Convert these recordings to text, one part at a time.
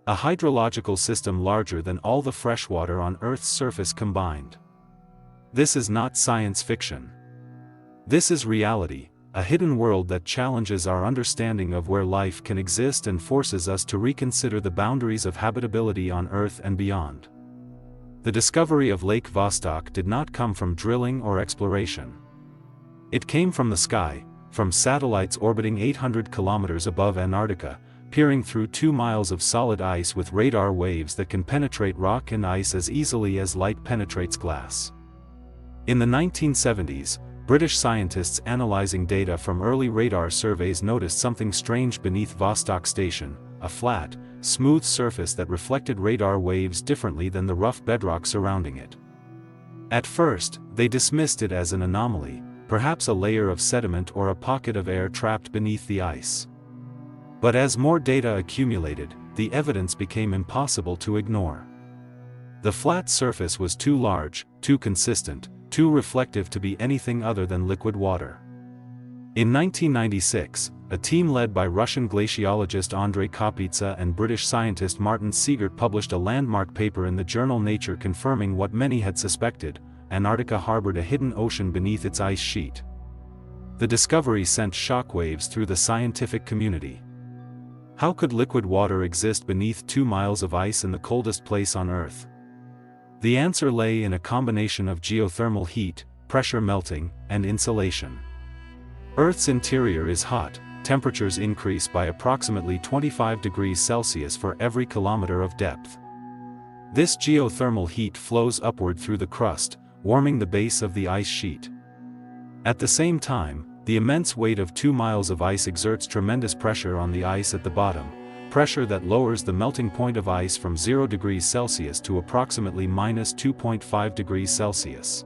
a hydrological system larger than all the freshwater on Earth's surface combined. This is not science fiction. This is reality, a hidden world that challenges our understanding of where life can exist and forces us to reconsider the boundaries of habitability on Earth and beyond. The discovery of Lake Vostok did not come from drilling or exploration. It came from the sky, from satellites orbiting 800 kilometers above Antarctica, peering through 2 miles of solid ice with radar waves that can penetrate rock and ice as easily as light penetrates glass. In the 1970s, British scientists analyzing data from early radar surveys noticed something strange beneath Vostok Station, a flat, smooth surface that reflected radar waves differently than the rough bedrock surrounding it. At first, they dismissed it as an anomaly, perhaps a layer of sediment or a pocket of air trapped beneath the ice. But as more data accumulated, the evidence became impossible to ignore. The flat surface was too large, too consistent, too reflective to be anything other than liquid water. In 1996, a team led by Russian glaciologist Andrei Kapitsa and British scientist Martin Seegert published a landmark paper in the journal Nature confirming what many had suspected: Antarctica harbored a hidden ocean beneath its ice sheet. The discovery sent shockwaves through the scientific community. How could liquid water exist beneath 2 miles of ice in the coldest place on Earth? The answer lay in a combination of geothermal heat, pressure melting, and insulation. Earth's interior is hot. Temperatures increase by approximately 25 degrees Celsius for every kilometer of depth. This geothermal heat flows upward through the crust, warming the base of the ice sheet. At the same time, the immense weight of 2 miles of ice exerts tremendous pressure on the ice at the bottom, pressure that lowers the melting point of ice from 0 degrees Celsius to approximately -2.5 degrees Celsius.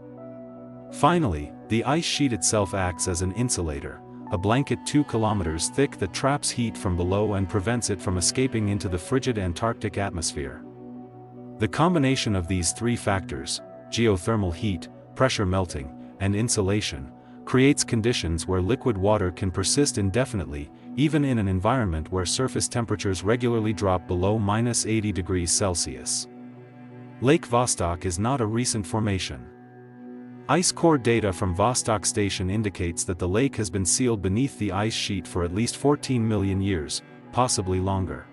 Finally, the ice sheet itself acts as an insulator, a blanket 2 kilometers thick that traps heat from below and prevents it from escaping into the frigid Antarctic atmosphere. The combination of these three factors, geothermal heat, pressure melting, and insulation, creates conditions where liquid water can persist indefinitely, even in an environment where surface temperatures regularly drop below -80 degrees Celsius. Lake Vostok is not a recent formation. Ice core data from Vostok Station indicates that the lake has been sealed beneath the ice sheet for at least 14 million years, possibly longer.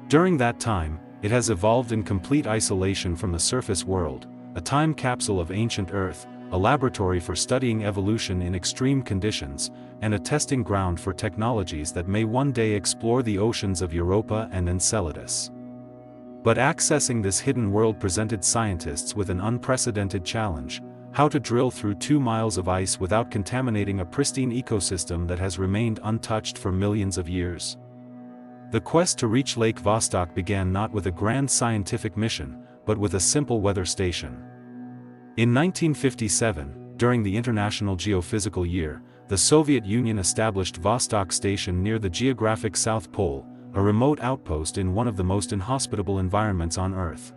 During that time, it has evolved in complete isolation from the surface world, a time capsule of ancient Earth, a laboratory for studying evolution in extreme conditions, and a testing ground for technologies that may one day explore the oceans of Europa and Enceladus. But accessing this hidden world presented scientists with an unprecedented challenge: how to drill through 2 miles of ice without contaminating a pristine ecosystem that has remained untouched for millions of years. The quest to reach Lake Vostok began not with a grand scientific mission, but with a simple weather station. In 1957, during the International Geophysical Year, the Soviet Union established Vostok Station near the geographic South Pole, a remote outpost in one of the most inhospitable environments on Earth.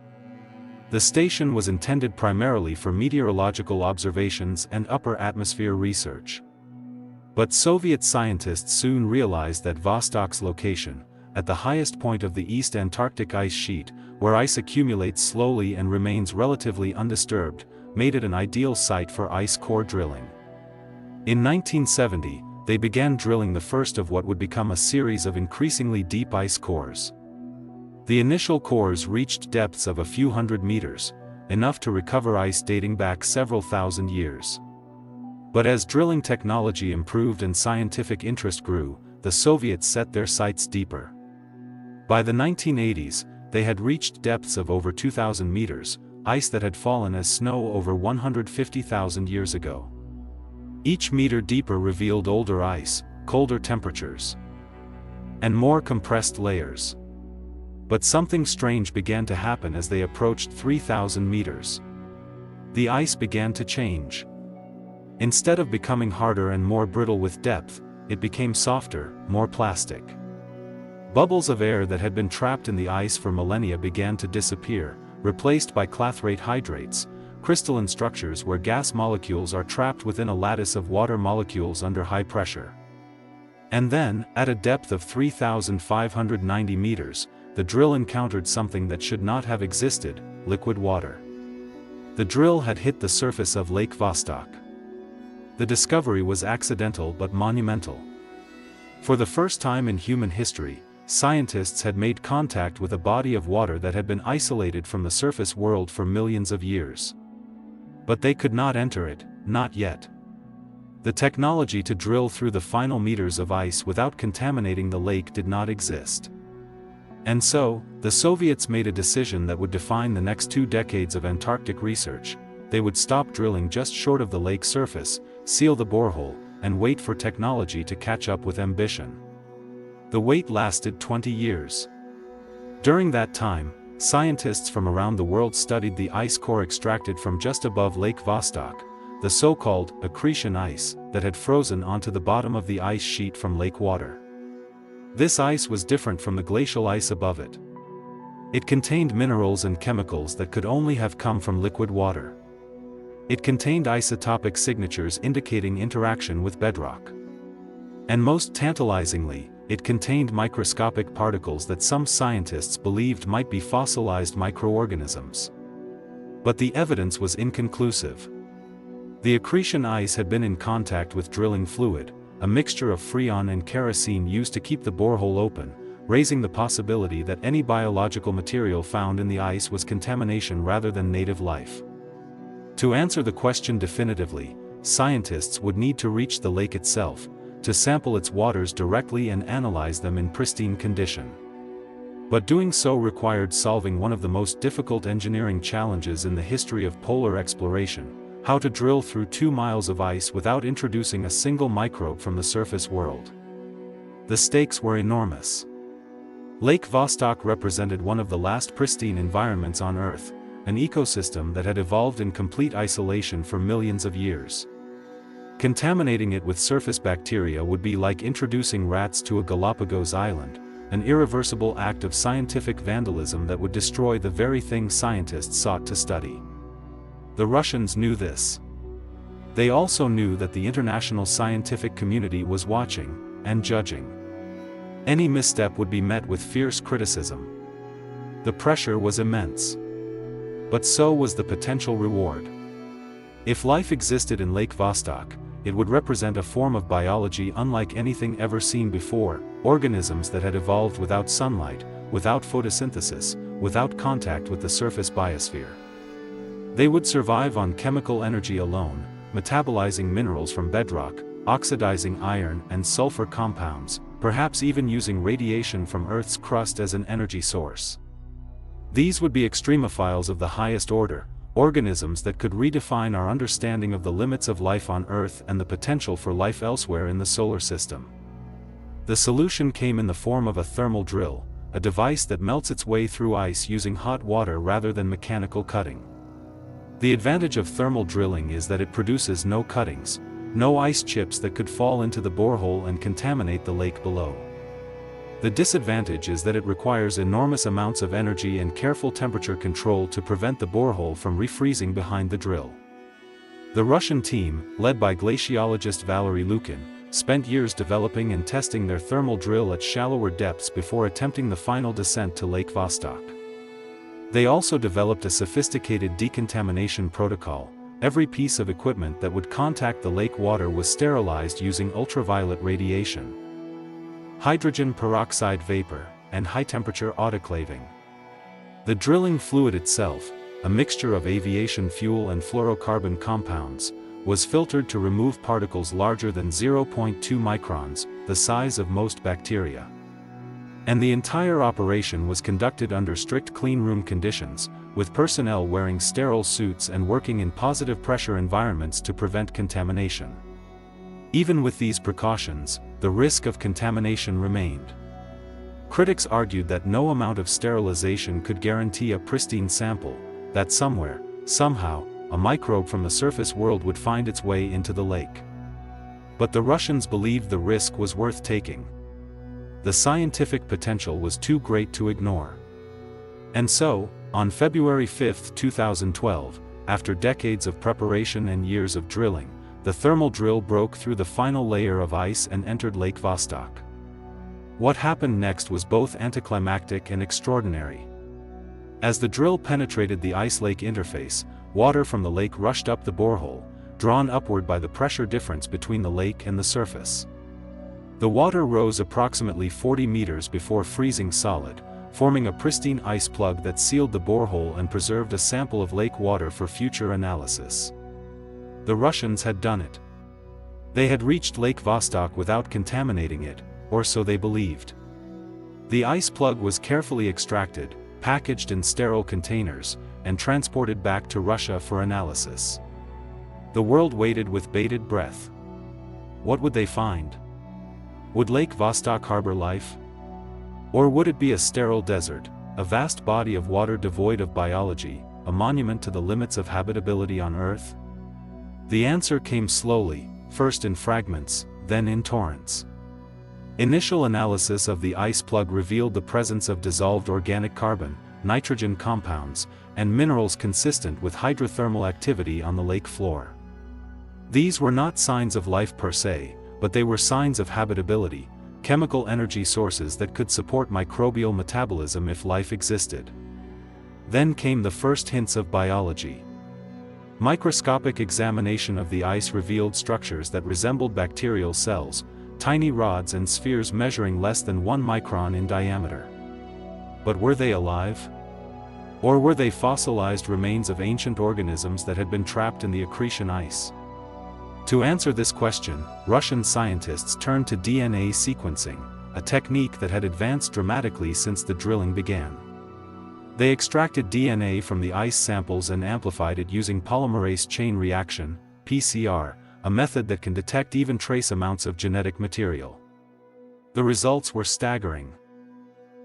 The station was intended primarily for meteorological observations and upper atmosphere research. But Soviet scientists soon realized that Vostok's location, at the highest point of the East Antarctic ice sheet, where ice accumulates slowly and remains relatively undisturbed, made it an ideal site for ice core drilling. In 1970, they began drilling the first of what would become a series of increasingly deep ice cores. The initial cores reached depths of a few hundred meters, enough to recover ice dating back several thousand years. But as drilling technology improved and scientific interest grew, the Soviets set their sights deeper. By the 1980s, they had reached depths of over 2,000 meters, ice that had fallen as snow over 150,000 years ago. Each meter deeper revealed older ice, colder temperatures, and more compressed layers. But something strange began to happen as they approached 3,000 meters. The ice began to change. Instead of becoming harder and more brittle with depth, it became softer, more plastic. Bubbles of air that had been trapped in the ice for millennia began to disappear, replaced by clathrate hydrates, crystalline structures where gas molecules are trapped within a lattice of water molecules under high pressure. And then, at a depth of 3,590 meters, the drill encountered something that should not have existed: liquid water. The drill had hit the surface of Lake Vostok. The discovery was accidental but monumental. For the first time in human history, scientists had made contact with a body of water that had been isolated from the surface world for millions of years. But they could not enter it, not yet. The technology to drill through the final meters of ice without contaminating the lake did not exist. And so, the Soviets made a decision that would define the next 2 decades of Antarctic research. They would stop drilling just short of the lake surface, seal the borehole, and wait for technology to catch up with ambition. The wait lasted 20 years. During that time, scientists from around the world studied the ice core extracted from just above Lake Vostok, the so-called accretion ice that had frozen onto the bottom of the ice sheet from lake water. This ice was different from the glacial ice above it. It contained minerals and chemicals that could only have come from liquid water. It contained isotopic signatures indicating interaction with bedrock. And most tantalizingly, it contained microscopic particles that some scientists believed might be fossilized microorganisms. But the evidence was inconclusive. The accretion ice had been in contact with drilling fluid, a mixture of freon and kerosene used to keep the borehole open, raising the possibility that any biological material found in the ice was contamination rather than native life. To answer the question definitively, scientists would need to reach the lake itself, to sample its waters directly and analyze them in pristine condition. But doing so required solving one of the most difficult engineering challenges in the history of polar exploration: how to drill through 2 miles of ice without introducing a single microbe from the surface world. The stakes were enormous. Lake Vostok represented one of the last pristine environments on Earth, an ecosystem that had evolved in complete isolation for millions of years. Contaminating it with surface bacteria would be like introducing rats to a Galapagos island, an irreversible act of scientific vandalism that would destroy the very thing scientists sought to study. The Russians knew this. They also knew that the international scientific community was watching and judging. Any misstep would be met with fierce criticism. The pressure was immense. But so was the potential reward. If life existed in Lake Vostok, it would represent a form of biology unlike anything ever seen before: organisms that had evolved without sunlight, without photosynthesis, without contact with the surface biosphere. They would survive on chemical energy alone, metabolizing minerals from bedrock, oxidizing iron and sulfur compounds, perhaps even using radiation from Earth's crust as an energy source. These would be extremophiles of the highest order, organisms that could redefine our understanding of the limits of life on Earth and the potential for life elsewhere in the solar system. The solution came in the form of a thermal drill, a device that melts its way through ice using hot water rather than mechanical cutting. The advantage of thermal drilling is that it produces no cuttings, no ice chips that could fall into the borehole and contaminate the lake below. The disadvantage is that it requires enormous amounts of energy and careful temperature control to prevent the borehole from refreezing behind the drill. The Russian team, led by glaciologist Valery Lukin, spent years developing and testing their thermal drill at shallower depths before attempting the final descent to Lake Vostok. They also developed a sophisticated decontamination protocol. Every piece of equipment that would contact the lake water was sterilized using ultraviolet radiation, hydrogen peroxide vapor, and high-temperature autoclaving. The drilling fluid itself, a mixture of aviation fuel and fluorocarbon compounds, was filtered to remove particles larger than 0.2 microns, the size of most bacteria. And the entire operation was conducted under strict cleanroom conditions, with personnel wearing sterile suits and working in positive pressure environments to prevent contamination. Even with these precautions, the risk of contamination remained. Critics argued that no amount of sterilization could guarantee a pristine sample, that somewhere, somehow, a microbe from the surface world would find its way into the lake. But the Russians believed the risk was worth taking. The scientific potential was too great to ignore. And so, on February 5, 2012, after decades of preparation and years of drilling, the thermal drill broke through the final layer of ice and entered Lake Vostok. What happened next was both anticlimactic and extraordinary. As the drill penetrated the ice-lake interface, water from the lake rushed up the borehole, drawn upward by the pressure difference between the lake and the surface. The water rose approximately 40 meters before freezing solid, forming a pristine ice plug that sealed the borehole and preserved a sample of lake water for future analysis. The Russians had done it. They had reached Lake Vostok without contaminating it, or so they believed. The ice plug was carefully extracted, packaged in sterile containers, and transported back to Russia for analysis. The world waited with bated breath. What would they find? Would Lake Vostok harbor life? Or would it be a sterile desert, a vast body of water devoid of biology, a monument to the limits of habitability on Earth? The answer came slowly, first in fragments, then in torrents. Initial analysis of the ice plug revealed the presence of dissolved organic carbon, nitrogen compounds, and minerals consistent with hydrothermal activity on the lake floor. These were not signs of life per se, but they were signs of habitability, chemical energy sources that could support microbial metabolism if life existed. Then came the first hints of biology. Microscopic examination of the ice revealed structures that resembled bacterial cells, tiny rods and spheres measuring less than 1 micron in diameter. But were they alive? Or were they fossilized remains of ancient organisms that had been trapped in the accretion ice? To answer this question, Russian scientists turned to DNA sequencing, a technique that had advanced dramatically since the drilling began. They extracted DNA from the ice samples and amplified it using polymerase chain reaction, PCR, a method that can detect even trace amounts of genetic material. The results were staggering.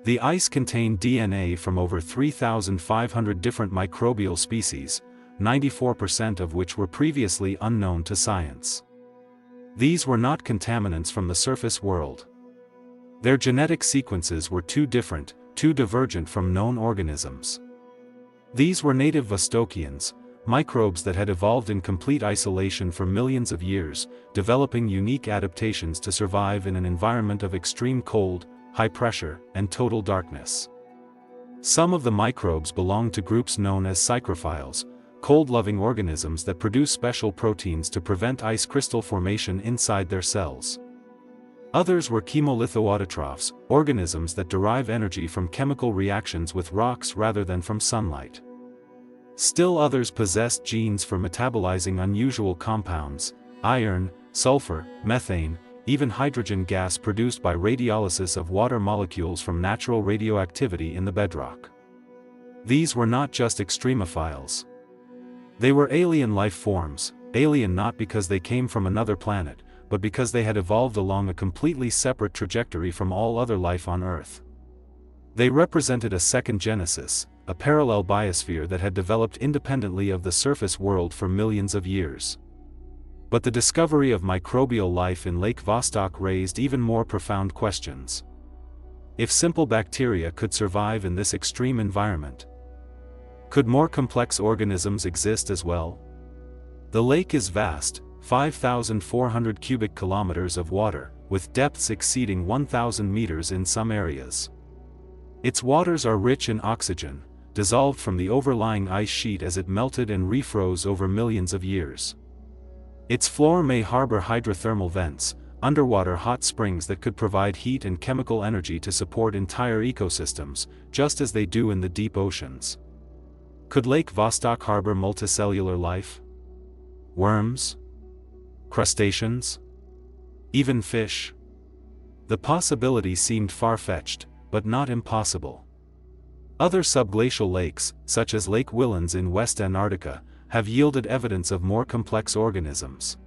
The ice contained DNA from over 3,500 different microbial species, 94% of which were previously unknown to science. These were not contaminants from the surface world. Their genetic sequences were too different, too divergent from known organisms. These were native Vostokians, microbes that had evolved in complete isolation for millions of years, developing unique adaptations to survive in an environment of extreme cold, high pressure, and total darkness. Some of the microbes belonged to groups known as psychrophiles, cold-loving organisms that produce special proteins to prevent ice crystal formation inside their cells. Others were chemolithoautotrophs, organisms that derive energy from chemical reactions with rocks rather than from sunlight. Still others possessed genes for metabolizing unusual compounds, iron, sulfur, methane, even hydrogen gas produced by radiolysis of water molecules from natural radioactivity in the bedrock. These were not just extremophiles. They were alien life forms, alien not because they came from another planet, but because they had evolved along a completely separate trajectory from all other life on Earth. They represented a second genesis, a parallel biosphere that had developed independently of the surface world for millions of years. But the discovery of microbial life in Lake Vostok raised even more profound questions. If simple bacteria could survive in this extreme environment, could more complex organisms exist as well? The lake is vast, 5,400 cubic kilometers of water, with depths exceeding 1,000 meters in some areas. Its waters are rich in oxygen, dissolved from the overlying ice sheet as it melted and refroze over millions of years. Its floor may harbor hydrothermal vents, underwater hot springs that could provide heat and chemical energy to support entire ecosystems, just as they do in the deep oceans. Could Lake Vostok harbor multicellular life? Worms? Crustaceans? Even fish? The possibility seemed far-fetched, but not impossible. Other subglacial lakes, such as Lake Whillans in West Antarctica, have yielded evidence of more complex organisms.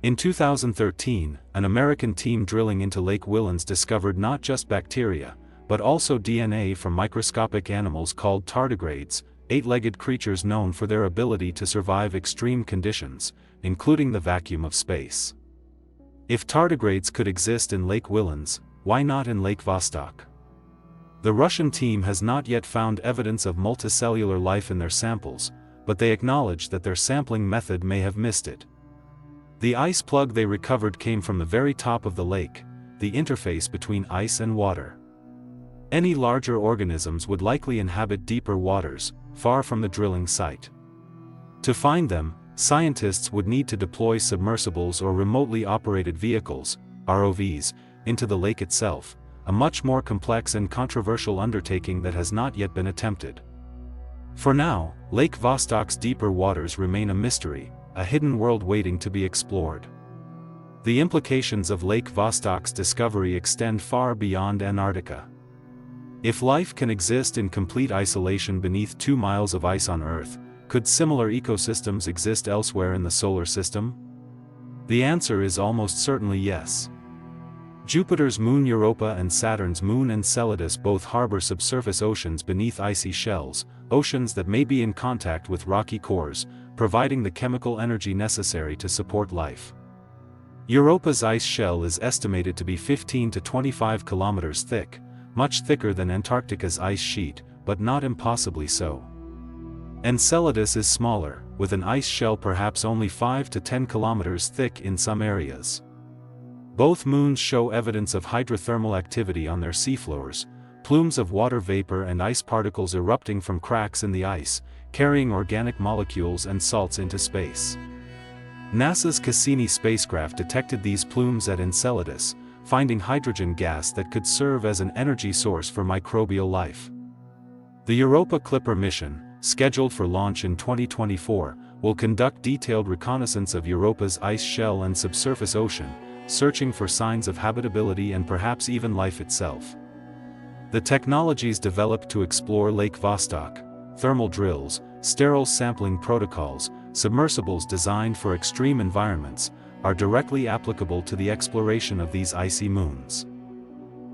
In 2013, an American team drilling into Lake Whillans discovered not just bacteria, but also DNA from microscopic animals called tardigrades, eight-legged creatures known for their ability to survive extreme conditions, including the vacuum of space. If tardigrades could exist in Lake Whillans, why not in Lake Vostok? The Russian team has not yet found evidence of multicellular life in their samples, but they acknowledge that their sampling method may have missed it. The ice plug they recovered came from the very top of the lake, the interface between ice and water. Any larger organisms would likely inhabit deeper waters, far from the drilling site. To find them, scientists would need to deploy submersibles or remotely operated vehicles, ROVs, into the lake itself, a much more complex and controversial undertaking that has not yet been attempted. For now, Lake Vostok's deeper waters remain a mystery, a hidden world waiting to be explored. The implications of Lake Vostok's discovery extend far beyond Antarctica. If life can exist in complete isolation beneath 2 miles of ice on Earth, could similar ecosystems exist elsewhere in the solar system? The answer is almost certainly yes. Jupiter's moon Europa and Saturn's moon Enceladus both harbor subsurface oceans beneath icy shells, oceans that may be in contact with rocky cores, providing the chemical energy necessary to support life. Europa's ice shell is estimated to be 15 to 25 kilometers thick, much thicker than Antarctica's ice sheet, but not impossibly so. Enceladus is smaller, with an ice shell perhaps only 5 to 10 kilometers thick in some areas. Both moons show evidence of hydrothermal activity on their seafloors, plumes of water vapor and ice particles erupting from cracks in the ice, carrying organic molecules and salts into space. NASA's Cassini spacecraft detected these plumes at Enceladus, finding hydrogen gas that could serve as an energy source for microbial life. The Europa Clipper mission, scheduled for launch in 2024, will conduct detailed reconnaissance of Europa's ice shell and subsurface ocean, searching for signs of habitability and perhaps even life itself. The technologies developed to explore Lake Vostok, thermal drills, sterile sampling protocols, submersibles designed for extreme environments, are directly applicable to the exploration of these icy moons.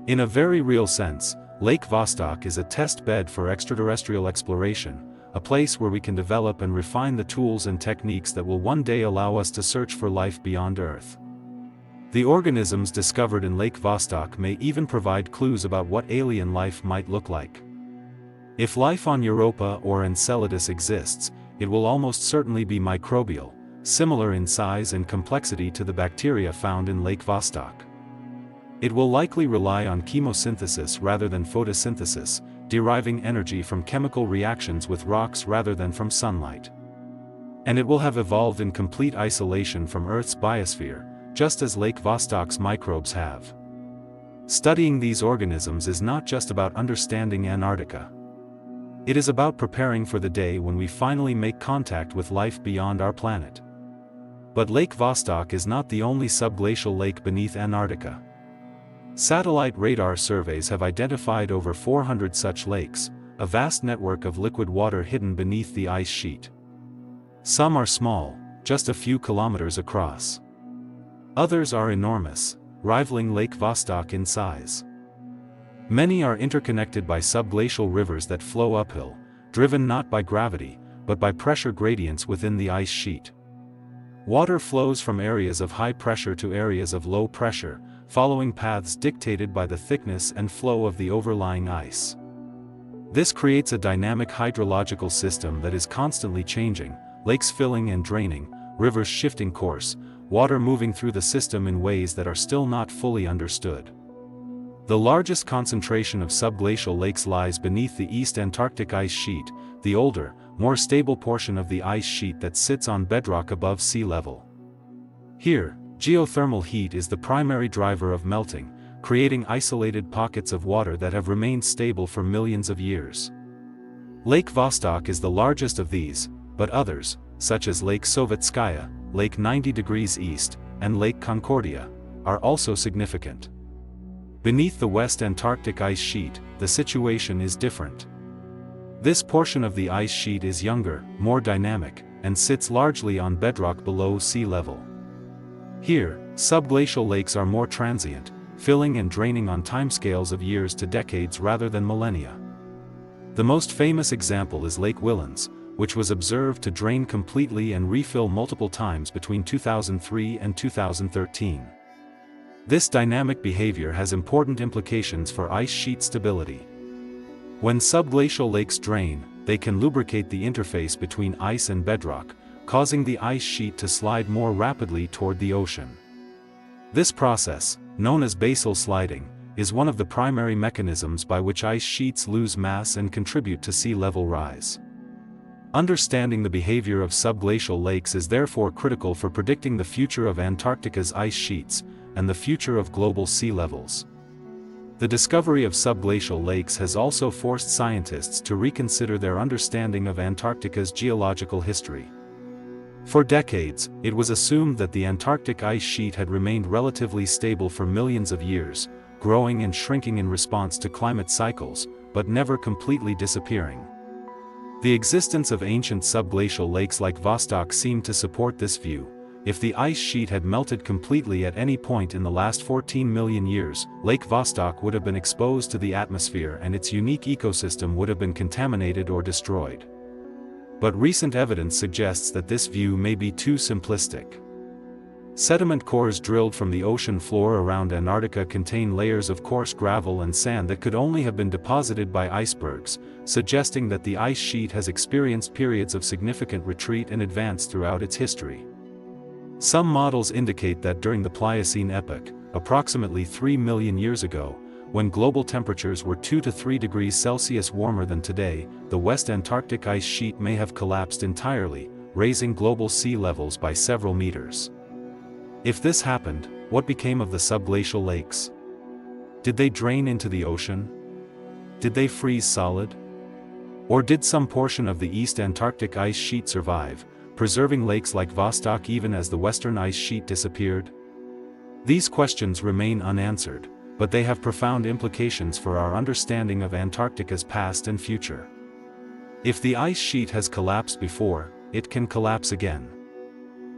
In a very real sense, Lake Vostok is a test bed for extraterrestrial exploration, a place where we can develop and refine the tools and techniques that will one day allow us to search for life beyond Earth. The organisms discovered in Lake Vostok may even provide clues about what alien life might look like. If life on Europa or Enceladus exists, it will almost certainly be microbial, similar in size and complexity to the bacteria found in Lake Vostok. It will likely rely on chemosynthesis rather than photosynthesis, deriving energy from chemical reactions with rocks rather than from sunlight. And it will have evolved in complete isolation from Earth's biosphere, just as Lake Vostok's microbes have. Studying these organisms is not just about understanding Antarctica. It is about preparing for the day when we finally make contact with life beyond our planet. But Lake Vostok is not the only subglacial lake beneath Antarctica. Satellite radar surveys have identified over 400 such lakes, a vast network of liquid water hidden beneath the ice sheet. Some are small, just a few kilometers across. Others are enormous, rivaling Lake Vostok in size. Many are interconnected by subglacial rivers that flow uphill, driven not by gravity, but by pressure gradients within the ice sheet. Water flows from areas of high pressure to areas of low pressure, following paths dictated by the thickness and flow of the overlying ice. This creates a dynamic hydrological system that is constantly changing, lakes filling and draining, rivers shifting course, water moving through the system in ways that are still not fully understood. The largest concentration of subglacial lakes lies beneath the East Antarctic ice sheet, the older, more stable portion of the ice sheet that sits on bedrock above sea level. Here, geothermal heat is the primary driver of melting, creating isolated pockets of water that have remained stable for millions of years. Lake Vostok is the largest of these, but others, such as Lake Sovetskaya, Lake 90 degrees East, and Lake Concordia, are also significant. Beneath the West Antarctic ice sheet, the situation is different. This portion of the ice sheet is younger, more dynamic, and sits largely on bedrock below sea level. Here, subglacial lakes are more transient, filling and draining on timescales of years to decades rather than millennia. The most famous example is Lake Whillans, which was observed to drain completely and refill multiple times between 2003 and 2013. This dynamic behavior has important implications for ice sheet stability. When subglacial lakes drain, they can lubricate the interface between ice and bedrock, causing the ice sheet to slide more rapidly toward the ocean. This process, known as basal sliding, is one of the primary mechanisms by which ice sheets lose mass and contribute to sea level rise. Understanding the behavior of subglacial lakes is therefore critical for predicting the future of Antarctica's ice sheets, and the future of global sea levels. The discovery of subglacial lakes has also forced scientists to reconsider their understanding of Antarctica's geological history. For decades, it was assumed that the Antarctic ice sheet had remained relatively stable for millions of years, growing and shrinking in response to climate cycles, but never completely disappearing. The existence of ancient subglacial lakes like Vostok seemed to support this view. If the ice sheet had melted completely at any point in the last 14 million years, Lake Vostok would have been exposed to the atmosphere and its unique ecosystem would have been contaminated or destroyed. But recent evidence suggests that this view may be too simplistic. Sediment cores drilled from the ocean floor around Antarctica contain layers of coarse gravel and sand that could only have been deposited by icebergs, suggesting that the ice sheet has experienced periods of significant retreat and advance throughout its history. Some models indicate that during the Pliocene epoch, approximately 3 million years ago, when global temperatures were 2 to 3 degrees Celsius warmer than today, the West Antarctic ice sheet may have collapsed entirely, raising global sea levels by several meters. If this happened, what became of the subglacial lakes? Did they drain into the ocean? Did they freeze solid? Or did some portion of the East Antarctic ice sheet survive, preserving lakes like Vostok even as the western ice sheet disappeared? These questions remain unanswered, but they have profound implications for our understanding of Antarctica's past and future. If the ice sheet has collapsed before, it can collapse again.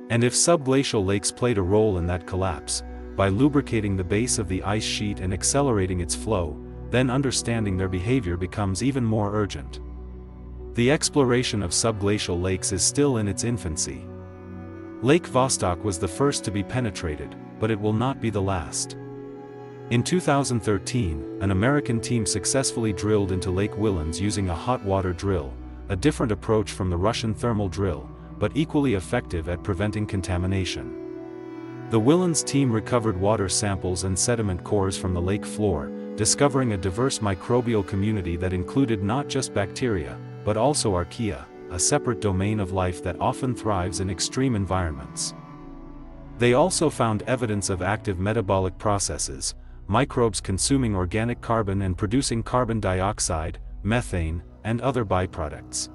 And if subglacial lakes played a role in that collapse, by lubricating the base of the ice sheet and accelerating its flow, then understanding their behavior becomes even more urgent. The exploration of subglacial lakes is still in its infancy. Lake Vostok was the first to be penetrated, but it will not be the last. In 2013, an American team successfully drilled into Lake Whillans using a hot water drill, a different approach from the Russian thermal drill, but equally effective at preventing contamination. The Whillans team recovered water samples and sediment cores from the lake floor, discovering a diverse microbial community that included not just bacteria, but also archaea, a separate domain of life that often thrives in extreme environments. They also found evidence of active metabolic processes, microbes consuming organic carbon and producing carbon dioxide, methane, and other byproducts.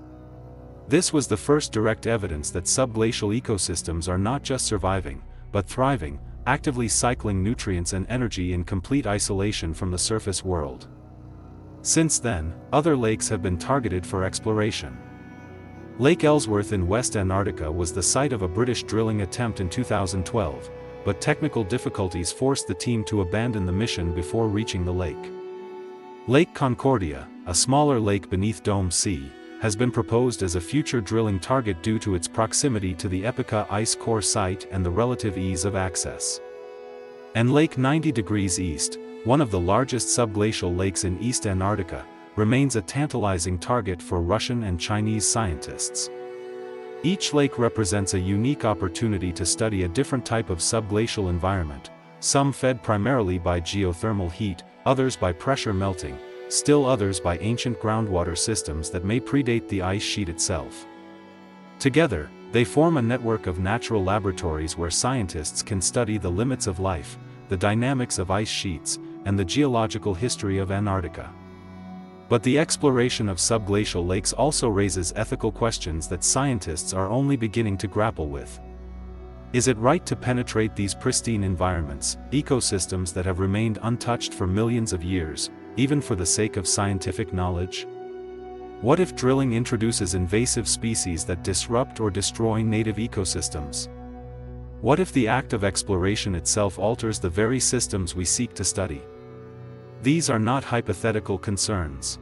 This was the first direct evidence that subglacial ecosystems are not just surviving, but thriving, actively cycling nutrients and energy in complete isolation from the surface world. Since then, other lakes have been targeted for exploration. Lake Ellsworth in West Antarctica was the site of a British drilling attempt in 2012, but technical difficulties forced the team to abandon the mission before reaching the lake. Lake Concordia, a smaller lake beneath Dome Sea, has been proposed as a future drilling target due to its proximity to the EPICA ice core site and the relative ease of access. And Lake 90 degrees East, one of the largest subglacial lakes in East Antarctica, remains a tantalizing target for Russian and Chinese scientists. Each lake represents a unique opportunity to study a different type of subglacial environment, some fed primarily by geothermal heat, others by pressure melting, still others by ancient groundwater systems that may predate the ice sheet itself. Together, they form a network of natural laboratories where scientists can study the limits of life, the dynamics of ice sheets, and the geological history of Antarctica. But the exploration of subglacial lakes also raises ethical questions that scientists are only beginning to grapple with. Is it right to penetrate these pristine environments, ecosystems that have remained untouched for millions of years, even for the sake of scientific knowledge? What if drilling introduces invasive species that disrupt or destroy native ecosystems? What if the act of exploration itself alters the very systems we seek to study? These are not hypothetical concerns.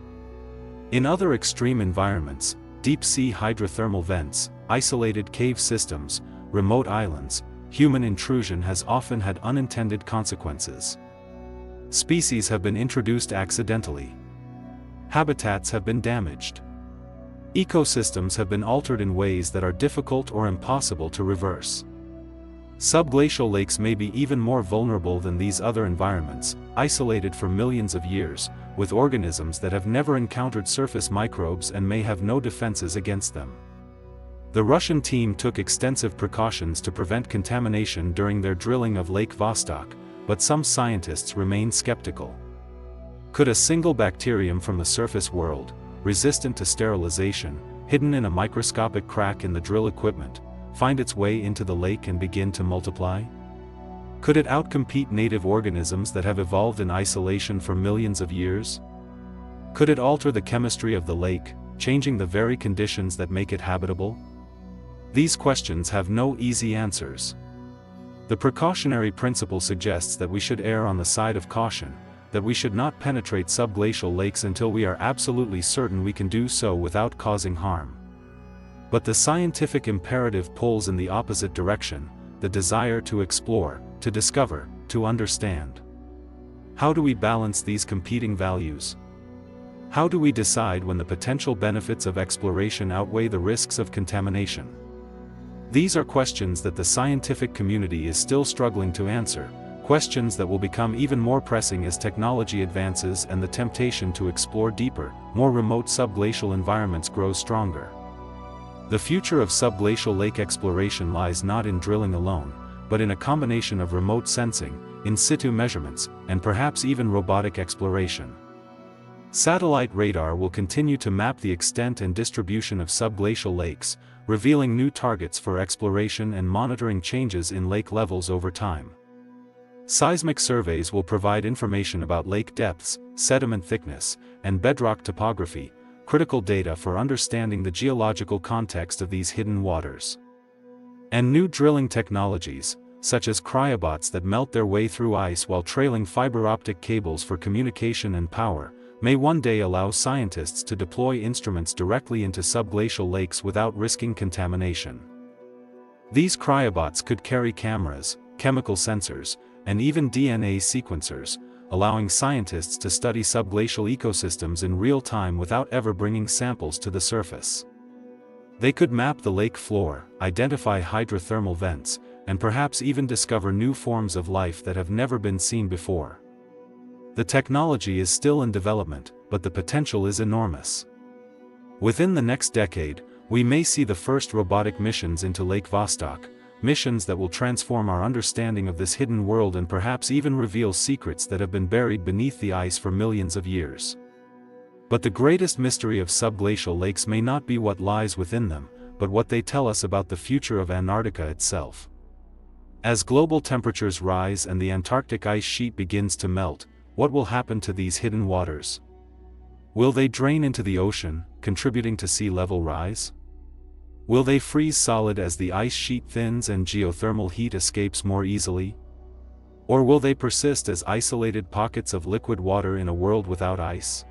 In other extreme environments, deep-sea hydrothermal vents, isolated cave systems, remote islands, human intrusion has often had unintended consequences. Species have been introduced accidentally. Habitats have been damaged. Ecosystems have been altered in ways that are difficult or impossible to reverse. Subglacial lakes may be even more vulnerable than these other environments, isolated for millions of years, with organisms that have never encountered surface microbes and may have no defenses against them. The Russian team took extensive precautions to prevent contamination during their drilling of Lake Vostok, but some scientists remain skeptical. Could a single bacterium from the surface world, resistant to sterilization, hidden in a microscopic crack in the drill equipment, find its way into the lake and begin to multiply? Could it outcompete native organisms that have evolved in isolation for millions of years? Could it alter the chemistry of the lake, changing the very conditions that make it habitable? These questions have no easy answers. The precautionary principle suggests that we should err on the side of caution, that we should not penetrate subglacial lakes until we are absolutely certain we can do so without causing harm. But the scientific imperative pulls in the opposite direction, the desire to explore, to discover, to understand. How do we balance these competing values? How do we decide when the potential benefits of exploration outweigh the risks of contamination? These are questions that the scientific community is still struggling to answer, questions that will become even more pressing as technology advances and the temptation to explore deeper, more remote subglacial environments grows stronger. The future of subglacial lake exploration lies not in drilling alone, but in a combination of remote sensing, in situ measurements, and perhaps even robotic exploration. Satellite radar will continue to map the extent and distribution of subglacial lakes, revealing new targets for exploration and monitoring changes in lake levels over time. Seismic surveys will provide information about lake depths, sediment thickness, and bedrock topography, critical data for understanding the geological context of these hidden waters. And new drilling technologies, such as cryobots that melt their way through ice while trailing fiber optic cables for communication and power, may one day allow scientists to deploy instruments directly into subglacial lakes without risking contamination. These cryobots could carry cameras, chemical sensors, and even DNA sequencers, allowing scientists to study subglacial ecosystems in real time without ever bringing samples to the surface. They could map the lake floor, identify hydrothermal vents, and perhaps even discover new forms of life that have never been seen before. The technology is still in development, but the potential is enormous. Within the next decade, we may see the first robotic missions into Lake Vostok, missions that will transform our understanding of this hidden world and perhaps even reveal secrets that have been buried beneath the ice for millions of years. But the greatest mystery of subglacial lakes may not be what lies within them, but what they tell us about the future of Antarctica itself. As global temperatures rise and the Antarctic ice sheet begins to melt, what will happen to these hidden waters? Will they drain into the ocean, contributing to sea level rise? Will they freeze solid as the ice sheet thins and geothermal heat escapes more easily? Or will they persist as isolated pockets of liquid water in a world without ice?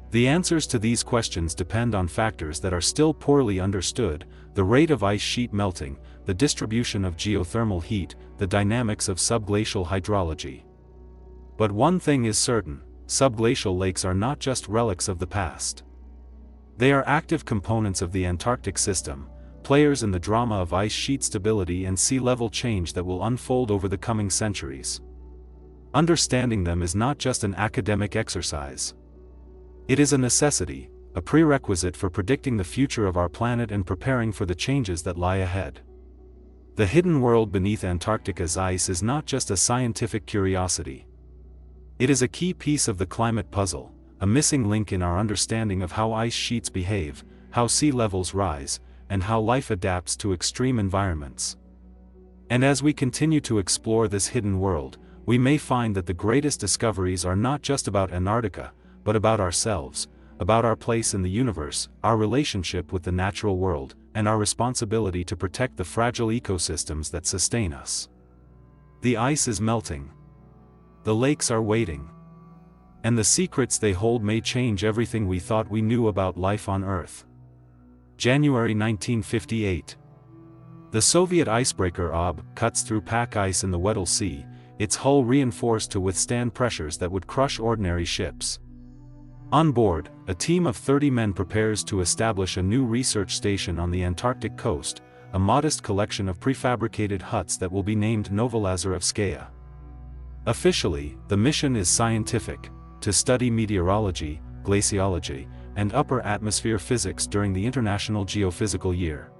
The answers to these questions depend on factors that are still poorly understood: the rate of ice sheet melting, the distribution of geothermal heat, the dynamics of subglacial hydrology. But one thing is certain: subglacial lakes are not just relics of the past. They are active components of the Antarctic system, players in the drama of ice sheet stability and sea level change that will unfold over the coming centuries. Understanding them is not just an academic exercise. It is a necessity, a prerequisite for predicting the future of our planet and preparing for the changes that lie ahead. The hidden world beneath Antarctica's ice is not just a scientific curiosity. It is a key piece of the climate puzzle, a missing link in our understanding of how ice sheets behave, how sea levels rise, and how life adapts to extreme environments. And as we continue to explore this hidden world, we may find that the greatest discoveries are not just about Antarctica, but about ourselves, about our place in the universe, our relationship with the natural world, and our responsibility to protect the fragile ecosystems that sustain us. The ice is melting. The lakes are waiting. And the secrets they hold may change everything we thought we knew about life on Earth. January 1958. The Soviet icebreaker OB cuts through pack ice in the Weddell Sea, its hull reinforced to withstand pressures that would crush ordinary ships. On board, a team of 30 men prepares to establish a new research station on the Antarctic coast, a modest collection of prefabricated huts that will be named Novolazarevskaya. Officially, the mission is scientific, to study meteorology, glaciology, and upper atmosphere physics during the International Geophysical Year.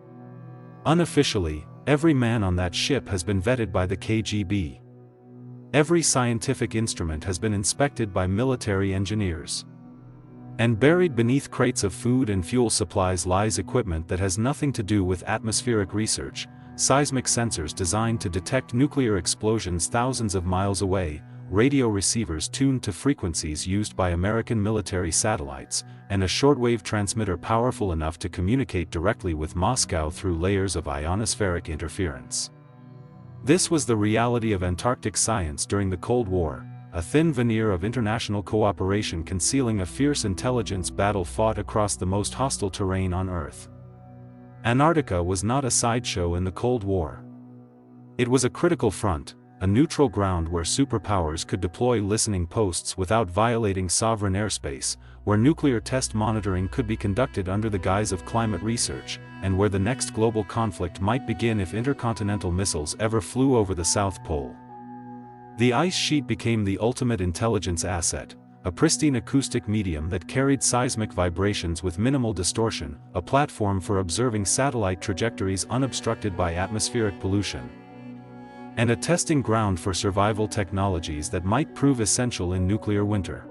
Unofficially, every man on that ship has been vetted by the KGB. Every scientific instrument has been inspected by military engineers. And buried beneath crates of food and fuel supplies lies equipment that has nothing to do with atmospheric research, seismic sensors designed to detect nuclear explosions thousands of miles away, radio receivers tuned to frequencies used by American military satellites, and a shortwave transmitter powerful enough to communicate directly with Moscow through layers of ionospheric interference. This was the reality of Antarctic science during the Cold War, a thin veneer of international cooperation concealing a fierce intelligence battle fought across the most hostile terrain on Earth. Antarctica was not a sideshow in the Cold War. It was a critical front, a neutral ground where superpowers could deploy listening posts without violating sovereign airspace, where nuclear test monitoring could be conducted under the guise of climate research, and where the next global conflict might begin if intercontinental missiles ever flew over the South Pole. The ice sheet became the ultimate intelligence asset, a pristine acoustic medium that carried seismic vibrations with minimal distortion, a platform for observing satellite trajectories unobstructed by atmospheric pollution, and a testing ground for survival technologies that might prove essential in nuclear winter.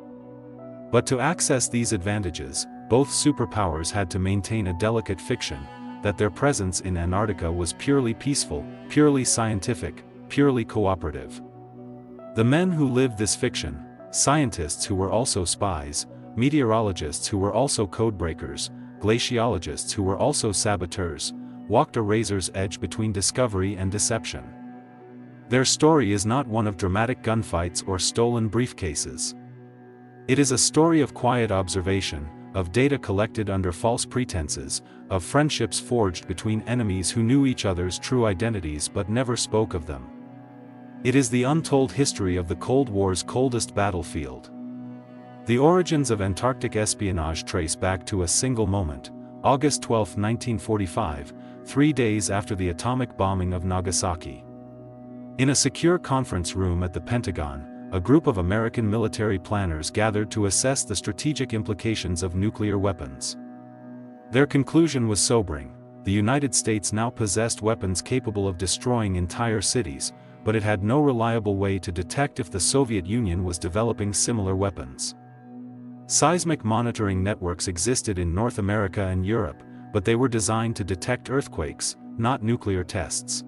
But to access these advantages, both superpowers had to maintain a delicate fiction, that their presence in Antarctica was purely peaceful, purely scientific, purely cooperative. The men who lived this fiction, scientists who were also spies, meteorologists who were also codebreakers, glaciologists who were also saboteurs, walked a razor's edge between discovery and deception. Their story is not one of dramatic gunfights or stolen briefcases. It is a story of quiet observation, of data collected under false pretenses, of friendships forged between enemies who knew each other's true identities but never spoke of them. It is the untold history of the Cold War's coldest battlefield. The origins of Antarctic espionage trace back to a single moment, August 12, 1945, 3 days after the atomic bombing of Nagasaki. In a secure conference room at the Pentagon, a group of American military planners gathered to assess the strategic implications of nuclear weapons. Their conclusion was sobering: the United States now possessed weapons capable of destroying entire cities, but it had no reliable way to detect if the Soviet Union was developing similar weapons. Seismic monitoring networks existed in North America and Europe, but they were designed to detect earthquakes, not nuclear tests.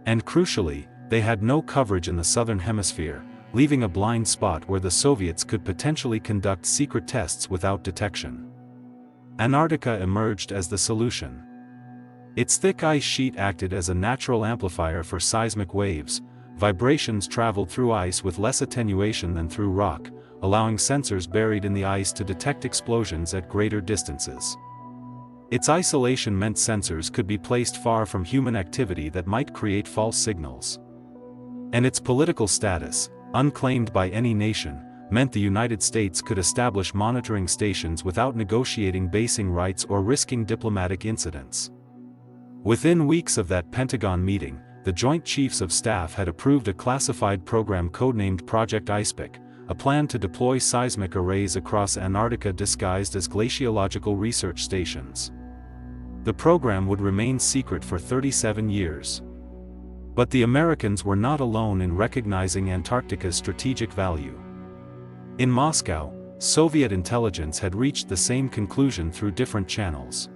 And crucially, they had no coverage in the southern hemisphere, leaving a blind spot where the Soviets could potentially conduct secret tests without detection. Antarctica emerged as the solution. Its thick ice sheet acted as a natural amplifier for seismic waves. Vibrations traveled through ice with less attenuation than through rock, allowing sensors buried in the ice to detect explosions at greater distances. Its isolation meant sensors could be placed far from human activity that might create false signals. And its political status, unclaimed by any nation, meant the United States could establish monitoring stations without negotiating basing rights or risking diplomatic incidents. Within weeks of that Pentagon meeting, the Joint Chiefs of Staff had approved a classified program codenamed Project IceBridge, a plan to deploy seismic arrays across Antarctica disguised as glaciological research stations. The program would remain secret for 37 years. But the Americans were not alone in recognizing Antarctica's strategic value. In Moscow, Soviet intelligence had reached the same conclusion through different channels.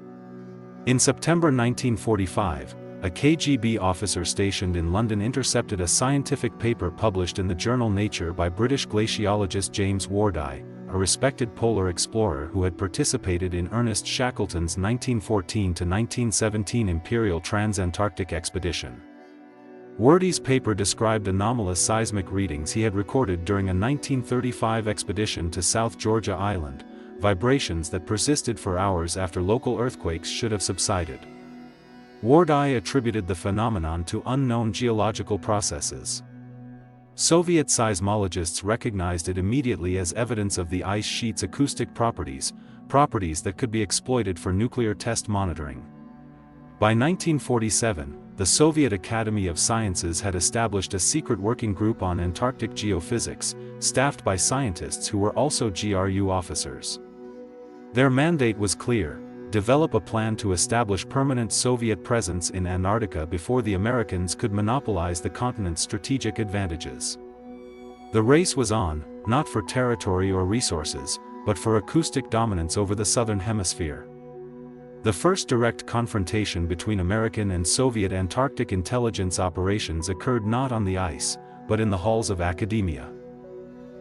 In September 1945, a KGB officer stationed in London intercepted a scientific paper published in the journal Nature by British glaciologist James Wardeye, a respected polar explorer who had participated in Ernest Shackleton's 1914–1917 Imperial Trans-Antarctic expedition. Wardeye's paper described anomalous seismic readings he had recorded during a 1935 expedition to South Georgia Island, vibrations that persisted for hours after local earthquakes should have subsided. Wardeye attributed the phenomenon to unknown geological processes. Soviet seismologists recognized it immediately as evidence of the ice sheet's acoustic properties, properties that could be exploited for nuclear test monitoring. By 1947, the Soviet Academy of Sciences had established a secret working group on Antarctic geophysics, staffed by scientists who were also GRU officers. Their mandate was clear: develop a plan to establish permanent Soviet presence in Antarctica before the Americans could monopolize the continent's strategic advantages. The race was on, not for territory or resources, but for acoustic dominance over the southern hemisphere. The first direct confrontation between American and Soviet Antarctic intelligence operations occurred not on the ice, but in the halls of academia.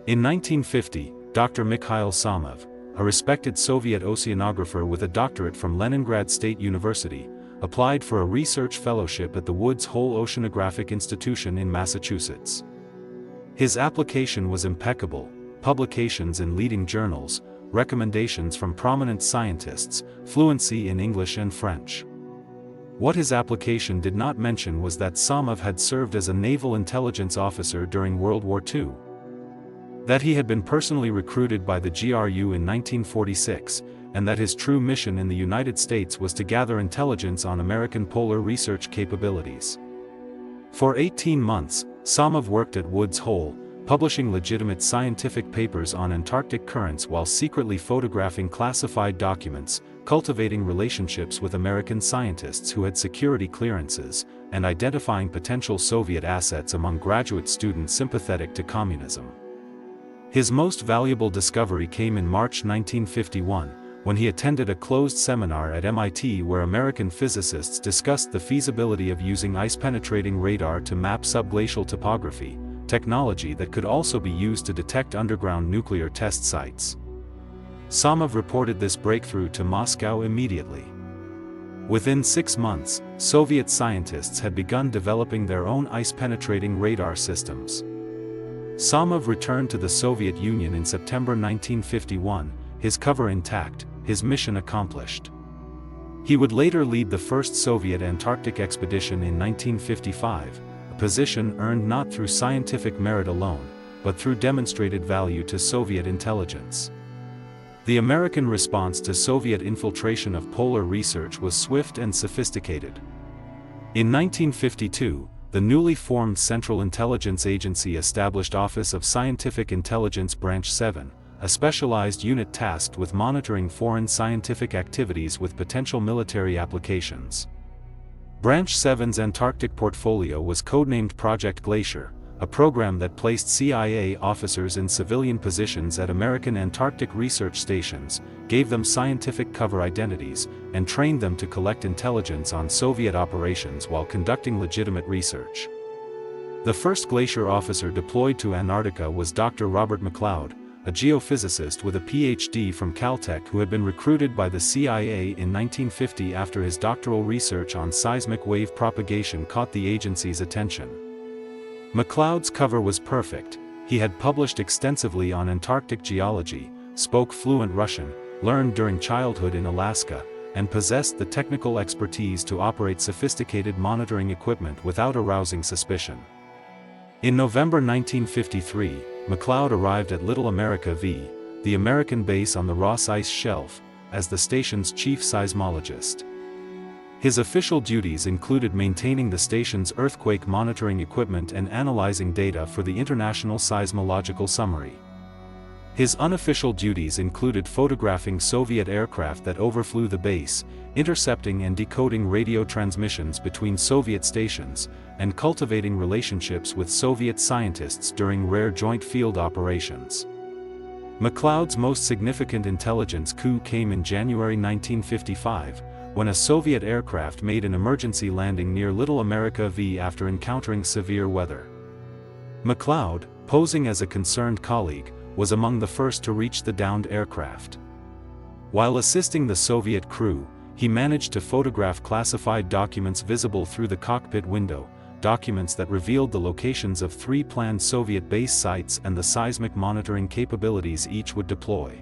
In 1950, Dr. Mikhail Samov, a respected Soviet oceanographer with a doctorate from Leningrad State University, applied for a research fellowship at the Woods Hole Oceanographic Institution in Massachusetts. His application was impeccable: publications in leading journals, recommendations from prominent scientists, fluency in English and French. What his application did not mention was that Samov had served as a naval intelligence officer during World War II. That he had been personally recruited by the GRU in 1946, and that his true mission in the United States was to gather intelligence on American polar research capabilities. For 18 months, Samov worked at Woods Hole, publishing legitimate scientific papers on Antarctic currents while secretly photographing classified documents, cultivating relationships with American scientists who had security clearances, and identifying potential Soviet assets among graduate students sympathetic to communism. His most valuable discovery came in March 1951, when he attended a closed seminar at MIT where American physicists discussed the feasibility of using ice-penetrating radar to map subglacial topography, technology that could also be used to detect underground nuclear test sites. Samov reported this breakthrough to Moscow immediately. Within 6 months, Soviet scientists had begun developing their own ice-penetrating radar systems. Samov returned to the Soviet Union in September 1951, his cover intact, his mission accomplished. He would later lead the first Soviet Antarctic expedition in 1955, a position earned not through scientific merit alone, but through demonstrated value to Soviet intelligence. The American response to Soviet infiltration of polar research was swift and sophisticated. In 1952, the newly formed Central Intelligence Agency established Office of Scientific Intelligence Branch 7, a specialized unit tasked with monitoring foreign scientific activities with potential military applications. Branch 7's Antarctic portfolio was codenamed Project Glacier, a program that placed CIA officers in civilian positions at American Antarctic research stations, gave them scientific cover identities, and trained them to collect intelligence on Soviet operations while conducting legitimate research. The first glacier officer deployed to Antarctica was Dr. Robert McLeod, a geophysicist with a PhD from Caltech who had been recruited by the CIA in 1950 after his doctoral research on seismic wave propagation caught the agency's attention. McLeod's cover was perfect. He had published extensively on Antarctic geology, spoke fluent Russian, learned during childhood in Alaska, and possessed the technical expertise to operate sophisticated monitoring equipment without arousing suspicion. In November 1953, McLeod arrived at Little America V, the American base on the Ross Ice Shelf, as the station's chief seismologist. His official duties included maintaining the station's earthquake monitoring equipment and analyzing data for the International Seismological Summary. His unofficial duties included photographing Soviet aircraft that overflew the base, intercepting and decoding radio transmissions between Soviet stations, and cultivating relationships with Soviet scientists during rare joint field operations. McLeod's most significant intelligence coup came in January 1955, when a Soviet aircraft made an emergency landing near Little America V after encountering severe weather. McLeod, posing as a concerned colleague, was among the first to reach the downed aircraft. While assisting the Soviet crew, he managed to photograph classified documents visible through the cockpit window, documents that revealed the locations of 3 planned Soviet base sites and the seismic monitoring capabilities each would deploy.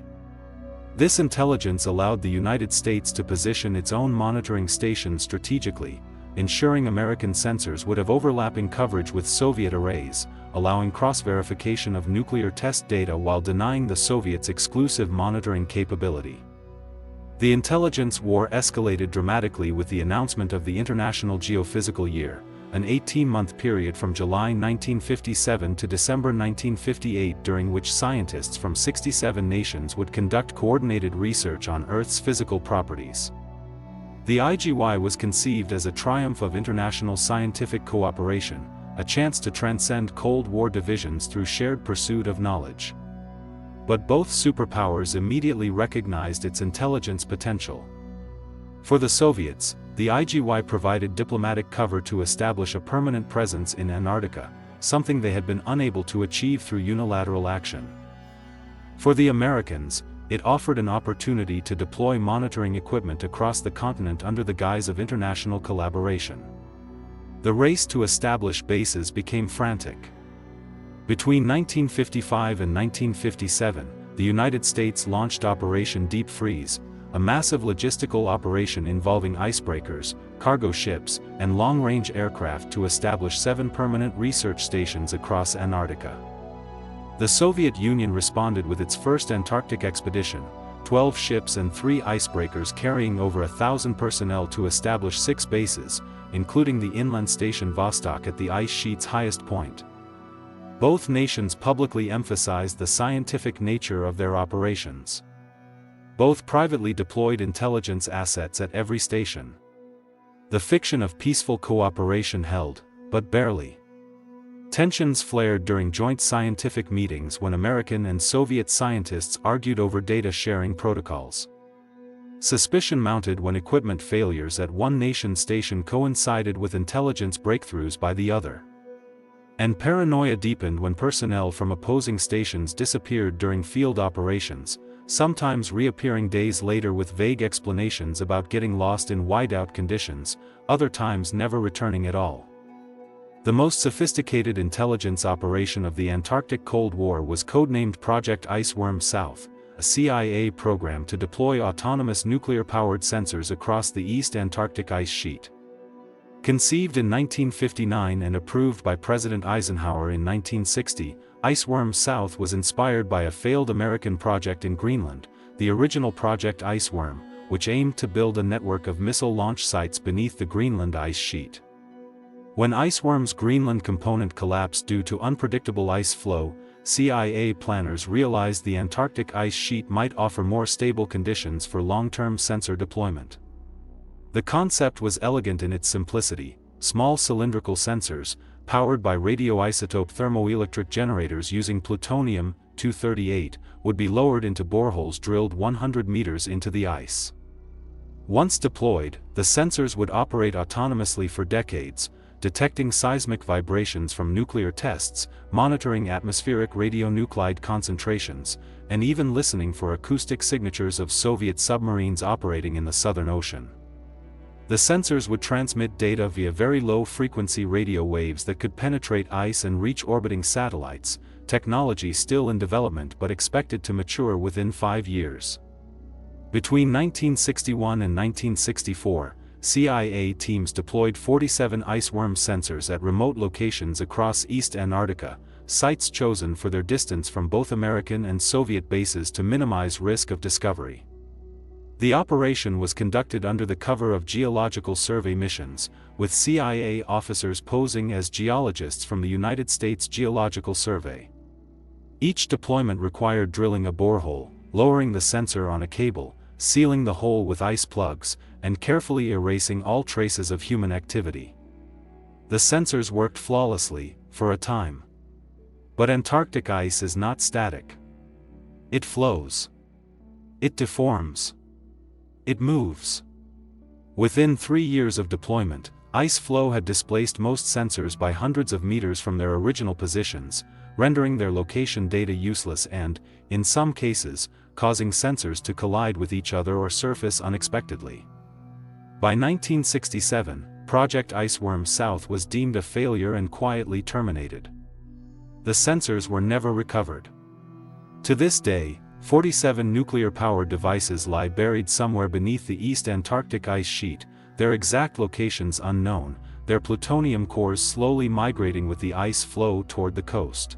This intelligence allowed the United States to position its own monitoring stations strategically, ensuring American sensors would have overlapping coverage with Soviet arrays, allowing cross-verification of nuclear test data while denying the Soviets exclusive monitoring capability. The intelligence war escalated dramatically with the announcement of the International Geophysical Year, an 18-month period from July 1957 to December 1958 during which scientists from 67 nations would conduct coordinated research on Earth's physical properties. The IGY was conceived as a triumph of international scientific cooperation, a chance to transcend Cold War divisions through shared pursuit of knowledge. But both superpowers immediately recognized its intelligence potential. For the Soviets, the IGY provided diplomatic cover to establish a permanent presence in Antarctica, something they had been unable to achieve through unilateral action. For the Americans, it offered an opportunity to deploy monitoring equipment across the continent under the guise of international collaboration. The race to establish bases became frantic. Between 1955 and 1957, the United States launched Operation Deep Freeze, a massive logistical operation involving icebreakers, cargo ships, and long-range aircraft to establish 7 permanent research stations across Antarctica. The Soviet Union responded with its first Antarctic expedition, 12 ships and 3 icebreakers carrying over 1,000 personnel to establish 6 bases, including the inland station Vostok at the ice sheet's highest point. Both nations publicly emphasized the scientific nature of their operations. Both privately deployed intelligence assets at every station. The fiction of peaceful cooperation held, but barely. Tensions flared during joint scientific meetings when American and Soviet scientists argued over data sharing protocols. Suspicion mounted when equipment failures at one nation's station coincided with intelligence breakthroughs by the other. And paranoia deepened when personnel from opposing stations disappeared during field operations, sometimes reappearing days later with vague explanations about getting lost in whiteout conditions, other times never returning at all. The most sophisticated intelligence operation of the Antarctic Cold War was codenamed Project Iceworm South, a CIA program to deploy autonomous nuclear-powered sensors across the East Antarctic ice sheet. Conceived in 1959 and approved by President Eisenhower in 1960, Iceworm South was inspired by a failed American project in Greenland, the original Project Iceworm, which aimed to build a network of missile launch sites beneath the Greenland ice sheet. When Iceworm's Greenland component collapsed due to unpredictable ice flow, CIA planners realized the Antarctic ice sheet might offer more stable conditions for long-term sensor deployment. The concept was elegant in its simplicity: small cylindrical sensors, powered by radioisotope thermoelectric generators using plutonium-238, would be lowered into boreholes drilled 100 meters into the ice. Once deployed, the sensors would operate autonomously for decades, detecting seismic vibrations from nuclear tests, monitoring atmospheric radionuclide concentrations, and even listening for acoustic signatures of Soviet submarines operating in the Southern Ocean. The sensors would transmit data via very low-frequency radio waves that could penetrate ice and reach orbiting satellites, technology still in development but expected to mature within 5 years. Between 1961 and 1964, CIA teams deployed 47 Iceworm sensors at remote locations across East Antarctica, sites chosen for their distance from both American and Soviet bases to minimize risk of discovery. The operation was conducted under the cover of geological survey missions, with CIA officers posing as geologists from the United States Geological Survey. Each deployment required drilling a borehole, lowering the sensor on a cable, sealing the hole with ice plugs, and carefully erasing all traces of human activity. The sensors worked flawlessly, for a time. But Antarctic ice is not static. It flows. It deforms. It moves. Within 3 years of deployment, ice flow had displaced most sensors by hundreds of meters from their original positions, rendering their location data useless and, in some cases, causing sensors to collide with each other or surface unexpectedly. By 1967, Project Iceworm South was deemed a failure and quietly terminated. The sensors were never recovered. To this day, 47 nuclear-powered devices lie buried somewhere beneath the East Antarctic ice sheet, their exact locations unknown, their plutonium cores slowly migrating with the ice flow toward the coast.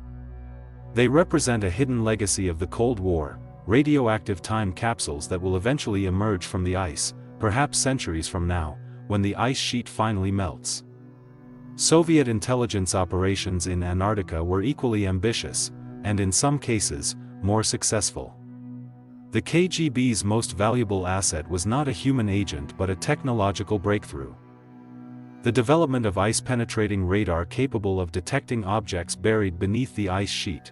They represent a hidden legacy of the Cold War, radioactive time capsules that will eventually emerge from the ice, perhaps centuries from now, when the ice sheet finally melts. Soviet intelligence operations in Antarctica were equally ambitious, and in some cases, more successful. The KGB's most valuable asset was not a human agent but a technological breakthrough. The development of ice-penetrating radar capable of detecting objects buried beneath the ice sheet.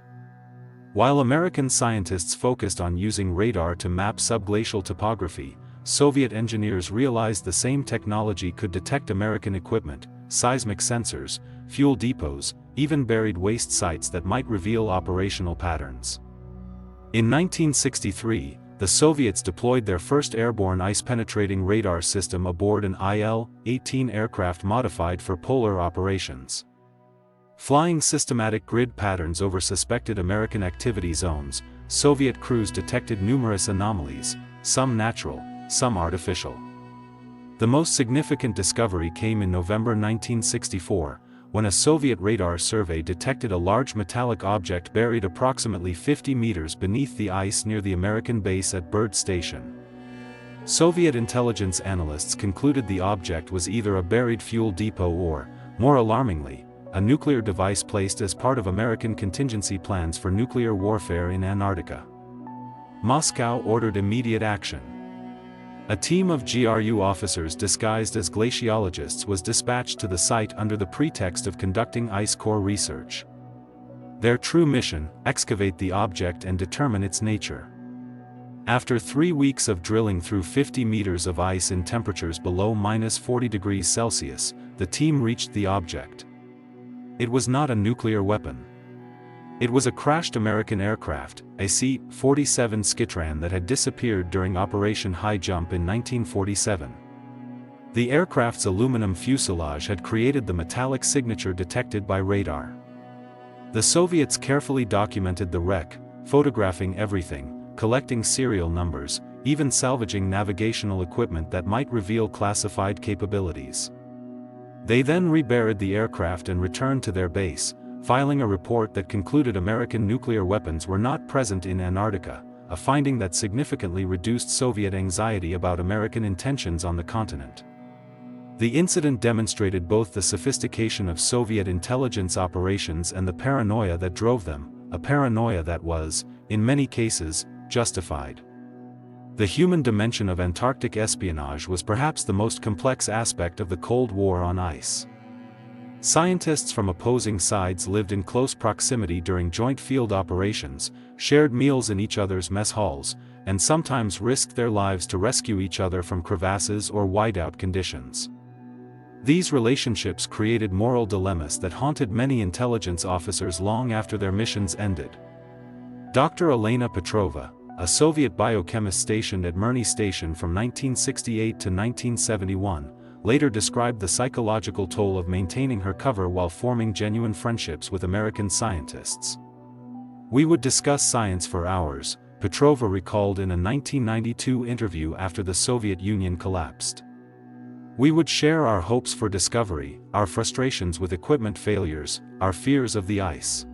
While American scientists focused on using radar to map subglacial topography, Soviet engineers realized the same technology could detect American equipment, seismic sensors, fuel depots, even buried waste sites that might reveal operational patterns. In 1963, the Soviets deployed their first airborne ice-penetrating radar system aboard an IL-18 aircraft modified for polar operations. Flying systematic grid patterns over suspected American activity zones, Soviet crews detected numerous anomalies, some natural, some artificial. The most significant discovery came in November 1964, when a Soviet radar survey detected a large metallic object buried approximately 50 meters beneath the ice near the American base at Bird Station. Soviet intelligence analysts concluded the object was either a buried fuel depot or, more alarmingly, a nuclear device placed as part of American contingency plans for nuclear warfare in Antarctica. Moscow ordered immediate action. A team of GRU officers disguised as glaciologists was dispatched to the site under the pretext of conducting ice core research. Their true mission: excavate the object and determine its nature. After 3 weeks of drilling through 50 meters of ice in temperatures below -40 degrees Celsius, the team reached the object. It was not a nuclear weapon. It was a crashed American aircraft, a C-47 Skytran that had disappeared during Operation Highjump in 1947. The aircraft's aluminum fuselage had created the metallic signature detected by radar. The Soviets carefully documented the wreck, photographing everything, collecting serial numbers, even salvaging navigational equipment that might reveal classified capabilities. They then reburied the aircraft and returned to their base, filing a report that concluded American nuclear weapons were not present in Antarctica, a finding that significantly reduced Soviet anxiety about American intentions on the continent. The incident demonstrated both the sophistication of Soviet intelligence operations and the paranoia that drove them, a paranoia that was, in many cases, justified. The human dimension of Antarctic espionage was perhaps the most complex aspect of the Cold War on ice. Scientists from opposing sides lived in close proximity during joint field operations, shared meals in each other's mess halls, and sometimes risked their lives to rescue each other from crevasses or whiteout conditions. These relationships created moral dilemmas that haunted many intelligence officers long after their missions ended. Dr. Elena Petrova, a Soviet biochemist stationed at Mirny Station from 1968 to 1971, later described the psychological toll of maintaining her cover while forming genuine friendships with American scientists. "We would discuss science for hours," Petrova recalled in a 1992 interview after the Soviet Union collapsed. "We would share our hopes for discovery, our frustrations with equipment failures, our fears of the ice.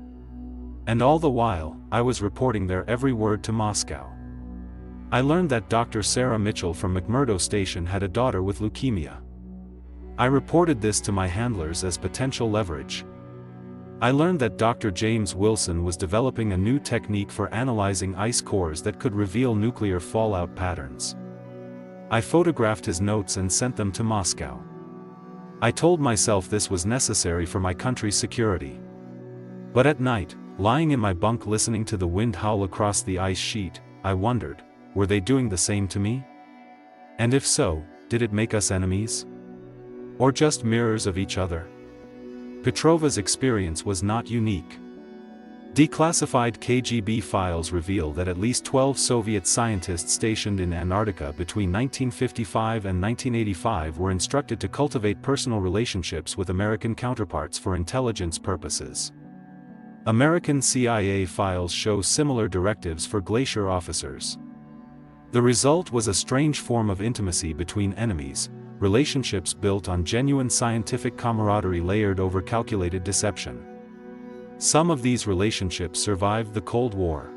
And all the while, I was reporting their every word to Moscow. I learned that Dr. Sarah Mitchell from McMurdo Station had a daughter with leukemia. I reported this to my handlers as potential leverage. I learned that Dr. James Wilson was developing a new technique for analyzing ice cores that could reveal nuclear fallout patterns. I photographed his notes and sent them to Moscow. I told myself this was necessary for my country's security. But at night, lying in my bunk listening to the wind howl across the ice sheet, I wondered, were they doing the same to me? And if so, did it make us enemies? Or just mirrors of each other?" Petrova's experience was not unique. Declassified KGB files reveal that at least 12 Soviet scientists stationed in Antarctica between 1955 and 1985 were instructed to cultivate personal relationships with American counterparts for intelligence purposes. American CIA files show similar directives for glacier officers. The result was a strange form of intimacy between enemies, relationships built on genuine scientific camaraderie layered over calculated deception. Some of these relationships survived the Cold War.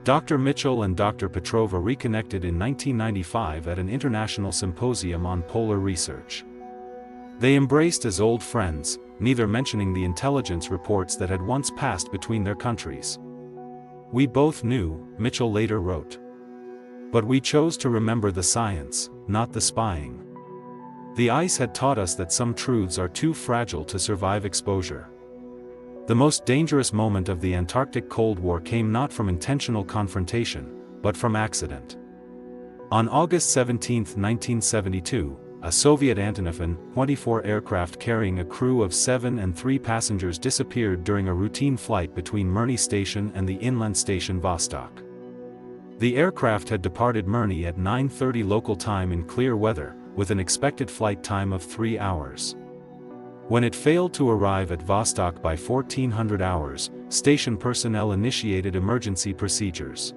Dr. Mitchell and Dr. Petrova reconnected in 1995 at an international symposium on polar research. They embraced as old friends, neither mentioning the intelligence reports that had once passed between their countries. "We both knew," Mitchell later wrote. "But we chose to remember the science, not the spying. The ice had taught us that some truths are too fragile to survive exposure." The most dangerous moment of the Antarctic Cold War came not from intentional confrontation, but from accident. On August 17, 1972, a Soviet Antonov An-24 aircraft carrying a crew of 7 and 3 passengers disappeared during a routine flight between Mirny Station and the inland station Vostok. The aircraft had departed Mirny at 9:30 local time in clear weather, with an expected flight time of 3 hours. When it failed to arrive at Vostok by 1400 hours, station personnel initiated emergency procedures.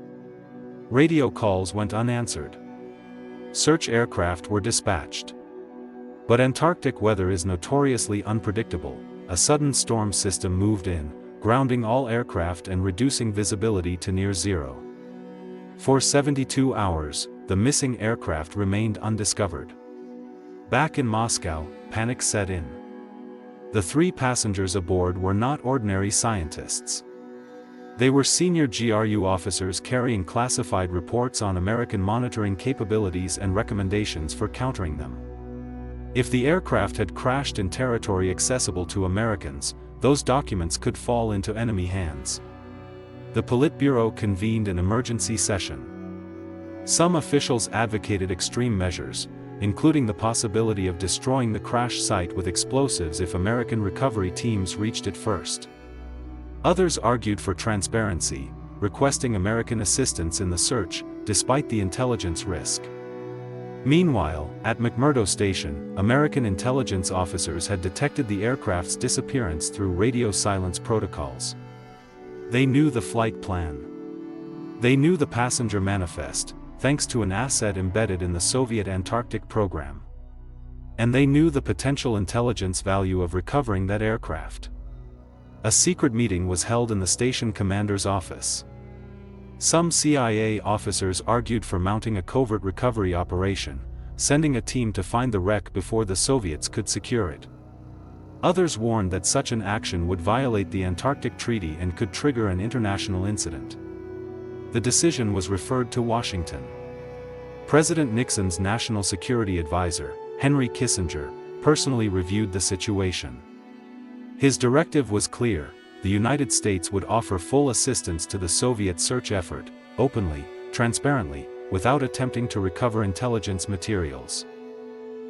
Radio calls went unanswered. Search aircraft were dispatched. But Antarctic weather is notoriously unpredictable. A sudden storm system moved in, grounding all aircraft and reducing visibility to near zero. For 72 hours, the missing aircraft remained undiscovered. Back in Moscow, panic set in. The 3 passengers aboard were not ordinary scientists. They were senior GRU officers carrying classified reports on American monitoring capabilities and recommendations for countering them. If the aircraft had crashed in territory accessible to Americans, those documents could fall into enemy hands. The Politburo convened an emergency session. Some officials advocated extreme measures, including the possibility of destroying the crash site with explosives if American recovery teams reached it first. Others argued for transparency, requesting American assistance in the search, despite the intelligence risk. Meanwhile, at McMurdo Station, American intelligence officers had detected the aircraft's disappearance through radio silence protocols. They knew the flight plan. They knew the passenger manifest, thanks to an asset embedded in the Soviet Antarctic program. And they knew the potential intelligence value of recovering that aircraft. A secret meeting was held in the station commander's office. Some CIA officers argued for mounting a covert recovery operation, sending a team to find the wreck before the Soviets could secure it. Others warned that such an action would violate the Antarctic Treaty and could trigger an international incident. The decision was referred to Washington. President Nixon's national security advisor, Henry Kissinger, personally reviewed the situation. His directive was clear: the United States would offer full assistance to the Soviet search effort, openly, transparently, without attempting to recover intelligence materials.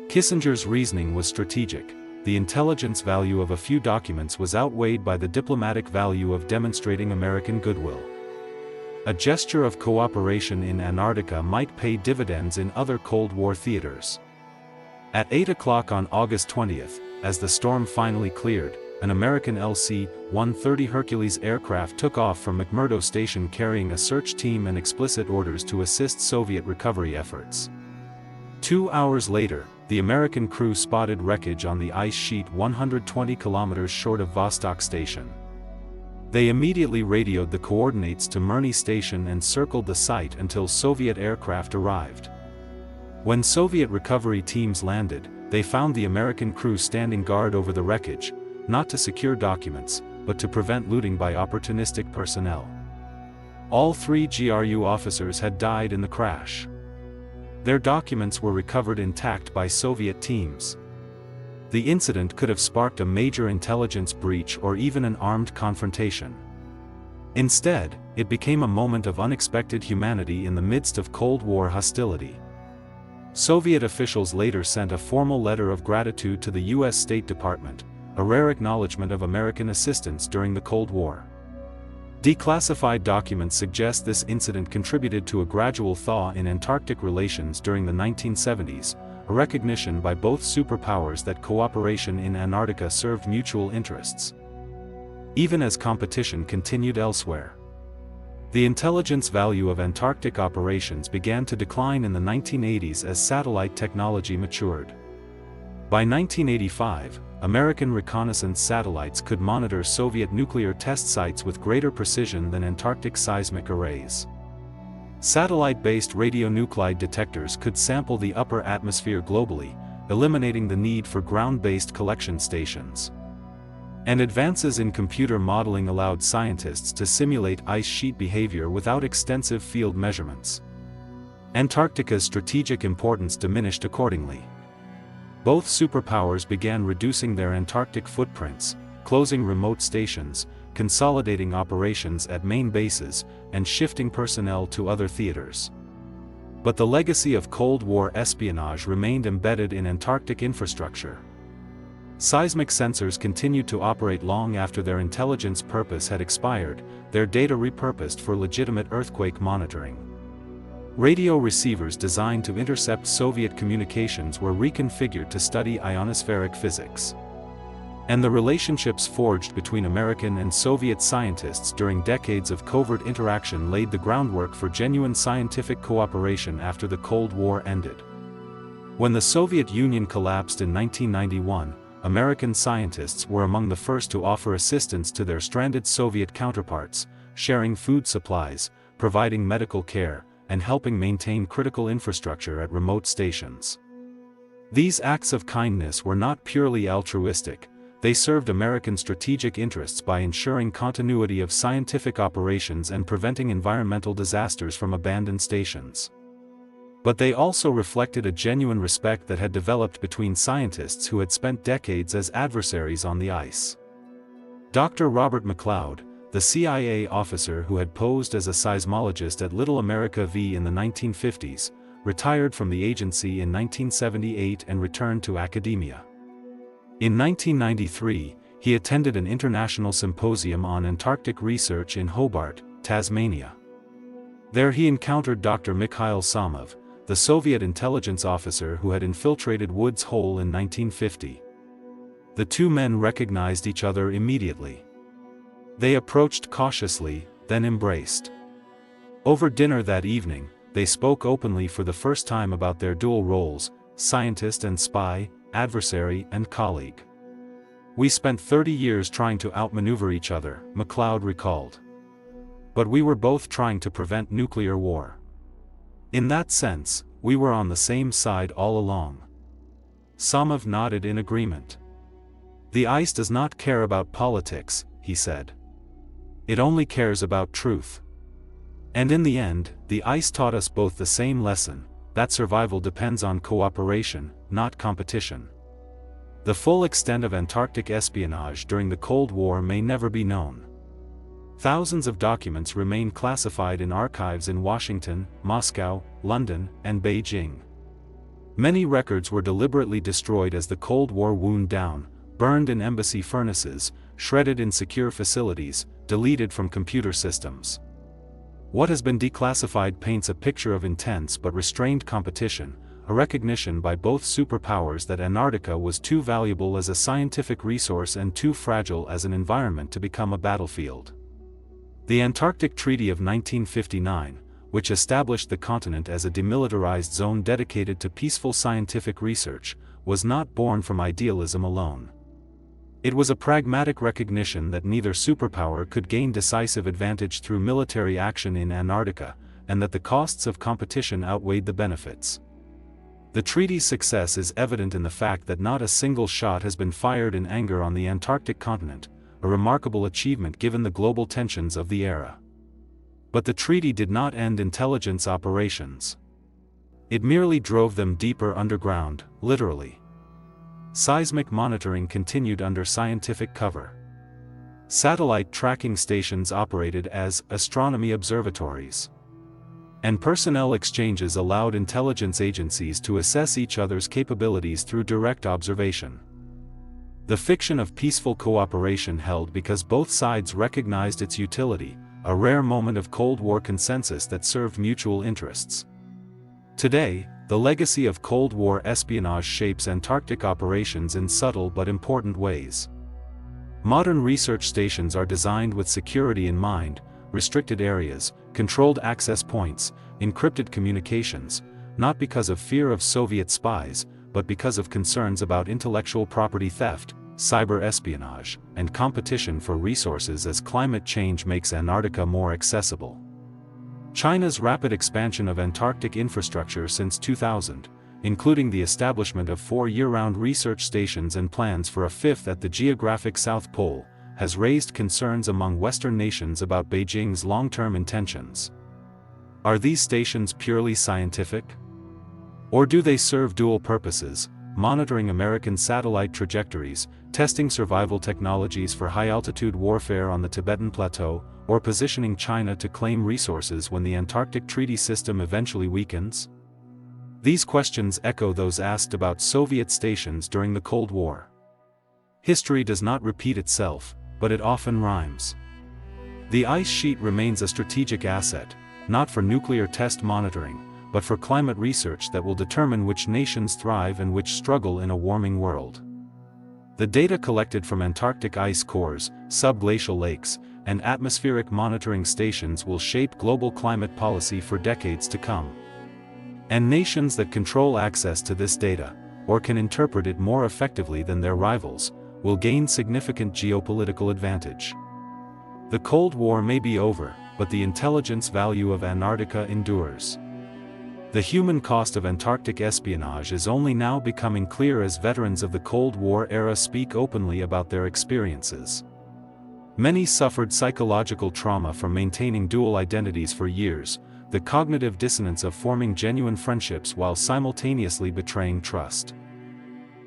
Kissinger's reasoning was strategic. The intelligence value of a few documents was outweighed by the diplomatic value of demonstrating American goodwill. A gesture of cooperation in Antarctica might pay dividends in other Cold War theaters. At 8 o'clock on August 20th, as the storm finally cleared, an American LC-130 Hercules aircraft took off from McMurdo Station carrying a search team and explicit orders to assist Soviet recovery efforts. 2 hours later, the American crew spotted wreckage on the ice sheet 120 kilometers short of Vostok Station. They immediately radioed the coordinates to Mirny Station and circled the site until Soviet aircraft arrived. When Soviet recovery teams landed, they found the American crew standing guard over the wreckage, not to secure documents, but to prevent looting by opportunistic personnel. All 3 GRU officers had died in the crash. Their documents were recovered intact by Soviet teams. The incident could have sparked a major intelligence breach or even an armed confrontation. Instead, it became a moment of unexpected humanity in the midst of Cold War hostility. Soviet officials later sent a formal letter of gratitude to the U.S. State Department, a rare acknowledgement of American assistance during the Cold War. Declassified documents suggest this incident contributed to a gradual thaw in Antarctic relations during the 1970s, a recognition by both superpowers that cooperation in Antarctica served mutual interests. Even as competition continued elsewhere. The intelligence value of Antarctic operations began to decline in the 1980s as satellite technology matured. By 1985, American reconnaissance satellites could monitor Soviet nuclear test sites with greater precision than Antarctic seismic arrays. Satellite-based radionuclide detectors could sample the upper atmosphere globally, eliminating the need for ground-based collection stations. And advances in computer modeling allowed scientists to simulate ice sheet behavior without extensive field measurements. Antarctica's strategic importance diminished accordingly. Both superpowers began reducing their Antarctic footprints, closing remote stations, consolidating operations at main bases, and shifting personnel to other theaters. But the legacy of Cold War espionage remained embedded in Antarctic infrastructure. Seismic sensors continued to operate long after their intelligence purpose had expired, their data repurposed for legitimate earthquake monitoring. Radio receivers designed to intercept Soviet communications were reconfigured to study ionospheric physics. And the relationships forged between American and Soviet scientists during decades of covert interaction laid the groundwork for genuine scientific cooperation after the Cold War ended. When the Soviet Union collapsed in 1991, American scientists were among the first to offer assistance to their stranded Soviet counterparts, sharing food supplies, providing medical care, and helping maintain critical infrastructure at remote stations. These acts of kindness were not purely altruistic, they served American strategic interests by ensuring continuity of scientific operations and preventing environmental disasters from abandoned stations. But they also reflected a genuine respect that had developed between scientists who had spent decades as adversaries on the ice. Dr. Robert McLeod, the CIA officer who had posed as a seismologist at Little America V in the 1950s, retired from the agency in 1978 and returned to academia. In 1993, he attended an international symposium on Antarctic research in Hobart, Tasmania. There he encountered Dr. Mikhail Samov, the Soviet intelligence officer who had infiltrated Woods Hole in 1950. The two men recognized each other immediately. They approached cautiously, then embraced. Over dinner that evening, they spoke openly for the first time about their dual roles, scientist and spy, adversary and colleague. "We spent 30 years trying to outmaneuver each other," McLeod recalled. "But we were both trying to prevent nuclear war. In that sense, we were on the same side all along." Samov nodded in agreement. "The ice does not care about politics," he said. "It only cares about truth. And in the end, the ice taught us both the same lesson, that survival depends on cooperation, not competition." The full extent of Antarctic espionage during the Cold War may never be known. Thousands of documents remain classified in archives in Washington, Moscow, London, and Beijing. Many records were deliberately destroyed as the Cold War wound down, burned in embassy furnaces, shredded in secure facilities, deleted from computer systems. What has been declassified paints a picture of intense but restrained competition, a recognition by both superpowers that Antarctica was too valuable as a scientific resource and too fragile as an environment to become a battlefield. The Antarctic Treaty of 1959, which established the continent as a demilitarized zone dedicated to peaceful scientific research, was not born from idealism alone. It was a pragmatic recognition that neither superpower could gain decisive advantage through military action in Antarctica, and that the costs of competition outweighed the benefits. The treaty's success is evident in the fact that not a single shot has been fired in anger on the Antarctic continent, a remarkable achievement given the global tensions of the era. But the treaty did not end intelligence operations. It merely drove them deeper underground, literally. Seismic monitoring continued under scientific cover. Satellite tracking stations operated as astronomy observatories. And personnel exchanges allowed intelligence agencies to assess each other's capabilities through direct observation. The fiction of peaceful cooperation held because both sides recognized its utility, a rare moment of Cold War consensus that served mutual interests. Today, the legacy of Cold War espionage shapes Antarctic operations in subtle but important ways. Modern research stations are designed with security in mind, restricted areas, controlled access points, encrypted communications, not because of fear of Soviet spies, but because of concerns about intellectual property theft, cyber espionage, and competition for resources as climate change makes Antarctica more accessible. China's rapid expansion of Antarctic infrastructure since 2000, including the establishment of 4 year-round research stations and plans for a 5th at the geographic South Pole, has raised concerns among Western nations about Beijing's long-term intentions. Are these stations purely scientific? Or do they serve dual purposes, monitoring American satellite trajectories, testing survival technologies for high-altitude warfare on the Tibetan Plateau, or positioning China to claim resources when the Antarctic Treaty System eventually weakens? These questions echo those asked about Soviet stations during the Cold War. History does not repeat itself, but it often rhymes. The ice sheet remains a strategic asset, not for nuclear test monitoring, but for climate research that will determine which nations thrive and which struggle in a warming world. The data collected from Antarctic ice cores, subglacial lakes, and atmospheric monitoring stations will shape global climate policy for decades to come. And nations that control access to this data, or can interpret it more effectively than their rivals, will gain significant geopolitical advantage. The Cold War may be over, but the intelligence value of Antarctica endures. The human cost of Antarctic espionage is only now becoming clear as veterans of the Cold War era speak openly about their experiences. Many suffered psychological trauma from maintaining dual identities for years, the cognitive dissonance of forming genuine friendships while simultaneously betraying trust.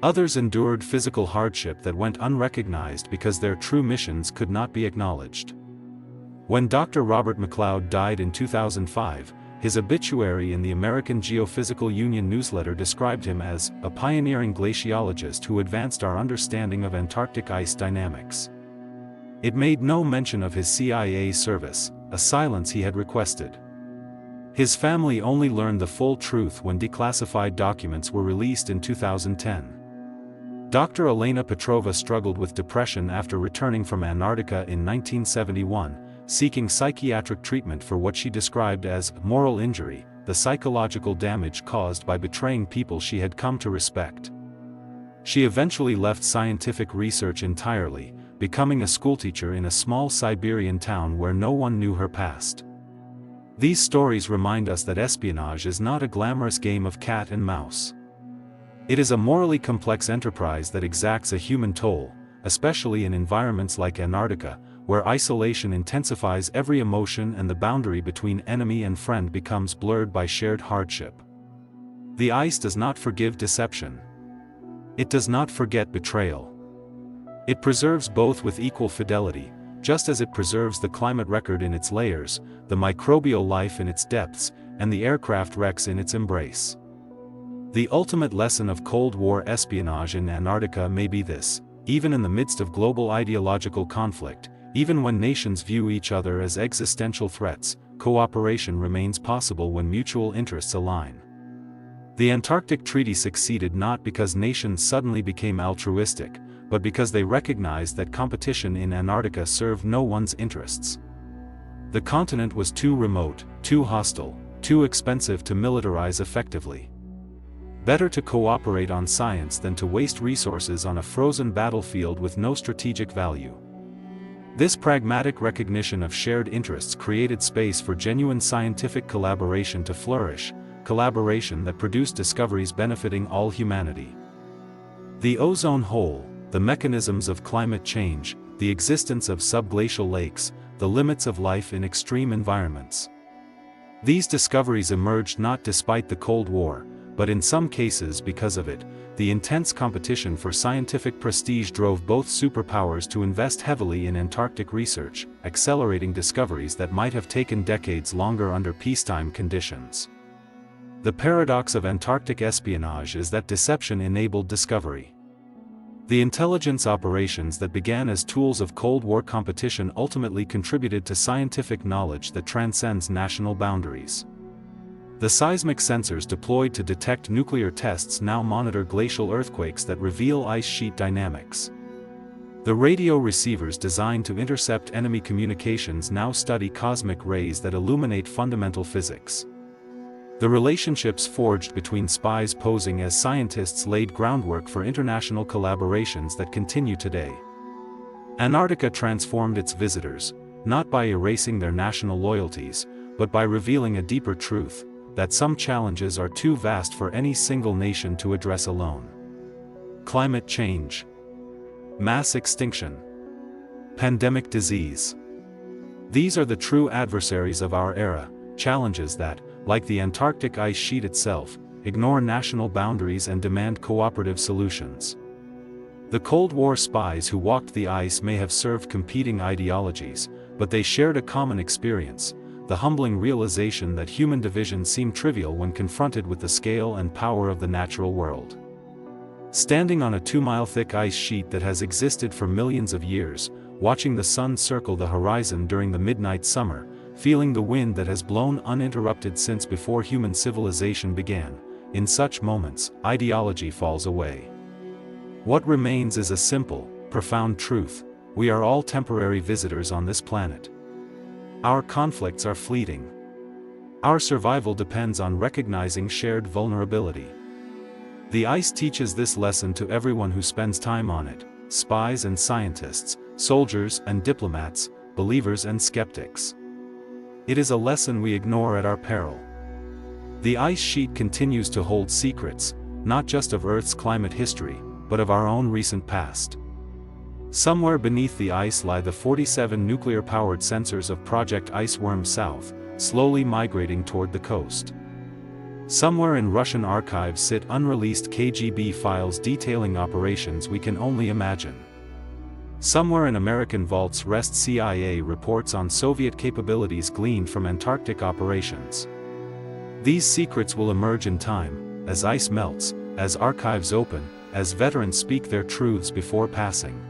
Others endured physical hardship that went unrecognized because their true missions could not be acknowledged. When Dr. Robert McLeod died in 2005, his obituary in the American Geophysical Union newsletter described him as a pioneering glaciologist who advanced our understanding of Antarctic ice dynamics. It made no mention of his CIA service, a silence he had requested. His family only learned the full truth when declassified documents were released in 2010. Dr. Elena Petrova struggled with depression after returning from Antarctica in 1971, seeking psychiatric treatment for what she described as moral injury, the psychological damage caused by betraying people she had come to respect. She eventually left scientific research entirely, becoming a schoolteacher in a small Siberian town where no one knew her past. These stories remind us that espionage is not a glamorous game of cat and mouse. It is a morally complex enterprise that exacts a human toll, especially in environments like Antarctica, where isolation intensifies every emotion and the boundary between enemy and friend becomes blurred by shared hardship. The ice does not forgive deception. It does not forget betrayal. It preserves both with equal fidelity, just as it preserves the climate record in its layers, the microbial life in its depths, and the aircraft wrecks in its embrace. The ultimate lesson of Cold War espionage in Antarctica may be this: even in the midst of global ideological conflict, even when nations view each other as existential threats, cooperation remains possible when mutual interests align. The Antarctic Treaty succeeded not because nations suddenly became altruistic, but because they recognized that competition in Antarctica served no one's interests. The continent was too remote, too hostile, too expensive to militarize effectively. Better to cooperate on science than to waste resources on a frozen battlefield with no strategic value. This pragmatic recognition of shared interests created space for genuine scientific collaboration to flourish, collaboration that produced discoveries benefiting all humanity. The ozone hole, the mechanisms of climate change, the existence of subglacial lakes, the limits of life in extreme environments. These discoveries emerged not despite the Cold War, but in some cases because of it. The intense competition for scientific prestige drove both superpowers to invest heavily in Antarctic research, accelerating discoveries that might have taken decades longer under peacetime conditions. The paradox of Antarctic espionage is that deception enabled discovery. The intelligence operations that began as tools of Cold War competition ultimately contributed to scientific knowledge that transcends national boundaries. The seismic sensors deployed to detect nuclear tests now monitor glacial earthquakes that reveal ice sheet dynamics. The radio receivers designed to intercept enemy communications now study cosmic rays that illuminate fundamental physics. The relationships forged between spies posing as scientists laid groundwork for international collaborations that continue today. Antarctica transformed its visitors, not by erasing their national loyalties, but by revealing a deeper truth, that some challenges are too vast for any single nation to address alone. Climate change, mass extinction, pandemic disease. These are the true adversaries of our era, challenges that, like the Antarctic ice sheet itself, ignore national boundaries and demand cooperative solutions. The Cold War spies who walked the ice may have served competing ideologies, but they shared a common experience, the humbling realization that human division seemed trivial when confronted with the scale and power of the natural world. Standing on a 2-mile-thick ice sheet that has existed for millions of years, watching the sun circle the horizon during the midnight summer, feeling the wind that has blown uninterrupted since before human civilization began, in such moments, ideology falls away. What remains is a simple, profound truth: we are all temporary visitors on this planet. Our conflicts are fleeting. Our survival depends on recognizing shared vulnerability. The ice teaches this lesson to everyone who spends time on it: spies and scientists, soldiers and diplomats, believers and skeptics. It is a lesson we ignore at our peril. The ice sheet continues to hold secrets, not just of Earth's climate history, but of our own recent past. Somewhere beneath the ice lie the 47 nuclear-powered sensors of Project Iceworm South, slowly migrating toward the coast. Somewhere in Russian archives sit unreleased KGB files detailing operations we can only imagine. Somewhere in American vaults rest CIA reports on Soviet capabilities gleaned from Antarctic operations. These secrets will emerge in time, as ice melts, as archives open, as veterans speak their truths before passing.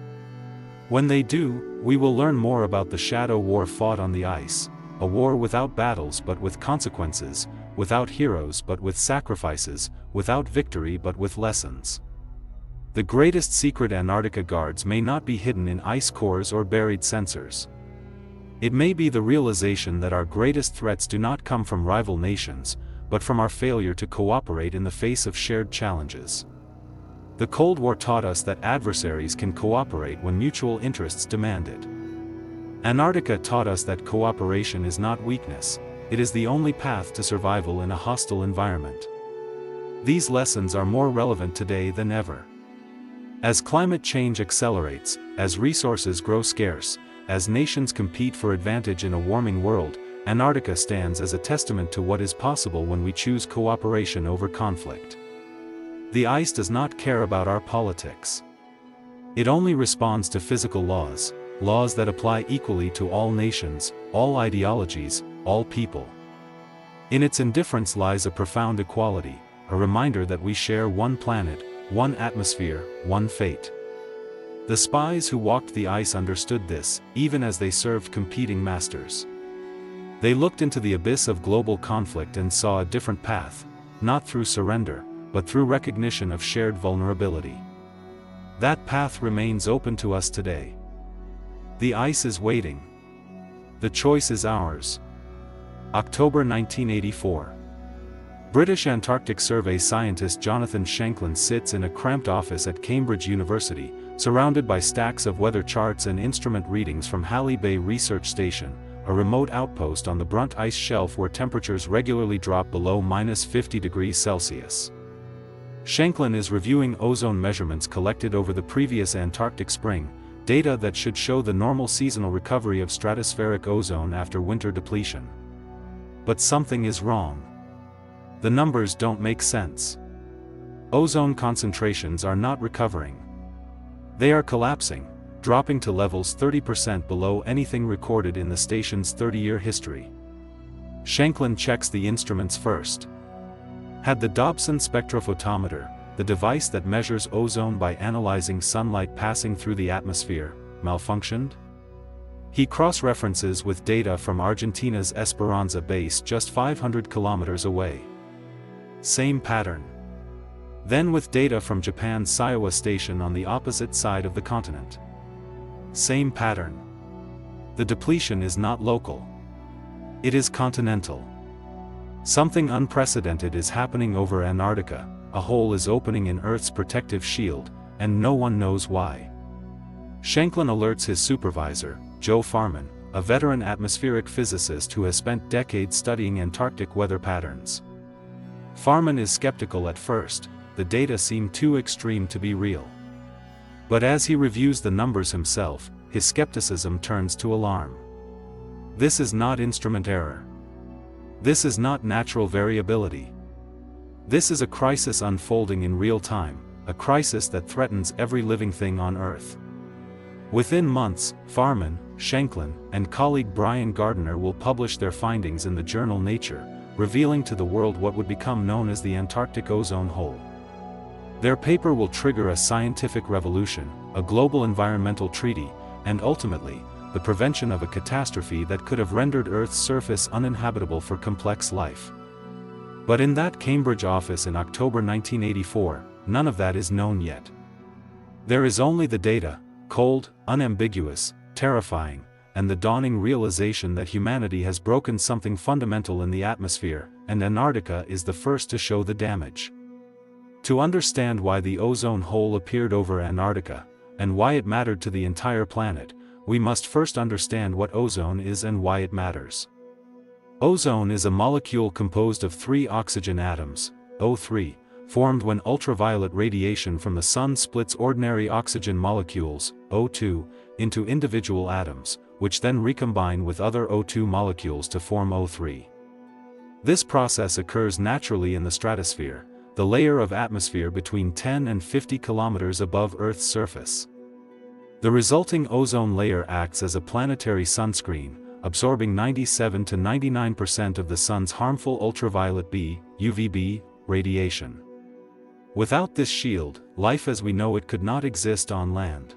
When they do, we will learn more about the shadow war fought on the ice, a war without battles but with consequences, without heroes but with sacrifices, without victory but with lessons. The greatest secret Antarctica guards may not be hidden in ice cores or buried sensors. It may be the realization that our greatest threats do not come from rival nations, but from our failure to cooperate in the face of shared challenges. The Cold War taught us that adversaries can cooperate when mutual interests demand it. Antarctica taught us that cooperation is not weakness, it is the only path to survival in a hostile environment. These lessons are more relevant today than ever. As climate change accelerates, as resources grow scarce, as nations compete for advantage in a warming world, Antarctica stands as a testament to what is possible when we choose cooperation over conflict. The ice does not care about our politics. It only responds to physical laws, laws that apply equally to all nations, all ideologies, all people. In its indifference lies a profound equality, a reminder that we share one planet, one atmosphere, one fate. The spies who walked the ice understood this, even as they served competing masters. They looked into the abyss of global conflict and saw a different path, not through surrender, but through recognition of shared vulnerability. That path remains open to us today. The ice is waiting. The choice is ours. October 1984. British Antarctic Survey scientist Jonathan Shanklin sits in a cramped office at Cambridge University, surrounded by stacks of weather charts and instrument readings from Halley Bay Research Station, a remote outpost on the Brunt Ice Shelf where temperatures regularly drop below -50°C. Shanklin is reviewing ozone measurements collected over the previous Antarctic spring, data that should show the normal seasonal recovery of stratospheric ozone after winter depletion. But something is wrong. The numbers don't make sense. Ozone concentrations are not recovering. They are collapsing, dropping to levels 30% below anything recorded in the station's 30-year history. Shanklin checks the instruments first. Had the Dobson spectrophotometer, the device that measures ozone by analyzing sunlight passing through the atmosphere, malfunctioned? He cross-references with data from Argentina's Esperanza base just 500 kilometers away. Same pattern. Then with data from Japan's Saiwa station on the opposite side of the continent. Same pattern. The depletion is not local. It is continental. Something unprecedented is happening over Antarctica, a hole is opening in Earth's protective shield, and no one knows why. Shanklin alerts his supervisor, Joe Farman, a veteran atmospheric physicist who has spent decades studying Antarctic weather patterns. Farman is skeptical at first. The data seem too extreme to be real. But as he reviews the numbers himself, his skepticism turns to alarm. This is not instrument error. This is not natural variability. This is a crisis unfolding in real time, a crisis that threatens every living thing on Earth. Within months, Farman, Shanklin, and colleague Brian Gardiner will publish their findings in the journal Nature, revealing to the world what would become known as the Antarctic ozone hole. Their paper will trigger a scientific revolution, a global environmental treaty, and ultimately, the prevention of a catastrophe that could have rendered Earth's surface uninhabitable for complex life. But in that Cambridge office in October 1984, none of that is known yet. There is only the data, cold, unambiguous, terrifying, and the dawning realization that humanity has broken something fundamental in the atmosphere, and Antarctica is the first to show the damage. To understand why the ozone hole appeared over Antarctica, and why it mattered to the entire planet, we must first understand what ozone is and why it matters. Ozone is a molecule composed of 3 oxygen atoms, O3, formed when ultraviolet radiation from the sun splits ordinary oxygen molecules, O2, into individual atoms, which then recombine with other O2 molecules to form O3. This process occurs naturally in the stratosphere, the layer of atmosphere between 10 and 50 kilometers above Earth's surface. The resulting ozone layer acts as a planetary sunscreen, absorbing 97 to 99% of the sun's harmful ultraviolet B, UVB, radiation. Without this shield, life as we know it could not exist on land.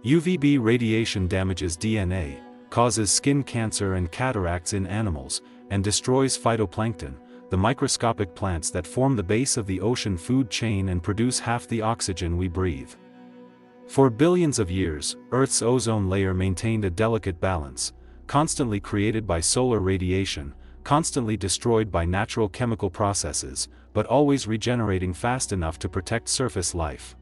UVB radiation damages DNA, causes skin cancer and cataracts in animals, and destroys phytoplankton, the microscopic plants that form the base of the ocean food chain and produce half the oxygen we breathe. For billions of years, Earth's ozone layer maintained a delicate balance, constantly created by solar radiation, constantly destroyed by natural chemical processes, but always regenerating fast enough to protect surface life.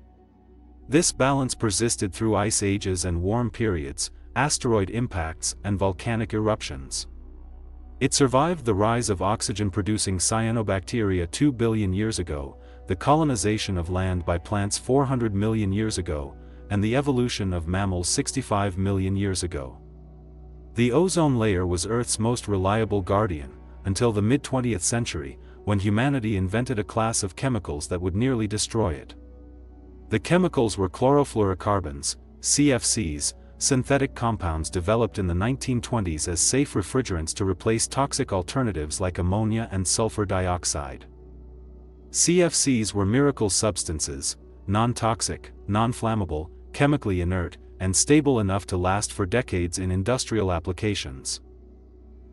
This balance persisted through ice ages and warm periods, asteroid impacts, and volcanic eruptions. It survived the rise of oxygen-producing cyanobacteria 2 billion years ago, the colonization of land by plants 400 million years ago, and the evolution of mammals 65 million years ago. The ozone layer was Earth's most reliable guardian, until the mid-20th century, when humanity invented a class of chemicals that would nearly destroy it. The chemicals were chlorofluorocarbons, CFCs, synthetic compounds developed in the 1920s as safe refrigerants to replace toxic alternatives like ammonia and sulfur dioxide. CFCs were miracle substances, non-toxic, non-flammable, chemically inert, and stable enough to last for decades in industrial applications.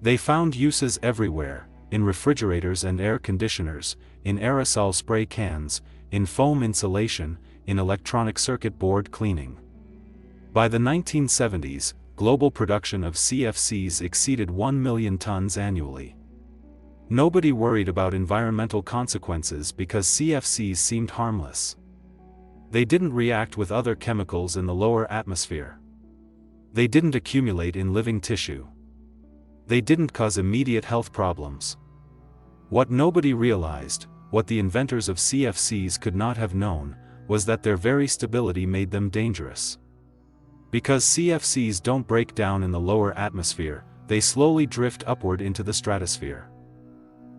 They found uses everywhere, in refrigerators and air conditioners, in aerosol spray cans, in foam insulation, in electronic circuit board cleaning. By the 1970s, global production of CFCs exceeded 1 million tons annually. Nobody worried about environmental consequences because CFCs seemed harmless. They didn't react with other chemicals in the lower atmosphere. They didn't accumulate in living tissue. They didn't cause immediate health problems. What nobody realized, what the inventors of CFCs could not have known, was that their very stability made them dangerous. Because CFCs don't break down in the lower atmosphere, they slowly drift upward into the stratosphere.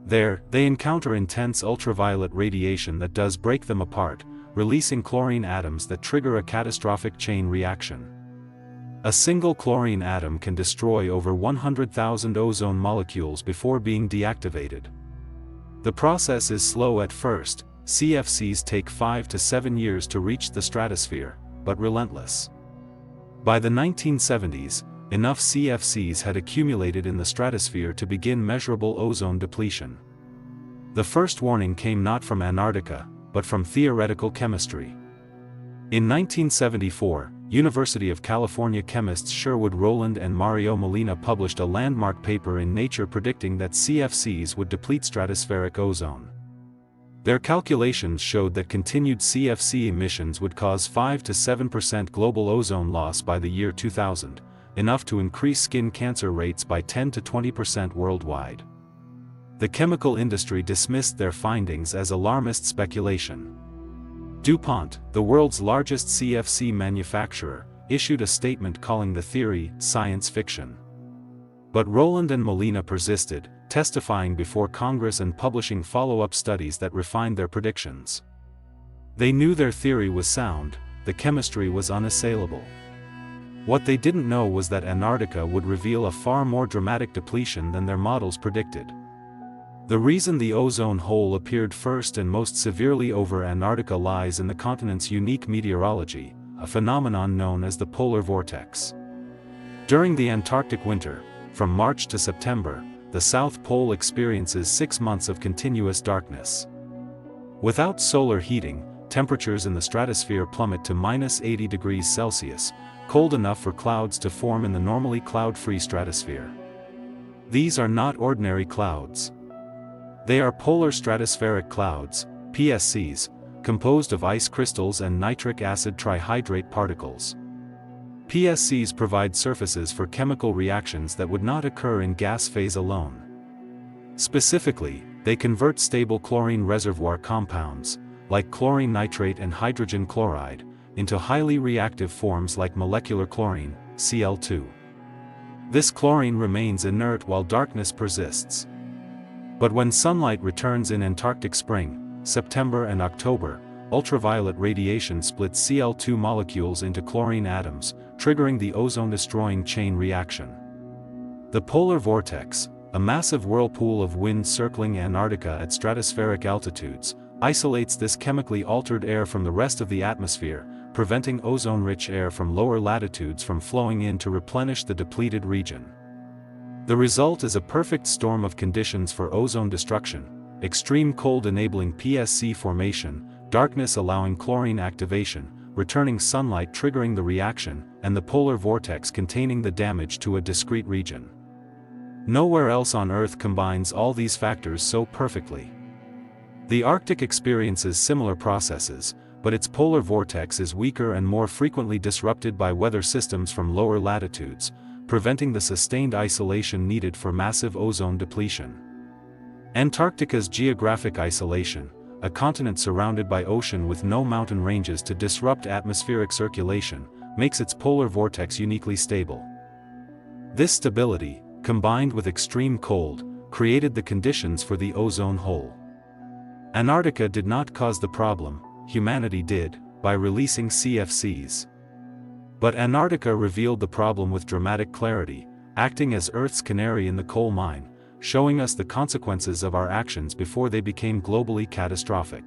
There, they encounter intense ultraviolet radiation that does break them apart, releasing chlorine atoms that trigger a catastrophic chain reaction. A single chlorine atom can destroy over 100,000 ozone molecules before being deactivated. The process is slow at first. CFCs take 5 to 7 years to reach the stratosphere, but relentless. By the 1970s, enough CFCs had accumulated in the stratosphere to begin measurable ozone depletion. The first warning came not from Antarctica, but from theoretical chemistry. In 1974, University of California chemists Sherwood Rowland and Mario Molina published a landmark paper in Nature predicting that CFCs would deplete stratospheric ozone. Their calculations showed that continued CFC emissions would cause 5 to 7% global ozone loss by the year 2000, enough to increase skin cancer rates by 10 to 20% worldwide. The chemical industry dismissed their findings as alarmist speculation. DuPont, the world's largest CFC manufacturer, issued a statement calling the theory science fiction. But Rowland and Molina persisted, testifying before Congress and publishing follow-up studies that refined their predictions. They knew their theory was sound, the chemistry was unassailable. What they didn't know was that Antarctica would reveal a far more dramatic depletion than their models predicted. The reason the ozone hole appeared first and most severely over Antarctica lies in the continent's unique meteorology, a phenomenon known as the polar vortex. During the Antarctic winter, from March to September, the South Pole experiences 6 months of continuous darkness. Without solar heating, temperatures in the stratosphere plummet to -80 degrees Celsius, cold enough for clouds to form in the normally cloud-free stratosphere. These are not ordinary clouds. They are polar stratospheric clouds, PSCs, composed of ice crystals and nitric acid trihydrate particles. PSCs provide surfaces for chemical reactions that would not occur in gas phase alone. Specifically, they convert stable chlorine reservoir compounds, like chlorine nitrate and hydrogen chloride, into highly reactive forms like molecular chlorine, Cl2. This chlorine remains inert while darkness persists. But when sunlight returns in Antarctic spring, September and October, ultraviolet radiation splits Cl2 molecules into chlorine atoms, triggering the ozone-destroying chain reaction. The polar vortex, a massive whirlpool of wind circling Antarctica at stratospheric altitudes, isolates this chemically altered air from the rest of the atmosphere, preventing ozone-rich air from lower latitudes from flowing in to replenish the depleted region. The result is a perfect storm of conditions for ozone destruction: extreme cold enabling PSC formation, darkness allowing chlorine activation, returning sunlight triggering the reaction, and the polar vortex containing the damage to a discrete region. Nowhere else on Earth combines all these factors so perfectly. The Arctic experiences similar processes, but its polar vortex is weaker and more frequently disrupted by weather systems from lower latitudes, preventing the sustained isolation needed for massive ozone depletion. Antarctica's geographic isolation, a continent surrounded by ocean with no mountain ranges to disrupt atmospheric circulation, makes its polar vortex uniquely stable. This stability, combined with extreme cold, created the conditions for the ozone hole. Antarctica did not cause the problem, humanity did, by releasing CFCs. But Antarctica revealed the problem with dramatic clarity, acting as Earth's canary in the coal mine, showing us the consequences of our actions before they became globally catastrophic.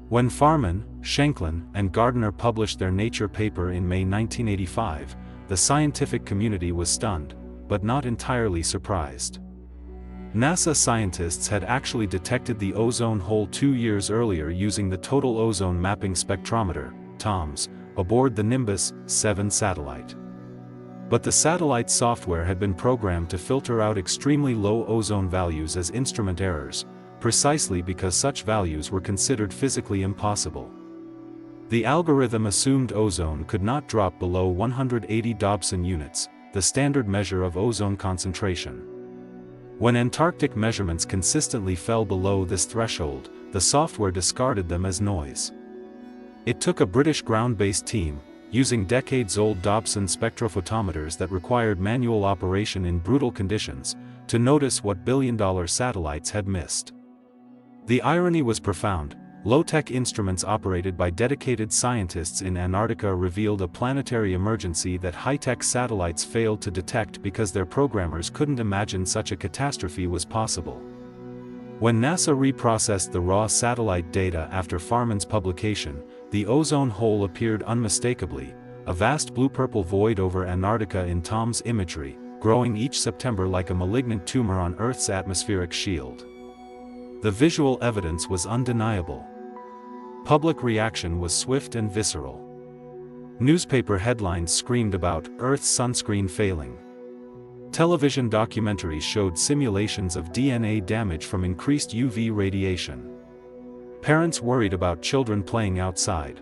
When Farman, Shanklin, and Gardner published their Nature paper in May 1985, the scientific community was stunned, but not entirely surprised. NASA scientists had actually detected the ozone hole 2 years earlier using the Total Ozone Mapping Spectrometer, TOMS, aboard the Nimbus 7 satellite. But the satellite's software had been programmed to filter out extremely low ozone values as instrument errors, precisely because such values were considered physically impossible. The algorithm assumed ozone could not drop below 180 Dobson units, the standard measure of ozone concentration. When Antarctic measurements consistently fell below this threshold, the software discarded them as noise. It took a British ground-based team, using decades-old Dobson spectrophotometers that required manual operation in brutal conditions, to notice what billion-dollar satellites had missed. The irony was profound. Low-tech instruments operated by dedicated scientists in Antarctica revealed a planetary emergency that high-tech satellites failed to detect because their programmers couldn't imagine such a catastrophe was possible. When NASA reprocessed the raw satellite data after Farman's publication, the ozone hole appeared unmistakably, a vast blue-purple void over Antarctica in TOMS imagery, growing each September like a malignant tumor on Earth's atmospheric shield. The visual evidence was undeniable. Public reaction was swift and visceral. Newspaper headlines screamed about Earth's sunscreen failing. Television documentaries showed simulations of DNA damage from increased UV radiation. Parents worried about children playing outside.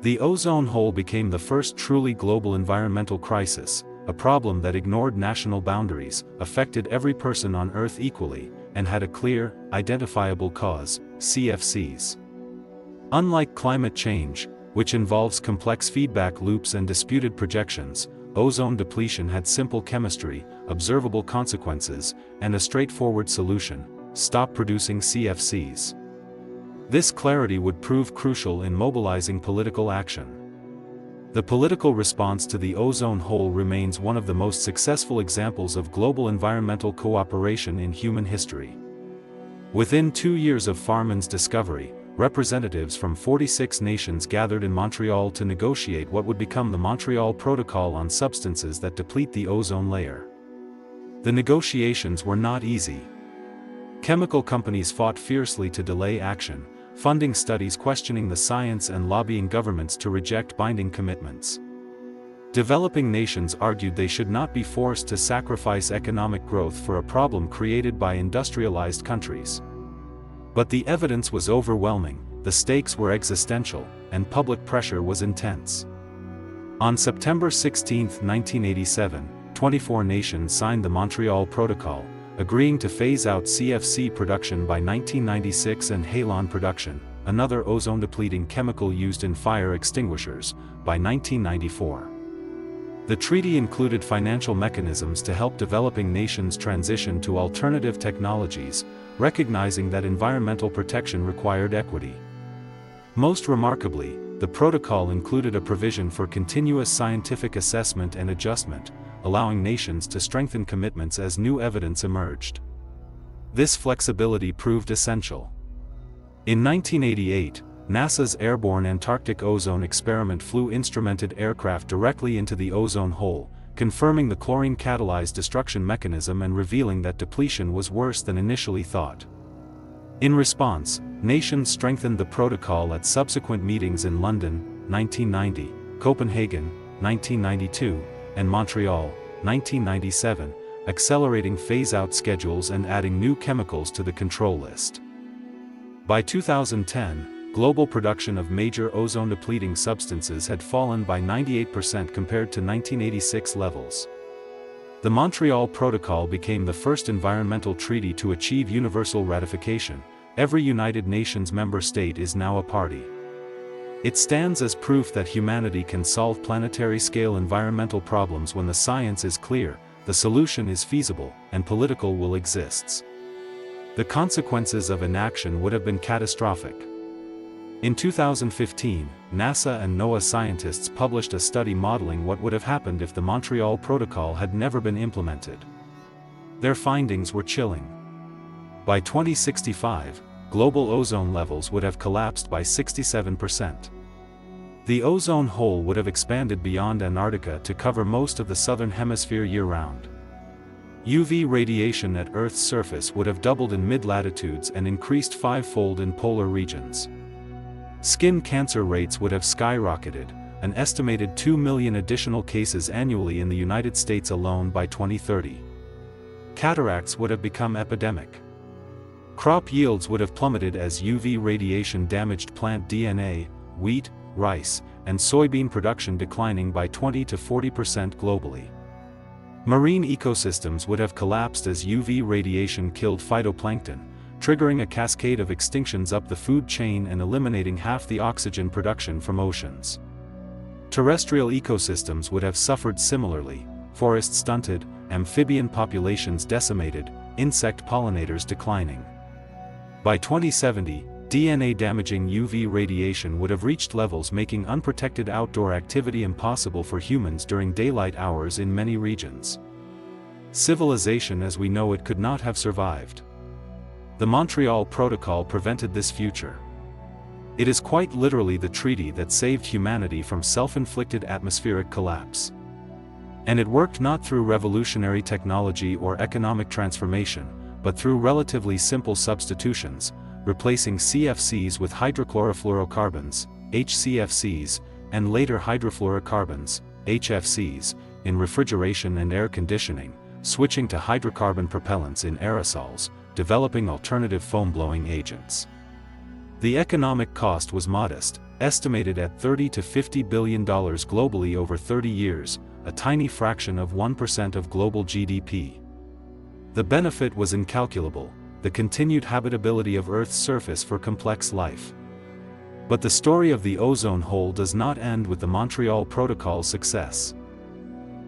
The ozone hole became the first truly global environmental crisis, a problem that ignored national boundaries, affected every person on Earth equally, and had a clear, identifiable cause: CFCs. Unlike climate change, which involves complex feedback loops and disputed projections, ozone depletion had simple chemistry, observable consequences, and a straightforward solution: stop producing CFCs. This clarity would prove crucial in mobilizing political action. The political response to the ozone hole remains one of the most successful examples of global environmental cooperation in human history. Within 2 years of Farman's discovery, representatives from 46 nations gathered in Montreal to negotiate what would become the Montreal Protocol on substances that deplete the ozone layer. The negotiations were not easy. Chemical companies fought fiercely to delay action, funding studies questioning the science and lobbying governments to reject binding commitments. Developing nations argued they should not be forced to sacrifice economic growth for a problem created by industrialized countries. But the evidence was overwhelming, the stakes were existential, and public pressure was intense. On September 16, 1987, 24 nations signed the Montreal Protocol, agreeing to phase out CFC production by 1996 and halon production, another ozone-depleting chemical used in fire extinguishers, by 1994. The treaty included financial mechanisms to help developing nations transition to alternative technologies, recognizing that environmental protection required equity. Most remarkably, the protocol included a provision for continuous scientific assessment and adjustment, allowing nations to strengthen commitments as new evidence emerged. This flexibility proved essential. In 1988, NASA's airborne Antarctic ozone experiment flew instrumented aircraft directly into the ozone hole, confirming the chlorine-catalyzed destruction mechanism and revealing that depletion was worse than initially thought. In response, nations strengthened the protocol at subsequent meetings in London, 1990, Copenhagen, 1992, and Montreal, 1997, accelerating phase-out schedules and adding new chemicals to the control list. By 2010, global production of major ozone-depleting substances had fallen by 98% compared to 1986 levels. The Montreal Protocol became the first environmental treaty to achieve universal ratification. Every United Nations member state is now a party. It stands as proof that humanity can solve planetary-scale environmental problems when the science is clear, the solution is feasible, and political will exists. The consequences of inaction would have been catastrophic. In 2015, NASA and NOAA scientists published a study modeling what would have happened if the Montreal Protocol had never been implemented. Their findings were chilling. By 2065, global ozone levels would have collapsed by 67%. The ozone hole would have expanded beyond Antarctica to cover most of the southern hemisphere year-round. UV radiation at Earth's surface would have doubled in mid-latitudes and increased five-fold in polar regions. Skin cancer rates would have skyrocketed, an estimated 2 million additional cases annually in the United States alone by 2030. Cataracts would have become epidemic. Crop yields would have plummeted as UV radiation damaged plant DNA, wheat, rice, and soybean production declining by 20 to 40% globally. Marine ecosystems would have collapsed as UV radiation killed phytoplankton, triggering a cascade of extinctions up the food chain and eliminating half the oxygen production from oceans. Terrestrial ecosystems would have suffered similarly, forests stunted, amphibian populations decimated, insect pollinators declining. By 2070, DNA-damaging UV radiation would have reached levels making unprotected outdoor activity impossible for humans during daylight hours in many regions. Civilization as we know it could not have survived. The Montreal Protocol prevented this future. It is quite literally the treaty that saved humanity from self-inflicted atmospheric collapse. And it worked not through revolutionary technology or economic transformation, but through relatively simple substitutions, replacing CFCs with hydrochlorofluorocarbons, HCFCs, and later hydrofluorocarbons, HFCs, in refrigeration and air conditioning, switching to hydrocarbon propellants in aerosols, developing alternative foam-blowing agents. The economic cost was modest, estimated at $30 to $50 billion globally over 30 years, a tiny fraction of 1% of global GDP. The benefit was incalculable, the continued habitability of Earth's surface for complex life. But the story of the ozone hole does not end with the Montreal Protocol's success.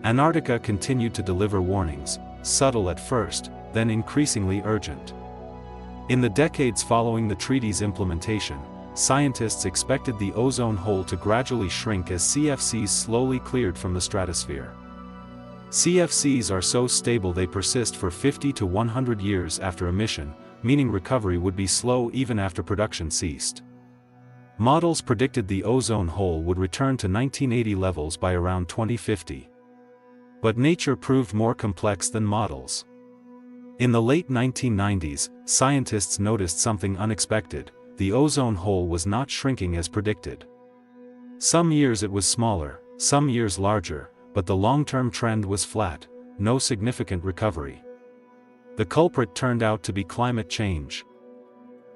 Antarctica continued to deliver warnings, subtle at first, then increasingly urgent. In the decades following the treaty's implementation, scientists expected the ozone hole to gradually shrink as CFCs slowly cleared from the stratosphere. CFCs are so stable they persist for 50 to 100 years after emission, meaning recovery would be slow even after production ceased. Models predicted the ozone hole would return to 1980 levels by around 2050. But nature proved more complex than models. In the late 1990s, scientists noticed something unexpected: the ozone hole was not shrinking as predicted. Some years it was smaller, some years larger, but the long-term trend was flat, no significant recovery. The culprit turned out to be climate change.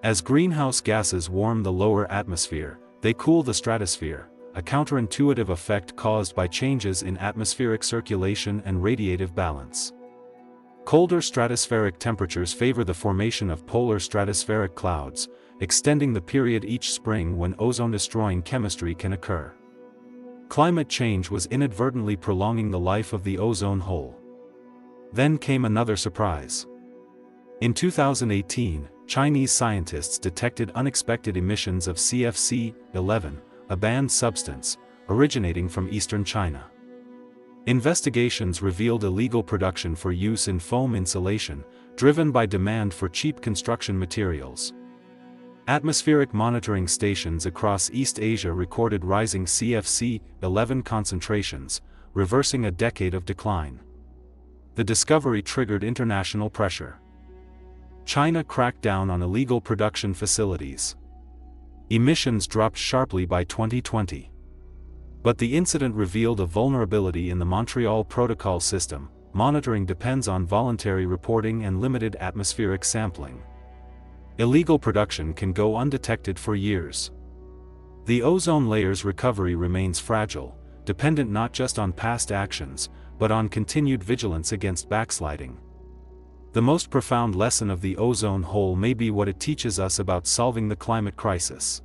As greenhouse gases warm the lower atmosphere, they cool the stratosphere, a counterintuitive effect caused by changes in atmospheric circulation and radiative balance. Colder stratospheric temperatures favor the formation of polar stratospheric clouds, extending the period each spring when ozone-destroying chemistry can occur. Climate change was inadvertently prolonging the life of the ozone hole. Then came another surprise. In 2018, Chinese scientists detected unexpected emissions of CFC-11, a banned substance, originating from eastern China. Investigations revealed illegal production for use in foam insulation, driven by demand for cheap construction materials. Atmospheric monitoring stations across East Asia recorded rising CFC-11 concentrations, reversing a decade of decline. The discovery triggered international pressure. China cracked down on illegal production facilities. Emissions dropped sharply by 2020. But the incident revealed a vulnerability in the Montreal Protocol system. Monitoring depends on voluntary reporting and limited atmospheric sampling. Illegal production can go undetected for years. The ozone layer's recovery remains fragile, dependent not just on past actions, but on continued vigilance against backsliding. The most profound lesson of the ozone hole may be what it teaches us about solving the climate crisis.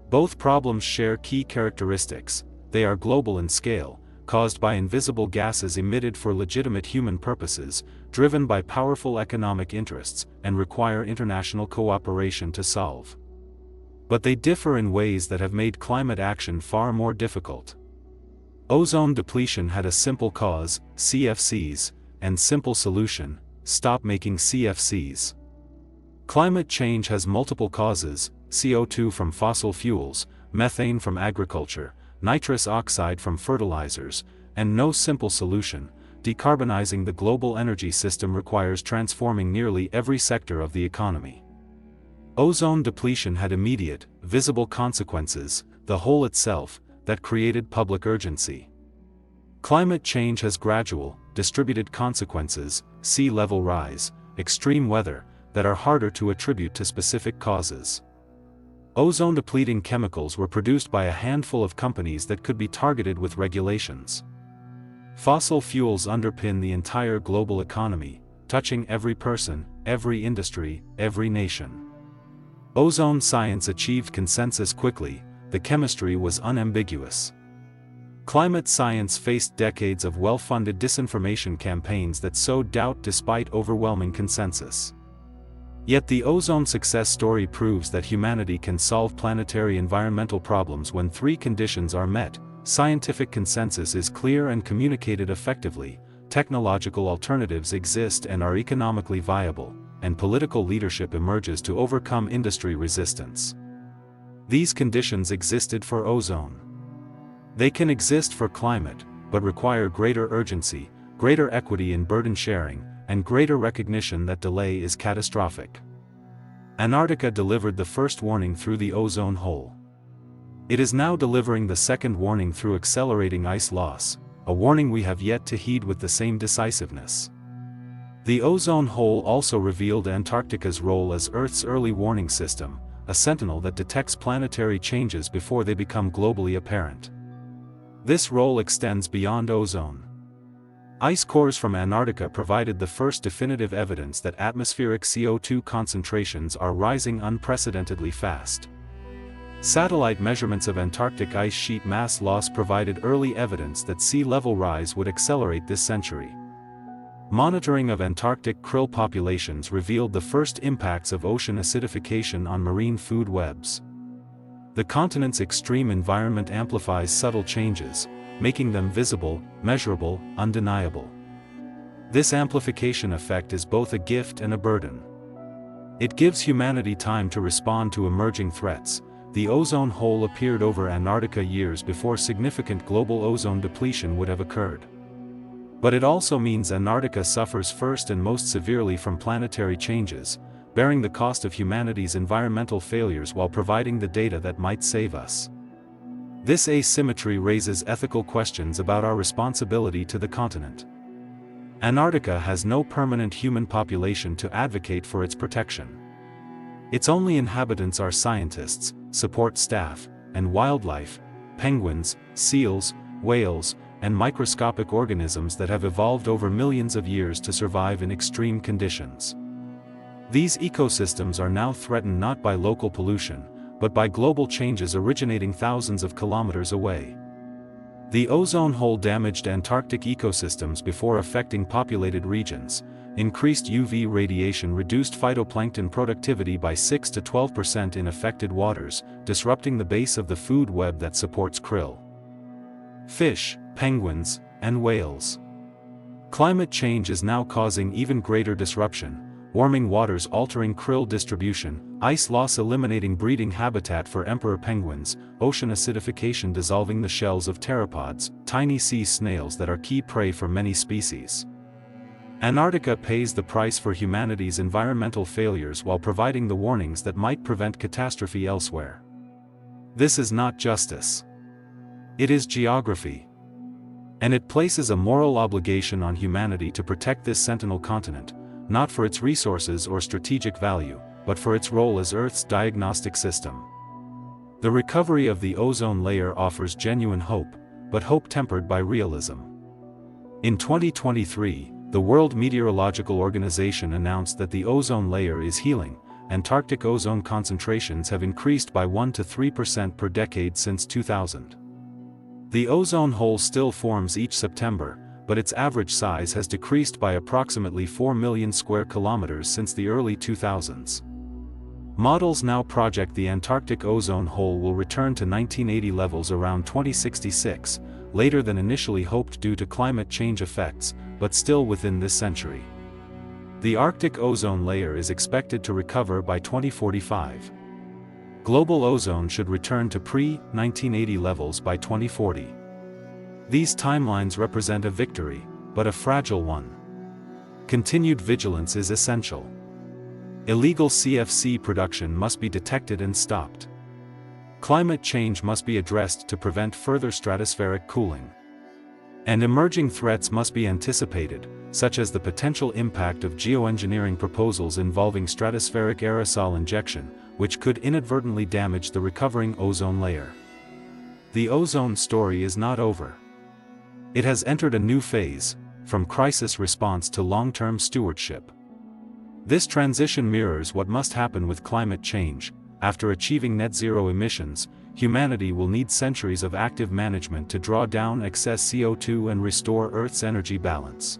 Both problems share key characteristics: they are global in scale, caused by invisible gases emitted for legitimate human purposes, driven by powerful economic interests, and require international cooperation to solve. But they differ in ways that have made climate action far more difficult. Ozone depletion had a simple cause, CFCs, and simple solution: stop making CFCs. Climate change has multiple causes: CO2 from fossil fuels, methane from agriculture, nitrous oxide from fertilizers, and no simple solution. Decarbonizing the global energy system requires transforming nearly every sector of the economy. Ozone depletion had immediate, visible consequences, the hole itself, that created public urgency. Climate change has gradual, distributed consequences: sea level rise, extreme weather, that are harder to attribute to specific causes. Ozone-depleting chemicals were produced by a handful of companies that could be targeted with regulations. Fossil fuels underpin the entire global economy, touching every person, every industry, every nation. Ozone science achieved consensus quickly, the chemistry was unambiguous. Climate science faced decades of well-funded disinformation campaigns that sowed doubt despite overwhelming consensus. Yet the ozone success story proves that humanity can solve planetary environmental problems when three conditions are met: scientific consensus is clear and communicated effectively, technological alternatives exist and are economically viable, and political leadership emerges to overcome industry resistance. These conditions existed for ozone. They can exist for climate, but require greater urgency, greater equity in burden sharing, and greater recognition that delay is catastrophic. Antarctica delivered the first warning through the ozone hole. It is now delivering the second warning through accelerating ice loss, a warning we have yet to heed with the same decisiveness. The ozone hole also revealed Antarctica's role as Earth's early warning system, a sentinel that detects planetary changes before they become globally apparent. This role extends beyond ozone. Ice cores from Antarctica provided the first definitive evidence that atmospheric CO2 concentrations are rising unprecedentedly fast. Satellite measurements of Antarctic ice sheet mass loss provided early evidence that sea level rise would accelerate this century. Monitoring of Antarctic krill populations revealed the first impacts of ocean acidification on marine food webs. The continent's extreme environment amplifies subtle changes, making them visible, measurable, undeniable. This amplification effect is both a gift and a burden. It gives humanity time to respond to emerging threats. The ozone hole appeared over Antarctica years before significant global ozone depletion would have occurred. But it also means Antarctica suffers first and most severely from planetary changes, bearing the cost of humanity's environmental failures while providing the data that might save us. This asymmetry raises ethical questions about our responsibility to the continent. Antarctica has no permanent human population to advocate for its protection. Its only inhabitants are scientists, support staff, and wildlife, penguins, seals, whales, and microscopic organisms that have evolved over millions of years to survive in extreme conditions. These ecosystems are now threatened not by local pollution, but by global changes originating thousands of kilometers away. The ozone hole damaged Antarctic ecosystems before affecting populated regions. Increased UV radiation reduced phytoplankton productivity by 6 to 12% in affected waters, disrupting the base of the food web that supports krill, fish, penguins, and whales. Climate change is now causing even greater disruption, warming waters altering krill distribution, ice loss eliminating breeding habitat for emperor penguins, ocean acidification dissolving the shells of pteropods, tiny sea snails that are key prey for many species. Antarctica pays the price for humanity's environmental failures while providing the warnings that might prevent catastrophe elsewhere. This is not justice. It is geography. And it places a moral obligation on humanity to protect this sentinel continent, not for its resources or strategic value, but for its role as Earth's diagnostic system. The recovery of the ozone layer offers genuine hope, but hope tempered by realism. In 2023, the World Meteorological Organization announced that the ozone layer is healing. Antarctic ozone concentrations have increased by 1 to 3% per decade since 2000. The ozone hole still forms each September, but its average size has decreased by approximately 4 million square kilometers since the early 2000s. Models now project the Antarctic ozone hole will return to 1980 levels around 2066, later than initially hoped due to climate change effects, but still within this century. The Arctic ozone layer is expected to recover by 2045. Global ozone should return to pre-1980 levels by 2040. These timelines represent a victory, but a fragile one. Continued vigilance is essential. Illegal CFC production must be detected and stopped. Climate change must be addressed to prevent further stratospheric cooling. And emerging threats must be anticipated, such as the potential impact of geoengineering proposals involving stratospheric aerosol injection, which could inadvertently damage the recovering ozone layer. The ozone story is not over. It has entered a new phase, from crisis response to long-term stewardship. This transition mirrors what must happen with climate change. After achieving net zero emissions, humanity will need centuries of active management to draw down excess CO2 and restore Earth's energy balance.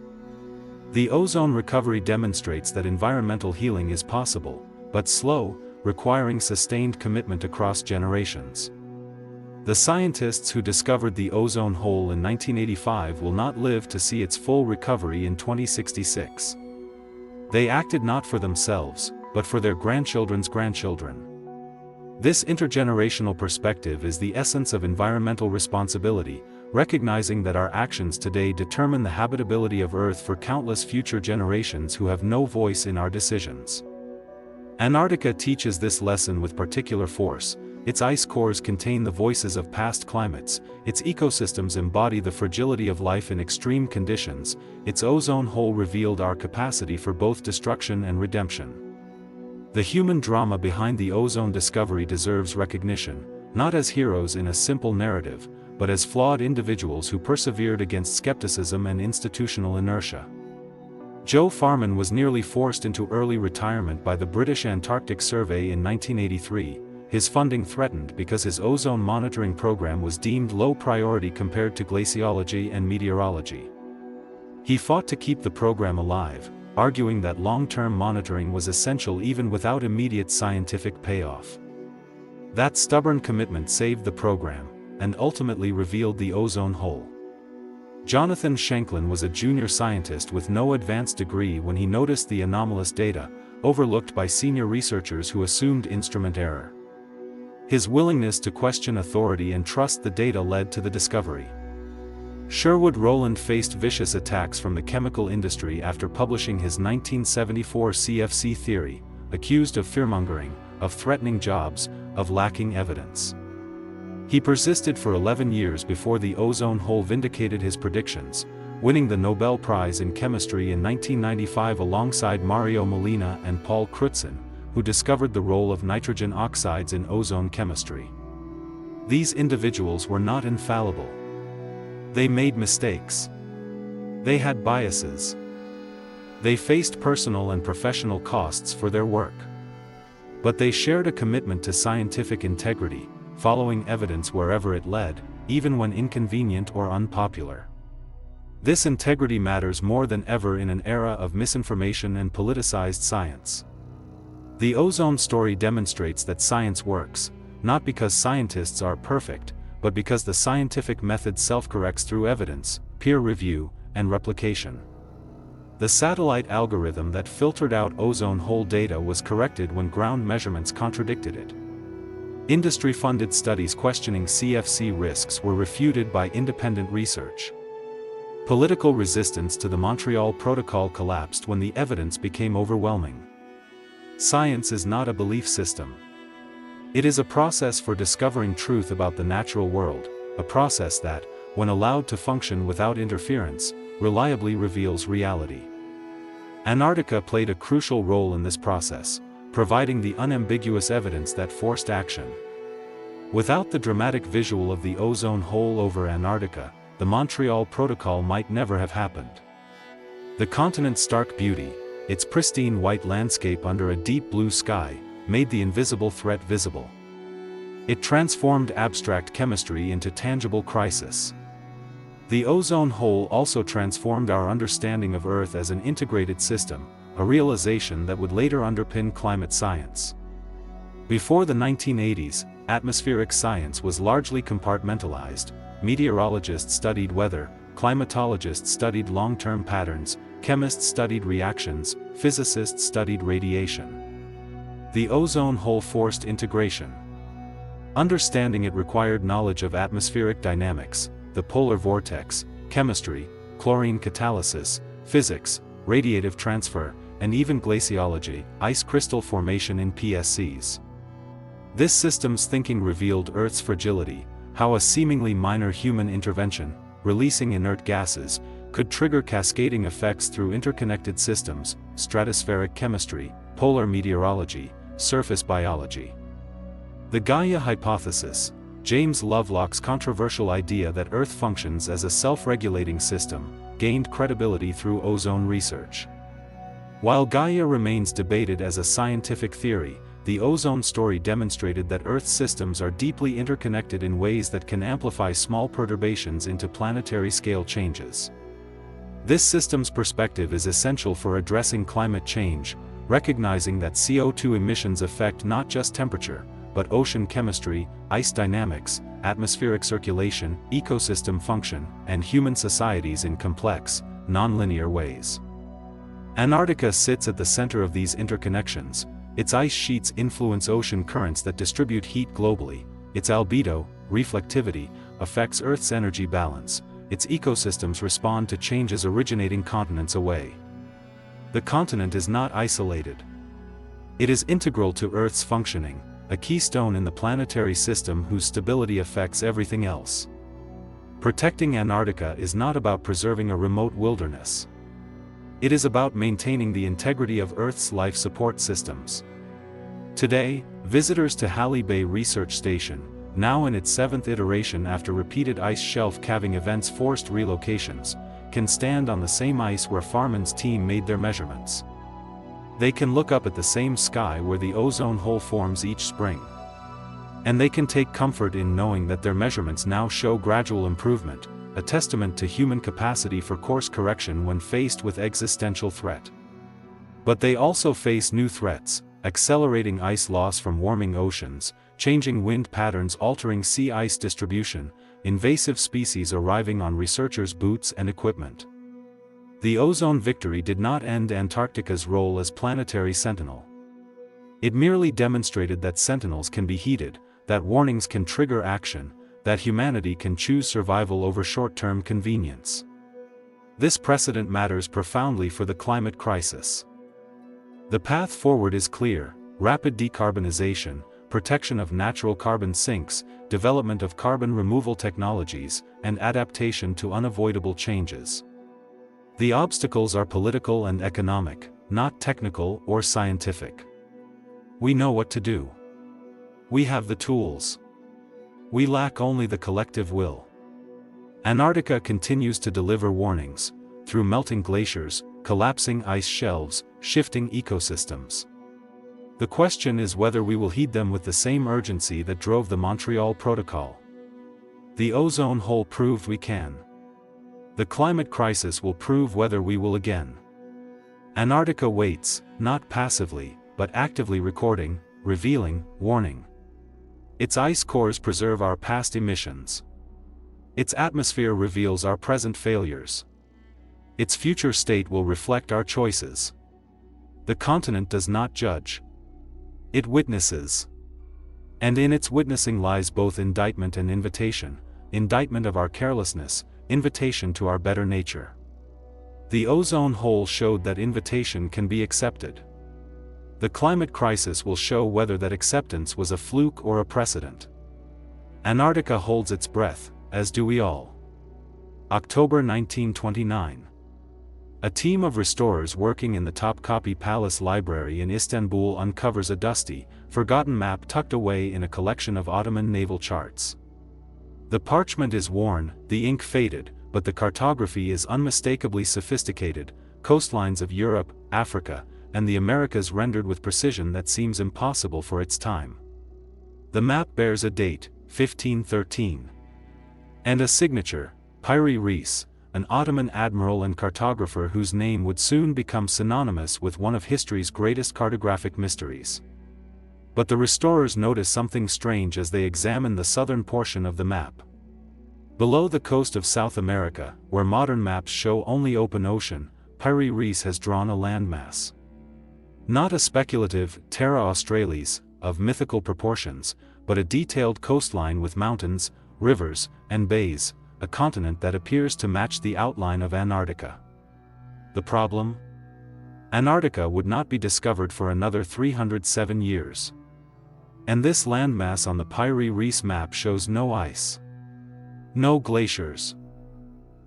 The ozone recovery demonstrates that environmental healing is possible, but slow, requiring sustained commitment across generations. The scientists who discovered the ozone hole in 1985 will not live to see its full recovery in 2066. They acted not for themselves, but for their grandchildren's grandchildren. This intergenerational perspective is the essence of environmental responsibility, recognizing that our actions today determine the habitability of Earth for countless future generations who have no voice in our decisions. Antarctica teaches this lesson with particular force. Its ice cores contain the voices of past climates, its ecosystems embody the fragility of life in extreme conditions, its ozone hole revealed our capacity for both destruction and redemption. The human drama behind the ozone discovery deserves recognition, not as heroes in a simple narrative, but as flawed individuals who persevered against skepticism and institutional inertia. Joe Farman was nearly forced into early retirement by the British Antarctic Survey in 1983, his funding threatened because his ozone monitoring program was deemed low priority compared to glaciology and meteorology. He fought to keep the program alive, arguing that long-term monitoring was essential even without immediate scientific payoff. That stubborn commitment saved the program, and ultimately revealed the ozone hole. Jonathan Shanklin was a junior scientist with no advanced degree when he noticed the anomalous data, overlooked by senior researchers who assumed instrument error. His willingness to question authority and trust the data led to the discovery. Sherwood Rowland faced vicious attacks from the chemical industry after publishing his 1974 CFC theory, accused of fearmongering, of threatening jobs, of lacking evidence. He persisted for 11 years before the ozone hole vindicated his predictions, winning the Nobel Prize in Chemistry in 1995 alongside Mario Molina and Paul Crutzen, who discovered the role of nitrogen oxides in ozone chemistry. These individuals were not infallible. They made mistakes. They had biases. They faced personal and professional costs for their work. But they shared a commitment to scientific integrity, following evidence wherever it led, even when inconvenient or unpopular. This integrity matters more than ever in an era of misinformation and politicized science. The ozone story demonstrates that science works, not because scientists are perfect, but because the scientific method self-corrects through evidence, peer review, and replication. The satellite algorithm that filtered out ozone hole data was corrected when ground measurements contradicted it. Industry-funded studies questioning CFC risks were refuted by independent research. Political resistance to the Montreal Protocol collapsed when the evidence became overwhelming. Science is not a belief system. It is a process for discovering truth about the natural world, a process that, when allowed to function without interference, reliably reveals reality. Antarctica played a crucial role in this process, providing the unambiguous evidence that forced action. Without the dramatic visual of the ozone hole over Antarctica, the Montreal Protocol might never have happened. The continent's stark beauty, its pristine white landscape under a deep blue sky, made the invisible threat visible. It transformed abstract chemistry into tangible crisis. The ozone hole also transformed our understanding of Earth as an integrated system, a realization that would later underpin climate science. Before the 1980s, atmospheric science was largely compartmentalized. Meteorologists studied weather, climatologists studied long-term patterns, chemists studied reactions, physicists studied radiation. The ozone hole forced integration. Understanding it required knowledge of atmospheric dynamics, the polar vortex, chemistry, chlorine catalysis, physics, radiative transfer, and even glaciology, ice crystal formation in PSCs. This systems thinking revealed Earth's fragility, how a seemingly minor human intervention, releasing inert gases, could trigger cascading effects through interconnected systems, stratospheric chemistry, polar meteorology, surface biology. The Gaia hypothesis, James Lovelock's controversial idea that Earth functions as a self-regulating system, gained credibility through ozone research. While Gaia remains debated as a scientific theory, the ozone story demonstrated that Earth's systems are deeply interconnected in ways that can amplify small perturbations into planetary-scale changes. This system's perspective is essential for addressing climate change, recognizing that CO2 emissions affect not just temperature, but ocean chemistry, ice dynamics, atmospheric circulation, ecosystem function, and human societies in complex, nonlinear ways. Antarctica sits at the center of these interconnections. Its ice sheets influence ocean currents that distribute heat globally. Its albedo, reflectivity, affects Earth's energy balance. Its ecosystems respond to changes originating continents away. The continent is not isolated. It is integral to Earth's functioning, a keystone in the planetary system whose stability affects everything else. Protecting Antarctica is not about preserving a remote wilderness. It is about maintaining the integrity of Earth's life support systems. Today, visitors to Halley Bay Research Station, now in its 7th iteration after repeated ice shelf calving events forced relocations, can stand on the same ice where Farman's team made their measurements. They can look up at the same sky where the ozone hole forms each spring. And they can take comfort in knowing that their measurements now show gradual improvement, a testament to human capacity for course correction when faced with existential threat. But they also face new threats: accelerating ice loss from warming oceans, changing wind patterns altering sea ice distribution, invasive species arriving on researchers' boots and equipment. The ozone victory did not end Antarctica's role as planetary sentinel. It merely demonstrated that sentinels can be heeded, that warnings can trigger action, that humanity can choose survival over short-term convenience. This precedent matters profoundly for the climate crisis. The path forward is clear: rapid decarbonization, protection of natural carbon sinks, development of carbon removal technologies, and adaptation to unavoidable changes. The obstacles are political and economic, not technical or scientific. We know what to do. We have the tools. We lack only the collective will. Antarctica continues to deliver warnings, through melting glaciers, collapsing ice shelves, shifting ecosystems. The question is whether we will heed them with the same urgency that drove the Montreal Protocol. The ozone hole proved we can. The climate crisis will prove whether we will again. Antarctica waits, not passively, but actively recording, revealing, warning. Its ice cores preserve our past emissions. Its atmosphere reveals our present failures. Its future state will reflect our choices. The continent does not judge. It witnesses. And in its witnessing lies both indictment and invitation: indictment of our carelessness, invitation to our better nature. The ozone hole showed that invitation can be accepted. The climate crisis will show whether that acceptance was a fluke or a precedent. Antarctica holds its breath, as do we all. October 1929. A team of restorers working in the Topkapi Palace Library in Istanbul uncovers a dusty, forgotten map tucked away in a collection of Ottoman naval charts. The parchment is worn, the ink faded, but the cartography is unmistakably sophisticated: coastlines of Europe, Africa, and the Americas rendered with precision that seems impossible for its time. The map bears a date, 1513. And a signature, Pyri Reis, an Ottoman admiral and cartographer whose name would soon become synonymous with one of history's greatest cartographic mysteries. But the restorers notice something strange as they examine the southern portion of the map. Below the coast of South America, where modern maps show only open ocean, Pyri Reis has drawn a landmass. Not a speculative terra australis, of mythical proportions, but a detailed coastline with mountains, rivers, and bays, a continent that appears to match the outline of Antarctica. The problem? Antarctica would not be discovered for another 307 years. And this landmass on the Pyri Reis map shows no ice. No glaciers.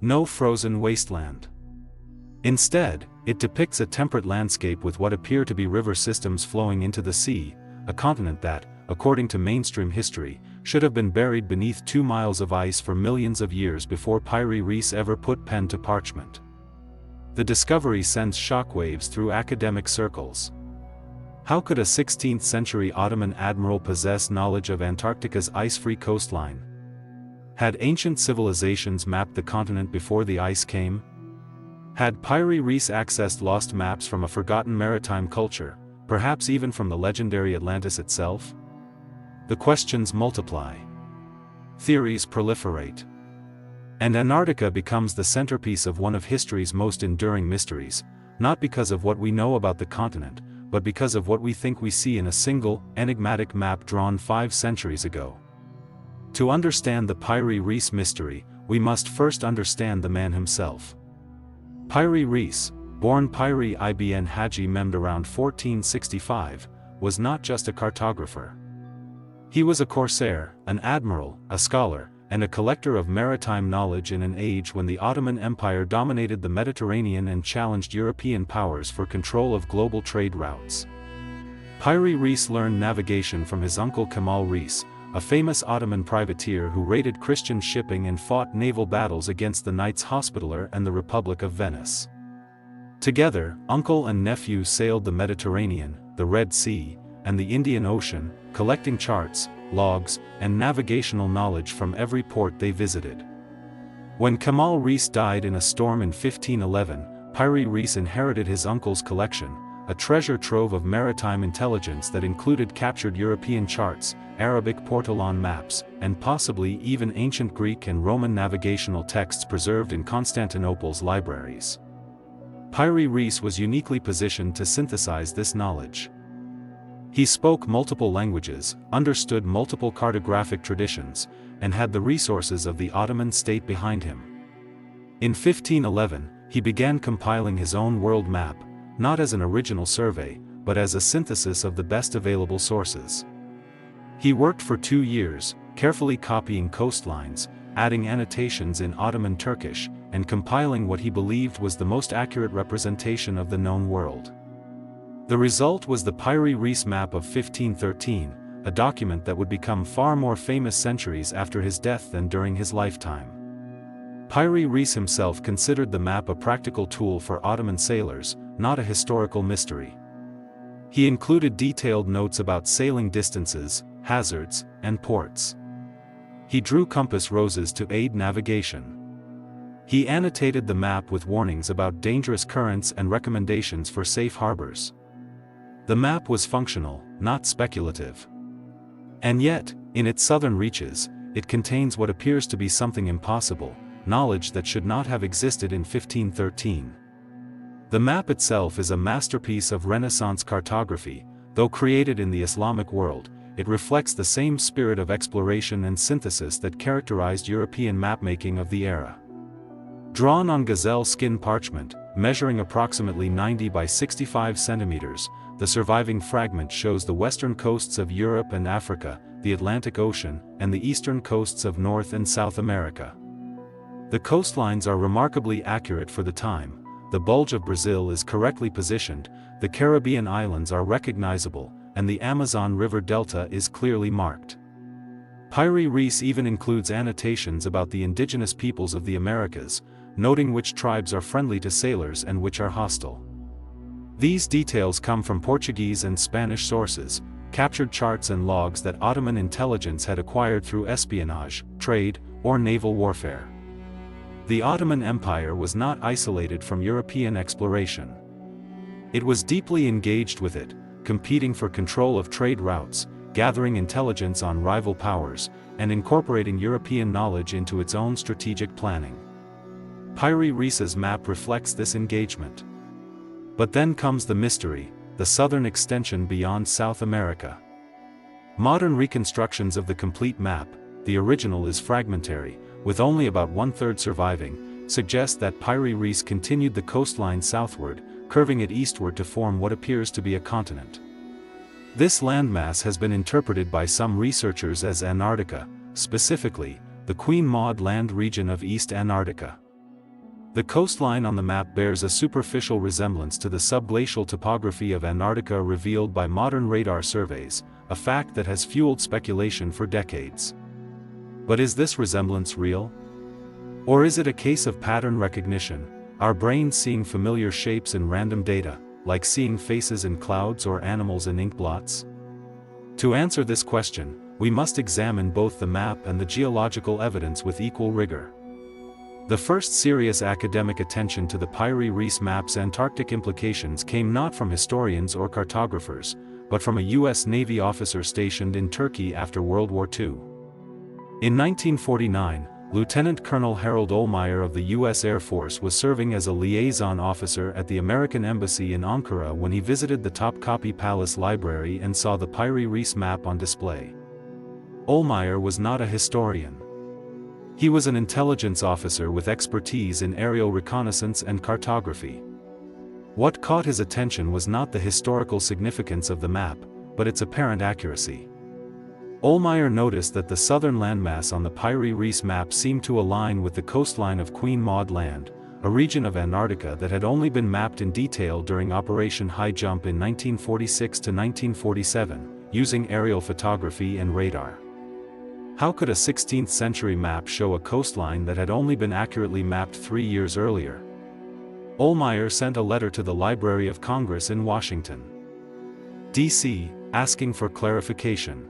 No frozen wasteland. Instead, it depicts a temperate landscape with what appear to be river systems flowing into the sea, a continent that, according to mainstream history, should have been buried beneath 2 miles of ice for millions of years before Pyri Reis ever put pen to parchment. The discovery sends shockwaves through academic circles. How could a 16th-century Ottoman admiral possess knowledge of Antarctica's ice-free coastline? Had ancient civilizations mapped the continent before the ice came? Had Pyri Reis accessed lost maps from a forgotten maritime culture, perhaps even from the legendary Atlantis itself? The questions multiply. Theories proliferate. And Antarctica becomes the centerpiece of one of history's most enduring mysteries, not because of what we know about the continent, but because of what we think we see in a single, enigmatic map drawn 5 centuries ago. To understand the Pyri Reis mystery, we must first understand the man himself. Pyri Reis, born Pyri ibn Haji Mehmed around 1465, was not just a cartographer. He was a corsair, an admiral, a scholar, and a collector of maritime knowledge in an age when the Ottoman Empire dominated the Mediterranean and challenged European powers for control of global trade routes. Pyry Reis learned navigation from his uncle Kemal Reis, a famous Ottoman privateer who raided Christian shipping and fought naval battles against the Knights Hospitaller and the Republic of Venice. Together, uncle and nephew sailed the Mediterranean, the Red Sea, and the Indian Ocean, collecting charts, logs, and navigational knowledge from every port they visited. When Kemal Reis died in a storm in 1511, Pyry Reis inherited his uncle's collection, a treasure trove of maritime intelligence that included captured European charts, Arabic portolan maps, and possibly even ancient Greek and Roman navigational texts preserved in Constantinople's libraries. Pyry Reis was uniquely positioned to synthesize this knowledge. He spoke multiple languages, understood multiple cartographic traditions, and had the resources of the Ottoman state behind him. In 1511, he began compiling his own world map, not as an original survey, but as a synthesis of the best available sources. He worked for 2 years, carefully copying coastlines, adding annotations in Ottoman Turkish, and compiling what he believed was the most accurate representation of the known world. The result was the Pyry Reis map of 1513, a document that would become far more famous centuries after his death than during his lifetime. Pyry Reis himself considered the map a practical tool for Ottoman sailors, not a historical mystery. He included detailed notes about sailing distances, hazards, and ports. He drew compass roses to aid navigation. He annotated the map with warnings about dangerous currents and recommendations for safe harbors. The map was functional, not speculative. And yet, in its southern reaches, it contains what appears to be something impossible, knowledge that should not have existed in 1513. The map itself is a masterpiece of Renaissance cartography. Though created in the Islamic world, it reflects the same spirit of exploration and synthesis that characterized European mapmaking of the era. Drawn on gazelle skin parchment, measuring approximately 90 by 65 centimeters, the surviving fragment shows the western coasts of Europe and Africa, the Atlantic Ocean, and the eastern coasts of North and South America. The coastlines are remarkably accurate for the time. The bulge of Brazil is correctly positioned, the Caribbean islands are recognizable, and the Amazon River delta is clearly marked. Pyry Reis even includes annotations about the indigenous peoples of the Americas, noting which tribes are friendly to sailors and which are hostile. These details come from Portuguese and Spanish sources, captured charts and logs that Ottoman intelligence had acquired through espionage, trade, or naval warfare. The Ottoman Empire was not isolated from European exploration. It was deeply engaged with it, competing for control of trade routes, gathering intelligence on rival powers, and incorporating European knowledge into its own strategic planning. Pyry Reis's map reflects this engagement. But then comes the mystery, the southern extension beyond South America. Modern reconstructions of the complete map, the original is fragmentary, with only about 1/3 surviving, suggest that Pyry Reis continued the coastline southward, curving it eastward to form what appears to be a continent. This landmass has been interpreted by some researchers as Antarctica, specifically, the Queen Maud Land region of East Antarctica. The coastline on the map bears a superficial resemblance to the subglacial topography of Antarctica revealed by modern radar surveys, a fact that has fueled speculation for decades. But is this resemblance real? Or is it a case of pattern recognition, our brains seeing familiar shapes in random data, like seeing faces in clouds or animals in ink blots? To answer this question, we must examine both the map and the geological evidence with equal rigor. The first serious academic attention to the Pyry Reis map's Antarctic implications came not from historians or cartographers, but from a U.S. Navy officer stationed in Turkey after World War II. In 1949, Lieutenant Colonel Harold Ohlmeyer of the U.S. Air Force was serving as a liaison officer at the American Embassy in Ankara when he visited the Topkapi Palace Library and saw the Pyry Reis map on display. Ohlmeyer was not a historian. He was an intelligence officer with expertise in aerial reconnaissance and cartography. What caught his attention was not the historical significance of the map, but its apparent accuracy. Ohlmeyer noticed that the southern landmass on the Pyry Reis map seemed to align with the coastline of Queen Maud Land, a region of Antarctica that had only been mapped in detail during Operation Highjump in 1946 to 1947, using aerial photography and radar. How could a 16th-century map show a coastline that had only been accurately mapped 3 years earlier? Ohlmeyer sent a letter to the Library of Congress in Washington, D.C., asking for clarification.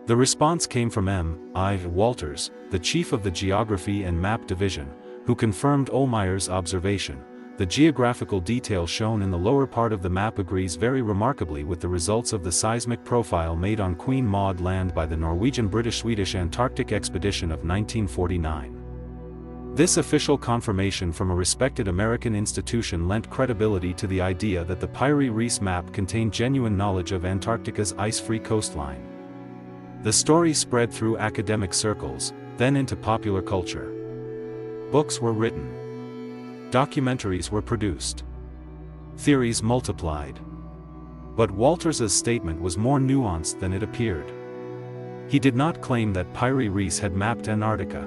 The response came from M.I. Walters, the chief of the Geography and Map Division, who confirmed Ohlmeyer's observation. The geographical detail shown in the lower part of the map agrees very remarkably with the results of the seismic profile made on Queen Maud Land by the Norwegian-British-Swedish Antarctic expedition of 1949. This official confirmation from a respected American institution lent credibility to the idea that the Piri-Reis map contained genuine knowledge of Antarctica's ice-free coastline. The story spread through academic circles, then into popular culture. Books were written. Documentaries were produced. Theories multiplied. But Walters's statement was more nuanced than it appeared. He did not claim that Piri-Reis had mapped Antarctica.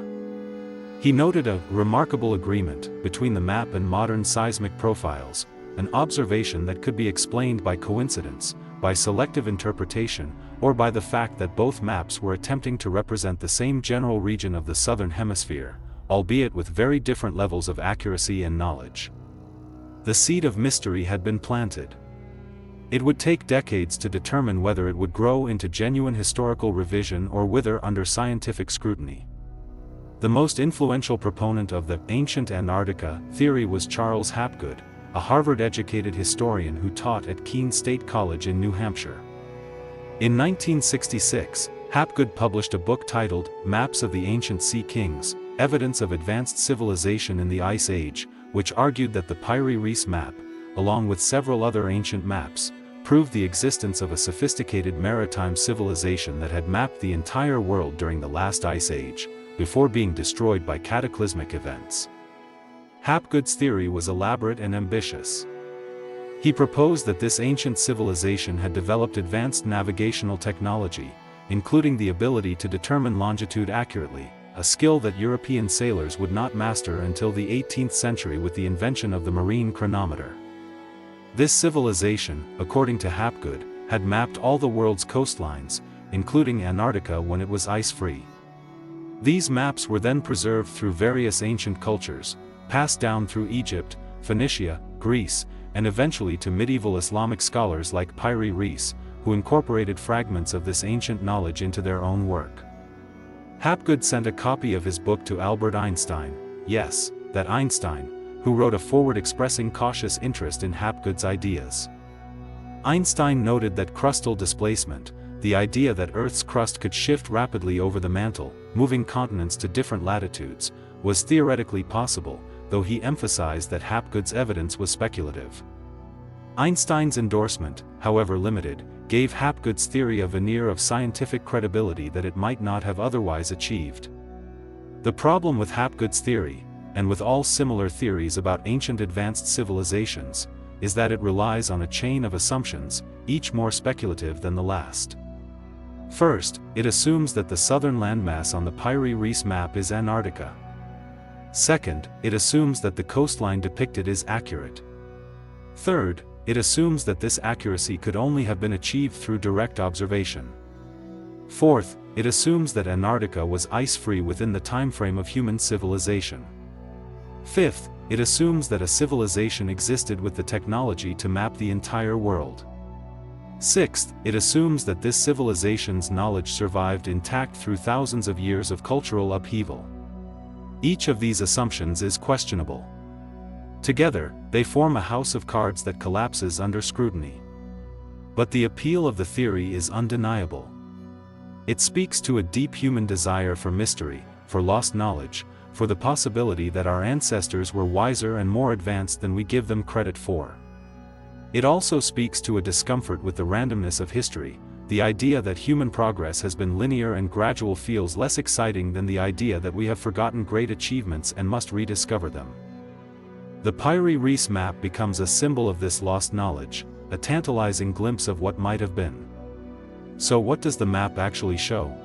He noted a remarkable agreement between the map and modern seismic profiles, an observation that could be explained by coincidence, by selective interpretation, or by the fact that both maps were attempting to represent the same general region of the southern hemisphere, albeit with very different levels of accuracy and knowledge. The seed of mystery had been planted. It would take decades to determine whether it would grow into genuine historical revision or wither under scientific scrutiny. The most influential proponent of the ancient Antarctica theory was Charles Hapgood, a Harvard-educated historian who taught at Keene State College in New Hampshire. In 1966, Hapgood published a book titled Maps of the Ancient Sea Kings, Evidence of Advanced Civilization in the Ice Age, which argued that the Piri-Reis map, along with several other ancient maps, proved the existence of a sophisticated maritime civilization that had mapped the entire world during the last ice age, before being destroyed by cataclysmic events. Hapgood's theory was elaborate and ambitious. He proposed that this ancient civilization had developed advanced navigational technology, including the ability to determine longitude accurately, a skill that European sailors would not master until the 18th century with the invention of the marine chronometer. This civilization, according to Hapgood, had mapped all the world's coastlines, including Antarctica when it was ice-free. These maps were then preserved through various ancient cultures, passed down through Egypt, Phoenicia, Greece, and eventually to medieval Islamic scholars like Piri-Reis, who incorporated fragments of this ancient knowledge into their own work. Hapgood sent a copy of his book to Albert Einstein, yes, that Einstein, who wrote a foreword expressing cautious interest in Hapgood's ideas. Einstein noted that crustal displacement, the idea that Earth's crust could shift rapidly over the mantle, moving continents to different latitudes, was theoretically possible, though he emphasized that Hapgood's evidence was speculative. Einstein's endorsement, however limited, gave Hapgood's theory a veneer of scientific credibility that it might not have otherwise achieved. The problem with Hapgood's theory, and with all similar theories about ancient advanced civilizations, is that it relies on a chain of assumptions, each more speculative than the last. First, it assumes that the southern landmass on the Piri-Reis map is Antarctica. Second, it assumes that the coastline depicted is accurate. Third, it assumes that this accuracy could only have been achieved through direct observation. Fourth, it assumes that Antarctica was ice-free within the timeframe of human civilization. Fifth, it assumes that a civilization existed with the technology to map the entire world. Sixth, it assumes that this civilization's knowledge survived intact through thousands of years of cultural upheaval. Each of these assumptions is questionable. Together, they form a house of cards that collapses under scrutiny. But the appeal of the theory is undeniable. It speaks to a deep human desire for mystery, for lost knowledge, for the possibility that our ancestors were wiser and more advanced than we give them credit for. It also speaks to a discomfort with the randomness of history. The idea that human progress has been linear and gradual feels less exciting than the idea that we have forgotten great achievements and must rediscover them. The Piri-Reis map becomes a symbol of this lost knowledge, a tantalizing glimpse of what might have been. So what does the map actually show?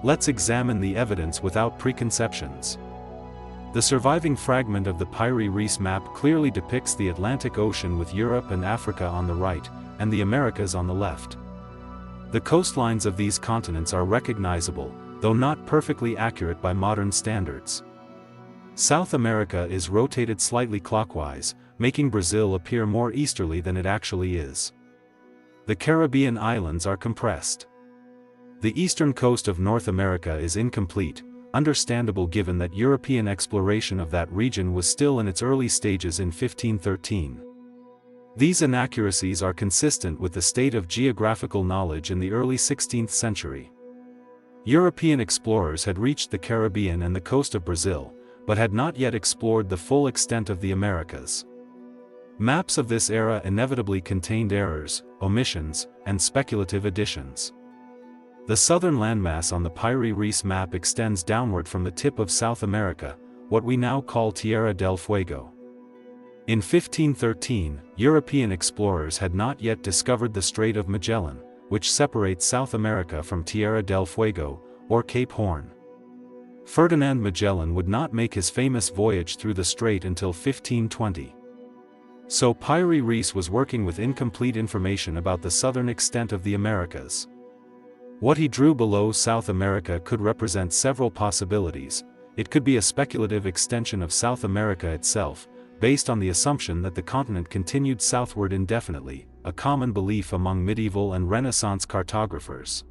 Let's examine the evidence without preconceptions. The surviving fragment of the Piri-Reis map clearly depicts the Atlantic Ocean with Europe and Africa on the right, and the Americas on the left. The coastlines of these continents are recognizable, though not perfectly accurate by modern standards. South America is rotated slightly clockwise, making Brazil appear more easterly than it actually is. The Caribbean islands are compressed. The eastern coast of North America is incomplete, understandable given that European exploration of that region was still in its early stages in 1513. These inaccuracies are consistent with the state of geographical knowledge in the early 16th century. European explorers had reached the Caribbean and the coast of Brazil, but had not yet explored the full extent of the Americas. Maps of this era inevitably contained errors, omissions, and speculative additions. The southern landmass on the Piri-Reis map extends downward from the tip of South America, what we now call Tierra del Fuego. In 1513, European explorers had not yet discovered the Strait of Magellan, which separates South America from Tierra del Fuego, or Cape Horn. Ferdinand Magellan would not make his famous voyage through the strait until 1520. So Piri-Reis was working with incomplete information about the southern extent of the Americas. What he drew below South America could represent several possibilities. It could be a speculative extension of South America itself, based on the assumption that the continent continued southward indefinitely, a common belief among medieval and Renaissance cartographers.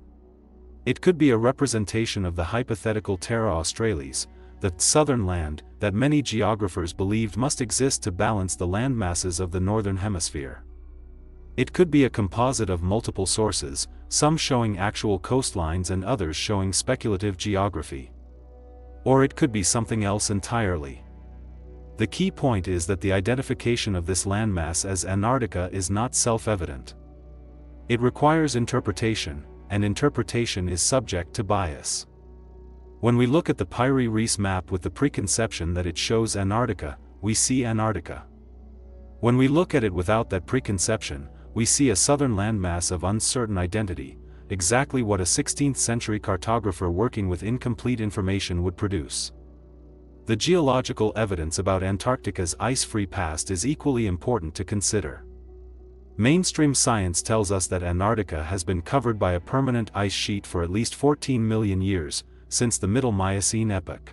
It could be a representation of the hypothetical Terra Australis, the southern land that many geographers believed must exist to balance the land masses of the northern hemisphere. It could be a composite of multiple sources, some showing actual coastlines and others showing speculative geography. Or it could be something else entirely. The key point is that the identification of this landmass as Antarctica is not self-evident. It requires interpretation, and interpretation is subject to bias. When we look at the Piri-Reis map with the preconception that it shows Antarctica, we see Antarctica. When we look at it without that preconception, we see a southern landmass of uncertain identity, exactly what a 16th century cartographer working with incomplete information would produce. The geological evidence about Antarctica's ice-free past is equally important to consider. Mainstream science tells us that Antarctica has been covered by a permanent ice sheet for at least 14 million years, since the Middle Miocene epoch.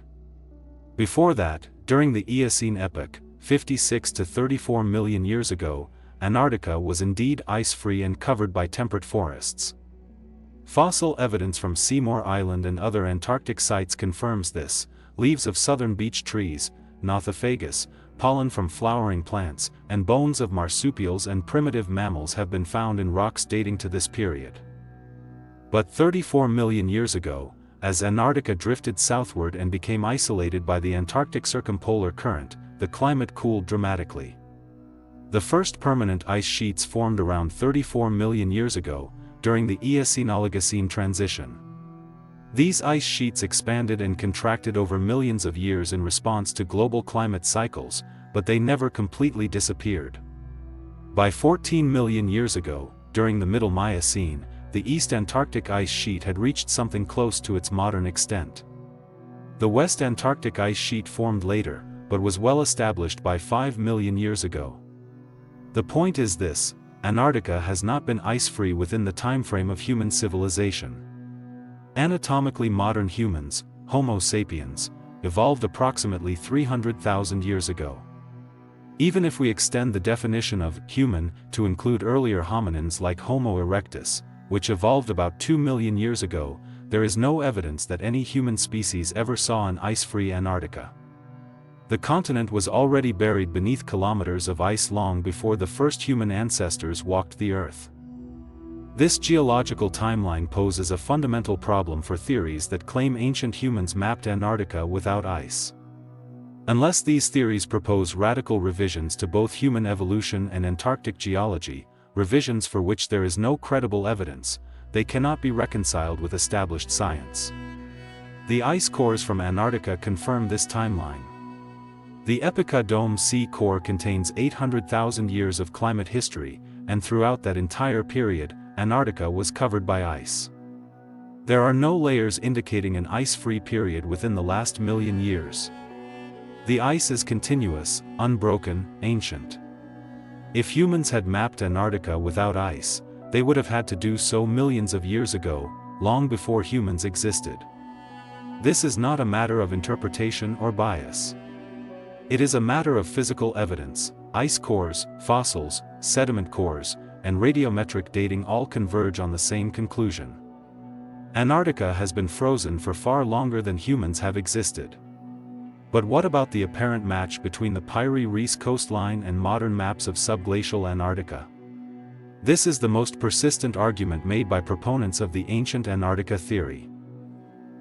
Before that, during the Eocene epoch, 56 to 34 million years ago, Antarctica was indeed ice-free and covered by temperate forests. Fossil evidence from Seymour Island and other Antarctic sites confirms this. Leaves of southern beech trees, Nothofagus, pollen from flowering plants, and bones of marsupials and primitive mammals have been found in rocks dating to this period. But 34 million years ago, as Antarctica drifted southward and became isolated by the Antarctic circumpolar current, the climate cooled dramatically. The first permanent ice sheets formed around 34 million years ago, during the Eocene-Oligocene transition. These ice sheets expanded and contracted over millions of years in response to global climate cycles, but they never completely disappeared. By 14 million years ago, during the Middle Miocene, the East Antarctic ice sheet had reached something close to its modern extent. The West Antarctic ice sheet formed later, but was well established by 5 million years ago. The point is this: Antarctica has not been ice-free within the timeframe of human civilization. Anatomically modern humans, Homo sapiens, evolved approximately 300,000 years ago. Even if we extend the definition of human to include earlier hominins like Homo erectus, which evolved about 2 million years ago, there is no evidence that any human species ever saw an ice-free Antarctica. The continent was already buried beneath kilometers of ice long before the first human ancestors walked the Earth. This geological timeline poses a fundamental problem for theories that claim ancient humans mapped Antarctica without ice. Unless these theories propose radical revisions to both human evolution and Antarctic geology, revisions for which there is no credible evidence, they cannot be reconciled with established science. The ice cores from Antarctica confirm this timeline. The EPICA Dome Sea core contains 800,000 years of climate history, and throughout that entire period, Antarctica was covered by ice. There are no layers indicating an ice-free period within the last million years. The ice is continuous, unbroken, ancient. If humans had mapped Antarctica without ice, they would have had to do so millions of years ago, long before humans existed. This is not a matter of interpretation or bias. It is a matter of physical evidence. Ice cores, fossils, sediment cores, and radiometric dating all converge on the same conclusion. Antarctica has been frozen for far longer than humans have existed. But what about the apparent match between the Piri-Reis coastline and modern maps of subglacial Antarctica? This is the most persistent argument made by proponents of the ancient Antarctica theory.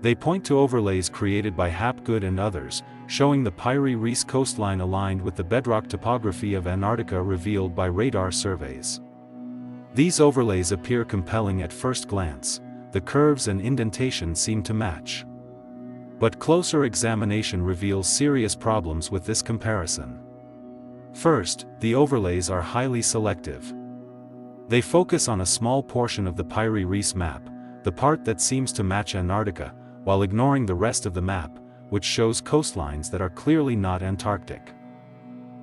They point to overlays created by Hapgood and others, showing the Piri-Reis coastline aligned with the bedrock topography of Antarctica revealed by radar surveys. These overlays appear compelling at first glance. The curves and indentations seem to match. But closer examination reveals serious problems with this comparison. First, the overlays are highly selective. They focus on a small portion of the Piri-Reis map, the part that seems to match Antarctica, while ignoring the rest of the map, which shows coastlines that are clearly not Antarctic.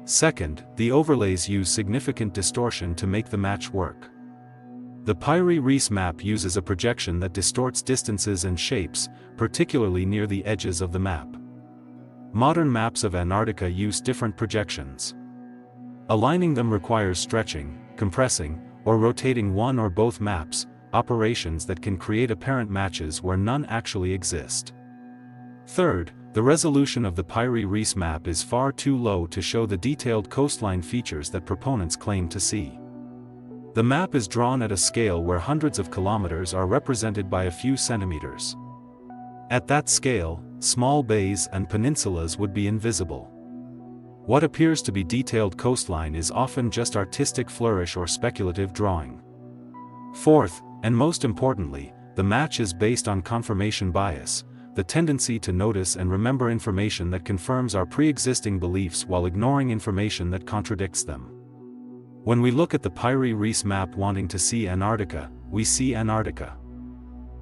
Second, the overlays use significant distortion to make the match work. The Piri-Reis map uses a projection that distorts distances and shapes, particularly near the edges of the map. Modern maps of Antarctica use different projections. Aligning them requires stretching, compressing, or rotating one or both maps, operations that can create apparent matches where none actually exist. Third, the resolution of the Piri-Reis map is far too low to show the detailed coastline features that proponents claim to see. The map is drawn at a scale where hundreds of kilometers are represented by a few centimeters. At that scale, small bays and peninsulas would be invisible. What appears to be detailed coastline is often just artistic flourish or speculative drawing. Fourth, and most importantly, the match is based on confirmation bias, the tendency to notice and remember information that confirms our pre-existing beliefs while ignoring information that contradicts them. When we look at the Piri-Reis map wanting to see Antarctica, we see Antarctica.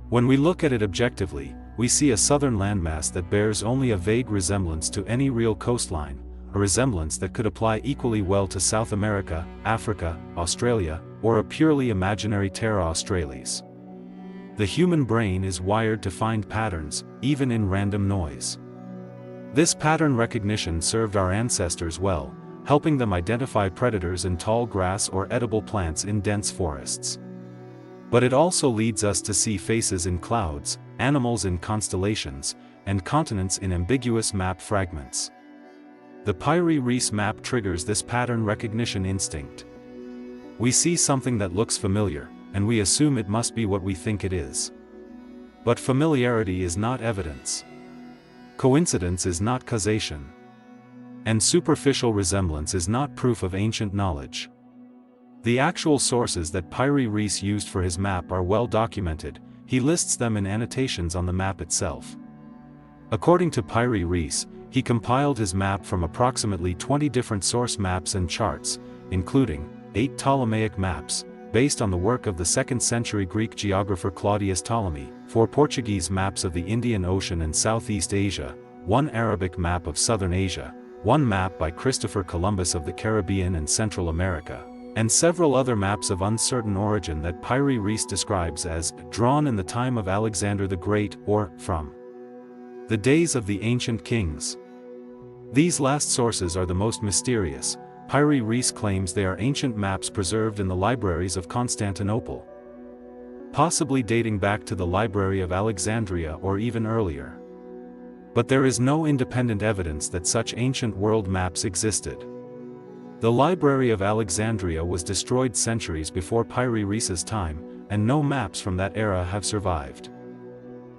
When we look at it objectively, we see a southern landmass that bears only a vague resemblance to any real coastline, a resemblance that could apply equally well to South America, Africa, Australia, or a purely imaginary Terra Australis. The human brain is wired to find patterns, even in random noise. This pattern recognition served our ancestors well, helping them identify predators in tall grass or edible plants in dense forests. But it also leads us to see faces in clouds, animals in constellations, and continents in ambiguous map fragments. The Piri-Reis map triggers this pattern recognition instinct. We see something that looks familiar, and we assume it must be what we think it is. But familiarity is not evidence. Coincidence is not causation. And superficial resemblance is not proof of ancient knowledge. The actual sources that Piri-Reis used for his map are well documented. He lists them in annotations on the map itself. According to Piri-Reis, he compiled his map from approximately 20 different source maps and charts, including 8 Ptolemaic maps, based on the work of the 2nd century Greek geographer Claudius Ptolemy, 4 Portuguese maps of the Indian Ocean and Southeast Asia, 1 Arabic map of Southern Asia, 1 map by Christopher Columbus of the Caribbean and Central America, and several other maps of uncertain origin that Piri-Reis describes as drawn in the time of Alexander the Great or from the days of the ancient kings. These last sources are the most mysterious. Piri-Reis claims they are ancient maps preserved in the libraries of Constantinople, possibly dating back to the Library of Alexandria or even earlier. But there is no independent evidence that such ancient world maps existed. The Library of Alexandria was destroyed centuries before Piri-Reis's time, and no maps from that era have survived.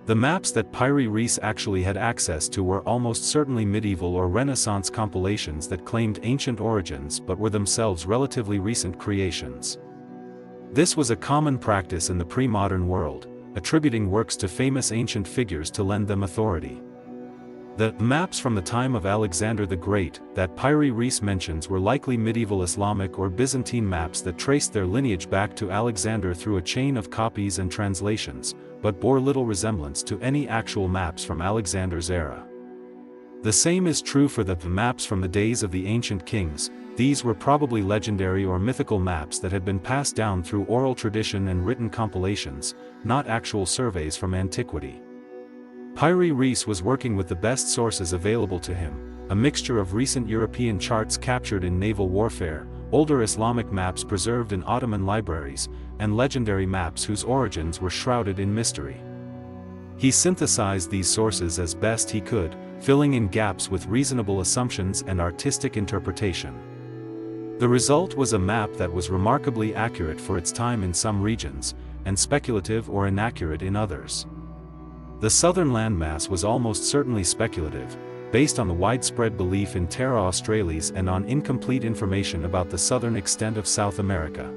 The maps that Piri-Reis actually had access to were almost certainly medieval or Renaissance compilations that claimed ancient origins but were themselves relatively recent creations. This was a common practice in the pre-modern world, attributing works to famous ancient figures to lend them authority. The maps from the time of Alexander the Great that Piri-Reis mentions were likely medieval Islamic or Byzantine maps that traced their lineage back to Alexander through a chain of copies and translations, but bore little resemblance to any actual maps from Alexander's era. The same is true for the maps from the days of the ancient kings. These were probably legendary or mythical maps that had been passed down through oral tradition and written compilations, not actual surveys from antiquity. Pyre Rees was working with the best sources available to him, a mixture of recent European charts captured in naval warfare, older Islamic maps preserved in Ottoman libraries, and legendary maps whose origins were shrouded in mystery. He synthesized these sources as best he could, filling in gaps with reasonable assumptions and artistic interpretation. The result was a map that was remarkably accurate for its time in some regions, and speculative or inaccurate in others. The southern landmass was almost certainly speculative, based on the widespread belief in Terra Australis and on incomplete information about the southern extent of South America.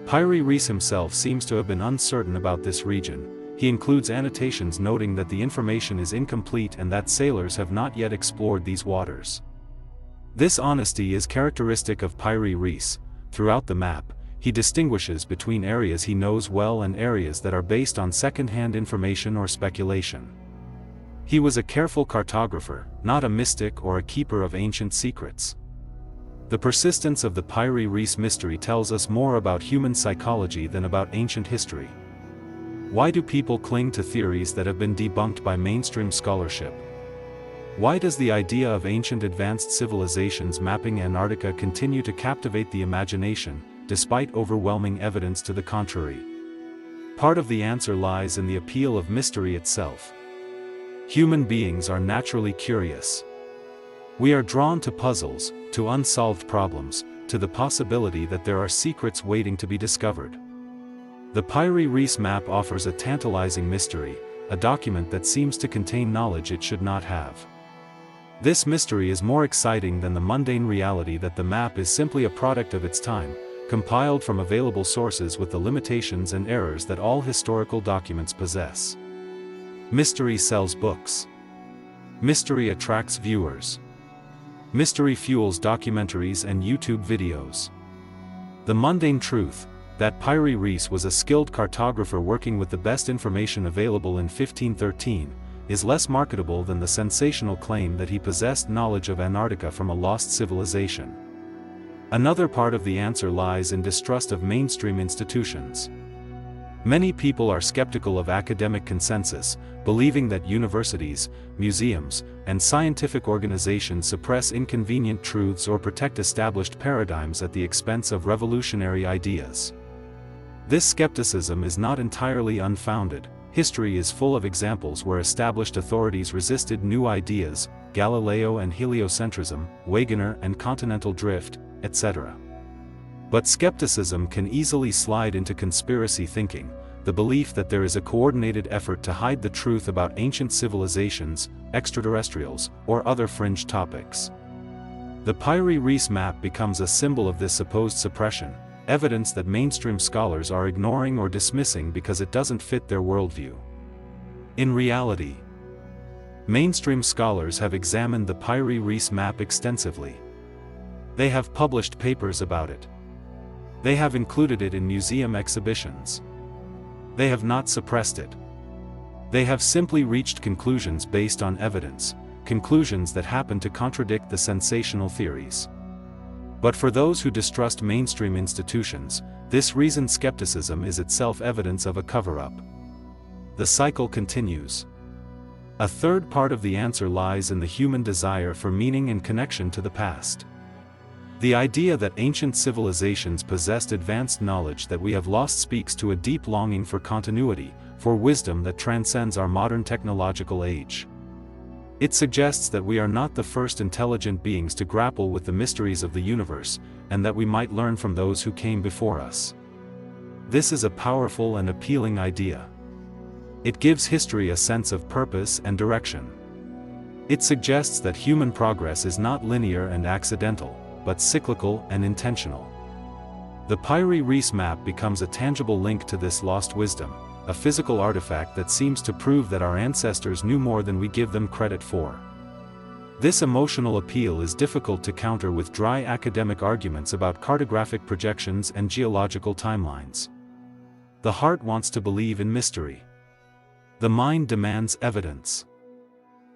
Pyre Rees himself seems to have been uncertain about this region. He includes annotations noting that the information is incomplete and that sailors have not yet explored these waters. This honesty is characteristic of Pyre Rees. Throughout the map, he distinguishes between areas he knows well and areas that are based on second-hand information or speculation. He was a careful cartographer, not a mystic or a keeper of ancient secrets. The persistence of the Pyre Rees mystery tells us more about human psychology than about ancient history. Why do people cling to theories that have been debunked by mainstream scholarship? Why does the idea of ancient advanced civilizations mapping Antarctica continue to captivate the imagination, despite overwhelming evidence to the contrary? Part of the answer lies in the appeal of mystery itself. Human beings are naturally curious. We are drawn to puzzles, to unsolved problems, to the possibility that there are secrets waiting to be discovered. The Pyre Rees map offers a tantalizing mystery, a document that seems to contain knowledge it should not have. This mystery is more exciting than the mundane reality that the map is simply a product of its time, compiled from available sources with the limitations and errors that all historical documents possess. Mystery sells books. Mystery attracts viewers. Mystery fuels documentaries and YouTube videos. The mundane truth, that Pyre Rees was a skilled cartographer working with the best information available in 1513, is less marketable than the sensational claim that he possessed knowledge of Antarctica from a lost civilization. Another part of the answer lies in distrust of mainstream institutions. Many people are skeptical of academic consensus, believing that universities, museums, and scientific organizations suppress inconvenient truths or protect established paradigms at the expense of revolutionary ideas. This skepticism is not entirely unfounded. History is full of examples where established authorities resisted new ideas, Galileo and heliocentrism, Wegener and continental drift, etc. But skepticism can easily slide into conspiracy thinking, the belief that there is a coordinated effort to hide the truth about ancient civilizations, extraterrestrials, or other fringe topics. The Pyre Rees map becomes a symbol of this supposed suppression, evidence that mainstream scholars are ignoring or dismissing because it doesn't fit their worldview. In reality, mainstream scholars have examined the Pyre Rees map extensively. They have published papers about it. They have included it in museum exhibitions. They have not suppressed it. They have simply reached conclusions based on evidence, conclusions that happen to contradict the sensational theories. But for those who distrust mainstream institutions, this reasoned skepticism is itself evidence of a cover-up. The cycle continues. A third part of the answer lies in the human desire for meaning and connection to the past. The idea that ancient civilizations possessed advanced knowledge that we have lost speaks to a deep longing for continuity, for wisdom that transcends our modern technological age. It suggests that we are not the first intelligent beings to grapple with the mysteries of the universe, and that we might learn from those who came before us. This is a powerful and appealing idea. It gives history a sense of purpose and direction. It suggests that human progress is not linear and accidental, but cyclical and intentional. The Pyre Rees map becomes a tangible link to this lost wisdom, a physical artifact that seems to prove that our ancestors knew more than we give them credit for. This emotional appeal is difficult to counter with dry academic arguments about cartographic projections and geological timelines. The heart wants to believe in mystery. The mind demands evidence.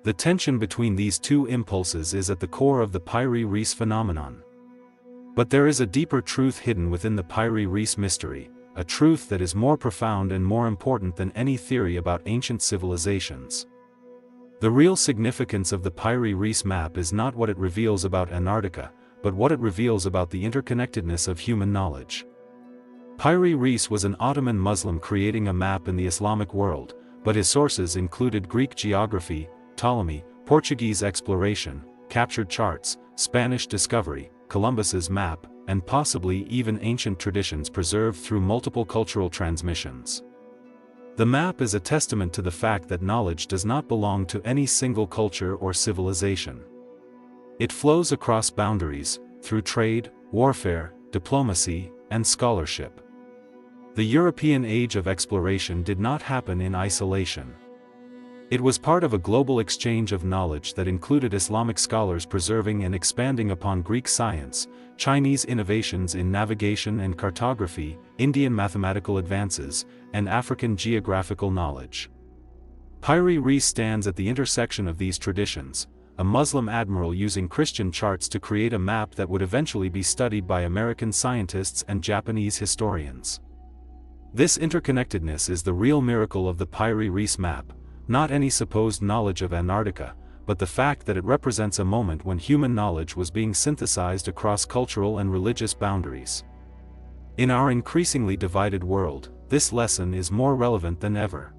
The tension between these two impulses is at the core of the Piri-Reis phenomenon. But there is a deeper truth hidden within the Piri-Reis mystery, a truth that is more profound and more important than any theory about ancient civilizations. The real significance of the Piri-Reis map is not what it reveals about Antarctica, but what it reveals about the interconnectedness of human knowledge. Piri-Reis was an Ottoman Muslim creating a map in the Islamic world, but his sources included Greek geography, Ptolemy, Portuguese exploration, captured charts, Spanish discovery, Columbus's map, and possibly even ancient traditions preserved through multiple cultural transmissions. The map is a testament to the fact that knowledge does not belong to any single culture or civilization. It flows across boundaries, through trade, warfare, diplomacy, and scholarship. The European age of exploration did not happen in isolation. It was part of a global exchange of knowledge that included Islamic scholars preserving and expanding upon Greek science, Chinese innovations in navigation and cartography, Indian mathematical advances, and African geographical knowledge. Piri-Reis stands at the intersection of these traditions, a Muslim admiral using Christian charts to create a map that would eventually be studied by American scientists and Japanese historians. This interconnectedness is the real miracle of the Piri-Reis map, not any supposed knowledge of Antarctica, but the fact that it represents a moment when human knowledge was being synthesized across cultural and religious boundaries. In our increasingly divided world, this lesson is more relevant than ever.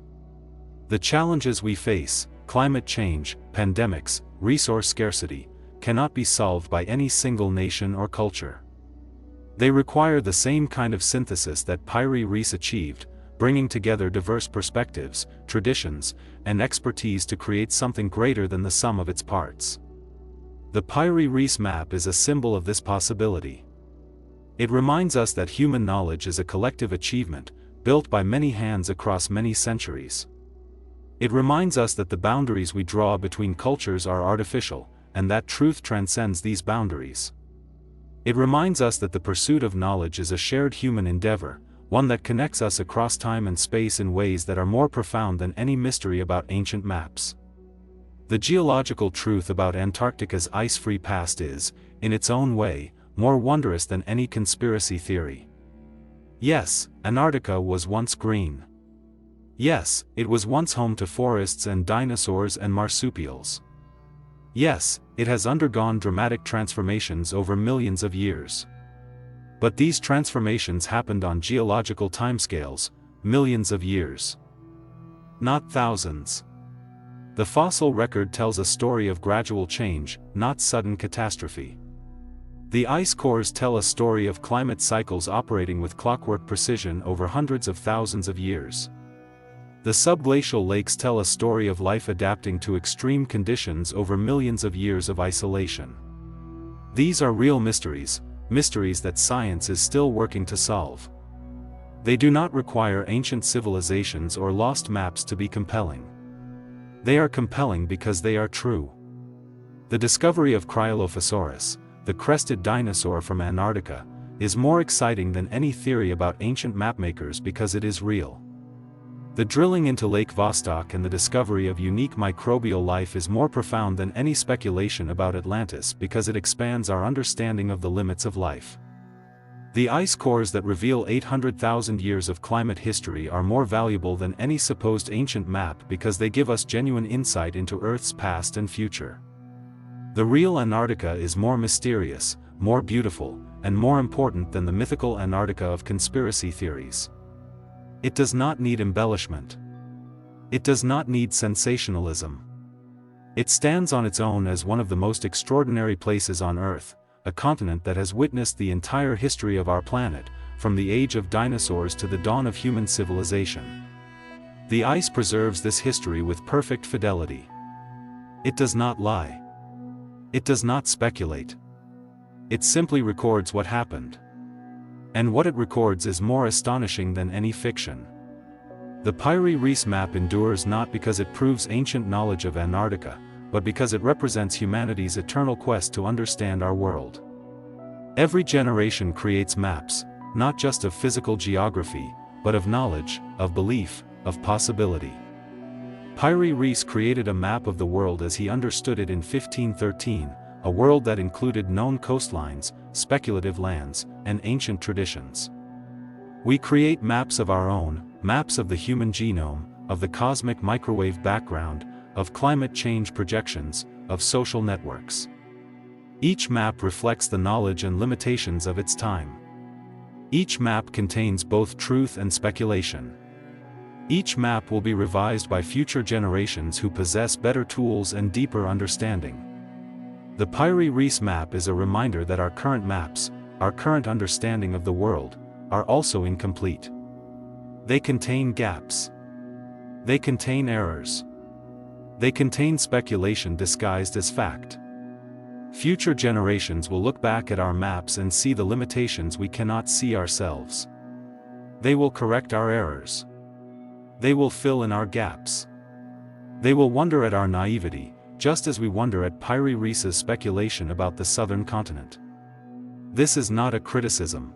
The challenges we face, climate change, pandemics, resource scarcity, cannot be solved by any single nation or culture. They require the same kind of synthesis that Piri-Reis achieved, bringing together diverse perspectives, traditions, and expertise to create something greater than the sum of its parts. The Piri-Reis map is a symbol of this possibility. It reminds us that human knowledge is a collective achievement, built by many hands across many centuries. It reminds us that the boundaries we draw between cultures are artificial, and that truth transcends these boundaries. It reminds us that the pursuit of knowledge is a shared human endeavor, one that connects us across time and space in ways that are more profound than any mystery about ancient maps. The geological truth about Antarctica's ice-free past is, in its own way, more wondrous than any conspiracy theory. Yes, Antarctica was once green. Yes, it was once home to forests and dinosaurs and marsupials. Yes, it has undergone dramatic transformations over millions of years. But these transformations happened on geological timescales, millions of years. Not thousands. The fossil record tells a story of gradual change, not sudden catastrophe. The ice cores tell a story of climate cycles operating with clockwork precision over hundreds of thousands of years. The subglacial lakes tell a story of life adapting to extreme conditions over millions of years of isolation. These are real mysteries, mysteries that science is still working to solve. They do not require ancient civilizations or lost maps to be compelling. They are compelling because they are true. The discovery of Cryolophosaurus, the crested dinosaur from Antarctica, is more exciting than any theory about ancient mapmakers because it is real. The drilling into Lake Vostok and the discovery of unique microbial life is more profound than any speculation about Atlantis because it expands our understanding of the limits of life. The ice cores that reveal 800,000 years of climate history are more valuable than any supposed ancient map because they give us genuine insight into Earth's past and future. The real Antarctica is more mysterious, more beautiful, and more important than the mythical Antarctica of conspiracy theories. It does not need embellishment. It does not need sensationalism. It stands on its own as one of the most extraordinary places on Earth, a continent that has witnessed the entire history of our planet, from the age of dinosaurs to the dawn of human civilization. The ice preserves this history with perfect fidelity. It does not lie. It does not speculate. It simply records what happened. And what it records is more astonishing than any fiction. The Piri-Reis map endures not because it proves ancient knowledge of Antarctica, but because it represents humanity's eternal quest to understand our world. Every generation creates maps, not just of physical geography, but of knowledge, of belief, of possibility. Pierre Rees created a map of the world as he understood it in 1513, a world that included known coastlines, speculative lands, and ancient traditions. We create maps of our own, maps of the human genome, of the cosmic microwave background, of climate change projections, of social networks. Each map reflects the knowledge and limitations of its time. Each map contains both truth and speculation. Each map will be revised by future generations who possess better tools and deeper understanding. The Pierre Rees map is a reminder that our current maps, our current understanding of the world, are also incomplete. They contain gaps. They contain errors. They contain speculation disguised as fact. Future generations will look back at our maps and see the limitations we cannot see ourselves. They will correct our errors. They will fill in our gaps. They will wonder at our naivety, just as we wonder at Pierre Rees's speculation about the southern continent. This is not a criticism.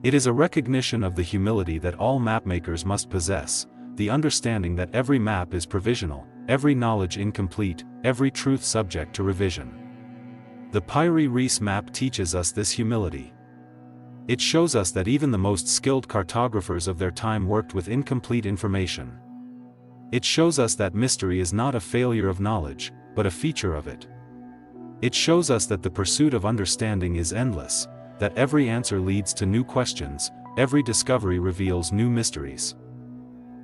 It is a recognition of the humility that all mapmakers must possess, the understanding that every map is provisional, every knowledge incomplete, every truth subject to revision. The Pierre Rees map teaches us this humility. It shows us that even the most skilled cartographers of their time worked with incomplete information. It shows us that mystery is not a failure of knowledge, but a feature of it. It shows us that the pursuit of understanding is endless, that every answer leads to new questions, every discovery reveals new mysteries.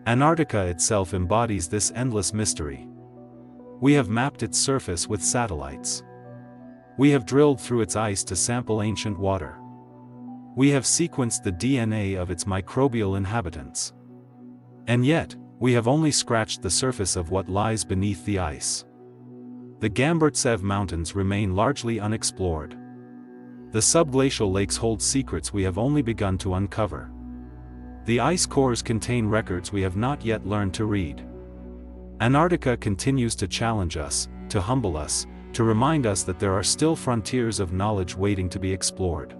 Antarctica itself embodies this endless mystery. We have mapped its surface with satellites. We have drilled through its ice to sample ancient water. We have sequenced the DNA of its microbial inhabitants. And yet, we have only scratched the surface of what lies beneath the ice. The Gamburtsev Mountains remain largely unexplored. The subglacial lakes hold secrets we have only begun to uncover. The ice cores contain records we have not yet learned to read. Antarctica continues to challenge us, to humble us, to remind us that there are still frontiers of knowledge waiting to be explored.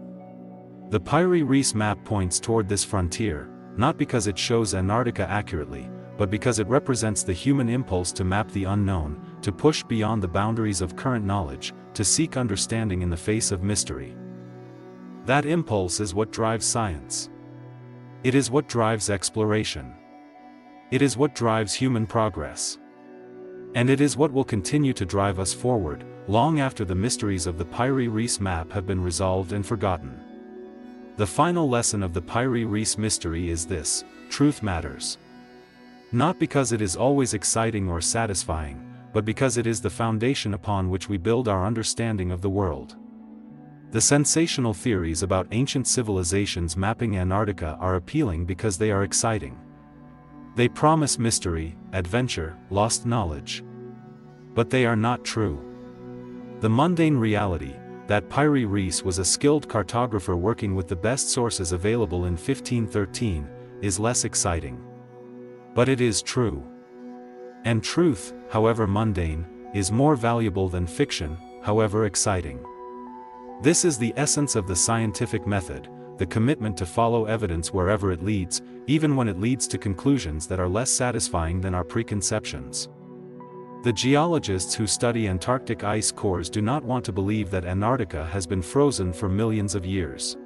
The Pierre Rees map points toward this frontier, not because it shows Antarctica accurately, but because it represents the human impulse to map the unknown, to push beyond the boundaries of current knowledge, to seek understanding in the face of mystery. That impulse is what drives science. It is what drives exploration. It is what drives human progress. And it is what will continue to drive us forward, long after the mysteries of the Pierre Rees map have been resolved and forgotten. The final lesson of the Pierre Rees mystery is this: truth matters. Not because it is always exciting or satisfying, but because it is the foundation upon which we build our understanding of the world. The sensational theories about ancient civilizations mapping Antarctica are appealing because they are exciting. They promise mystery, adventure, lost knowledge. But they are not true. The mundane reality, that Pierre Rees was a skilled cartographer working with the best sources available in 1513, is less exciting. But it is true. And truth, however mundane, is more valuable than fiction, however exciting. This is the essence of the scientific method, the commitment to follow evidence wherever it leads, even when it leads to conclusions that are less satisfying than our preconceptions. The geologists who study Antarctic ice cores do not want to believe that Antarctica has been frozen for millions of years.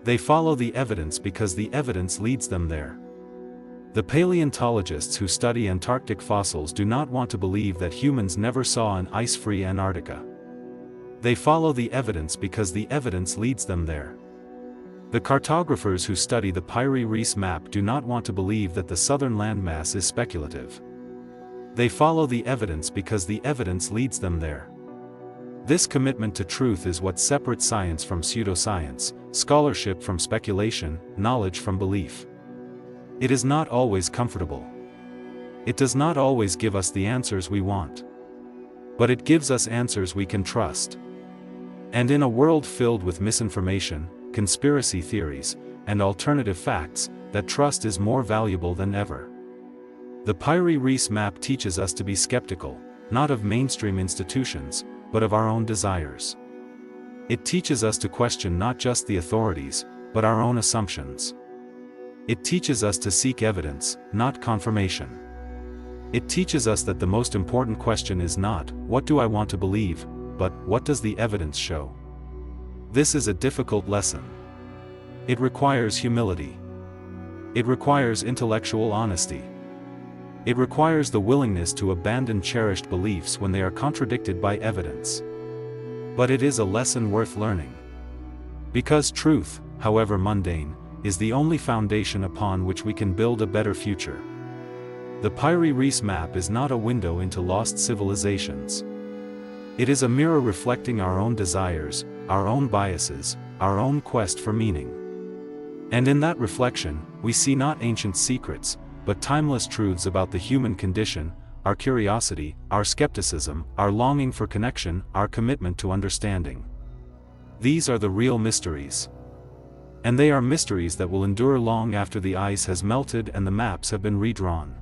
They follow the evidence because the evidence leads them there. The paleontologists who study Antarctic fossils do not want to believe that humans never saw an ice-free Antarctica. They follow the evidence because the evidence leads them there. The cartographers who study the Pierre Rees map do not want to believe that the southern landmass is speculative. They follow the evidence because the evidence leads them there. This commitment to truth is what separates science from pseudoscience, scholarship from speculation, knowledge from belief. It is not always comfortable. It does not always give us the answers we want. But it gives us answers we can trust. And in a world filled with misinformation, conspiracy theories, and alternative facts, that trust is more valuable than ever. The Pierre Rees map teaches us to be skeptical, not of mainstream institutions, but of our own desires. It teaches us to question not just the authorities, but our own assumptions. It teaches us to seek evidence, not confirmation. It teaches us that the most important question is not, what do I want to believe, but, what does the evidence show? This is a difficult lesson. It requires humility. It requires intellectual honesty. It requires the willingness to abandon cherished beliefs when they are contradicted by evidence. But it is a lesson worth learning. Because truth, however mundane, is the only foundation upon which we can build a better future. The Piri-Reis map is not a window into lost civilizations. It is a mirror reflecting our own desires, our own biases, our own quest for meaning. And in that reflection, we see not ancient secrets, but timeless truths about the human condition, our curiosity, our skepticism, our longing for connection, our commitment to understanding. These are the real mysteries. And they are mysteries that will endure long after the ice has melted and the maps have been redrawn.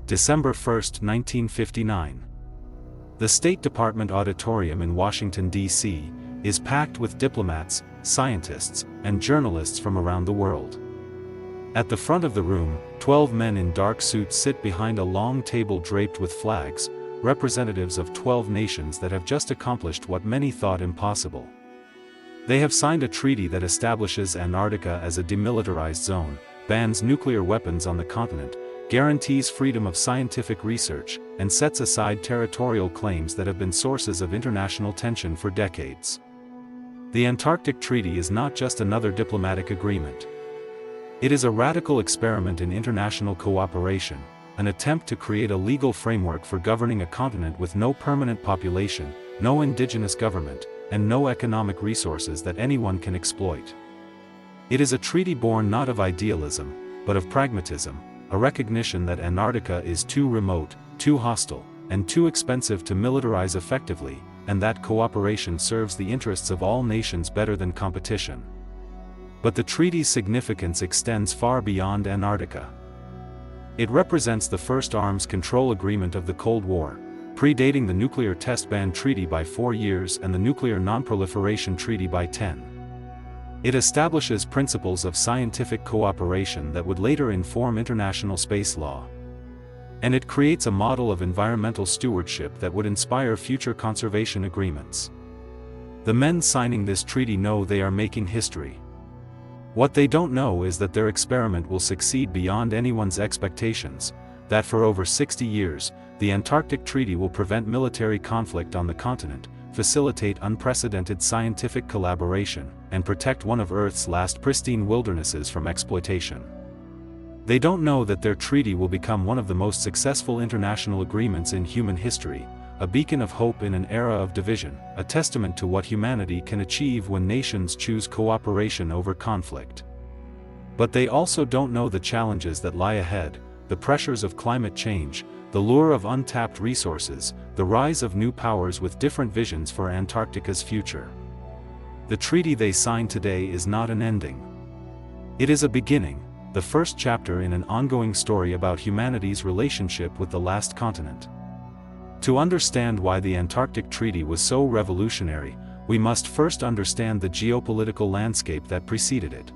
December 1, 1959. The State Department Auditorium in Washington, D.C., is packed with diplomats, scientists, and journalists from around the world. At the front of the room, 12 men in dark suits sit behind a long table draped with flags, representatives of 12 nations that have just accomplished what many thought impossible. They have signed a treaty that establishes Antarctica as a demilitarized zone, bans nuclear weapons on the continent, guarantees freedom of scientific research, and sets aside territorial claims that have been sources of international tension for decades. The Antarctic Treaty is not just another diplomatic agreement. It is a radical experiment in international cooperation, an attempt to create a legal framework for governing a continent with no permanent population, no indigenous government, and no economic resources that anyone can exploit. It is a treaty born not of idealism, but of pragmatism, a recognition that Antarctica is too remote, too hostile, and too expensive to militarize effectively, and that cooperation serves the interests of all nations better than competition. But the treaty's significance extends far beyond Antarctica. It represents the first arms control agreement of the Cold War, predating the Nuclear Test Ban Treaty by 4 years and the Nuclear Non-Proliferation Treaty by 10. It establishes principles of scientific cooperation that would later inform international space law. And it creates a model of environmental stewardship that would inspire future conservation agreements. The men signing this treaty know they are making history. What they don't know is that their experiment will succeed beyond anyone's expectations, that for over 60 years, the Antarctic Treaty will prevent military conflict on the continent, facilitate unprecedented scientific collaboration, and protect one of Earth's last pristine wildernesses from exploitation. They don't know that their treaty will become one of the most successful international agreements in human history, a beacon of hope in an era of division, a testament to what humanity can achieve when nations choose cooperation over conflict. But they also don't know the challenges that lie ahead, the pressures of climate change, the lure of untapped resources, the rise of new powers with different visions for Antarctica's future. The treaty they signed today is not an ending. It is a beginning, the first chapter in an ongoing story about humanity's relationship with the last continent. To understand why the Antarctic Treaty was so revolutionary, we must first understand the geopolitical landscape that preceded it.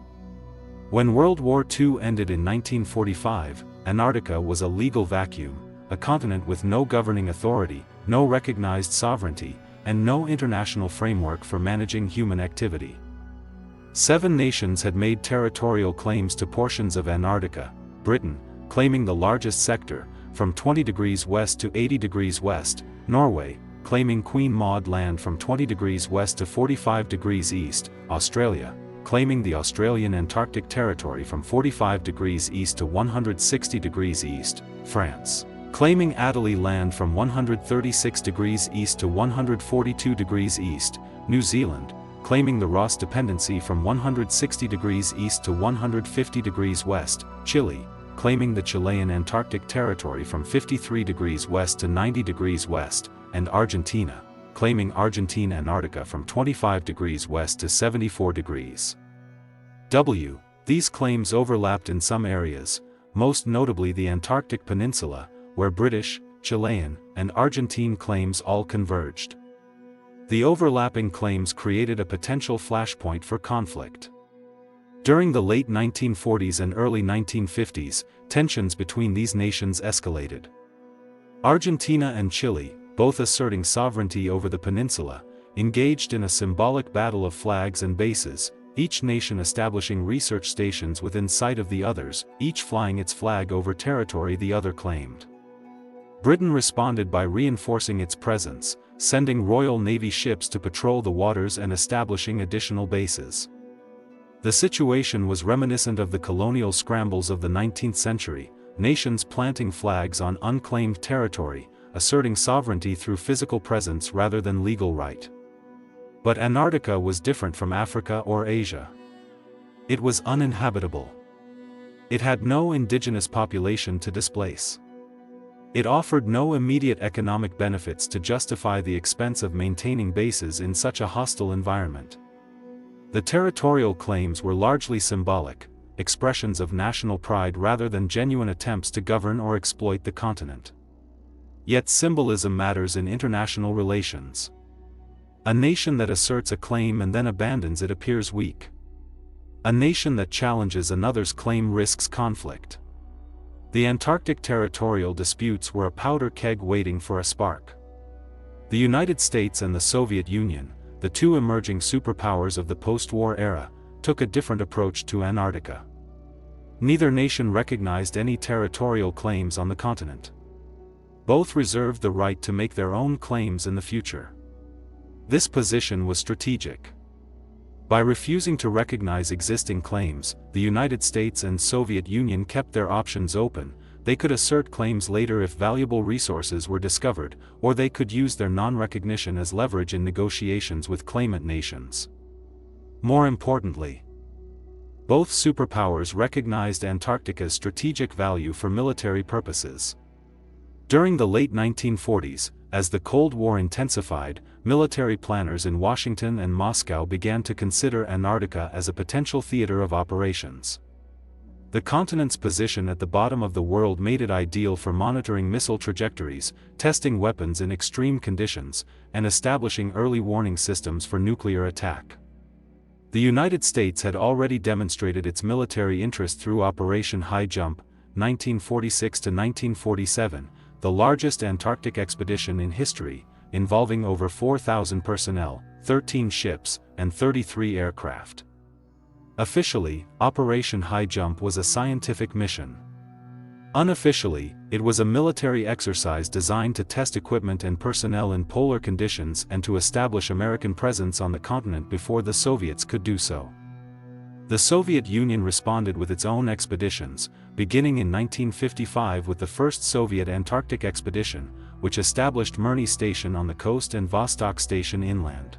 When World War II ended in 1945, Antarctica was a legal vacuum, a continent with no governing authority, no recognized sovereignty, and no international framework for managing human activity. 7 nations had made territorial claims to portions of Antarctica, Britain, claiming the largest sector, from 20 degrees west to 80 degrees west, Norway, claiming Queen Maud Land from 20 degrees west to 45 degrees east, Australia, claiming the Australian Antarctic Territory from 45 degrees east to 160 degrees east, France, claiming Adélie Land from 136 degrees east to 142 degrees east, New Zealand, claiming the Ross Dependency from 160 degrees east to 150 degrees west, Chile, claiming the Chilean Antarctic Territory from 53 degrees west to 90 degrees west, and Argentina, claiming Argentine Antarctica from 25 degrees west to 74 degrees W. These claims overlapped in some areas, most notably the Antarctic Peninsula, where British, Chilean, and Argentine claims all converged. The overlapping claims created a potential flashpoint for conflict. During the late 1940s and early 1950s, tensions between these nations escalated. Argentina and Chile, both asserting sovereignty over the peninsula, engaged in a symbolic battle of flags and bases, each nation establishing research stations within sight of the others, each flying its flag over territory the other claimed. Britain responded by reinforcing its presence, sending Royal Navy ships to patrol the waters and establishing additional bases. The situation was reminiscent of the colonial scrambles of the 19th century, nations planting flags on unclaimed territory, asserting sovereignty through physical presence rather than legal right. But Antarctica was different from Africa or Asia. It was uninhabitable. It had no indigenous population to displace. It offered no immediate economic benefits to justify the expense of maintaining bases in such a hostile environment. The territorial claims were largely symbolic, expressions of national pride rather than genuine attempts to govern or exploit the continent. Yet symbolism matters in international relations. A nation that asserts a claim and then abandons it appears weak. A nation that challenges another's claim risks conflict. The Antarctic territorial disputes were a powder keg waiting for a spark. The United States and the Soviet Union, the two emerging superpowers of the post-war era, took a different approach to Antarctica. Neither nation recognized any territorial claims on the continent. Both reserved the right to make their own claims in the future. This position was strategic. By refusing to recognize existing claims, the United States and Soviet Union kept their options open. They could assert claims later if valuable resources were discovered, or they could use their non-recognition as leverage in negotiations with claimant nations. More importantly, both superpowers recognized Antarctica's strategic value for military purposes. During the late 1940s, as the Cold War intensified, military planners in Washington and Moscow began to consider Antarctica as a potential theater of operations. The continent's position at the bottom of the world made it ideal for monitoring missile trajectories, testing weapons in extreme conditions, and establishing early warning systems for nuclear attack. The United States had already demonstrated its military interest through Operation Highjump, 1946 to 1947, the largest Antarctic expedition in history, involving over 4,000 personnel, 13 ships, and 33 aircraft. Officially, Operation Highjump was a scientific mission. Unofficially, it was a military exercise designed to test equipment and personnel in polar conditions and to establish American presence on the continent before the Soviets could do so. The Soviet Union responded with its own expeditions, beginning in 1955 with the first Soviet Antarctic expedition, which established Mirny Station on the coast and Vostok Station inland.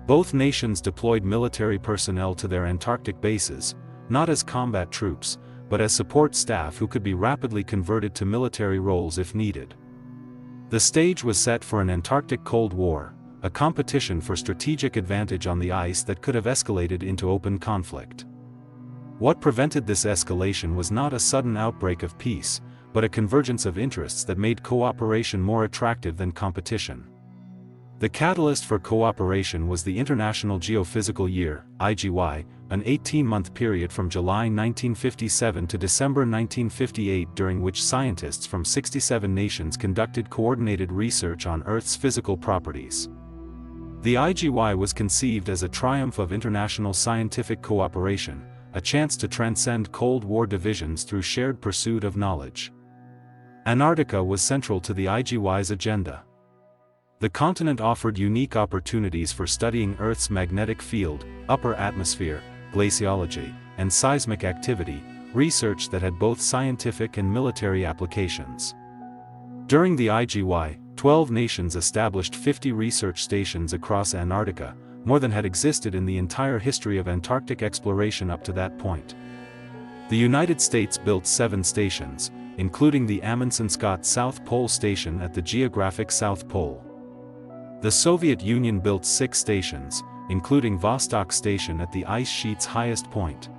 Both nations deployed military personnel to their Antarctic bases, not as combat troops, but as support staff who could be rapidly converted to military roles if needed. The stage was set for an Antarctic Cold War, a competition for strategic advantage on the ice that could have escalated into open conflict. What prevented this escalation was not a sudden outbreak of peace, but a convergence of interests that made cooperation more attractive than competition. The catalyst for cooperation was the International Geophysical Year, IGY, an 18-month period from July 1957 to December 1958 during which scientists from 67 nations conducted coordinated research on Earth's physical properties. The IGY was conceived as a triumph of international scientific cooperation, a chance to transcend Cold War divisions through shared pursuit of knowledge. Antarctica was central to the IGY's agenda. The continent offered unique opportunities for studying Earth's magnetic field, upper atmosphere, glaciology, and seismic activity, research that had both scientific and military applications. During the IGY, 12 nations established 50 research stations across Antarctica, more than had existed in the entire history of Antarctic exploration up to that point. The United States built 7 stations, including the Amundsen-Scott South Pole Station at the geographic South Pole. The Soviet Union built 6 stations, including Vostok Station at the ice sheet's highest point.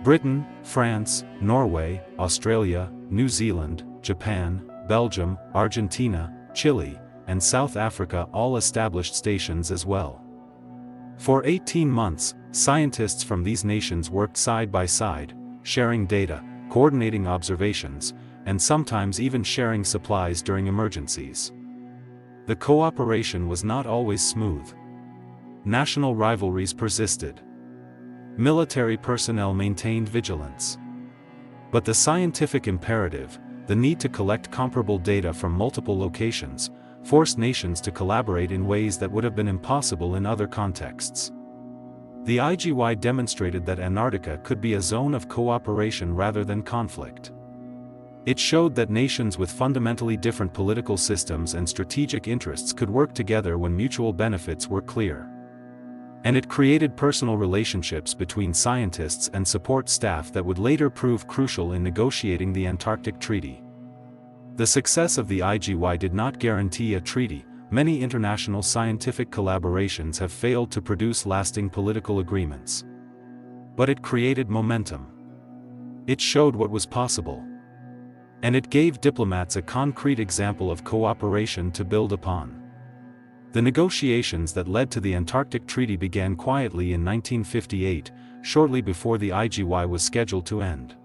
Britain, France, Norway, Australia, New Zealand, Japan, Belgium, Argentina, Chile, and South Africa all established stations as well. For 18 months, scientists from these nations worked side by side, sharing data, coordinating observations, and sometimes even sharing supplies during emergencies. The cooperation was not always smooth. National rivalries persisted. Military personnel maintained vigilance. But the scientific imperative, the need to collect comparable data from multiple locations, forced nations to collaborate in ways that would have been impossible in other contexts. The IGY demonstrated that Antarctica could be a zone of cooperation rather than conflict. It showed that nations with fundamentally different political systems and strategic interests could work together when mutual benefits were clear. And it created personal relationships between scientists and support staff that would later prove crucial in negotiating the Antarctic Treaty. The success of the IGY did not guarantee a treaty. Many international scientific collaborations have failed to produce lasting political agreements. But it created momentum. It showed what was possible. And it gave diplomats a concrete example of cooperation to build upon. The negotiations that led to the Antarctic Treaty began quietly in 1958, shortly before the IGY was scheduled to end.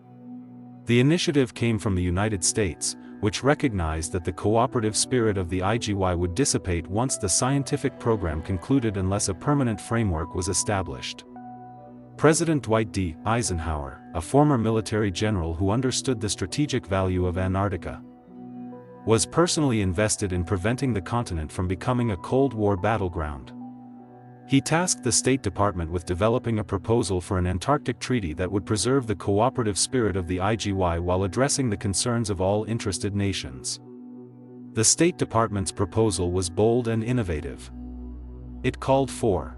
The initiative came from the United States, which recognized that the cooperative spirit of the IGY would dissipate once the scientific program concluded unless a permanent framework was established. President Dwight D. Eisenhower, a former military general who understood the strategic value of Antarctica, was personally invested in preventing the continent from becoming a Cold War battleground. He tasked the State Department with developing a proposal for an Antarctic treaty that would preserve the cooperative spirit of the IGY while addressing the concerns of all interested nations. The State Department's proposal was bold and innovative. It called for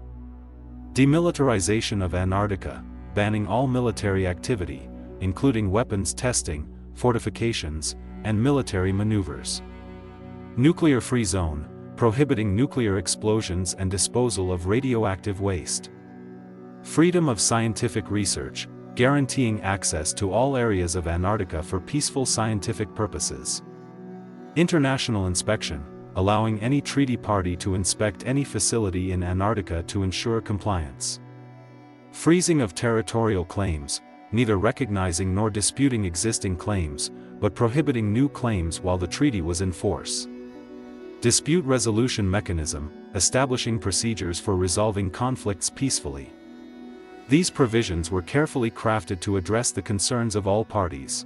demilitarization of Antarctica, banning all military activity, including weapons testing, fortifications, and military maneuvers. Nuclear-free zone, prohibiting nuclear explosions and disposal of radioactive waste. Freedom of scientific research, guaranteeing access to all areas of Antarctica for peaceful scientific purposes. International inspection, allowing any treaty party to inspect any facility in Antarctica to ensure compliance. Freezing of territorial claims, neither recognizing nor disputing existing claims, but prohibiting new claims while the treaty was in force. Dispute resolution mechanism, establishing procedures for resolving conflicts peacefully. These provisions were carefully crafted to address the concerns of all parties.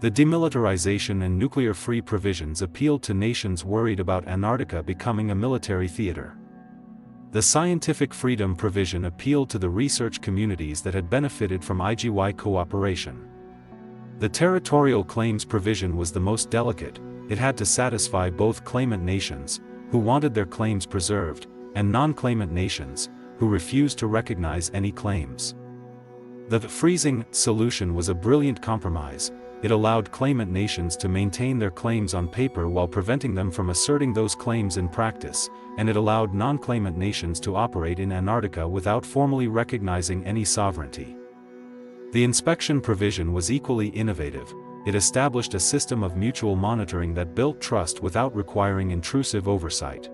The demilitarization and nuclear-free provisions appealed to nations worried about Antarctica becoming a military theater. The scientific freedom provision appealed to the research communities that had benefited from IGY cooperation. The territorial claims provision was the most delicate. It had to satisfy both claimant nations, who wanted their claims preserved, and non-claimant nations, who refused to recognize any claims. The freezing solution was a brilliant compromise. It allowed claimant nations to maintain their claims on paper while preventing them from asserting those claims in practice, and it allowed non-claimant nations to operate in Antarctica without formally recognizing any sovereignty. The inspection provision was equally innovative. It established a system of mutual monitoring that built trust without requiring intrusive oversight.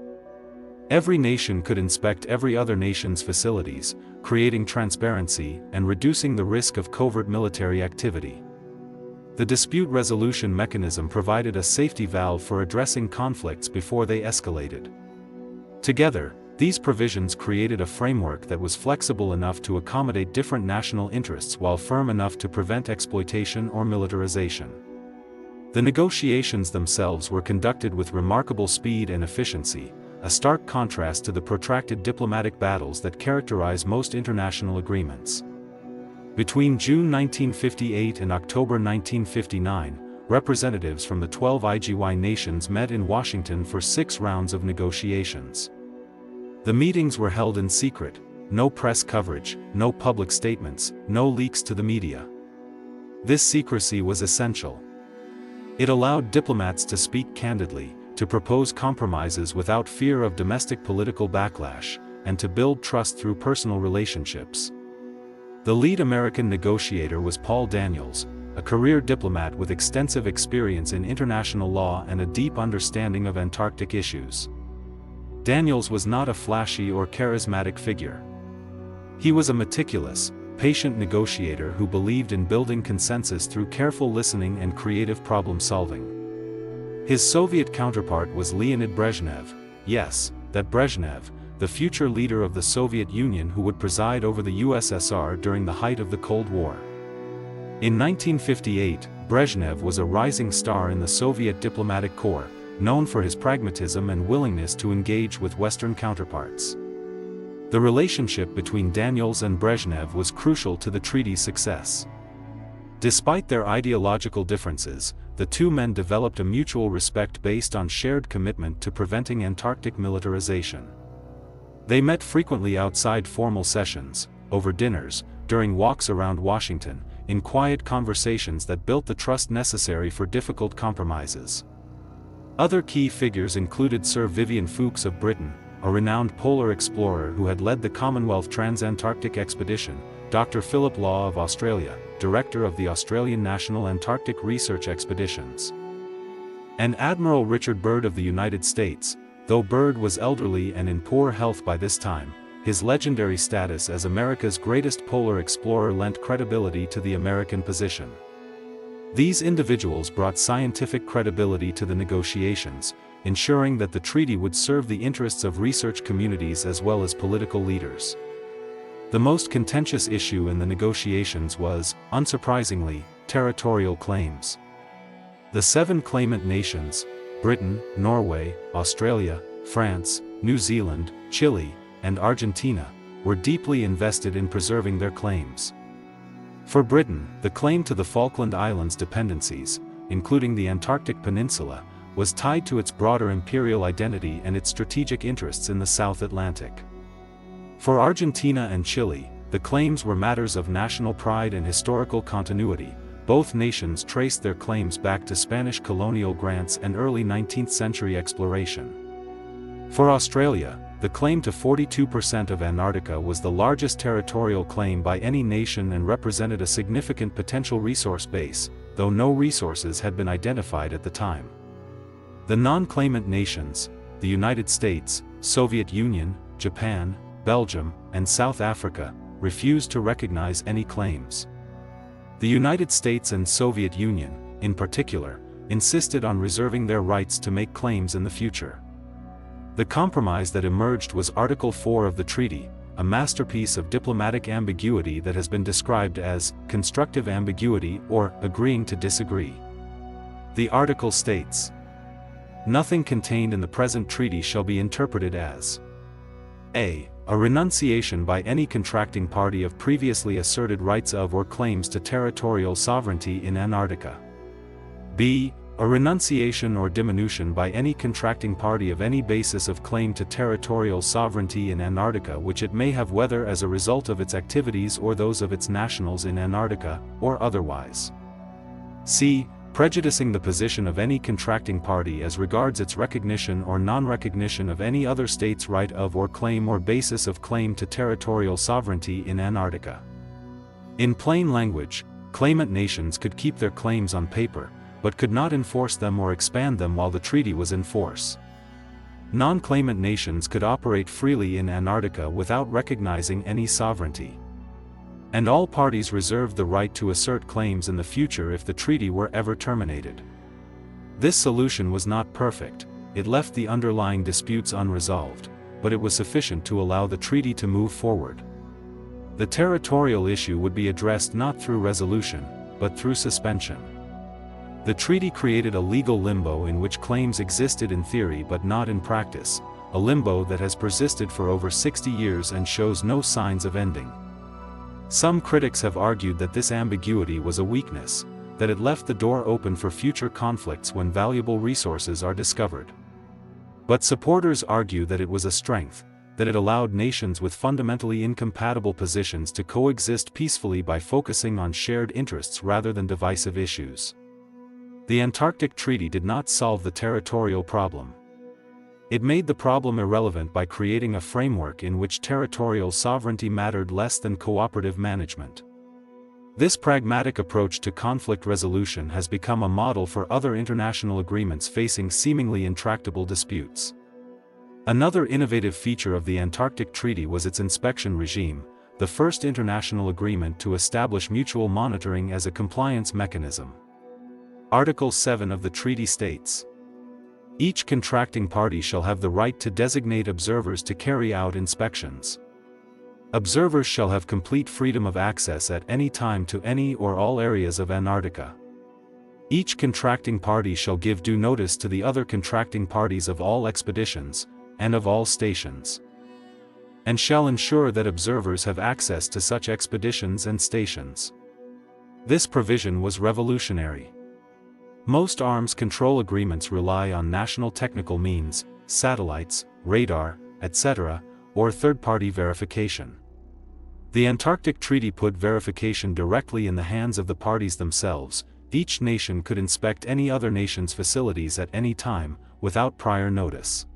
Every nation could inspect every other nation's facilities, creating transparency and reducing the risk of covert military activity. The dispute resolution mechanism provided a safety valve for addressing conflicts before they escalated. Together, these provisions created a framework that was flexible enough to accommodate different national interests while firm enough to prevent exploitation or militarization. The negotiations themselves were conducted with remarkable speed and efficiency, a stark contrast to the protracted diplomatic battles that characterize most international agreements. Between June 1958 and October 1959, representatives from the 12 IGY nations met in Washington for 6 rounds of negotiations. The meetings were held in secret, no press coverage, no public statements, no leaks to the media. This secrecy was essential. It allowed diplomats to speak candidly, to propose compromises without fear of domestic political backlash, and to build trust through personal relationships. The lead American negotiator was Paul Daniels, a career diplomat with extensive experience in international law and a deep understanding of Antarctic issues. Daniels was not a flashy or charismatic figure. He was a meticulous, patient negotiator who believed in building consensus through careful listening and creative problem-solving. His Soviet counterpart was Leonid Brezhnev, yes, that Brezhnev, the future leader of the Soviet Union who would preside over the USSR during the height of the Cold War. In 1958, Brezhnev was a rising star in the Soviet diplomatic corps, known for his pragmatism and willingness to engage with Western counterparts. The relationship between Daniels and Brezhnev was crucial to the treaty's success. Despite their ideological differences, the two men developed a mutual respect based on shared commitment to preventing Antarctic militarization. They met frequently outside formal sessions, over dinners, during walks around Washington, in quiet conversations that built the trust necessary for difficult compromises. Other key figures included Sir Vivian Fuchs of Britain, a renowned polar explorer who had led the Commonwealth Trans-Antarctic Expedition, Dr. Philip Law of Australia, director of the Australian National Antarctic Research Expeditions, and Admiral Richard Byrd of the United States. Though Byrd was elderly and in poor health by this time, his legendary status as America's greatest polar explorer lent credibility to the American position. These individuals brought scientific credibility to the negotiations, ensuring that the treaty would serve the interests of research communities as well as political leaders. The most contentious issue in the negotiations was, unsurprisingly, territorial claims. The 7 claimant nations, Britain, Norway, Australia, France, New Zealand, Chile, and Argentina, were deeply invested in preserving their claims. For Britain, the claim to the Falkland Islands dependencies, including the Antarctic Peninsula, was tied to its broader imperial identity and its strategic interests in the South Atlantic. For Argentina and Chile, the claims were matters of national pride and historical continuity. Both nations traced their claims back to Spanish colonial grants and early 19th century exploration. For Australia, the claim to 42% of Antarctica was the largest territorial claim by any nation and represented a significant potential resource base, though no resources had been identified at the time. The non-claimant nations, the United States, Soviet Union, Japan, Belgium, and South Africa, refused to recognize any claims. The United States and Soviet Union, in particular, insisted on reserving their rights to make claims in the future. The compromise that emerged was Article 4 of the treaty, a masterpiece of diplomatic ambiguity that has been described as constructive ambiguity or agreeing to disagree. The article states, "Nothing contained in the present treaty shall be interpreted as a renunciation by any contracting party of previously asserted rights of or claims to territorial sovereignty in Antarctica. b. A renunciation or diminution by any contracting party of any basis of claim to territorial sovereignty in Antarctica which it may have whether as a result of its activities or those of its nationals in Antarctica, or otherwise. c. Prejudicing the position of any contracting party as regards its recognition or non-recognition of any other state's right of or claim or basis of claim to territorial sovereignty in Antarctica." In plain language, claimant nations could keep their claims on paper, but could not enforce them or expand them while the treaty was in force. Non-claimant nations could operate freely in Antarctica without recognizing any sovereignty. And all parties reserved the right to assert claims in the future if the treaty were ever terminated. This solution was not perfect, it left the underlying disputes unresolved, but it was sufficient to allow the treaty to move forward. The territorial issue would be addressed not through resolution, but through suspension. The treaty created a legal limbo in which claims existed in theory but not in practice, a limbo that has persisted for over 60 years and shows no signs of ending. Some critics have argued that this ambiguity was a weakness, that it left the door open for future conflicts when valuable resources are discovered. But supporters argue that it was a strength, that it allowed nations with fundamentally incompatible positions to coexist peacefully by focusing on shared interests rather than divisive issues. The Antarctic Treaty did not solve the territorial problem. It made the problem irrelevant by creating a framework in which territorial sovereignty mattered less than cooperative management. This pragmatic approach to conflict resolution has become a model for other international agreements facing seemingly intractable disputes. Another innovative feature of the Antarctic Treaty was its inspection regime, the first international agreement to establish mutual monitoring as a compliance mechanism. Article 7 of the treaty states, each contracting party shall have the right to designate observers to carry out inspections. Observers shall have complete freedom of access at any time to any or all areas of Antarctica. Each contracting party shall give due notice to the other contracting parties of all expeditions, and of all stations, and shall ensure that observers have access to such expeditions and stations. This provision was revolutionary. Most arms control agreements rely on national technical means, satellites, radar, etc., or third-party verification. The Antarctic Treaty put verification directly in the hands of the parties themselves. Each nation could inspect any other nation's facilities at any time, without prior notice.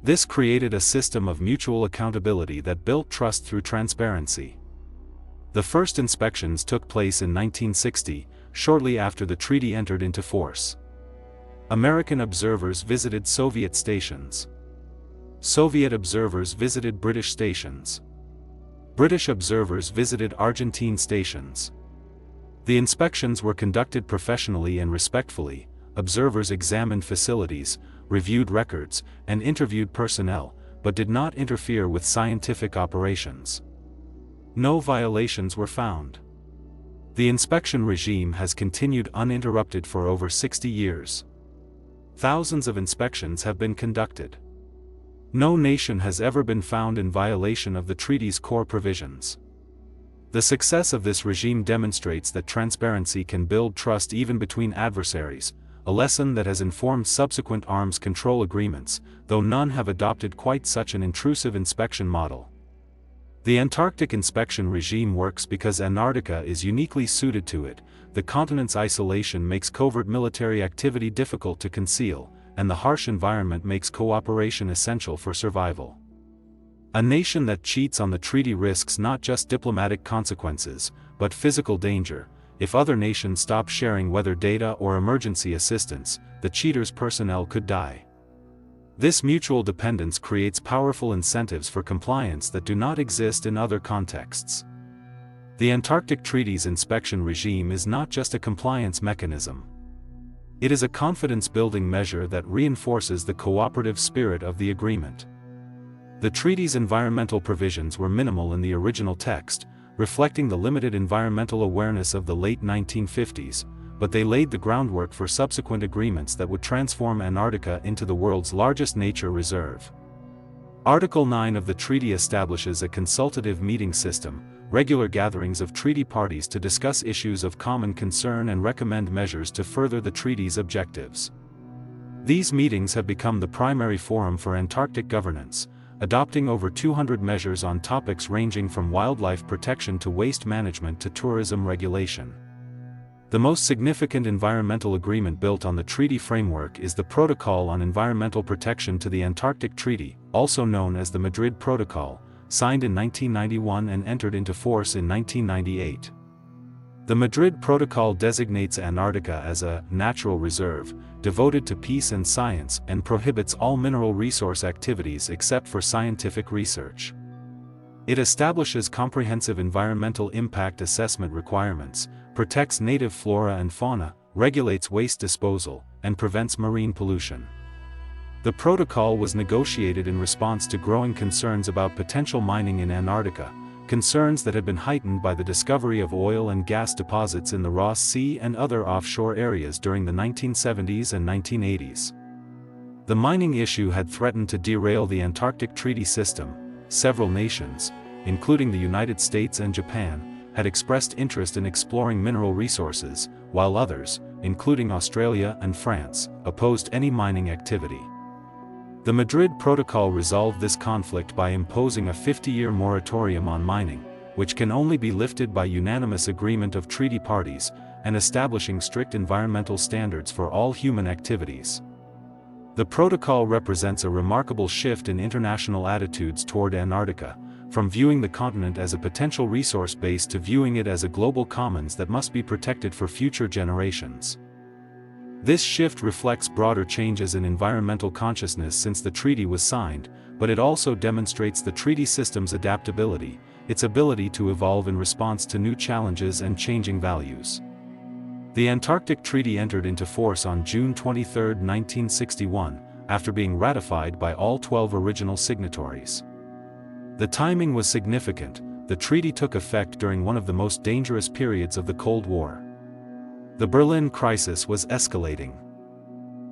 This created a system of mutual accountability that built trust through transparency. The first inspections took place in 1960, shortly after the treaty entered into force. American observers visited Soviet stations. Soviet observers visited British stations. British observers visited Argentine stations. The inspections were conducted professionally and respectfully. Observers examined facilities, reviewed records, and interviewed personnel, but did not interfere with scientific operations. No violations were found. The inspection regime has continued uninterrupted for over 60 years. Thousands of inspections have been conducted. No nation has ever been found in violation of the treaty's core provisions. The success of this regime demonstrates that transparency can build trust even between adversaries, a lesson that has informed subsequent arms control agreements, though none have adopted quite such an intrusive inspection model. The Antarctic inspection regime works because Antarctica is uniquely suited to it. The continent's isolation makes covert military activity difficult to conceal, and the harsh environment makes cooperation essential for survival. A nation that cheats on the treaty risks not just diplomatic consequences, but physical danger. If other nations stop sharing weather data or emergency assistance, the cheater's personnel could die. This mutual dependence creates powerful incentives for compliance that do not exist in other contexts. The Antarctic Treaty's inspection regime is not just a compliance mechanism. It is a confidence-building measure that reinforces the cooperative spirit of the agreement. The treaty's environmental provisions were minimal in the original text, reflecting the limited environmental awareness of the late 1950s, but they laid the groundwork for subsequent agreements that would transform Antarctica into the world's largest nature reserve. Article 9 of the treaty establishes a consultative meeting system, regular gatherings of treaty parties to discuss issues of common concern and recommend measures to further the treaty's objectives. These meetings have become the primary forum for Antarctic governance, adopting over 200 measures on topics ranging from wildlife protection to waste management to tourism regulation. The most significant environmental agreement built on the treaty framework is the Protocol on Environmental Protection to the Antarctic Treaty, also known as the Madrid Protocol, signed in 1991 and entered into force in 1998. The Madrid Protocol designates Antarctica as a natural reserve, devoted to peace and science, and prohibits all mineral resource activities except for scientific research. It establishes comprehensive environmental impact assessment requirements, protects native flora and fauna, regulates waste disposal, and prevents marine pollution. The protocol was negotiated in response to growing concerns about potential mining in Antarctica, concerns that had been heightened by the discovery of oil and gas deposits in the Ross Sea and other offshore areas during the 1970s and 1980s. The mining issue had threatened to derail the Antarctic Treaty system. Several nations, including the United States and Japan, had expressed interest in exploring mineral resources, while others, including Australia and France, opposed any mining activity. The Madrid Protocol resolved this conflict by imposing a 50-year moratorium on mining, which can only be lifted by unanimous agreement of treaty parties, and establishing strict environmental standards for all human activities. The protocol represents a remarkable shift in international attitudes toward Antarctica, from viewing the continent as a potential resource base to viewing it as a global commons that must be protected for future generations. This shift reflects broader changes in environmental consciousness since the treaty was signed, but it also demonstrates the treaty system's adaptability. its ability to evolve in response to new challenges and changing values. The Antarctic Treaty entered into force on June 23, 1961, after being ratified by all 12 original signatories. The timing was significant. The treaty took effect during one of the most dangerous periods of the Cold War. The Berlin crisis was escalating.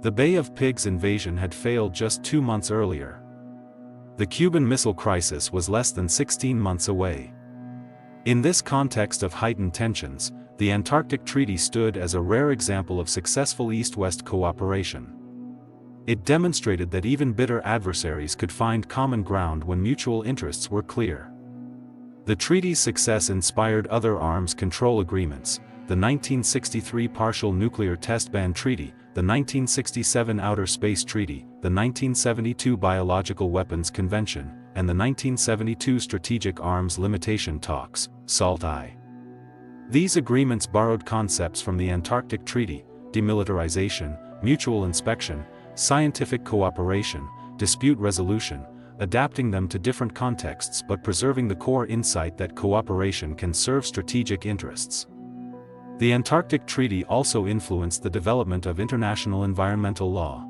The Bay of Pigs invasion had failed just 2 months earlier. The Cuban Missile Crisis was less than 16 months away. In this context of heightened tensions, the Antarctic Treaty stood as a rare example of successful East-West cooperation. It demonstrated that even bitter adversaries could find common ground when mutual interests were clear. The treaty's success inspired other arms control agreements: the 1963 Partial Nuclear Test Ban Treaty, the 1967 Outer Space Treaty, the 1972 Biological Weapons Convention, and the 1972 Strategic Arms Limitation Talks, SALT-I. These agreements borrowed concepts from the Antarctic Treaty: demilitarization, mutual inspection, scientific cooperation, dispute resolution, adapting them to different contexts but preserving the core insight that cooperation can serve strategic interests. The Antarctic Treaty also influenced the development of international environmental law.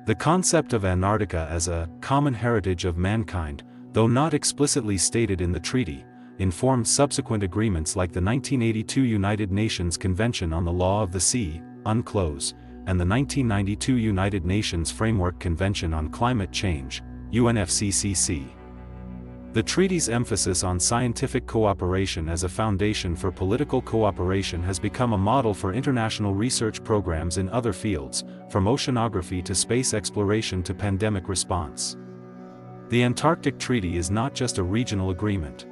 The concept of Antarctica as a common heritage of mankind, though not explicitly stated in the treaty, informed subsequent agreements like the 1982 United Nations Convention on the Law of the Sea, UNCLOS, and the 1992 United Nations Framework Convention on Climate Change, UNFCCC. The treaty's emphasis on scientific cooperation as a foundation for political cooperation has become a model for international research programs in other fields, from oceanography to space exploration to pandemic response. The Antarctic Treaty is not just a regional agreement.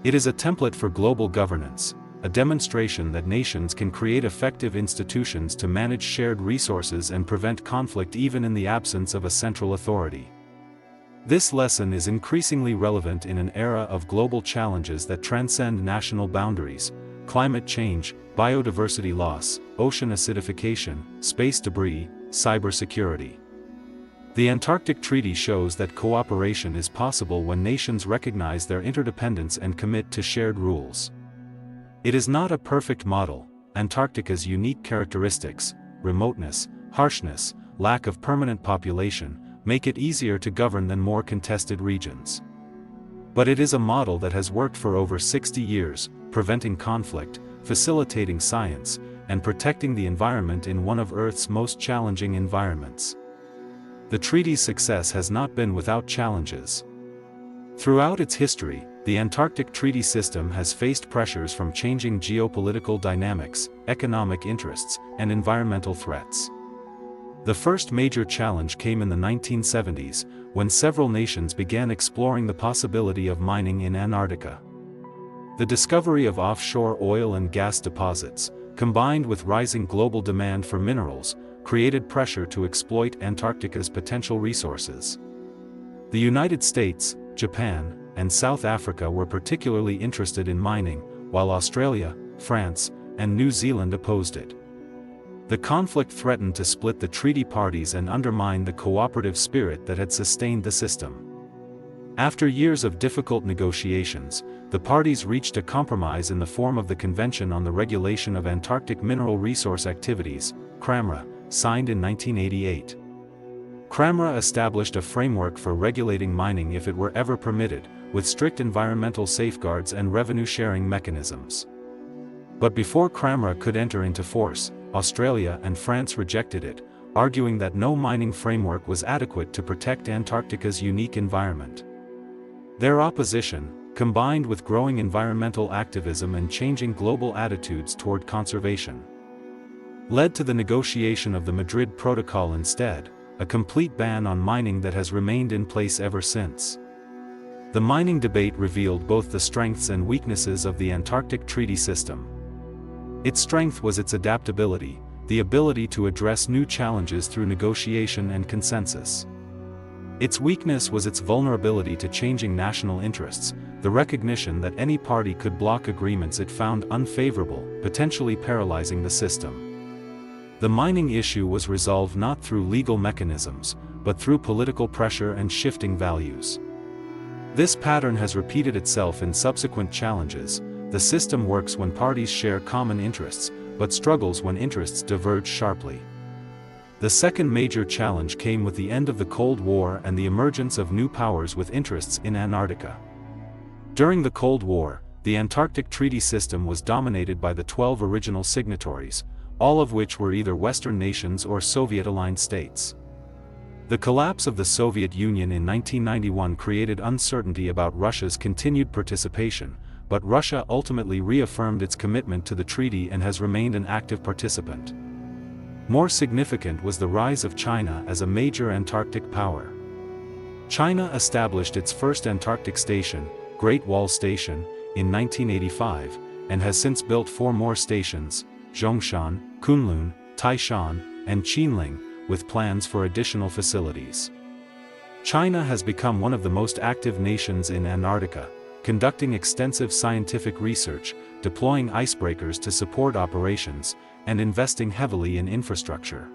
It is a template for global governance, a demonstration that nations can create effective institutions to manage shared resources and prevent conflict even in the absence of a central authority. This lesson is increasingly relevant in an era of global challenges that transcend national boundaries: climate change, biodiversity loss, ocean acidification, space debris, cybersecurity. The Antarctic Treaty shows that cooperation is possible when nations recognize their interdependence and commit to shared rules. It is not a perfect model. Antarctica's unique characteristics, remoteness, harshness, lack of permanent population, make it easier to govern than more contested regions. But it is a model that has worked for over 60 years, preventing conflict, facilitating science, and protecting the environment in one of Earth's most challenging environments. The treaty's success has not been without challenges. Throughout its history, the Antarctic Treaty System has faced pressures from changing geopolitical dynamics, economic interests, and environmental threats. The first major challenge came in the 1970s, when several nations began exploring the possibility of mining in Antarctica. The discovery of offshore oil and gas deposits, combined with rising global demand for minerals, created pressure to exploit Antarctica's potential resources. The United States, Japan, and South Africa were particularly interested in mining, while Australia, France, and New Zealand opposed it. The conflict threatened to split the treaty parties and undermine the cooperative spirit that had sustained the system. After years of difficult negotiations, the parties reached a compromise in the form of the Convention on the Regulation of Antarctic Mineral Resource Activities, CRAMRA, signed in 1988. CRAMRA established a framework for regulating mining if it were ever permitted, with strict environmental safeguards and revenue-sharing mechanisms. But before CRAMRA could enter into force, Australia and France rejected it, arguing that no mining framework was adequate to protect Antarctica's unique environment. Their opposition, combined with growing environmental activism and changing global attitudes toward conservation, led to the negotiation of the Madrid Protocol instead, a complete ban on mining that has remained in place ever since. The mining debate revealed both the strengths and weaknesses of the Antarctic Treaty System. Its strength was its adaptability, the ability to address new challenges through negotiation and consensus. Its weakness was its vulnerability to changing national interests, the recognition that any party could block agreements it found unfavorable, potentially paralyzing the system. The mining issue was resolved not through legal mechanisms, but through political pressure and shifting values. This pattern has repeated itself in subsequent challenges. The system works when parties share common interests, but struggles when interests diverge sharply. The second major challenge came with the end of the Cold War and the emergence of new powers with interests in Antarctica. During the Cold War, the Antarctic Treaty System was dominated by the 12 original signatories, all of which were either Western nations or Soviet-aligned states. The collapse of the Soviet Union in 1991 created uncertainty about Russia's continued participation, but Russia ultimately reaffirmed its commitment to the treaty and has remained an active participant. More significant was the rise of China as a major Antarctic power. China established its first Antarctic station, Great Wall Station, in 1985, and has since built 4 more stations, Zhongshan, Kunlun, Taishan, and Qinling, with plans for additional facilities. China has become one of the most active nations in Antarctica, conducting extensive scientific research, deploying icebreakers to support operations, and investing heavily in infrastructure.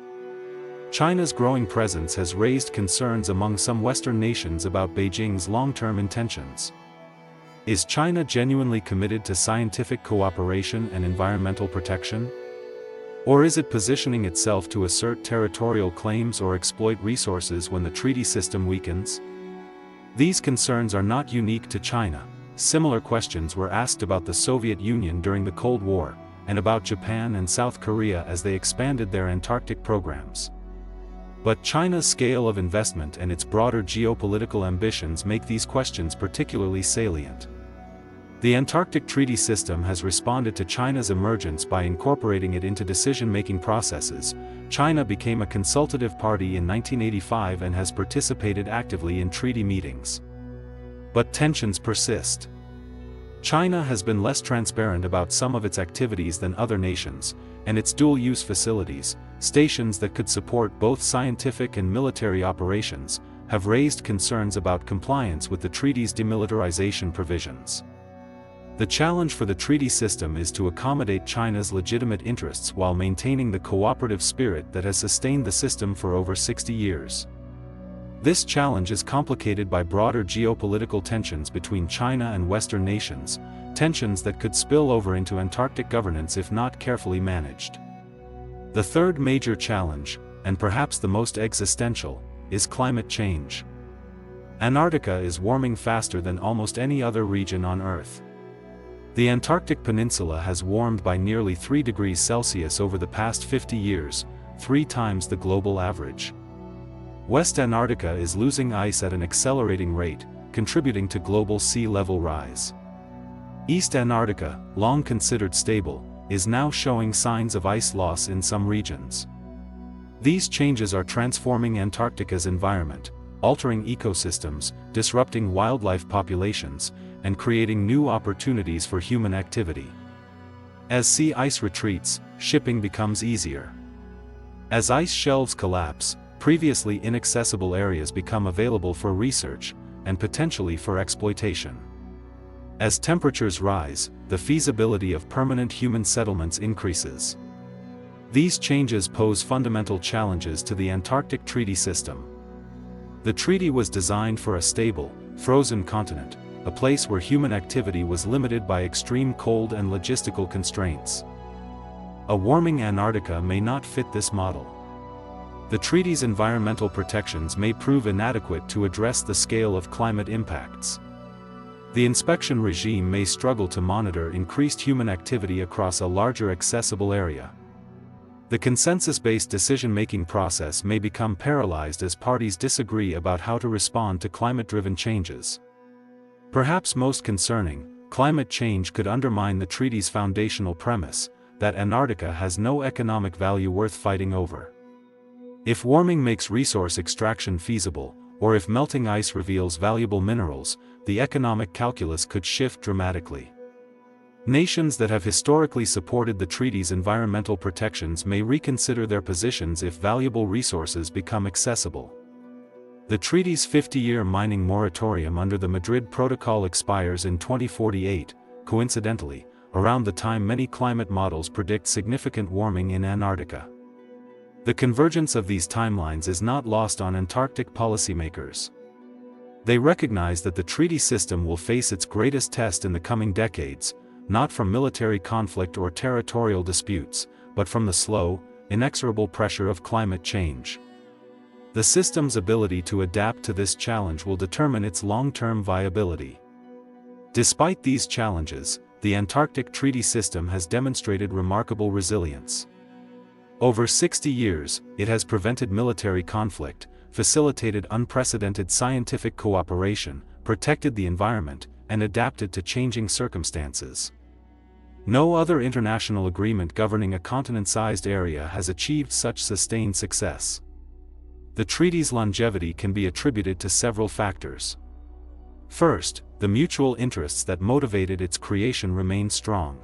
China's growing presence has raised concerns among some Western nations about Beijing's long-term intentions. Is China genuinely committed to scientific cooperation and environmental protection? Or is it positioning itself to assert territorial claims or exploit resources when the treaty system weakens? These concerns are not unique to China. Similar questions were asked about the Soviet Union during the Cold War, and about Japan and South Korea as they expanded their Antarctic programs. But China's scale of investment and its broader geopolitical ambitions make these questions particularly salient. The Antarctic Treaty System has responded to China's emergence by incorporating it into decision-making processes. China became a consultative party in 1985 and has participated actively in treaty meetings. But tensions persist. China has been less transparent about some of its activities than other nations, and its dual-use facilities, stations that could support both scientific and military operations, have raised concerns about compliance with the treaty's demilitarization provisions. The challenge for the treaty system is to accommodate China's legitimate interests while maintaining the cooperative spirit that has sustained the system for over 60 years. This challenge is complicated by broader geopolitical tensions between China and Western nations, tensions that could spill over into Antarctic governance if not carefully managed. The third major challenge, and perhaps the most existential, is climate change. Antarctica is warming faster than almost any other region on Earth. The Antarctic Peninsula has warmed by nearly 3 degrees Celsius over the past 50 years, 3 times the global average. West Antarctica is losing ice at an accelerating rate, contributing to global sea level rise. East Antarctica, long considered stable, is now showing signs of ice loss in some regions. These changes are transforming Antarctica's environment, altering ecosystems, disrupting wildlife populations, and creating new opportunities for human activity. As sea ice retreats, shipping becomes easier. As ice shelves collapse, previously inaccessible areas become available for research, and potentially for exploitation. As temperatures rise, the feasibility of permanent human settlements increases. These changes pose fundamental challenges to the Antarctic Treaty System. The treaty was designed for a stable, frozen continent, a place where human activity was limited by extreme cold and logistical constraints. A warming Antarctica may not fit this model. The treaty's environmental protections may prove inadequate to address the scale of climate impacts. The inspection regime may struggle to monitor increased human activity across a larger accessible area. The consensus-based decision-making process may become paralyzed as parties disagree about how to respond to climate-driven changes. Perhaps most concerning, climate change could undermine the treaty's foundational premise, that Antarctica has no economic value worth fighting over. If warming makes resource extraction feasible, or if melting ice reveals valuable minerals, the economic calculus could shift dramatically. Nations that have historically supported the treaty's environmental protections may reconsider their positions if valuable resources become accessible. The treaty's 50-year mining moratorium under the Madrid Protocol expires in 2048, coincidentally, around the time many climate models predict significant warming in Antarctica. The convergence of these timelines is not lost on Antarctic policymakers. They recognize that the treaty system will face its greatest test in the coming decades, not from military conflict or territorial disputes, but from the slow, inexorable pressure of climate change. The system's ability to adapt to this challenge will determine its long-term viability. Despite these challenges, the Antarctic Treaty System has demonstrated remarkable resilience. Over 60 years, it has prevented military conflict, facilitated unprecedented scientific cooperation, protected the environment, and adapted to changing circumstances. No other international agreement governing a continent-sized area has achieved such sustained success. The treaty's longevity can be attributed to several factors. First, the mutual interests that motivated its creation remain strong.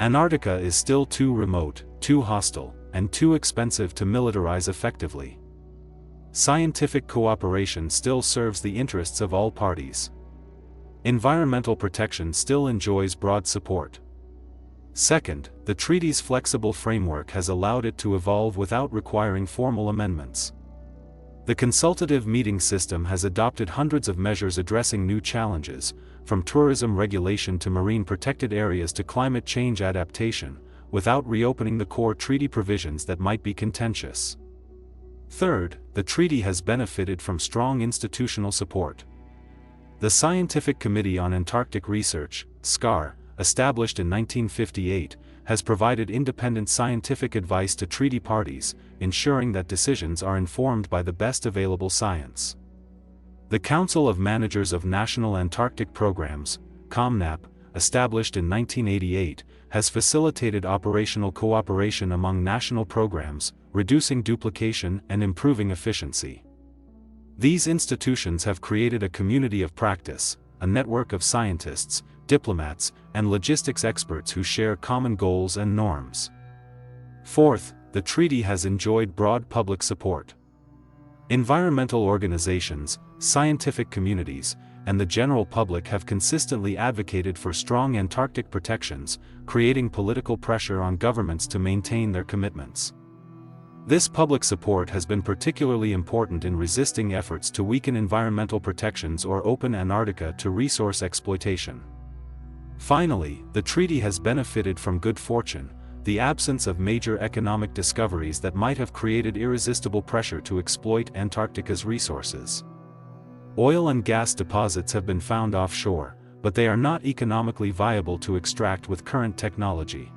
Antarctica is still too remote, too hostile, and too expensive to militarize effectively. Scientific cooperation still serves the interests of all parties. Environmental protection still enjoys broad support. Second, the treaty's flexible framework has allowed it to evolve without requiring formal amendments. The consultative meeting system has adopted hundreds of measures addressing new challenges, from tourism regulation to marine protected areas to climate change adaptation, without reopening the core treaty provisions that might be contentious. Third, the treaty has benefited from strong institutional support. The Scientific Committee on Antarctic Research, SCAR, established in 1958, has provided independent scientific advice to treaty parties, ensuring that decisions are informed by the best available science. The Council of Managers of National Antarctic Programs, COMNAP, established in 1988, has facilitated operational cooperation among national programs, reducing duplication and improving efficiency. These institutions have created a community of practice, a network of scientists, diplomats, and logistics experts who share common goals and norms. Fourth, the treaty has enjoyed broad public support. Environmental organizations, scientific communities, and the general public have consistently advocated for strong Antarctic protections, creating political pressure on governments to maintain their commitments. This public support has been particularly important in resisting efforts to weaken environmental protections or open Antarctica to resource exploitation. Finally, the treaty has benefited from good fortune, the absence of major economic discoveries that might have created irresistible pressure to exploit Antarctica's resources. Oil and gas deposits have been found offshore, but they are not economically viable to extract with current technology.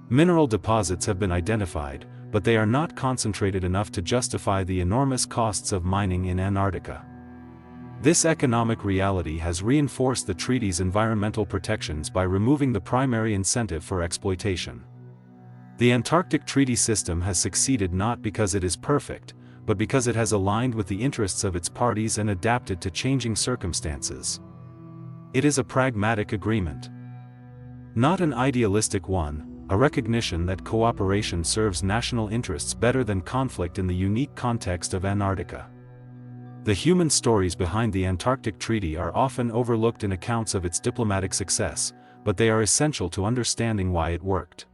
Mineral deposits have been identified, but they are not concentrated enough to justify the enormous costs of mining in Antarctica. This economic reality has reinforced the treaty's environmental protections by removing the primary incentive for exploitation. The Antarctic Treaty System has succeeded not because it is perfect, but because it has aligned with the interests of its parties and adapted to changing circumstances. It is a pragmatic agreement. Not an idealistic one, a recognition that cooperation serves national interests better than conflict in the unique context of Antarctica. The human stories behind the Antarctic Treaty are often overlooked in accounts of its diplomatic success, but they are essential to understanding why it worked.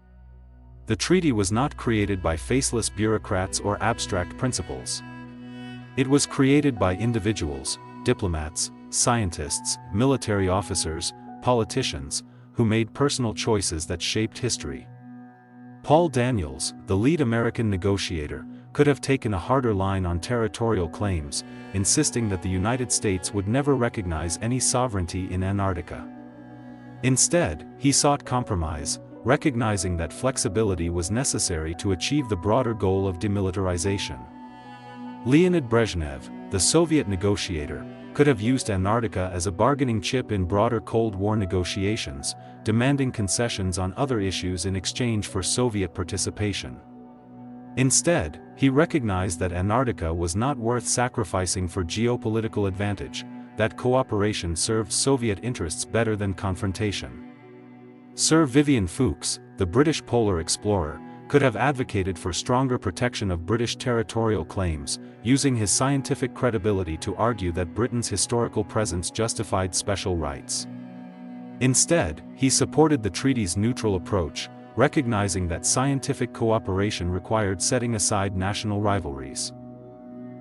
The treaty was not created by faceless bureaucrats or abstract principles. It was created by individuals, diplomats, scientists, military officers, politicians, who made personal choices that shaped history. Paul Daniels, the lead American negotiator, could have taken a harder line on territorial claims, insisting that the United States would never recognize any sovereignty in Antarctica. Instead, he sought compromise, recognizing that flexibility was necessary to achieve the broader goal of demilitarization. Leonid Brezhnev, the Soviet negotiator, could have used Antarctica as a bargaining chip in broader Cold War negotiations, demanding concessions on other issues in exchange for Soviet participation. Instead, he recognized that Antarctica was not worth sacrificing for geopolitical advantage, that cooperation served Soviet interests better than confrontation. Sir Vivian Fuchs, the British polar explorer, could have advocated for stronger protection of British territorial claims, using his scientific credibility to argue that Britain's historical presence justified special rights. Instead, he supported the treaty's neutral approach, recognizing that scientific cooperation required setting aside national rivalries.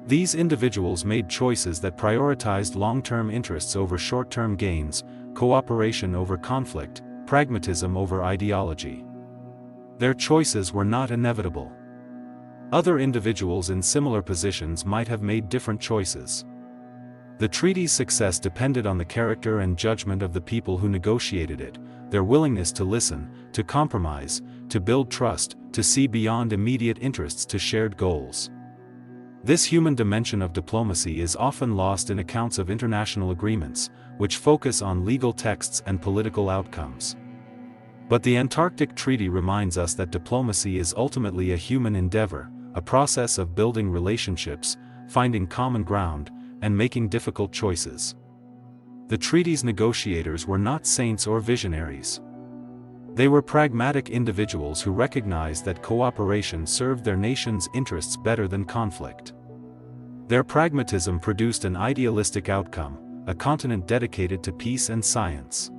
These individuals made choices that prioritized long-term interests over short-term gains, cooperation over conflict, pragmatism over ideology. Their choices were not inevitable. Other individuals in similar positions might have made different choices. The treaty's success depended on the character and judgment of the people who negotiated it, their willingness to listen, to compromise, to build trust, to see beyond immediate interests to shared goals. This human dimension of diplomacy is often lost in accounts of international agreements, which focus on legal texts and political outcomes. But the Antarctic Treaty reminds us that diplomacy is ultimately a human endeavor, a process of building relationships, finding common ground, and making difficult choices. The treaty's negotiators were not saints or visionaries. They were pragmatic individuals who recognized that cooperation served their nation's interests better than conflict. Their pragmatism produced an idealistic outcome, a continent dedicated to peace and science.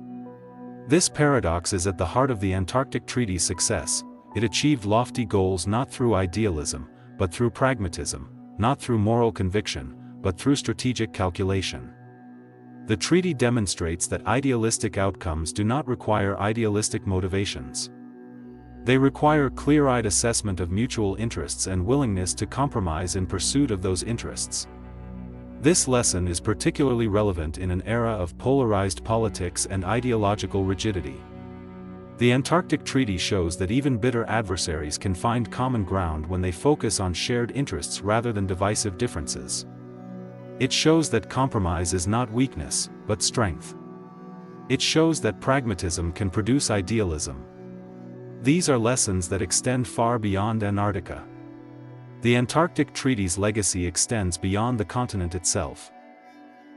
This paradox is at the heart of the Antarctic Treaty's success. It achieved lofty goals not through idealism, but through pragmatism, not through moral conviction, but through strategic calculation. The treaty demonstrates that idealistic outcomes do not require idealistic motivations. They require clear-eyed assessment of mutual interests and willingness to compromise in pursuit of those interests. This lesson is particularly relevant in an era of polarized politics and ideological rigidity. The Antarctic Treaty shows that even bitter adversaries can find common ground when they focus on shared interests rather than divisive differences. It shows that compromise is not weakness, but strength. It shows that pragmatism can produce idealism. These are lessons that extend far beyond Antarctica. The Antarctic Treaty's legacy extends beyond the continent itself.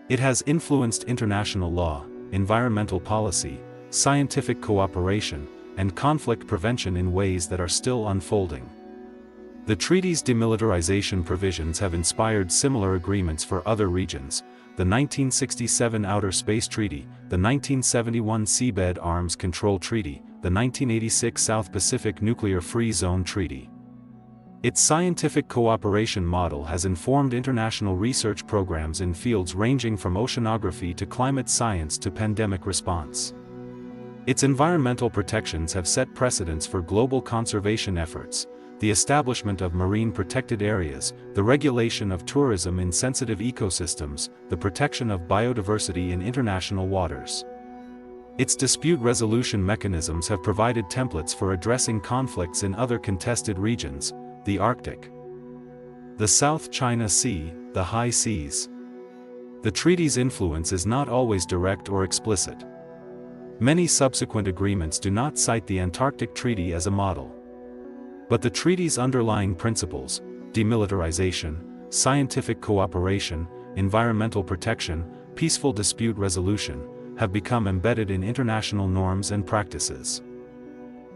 It has influenced international law, environmental policy, scientific cooperation, and conflict prevention in ways that are still unfolding. The treaty's demilitarization provisions have inspired similar agreements for other regions: the 1967 Outer Space Treaty, the 1971 Seabed Arms Control Treaty, the 1986 South Pacific Nuclear Free Zone Treaty. Its scientific cooperation model has informed international research programs in fields ranging from oceanography to climate science to pandemic response. Its environmental protections have set precedents for global conservation efforts: the establishment of marine protected areas, the regulation of tourism in sensitive ecosystems, the protection of biodiversity in international waters. Its dispute resolution mechanisms have provided templates for addressing conflicts in other contested regions: the Arctic, the South China Sea, the high seas. The treaty's influence is not always direct or explicit. Many subsequent agreements do not cite the Antarctic Treaty as a model. But the treaty's underlying principles, demilitarization, scientific cooperation, environmental protection, peaceful dispute resolution, have become embedded in international norms and practices.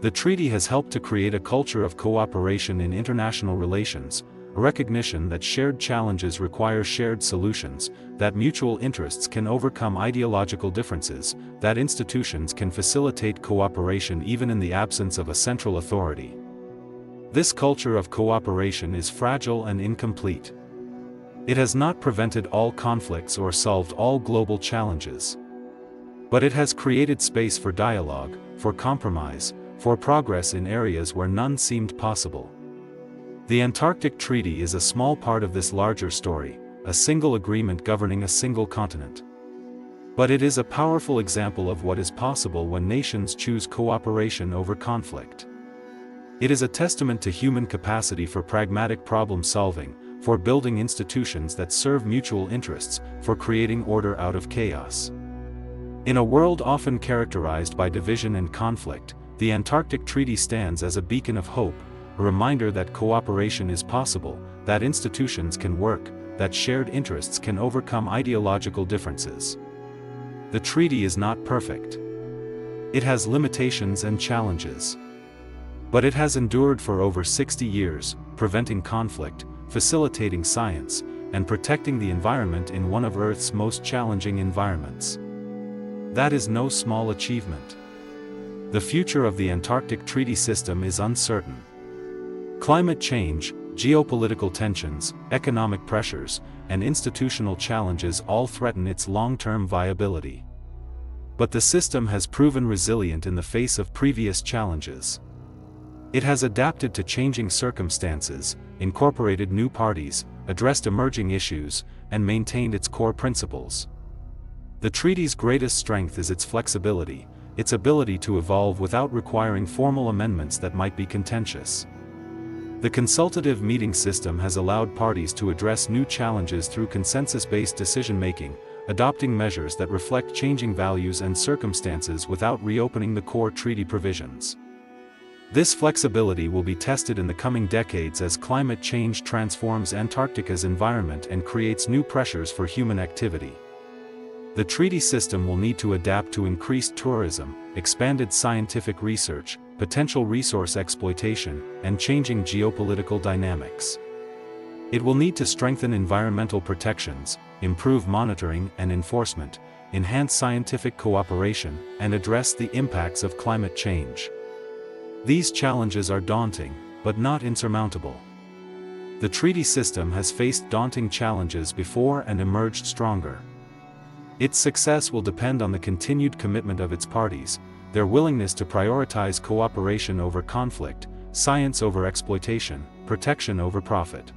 The treaty has helped to create a culture of cooperation in international relations, a recognition that shared challenges require shared solutions, that mutual interests can overcome ideological differences, that institutions can facilitate cooperation even in the absence of a central authority. This culture of cooperation is fragile and incomplete. It has not prevented all conflicts or solved all global challenges. But it has created space for dialogue, for compromise, for progress in areas where none seemed possible. The Antarctic Treaty is a small part of this larger story, a single agreement governing a single continent. But it is a powerful example of what is possible when nations choose cooperation over conflict. It is a testament to human capacity for pragmatic problem solving, for building institutions that serve mutual interests, for creating order out of chaos. In a world often characterized by division and conflict, the Antarctic Treaty stands as a beacon of hope, a reminder that cooperation is possible, that institutions can work, that shared interests can overcome ideological differences. The treaty is not perfect. It has limitations and challenges. But it has endured for over 60 years, preventing conflict, facilitating science, and protecting the environment in one of Earth's most challenging environments. That is no small achievement. The future of the Antarctic Treaty System is uncertain. Climate change, geopolitical tensions, economic pressures, and institutional challenges all threaten its long-term viability. But the system has proven resilient in the face of previous challenges. It has adapted to changing circumstances, incorporated new parties, addressed emerging issues, and maintained its core principles. The treaty's greatest strength is its flexibility, its ability to evolve without requiring formal amendments that might be contentious. The consultative meeting system has allowed parties to address new challenges through consensus-based decision-making, adopting measures that reflect changing values and circumstances without reopening the core treaty provisions. This flexibility will be tested in the coming decades as climate change transforms Antarctica's environment and creates new pressures for human activity. The treaty system will need to adapt to increased tourism, expanded scientific research, potential resource exploitation, and changing geopolitical dynamics. It will need to strengthen environmental protections, improve monitoring and enforcement, enhance scientific cooperation, and address the impacts of climate change. These challenges are daunting, but not insurmountable. The treaty system has faced daunting challenges before and emerged stronger. Its success will depend on the continued commitment of its parties, their willingness to prioritize cooperation over conflict, science over exploitation, protection over profit.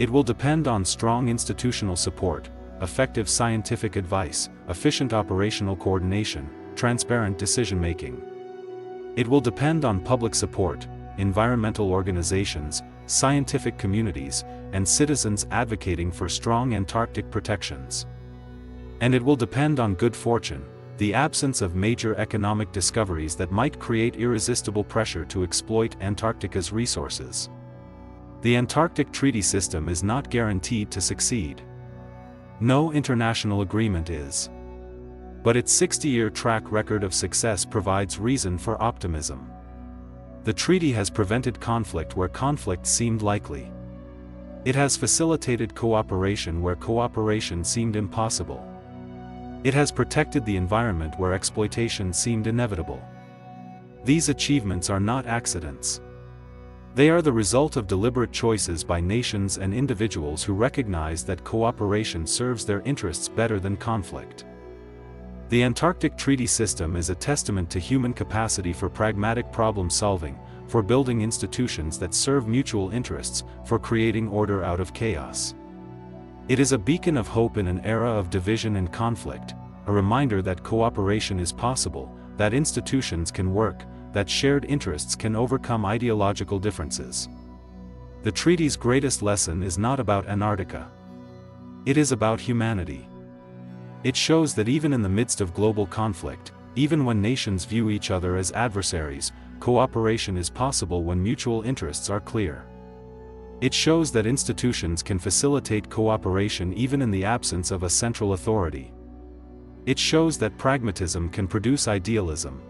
It will depend on strong institutional support, effective scientific advice, efficient operational coordination, transparent decision-making. It will depend on public support, environmental organizations, scientific communities, and citizens advocating for strong Antarctic protections. And it will depend on good fortune, the absence of major economic discoveries that might create irresistible pressure to exploit Antarctica's resources. The Antarctic Treaty System is not guaranteed to succeed. No international agreement is. But its 60-year track record of success provides reason for optimism. The treaty has prevented conflict where conflict seemed likely. It has facilitated cooperation where cooperation seemed impossible. It has protected the environment where exploitation seemed inevitable. These achievements are not accidents. They are the result of deliberate choices by nations and individuals who recognize that cooperation serves their interests better than conflict. The Antarctic Treaty System is a testament to human capacity for pragmatic problem solving, for building institutions that serve mutual interests, for creating order out of chaos. It is a beacon of hope in an era of division and conflict, a reminder that cooperation is possible, that institutions can work, that shared interests can overcome ideological differences. The treaty's greatest lesson is not about Antarctica. It is about humanity. It shows that even in the midst of global conflict, even when nations view each other as adversaries, cooperation is possible when mutual interests are clear. It shows that institutions can facilitate cooperation even in the absence of a central authority. It shows that pragmatism can produce idealism.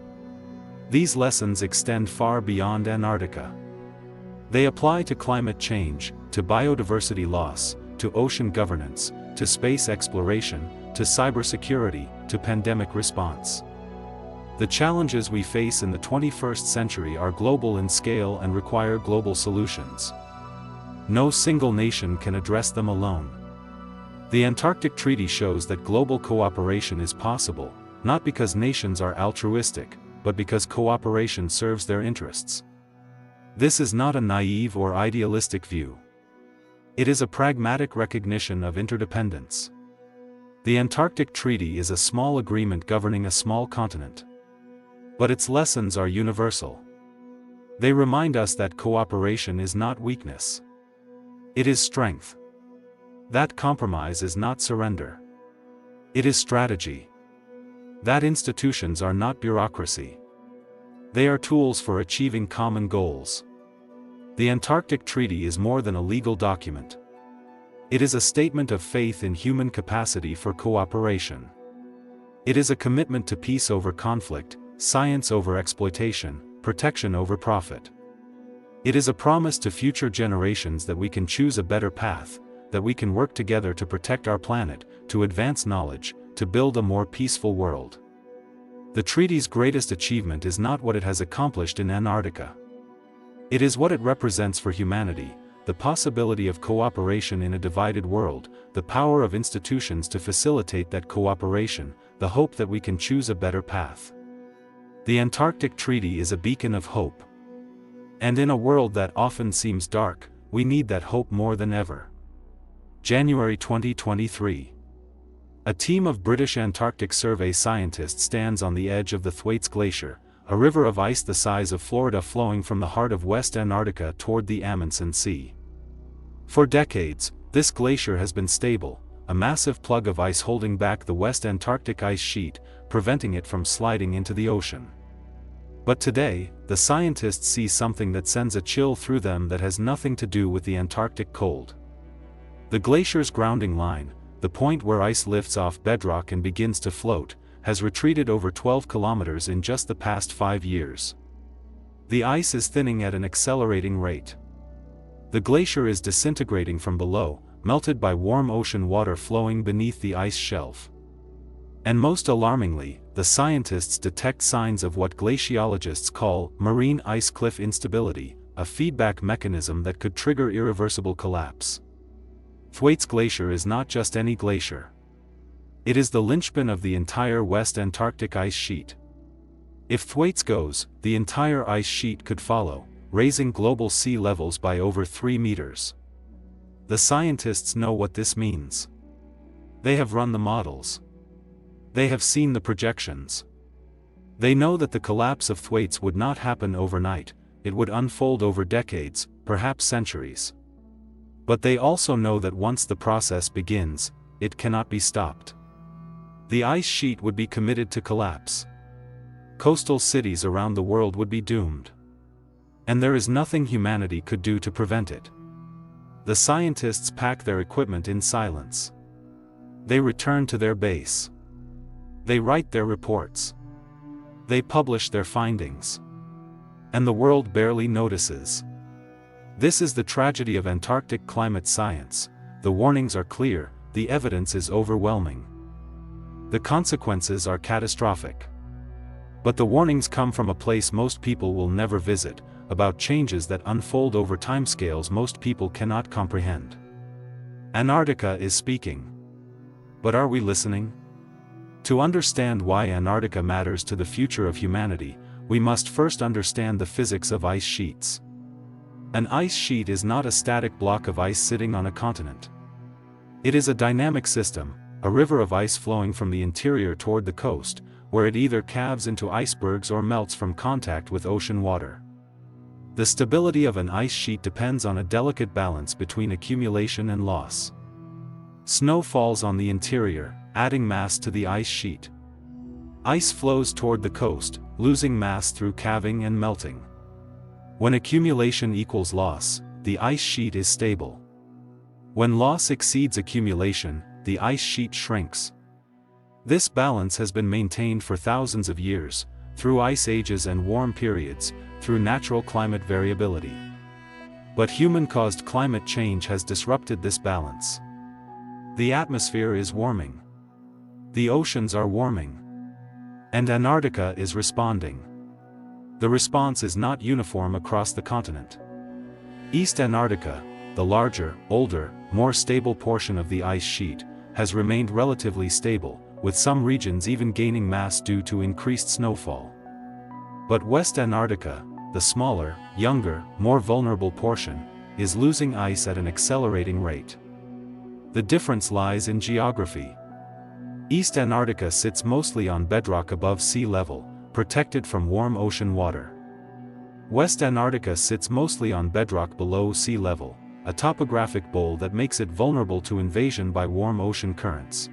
These lessons extend far beyond Antarctica. They apply to climate change, to biodiversity loss, to ocean governance, to space exploration, to cybersecurity, to pandemic response. The challenges we face in the 21st century are global in scale and require global solutions. No single nation can address them alone. The Antarctic Treaty shows that global cooperation is possible, not because nations are altruistic, but because cooperation serves their interests. This is not a naive or idealistic view. It is a pragmatic recognition of interdependence. The Antarctic Treaty is a small agreement governing a small continent. But its lessons are universal. They remind us that cooperation is not weakness. It is strength. That compromise is not surrender. It is strategy. That institutions are not bureaucracy. They are tools for achieving common goals. The Antarctic Treaty is more than a legal document. It is a statement of faith in human capacity for cooperation. It is a commitment to peace over conflict, science over exploitation, protection over profit. It is a promise to future generations that we can choose a better path, that we can work together to protect our planet, to advance knowledge, to build a more peaceful world. The treaty's greatest achievement is not what it has accomplished in Antarctica. It is what it represents for humanity, the possibility of cooperation in a divided world, the power of institutions to facilitate that cooperation, the hope that we can choose a better path. The Antarctic Treaty is a beacon of hope. And in a world that often seems dark, we need that hope more than ever. January 2023. A team of British Antarctic Survey scientists stands on the edge of the Thwaites Glacier, a river of ice the size of Florida flowing from the heart of West Antarctica toward the Amundsen Sea. For decades, this glacier has been stable, a massive plug of ice holding back the West Antarctic ice sheet, preventing it from sliding into the ocean. But today, the scientists see something that sends a chill through them that has nothing to do with the Antarctic cold. The glacier's grounding line, the point where ice lifts off bedrock and begins to float, has retreated over 12 kilometers in just the past 5 years. The ice is thinning at an accelerating rate. The glacier is disintegrating from below, melted by warm ocean water flowing beneath the ice shelf. And most alarmingly, the scientists detect signs of what glaciologists call marine ice cliff instability, a feedback mechanism that could trigger irreversible collapse. Thwaites Glacier is not just any glacier. It is the linchpin of the entire West Antarctic ice sheet. If Thwaites goes, the entire ice sheet could follow, raising global sea levels by over 3 meters. The scientists know what this means. They have run the models. They have seen the projections. They know that the collapse of Thwaites would not happen overnight, it would unfold over decades, perhaps centuries. But they also know that once the process begins, it cannot be stopped. The ice sheet would be committed to collapse. Coastal cities around the world would be doomed. And there is nothing humanity could do to prevent it. The scientists pack their equipment in silence. They return to their base. They write their reports. They publish their findings. And the world barely notices. This is the tragedy of Antarctic climate science. The warnings are clear, the evidence is overwhelming. The consequences are catastrophic. But the warnings come from a place most people will never visit, about changes that unfold over timescales most people cannot comprehend. Antarctica is speaking. But are we listening? To understand why Antarctica matters to the future of humanity, we must first understand the physics of ice sheets. An ice sheet is not a static block of ice sitting on a continent. It is a dynamic system, a river of ice flowing from the interior toward the coast, where it either calves into icebergs or melts from contact with ocean water. The stability of an ice sheet depends on a delicate balance between accumulation and loss. Snow falls on the interior, adding mass to the ice sheet. Ice flows toward the coast, losing mass through calving and melting. When accumulation equals loss, the ice sheet is stable. When loss exceeds accumulation, the ice sheet shrinks. This balance has been maintained for thousands of years, through ice ages and warm periods, through natural climate variability. But human-caused climate change has disrupted this balance. The atmosphere is warming. The oceans are warming. And Antarctica is responding. The response is not uniform across the continent. East Antarctica, the larger, older, more stable portion of the ice sheet, has remained relatively stable, with some regions even gaining mass due to increased snowfall. But West Antarctica, the smaller, younger, more vulnerable portion, is losing ice at an accelerating rate. The difference lies in geography. East Antarctica sits mostly on bedrock above sea level, protected from warm ocean water. West Antarctica sits mostly on bedrock below sea level, a topographic bowl that makes it vulnerable to invasion by warm ocean currents.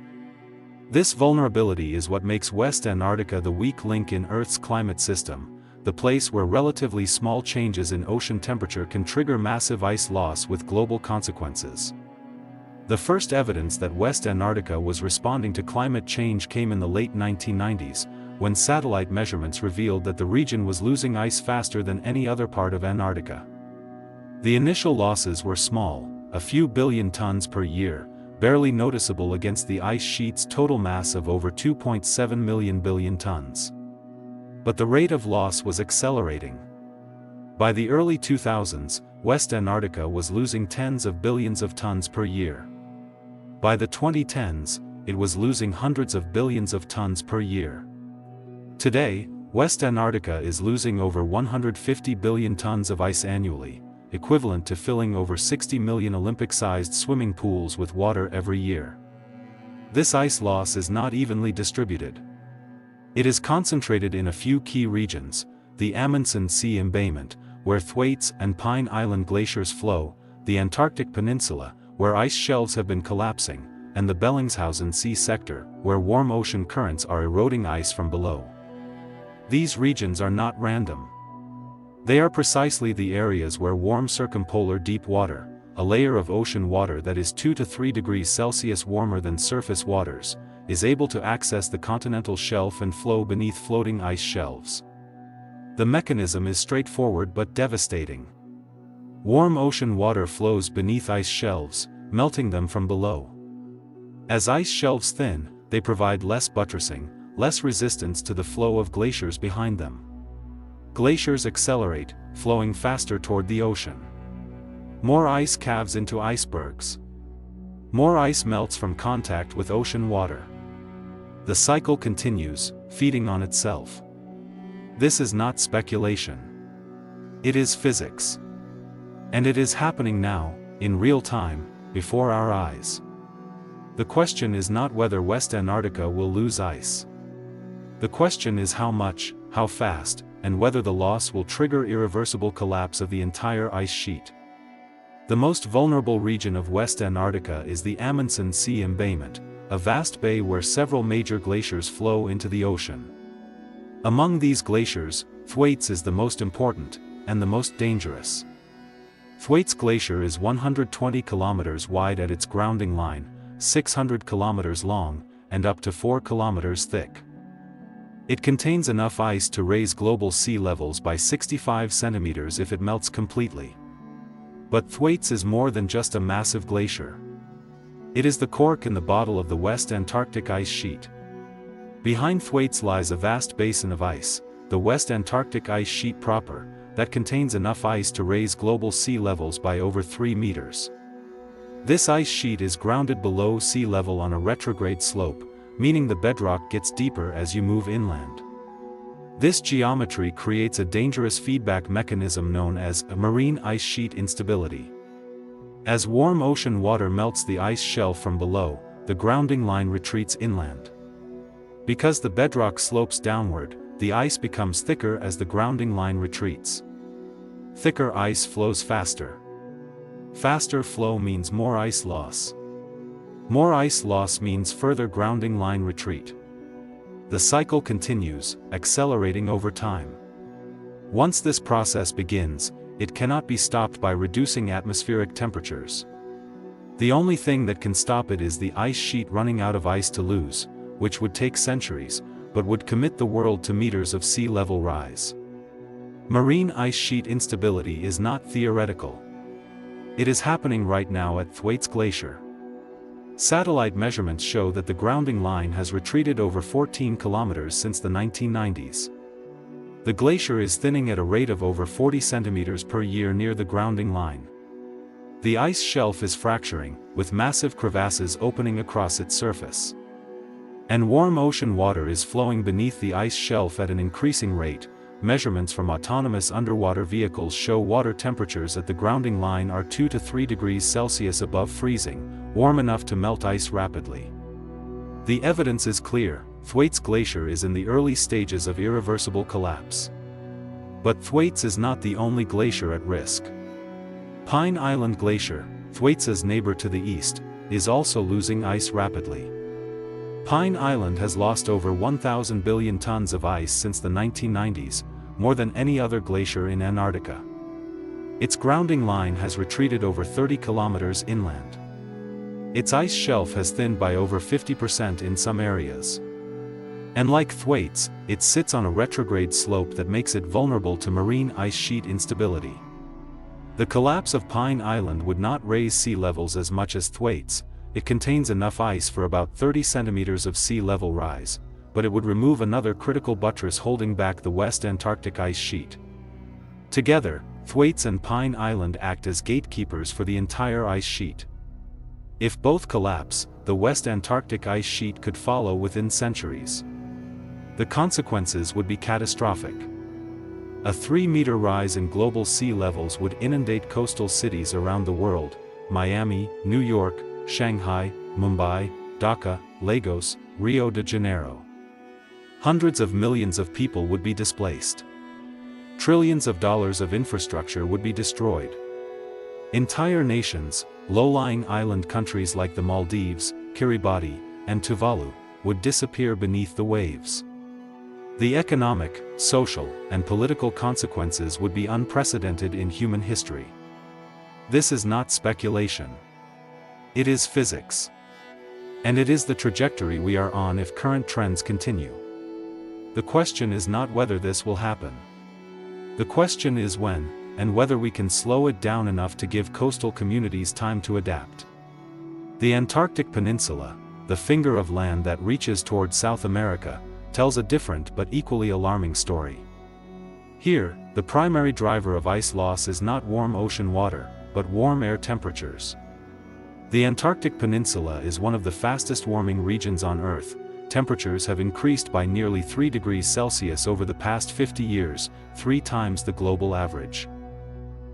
This vulnerability is what makes West Antarctica the weak link in Earth's climate system, the place where relatively small changes in ocean temperature can trigger massive ice loss with global consequences. The first evidence that West Antarctica was responding to climate change came in the late 1990s, when satellite measurements revealed that the region was losing ice faster than any other part of Antarctica. The initial losses were small, a few billion tons per year, barely noticeable against the ice sheet's total mass of over 2.7 million billion tons. But the rate of loss was accelerating. By the early 2000s, West Antarctica was losing tens of billions of tons per year. By the 2010s, it was losing hundreds of billions of tons per year. Today, West Antarctica is losing over 150 billion tons of ice annually, equivalent to filling over 60 million Olympic-sized swimming pools with water every year. This ice loss is not evenly distributed. It is concentrated in a few key regions: the Amundsen Sea embayment, where Thwaites and Pine Island glaciers flow, the Antarctic Peninsula, where ice shelves have been collapsing, and the Bellingshausen Sea sector, where warm ocean currents are eroding ice from below. These regions are not random. They are precisely the areas where warm circumpolar deep water, a layer of ocean water that is 2 to 3 degrees Celsius warmer than surface waters, is able to access the continental shelf and flow beneath floating ice shelves. The mechanism is straightforward but devastating. Warm ocean water flows beneath ice shelves, melting them from below. As ice shelves thin, they provide less buttressing, less resistance to the flow of glaciers behind them. Glaciers accelerate, flowing faster toward the ocean. More ice calves into icebergs. More ice melts from contact with ocean water. The cycle continues, feeding on itself. This is not speculation. It is physics. And it is happening now, in real time, before our eyes. The question is not whether West Antarctica will lose ice. The question is how much, how fast, and whether the loss will trigger irreversible collapse of the entire ice sheet. The most vulnerable region of West Antarctica is the Amundsen Sea embayment, a vast bay where several major glaciers flow into the ocean. Among these glaciers, Thwaites is the most important, and the most dangerous. Thwaites Glacier is 120 kilometers wide at its grounding line, 600 kilometers long, and up to 4 kilometers thick. It contains enough ice to raise global sea levels by 65 centimeters if it melts completely. But Thwaites is more than just a massive glacier. It is the cork in the bottle of the West Antarctic ice sheet. Behind Thwaites lies a vast basin of ice, the West Antarctic ice sheet proper, that contains enough ice to raise global sea levels by over 3 meters. This ice sheet is grounded below sea level on a retrograde slope, meaning the bedrock gets deeper as you move inland. This geometry creates a dangerous feedback mechanism known as marine ice sheet instability. As warm ocean water melts the ice shelf from below, the grounding line retreats inland. Because the bedrock slopes downward, the ice becomes thicker as the grounding line retreats. Thicker ice flows faster. Faster flow means more ice loss. More ice loss means further grounding line retreat. The cycle continues, accelerating over time. Once this process begins, it cannot be stopped by reducing atmospheric temperatures. The only thing that can stop it is the ice sheet running out of ice to lose, which would take centuries, but would commit the world to meters of sea level rise. Marine ice sheet instability is not theoretical. It is happening right now at Thwaites Glacier. Satellite measurements show that the grounding line has retreated over 14 kilometers since the 1990s. The glacier is thinning at a rate of over 40 centimeters per year near the grounding line. The ice shelf is fracturing, with massive crevasses opening across its surface. And warm ocean water is flowing beneath the ice shelf at an increasing rate. Measurements from autonomous underwater vehicles show water temperatures at the grounding line are 2 to 3 degrees Celsius above freezing, warm enough to melt ice rapidly. The evidence is clear: Thwaites Glacier is in the early stages of irreversible collapse. But Thwaites is not the only glacier at risk. Pine Island Glacier, Thwaites' neighbor to the east, is also losing ice rapidly. Pine Island has lost over 1,000 billion tons of ice since the 1990s, more than any other glacier in Antarctica. Its grounding line has retreated over 30 kilometers inland. Its ice shelf has thinned by over 50% in some areas. And like Thwaites, it sits on a retrograde slope that makes it vulnerable to marine ice sheet instability. The collapse of Pine Island would not raise sea levels as much as Thwaites. It contains enough ice for about 30 centimeters of sea level rise, but it would remove another critical buttress holding back the West Antarctic ice sheet. Together, Thwaites and Pine Island act as gatekeepers for the entire ice sheet. If both collapse, the West Antarctic ice sheet could follow within centuries. The consequences would be catastrophic. A 3-meter rise in global sea levels would inundate coastal cities around the world: Miami, New York, Shanghai, Mumbai, Dhaka, Lagos, Rio de Janeiro. Hundreds of millions of people would be displaced. Trillions of dollars of infrastructure would be destroyed. Entire nations, low-lying island countries like the Maldives, Kiribati, and Tuvalu, would disappear beneath the waves. The economic, social, and political consequences would be unprecedented in human history. This is not speculation. It is physics. And it is the trajectory we are on if current trends continue. The question is not whether this will happen. The question is when, and whether we can slow it down enough to give coastal communities time to adapt. The Antarctic Peninsula, the finger of land that reaches toward South America, tells a different but equally alarming story. Here, the primary driver of ice loss is not warm ocean water, but warm air temperatures. The Antarctic Peninsula is one of the fastest warming regions on Earth. Temperatures have increased by nearly 3 degrees Celsius over the past 50 years, 3 times the global average.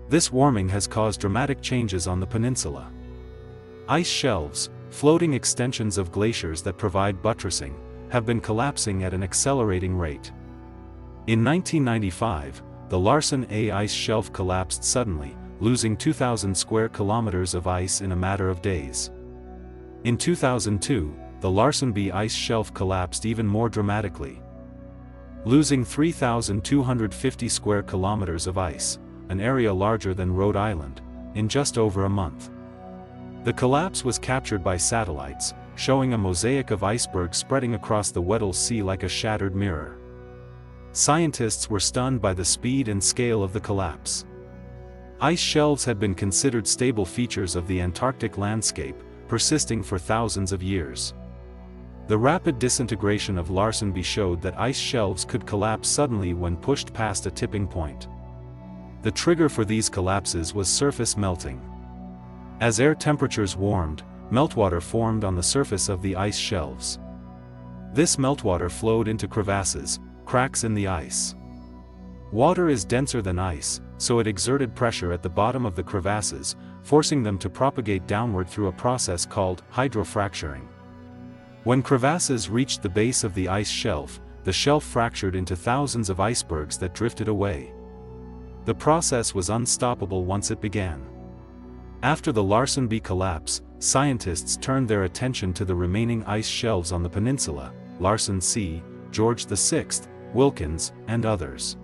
This warming has caused dramatic changes on the peninsula. Ice shelves, floating extensions of glaciers that provide buttressing, have been collapsing at an accelerating rate. In 1995, the Larsen A ice shelf collapsed suddenly, losing 2,000 square kilometers of ice in a matter of days. In 2002, the Larsen B ice shelf collapsed even more dramatically, losing 3,250 square kilometers of ice, an area larger than Rhode Island, in just over a month. The collapse was captured by satellites, showing a mosaic of icebergs spreading across the Weddell Sea like a shattered mirror. Scientists were stunned by the speed and scale of the collapse. Ice shelves had been considered stable features of the Antarctic landscape, persisting for thousands of years. The rapid disintegration of Larsen B showed that ice shelves could collapse suddenly when pushed past a tipping point. The trigger for these collapses was surface melting. As air temperatures warmed, meltwater formed on the surface of the ice shelves. This meltwater flowed into crevasses, cracks in the ice. Water is denser than ice, so it exerted pressure at the bottom of the crevasses, forcing them to propagate downward through a process called hydrofracturing. When crevasses reached the base of the ice shelf, the shelf fractured into thousands of icebergs that drifted away. The process was unstoppable once it began. After the Larsen B collapse, scientists turned their attention to the remaining ice shelves on the peninsula: Larsen C, George VI, Wilkins, and others.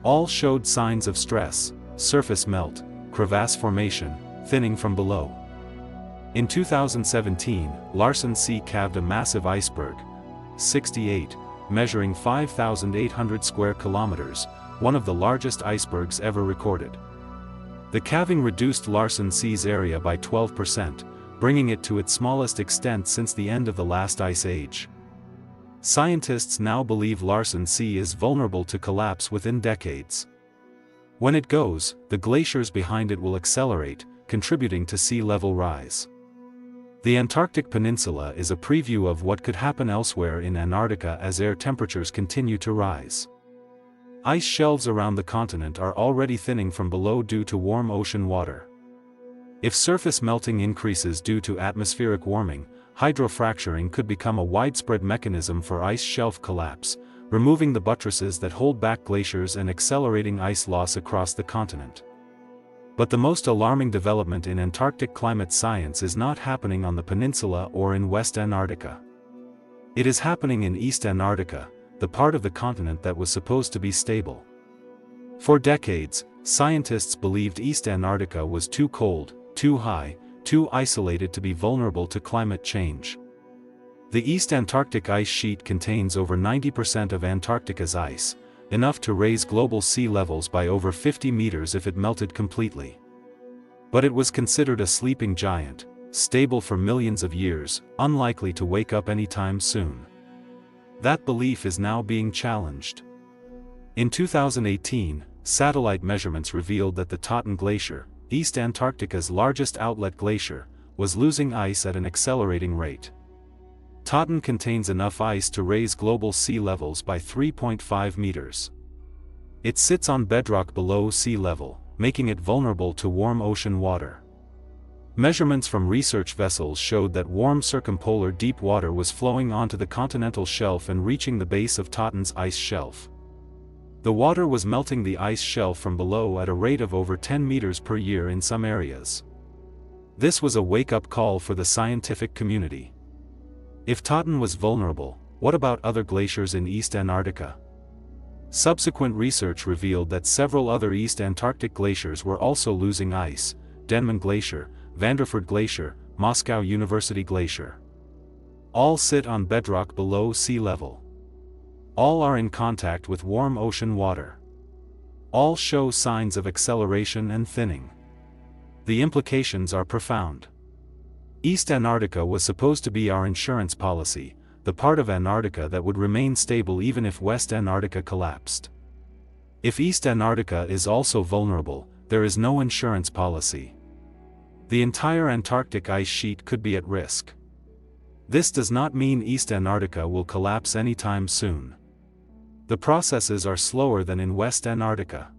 All showed signs of stress: surface melt, crevasse formation, thinning from below. In 2017, Larsen C calved a massive iceberg, 68, measuring 5,800 square kilometers, one of the largest icebergs ever recorded. The calving reduced Larsen C's area by 12%, bringing it to its smallest extent since the end of the last ice age. Scientists now believe Larsen C is vulnerable to collapse within decades. When it goes, the glaciers behind it will accelerate, contributing to sea level rise. The Antarctic Peninsula is a preview of what could happen elsewhere in Antarctica as air temperatures continue to rise. Ice shelves around the continent are already thinning from below due to warm ocean water. If surface melting increases due to atmospheric warming, hydrofracturing could become a widespread mechanism for ice shelf collapse, removing the buttresses that hold back glaciers and accelerating ice loss across the continent. But the most alarming development in Antarctic climate science is not happening on the peninsula or in West Antarctica. It is happening in East Antarctica, the part of the continent that was supposed to be stable. For decades, scientists believed East Antarctica was too cold, too high, too isolated to be vulnerable to climate change. The East Antarctic ice sheet contains over 90% of Antarctica's ice, enough to raise global sea levels by over 50 meters if it melted completely. But it was considered a sleeping giant, stable for millions of years, unlikely to wake up anytime soon. That belief is now being challenged. In 2018, satellite measurements revealed that the Totten Glacier, East Antarctica's largest outlet glacier, was losing ice at an accelerating rate. Totten contains enough ice to raise global sea levels by 3.5 meters. It sits on bedrock below sea level, making it vulnerable to warm ocean water. Measurements from research vessels showed that warm circumpolar deep water was flowing onto the continental shelf and reaching the base of Totten's ice shelf. The water was melting the ice shelf from below at a rate of over 10 meters per year in some areas. This was a wake-up call for the scientific community. If Totten was vulnerable, what about other glaciers in East Antarctica? Subsequent research revealed that several other East Antarctic glaciers were also losing ice: Denman Glacier, Vanderford Glacier, Moscow University Glacier. All sit on bedrock below sea level. All are in contact with warm ocean water. All show signs of acceleration and thinning. The implications are profound. East Antarctica was supposed to be our insurance policy, the part of Antarctica that would remain stable even if West Antarctica collapsed. If East Antarctica is also vulnerable, there is no insurance policy. The entire Antarctic ice sheet could be at risk. This does not mean East Antarctica will collapse anytime soon. The processes are slower than in West Antarctica.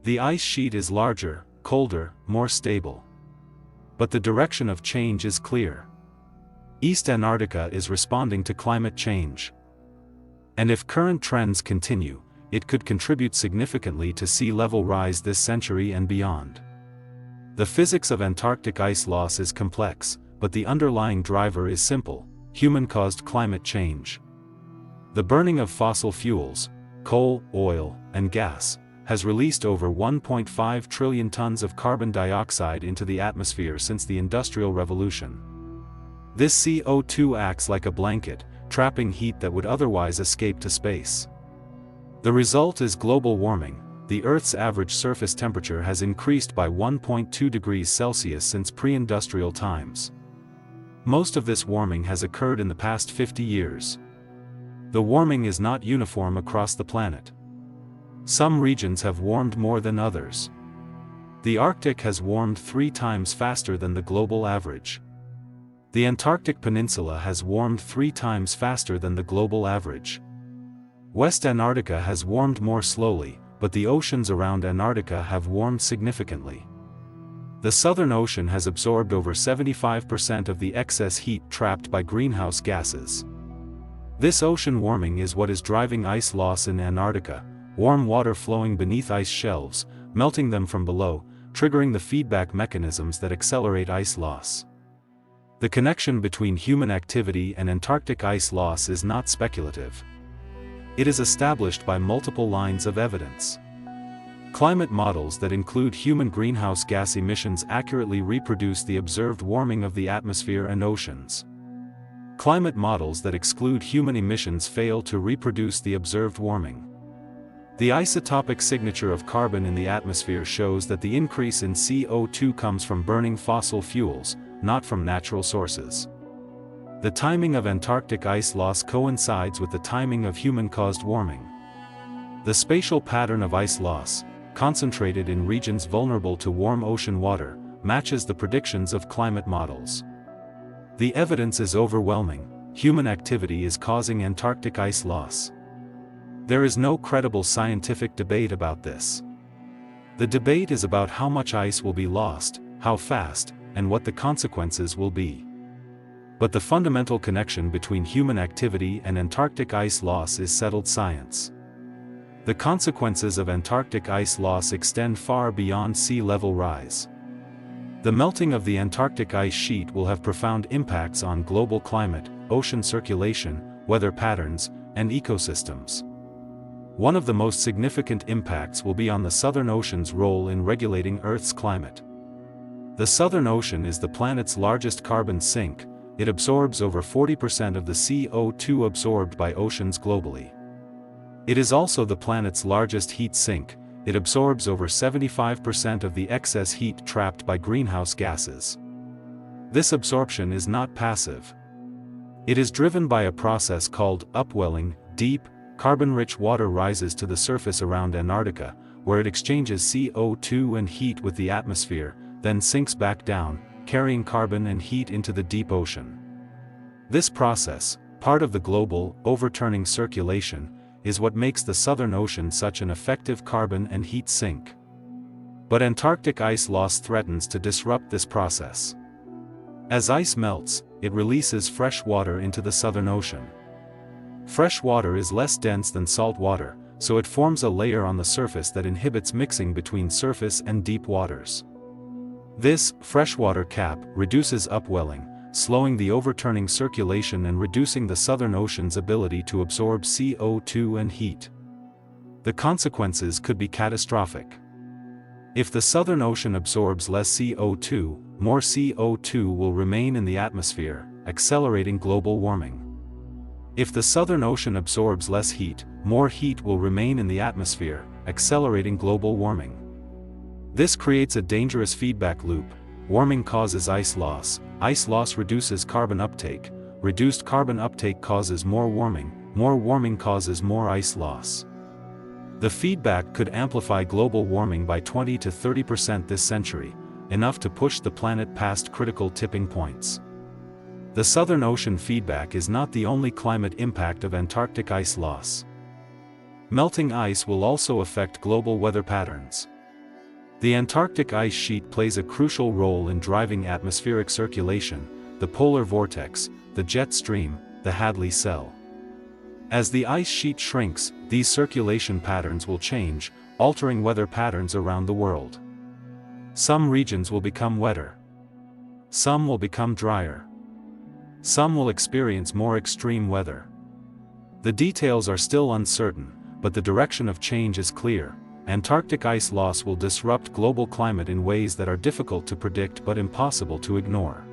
The ice sheet is larger, colder, more stable. But the direction of change is clear. East Antarctica is responding to climate change. And if current trends continue, it could contribute significantly to sea level rise this century and beyond. The physics of Antarctic ice loss is complex, but the underlying driver is simple: human-caused climate change. The burning of fossil fuels, coal, oil, and gas, has released over 1.5 trillion tons of carbon dioxide into the atmosphere since the Industrial Revolution. This CO2 acts like a blanket, trapping heat that would otherwise escape to space. The result is global warming. The Earth's average surface temperature has increased by 1.2 degrees Celsius since pre-industrial times. Most of this warming has occurred in the past 50 years. The warming is not uniform across the planet. Some regions have warmed more than others. The Arctic has warmed 3 times faster than the global average. The Antarctic Peninsula has warmed 3 times faster than the global average. West Antarctica has warmed more slowly, but the oceans around Antarctica have warmed significantly. The Southern Ocean has absorbed over 75% of the excess heat trapped by greenhouse gases. This ocean warming is what is driving ice loss in Antarctica: warm water flowing beneath ice shelves, melting them from below, triggering the feedback mechanisms that accelerate ice loss. The connection between human activity and Antarctic ice loss is not speculative. It is established by multiple lines of evidence. Climate models that include human greenhouse gas emissions accurately reproduce the observed warming of the atmosphere and oceans. Climate models that exclude human emissions fail to reproduce the observed warming. The isotopic signature of carbon in the atmosphere shows that the increase in CO2 comes from burning fossil fuels, not from natural sources. The timing of Antarctic ice loss coincides with the timing of human-caused warming. The spatial pattern of ice loss, concentrated in regions vulnerable to warm ocean water, matches the predictions of climate models. The evidence is overwhelming: human activity is causing Antarctic ice loss. There is no credible scientific debate about this. The debate is about how much ice will be lost, how fast, and what the consequences will be. But the fundamental connection between human activity and Antarctic ice loss is settled science. The consequences of Antarctic ice loss extend far beyond sea level rise. The melting of the Antarctic ice sheet will have profound impacts on global climate, ocean circulation, weather patterns, and ecosystems. One of the most significant impacts will be on the Southern Ocean's role in regulating Earth's climate. The Southern Ocean is the planet's largest carbon sink. It absorbs over 40% of the CO2 absorbed by oceans globally. It is also the planet's largest heat sink. It absorbs over 75% of the excess heat trapped by greenhouse gases. This absorption is not passive. It is driven by a process called upwelling. Deep, carbon-rich water rises to the surface around Antarctica, where it exchanges CO2 and heat with the atmosphere, then sinks back down, carrying carbon and heat into the deep ocean. This process, part of the global, overturning circulation, is what makes the Southern Ocean such an effective carbon and heat sink. But Antarctic ice loss threatens to disrupt this process. As ice melts, it releases fresh water into the Southern Ocean. Fresh water is less dense than salt water, so it forms a layer on the surface that inhibits mixing between surface and deep waters. This freshwater cap reduces upwelling, slowing the overturning circulation and reducing the Southern Ocean's ability to absorb CO2 and heat. The consequences could be catastrophic. If the Southern Ocean absorbs less CO2, more CO2 will remain in the atmosphere, accelerating global warming. If the Southern Ocean absorbs less heat, more heat will remain in the atmosphere, accelerating global warming. This creates a dangerous feedback loop. Warming causes ice loss reduces carbon uptake, reduced carbon uptake causes more warming causes more ice loss. The feedback could amplify global warming by 20 to 30% this century, enough to push the planet past critical tipping points. The Southern Ocean feedback is not the only climate impact of Antarctic ice loss. Melting ice will also affect global weather patterns. The Antarctic ice sheet plays a crucial role in driving atmospheric circulation, the polar vortex, the jet stream, the Hadley cell. As the ice sheet shrinks, these circulation patterns will change, altering weather patterns around the world. Some regions will become wetter. Some will become drier. Some will experience more extreme weather. The details are still uncertain, but the direction of change is clear. Antarctic ice loss will disrupt global climate in ways that are difficult to predict but impossible to ignore.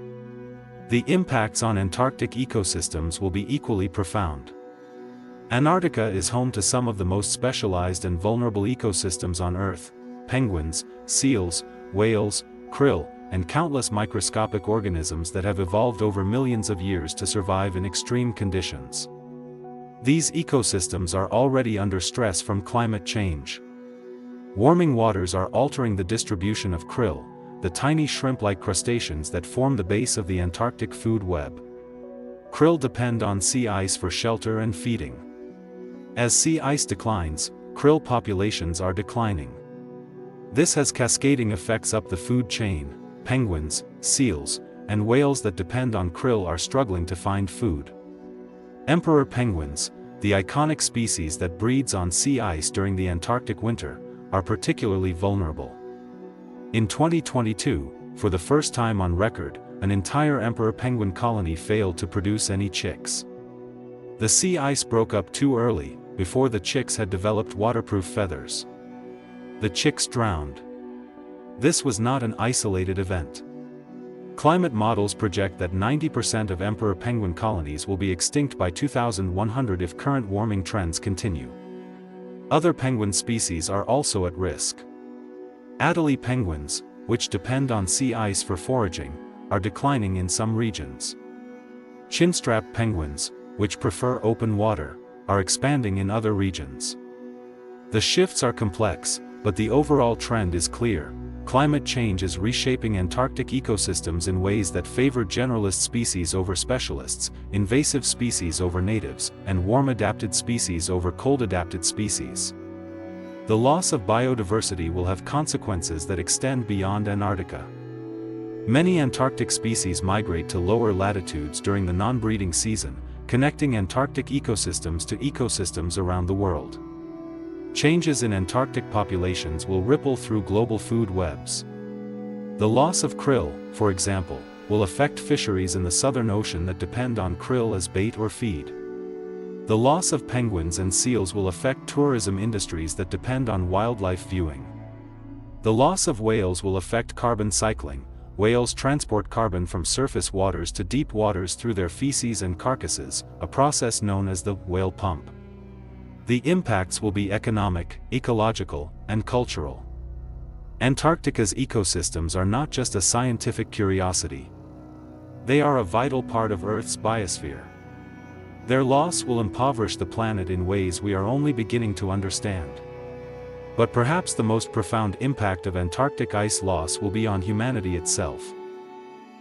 The impacts on Antarctic ecosystems will be equally profound. Antarctica is home to some of the most specialized and vulnerable ecosystems on Earth: penguins, seals, whales, krill, and countless microscopic organisms that have evolved over millions of years to survive in extreme conditions. These ecosystems are already under stress from climate change. Warming waters are altering the distribution of krill, the tiny shrimp-like crustaceans that form the base of the Antarctic food web. Krill depend on sea ice for shelter and feeding. As sea ice declines, krill populations are declining. This has cascading effects up the food chain. Penguins, seals, and whales that depend on krill are struggling to find food. Emperor penguins, the iconic species that breeds on sea ice during the Antarctic winter, are particularly vulnerable. In 2022, for the first time on record, an entire emperor penguin colony failed to produce any chicks. The sea ice broke up too early, before the chicks had developed waterproof feathers. The chicks drowned. This was not an isolated event. Climate models project that 90% of emperor penguin colonies will be extinct by 2100 if current warming trends continue. Other penguin species are also at risk. Adelie penguins, which depend on sea ice for foraging, are declining in some regions. Chinstrap penguins, which prefer open water, are expanding in other regions. The shifts are complex, but the overall trend is clear. Climate change is reshaping Antarctic ecosystems in ways that favor generalist species over specialists, invasive species over natives, and warm-adapted species over cold-adapted species. The loss of biodiversity will have consequences that extend beyond Antarctica. Many Antarctic species migrate to lower latitudes during the non-breeding season, connecting Antarctic ecosystems to ecosystems around the world. Changes in Antarctic populations will ripple through global food webs. The loss of krill, for example, will affect fisheries in the Southern Ocean that depend on krill as bait or feed. The loss of penguins and seals will affect tourism industries that depend on wildlife viewing. The loss of whales will affect carbon cycling. Whales transport carbon from surface waters to deep waters through their feces and carcasses, a process known as the whale pump. The impacts will be economic, ecological, and cultural. Antarctica's ecosystems are not just a scientific curiosity. They are a vital part of Earth's biosphere. Their loss will impoverish the planet in ways we are only beginning to understand. But perhaps the most profound impact of Antarctic ice loss will be on humanity itself.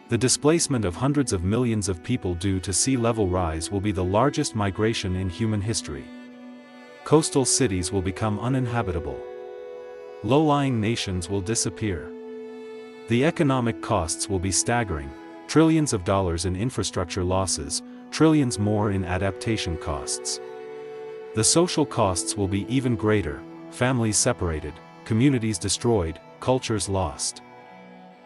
The displacement of hundreds of millions of people due to sea level rise will be the largest migration in human history. Coastal cities will become uninhabitable. Low-lying nations will disappear. The economic costs will be staggering, trillions of dollars in infrastructure losses, trillions more in adaptation costs. The social costs will be even greater, families separated, communities destroyed, cultures lost.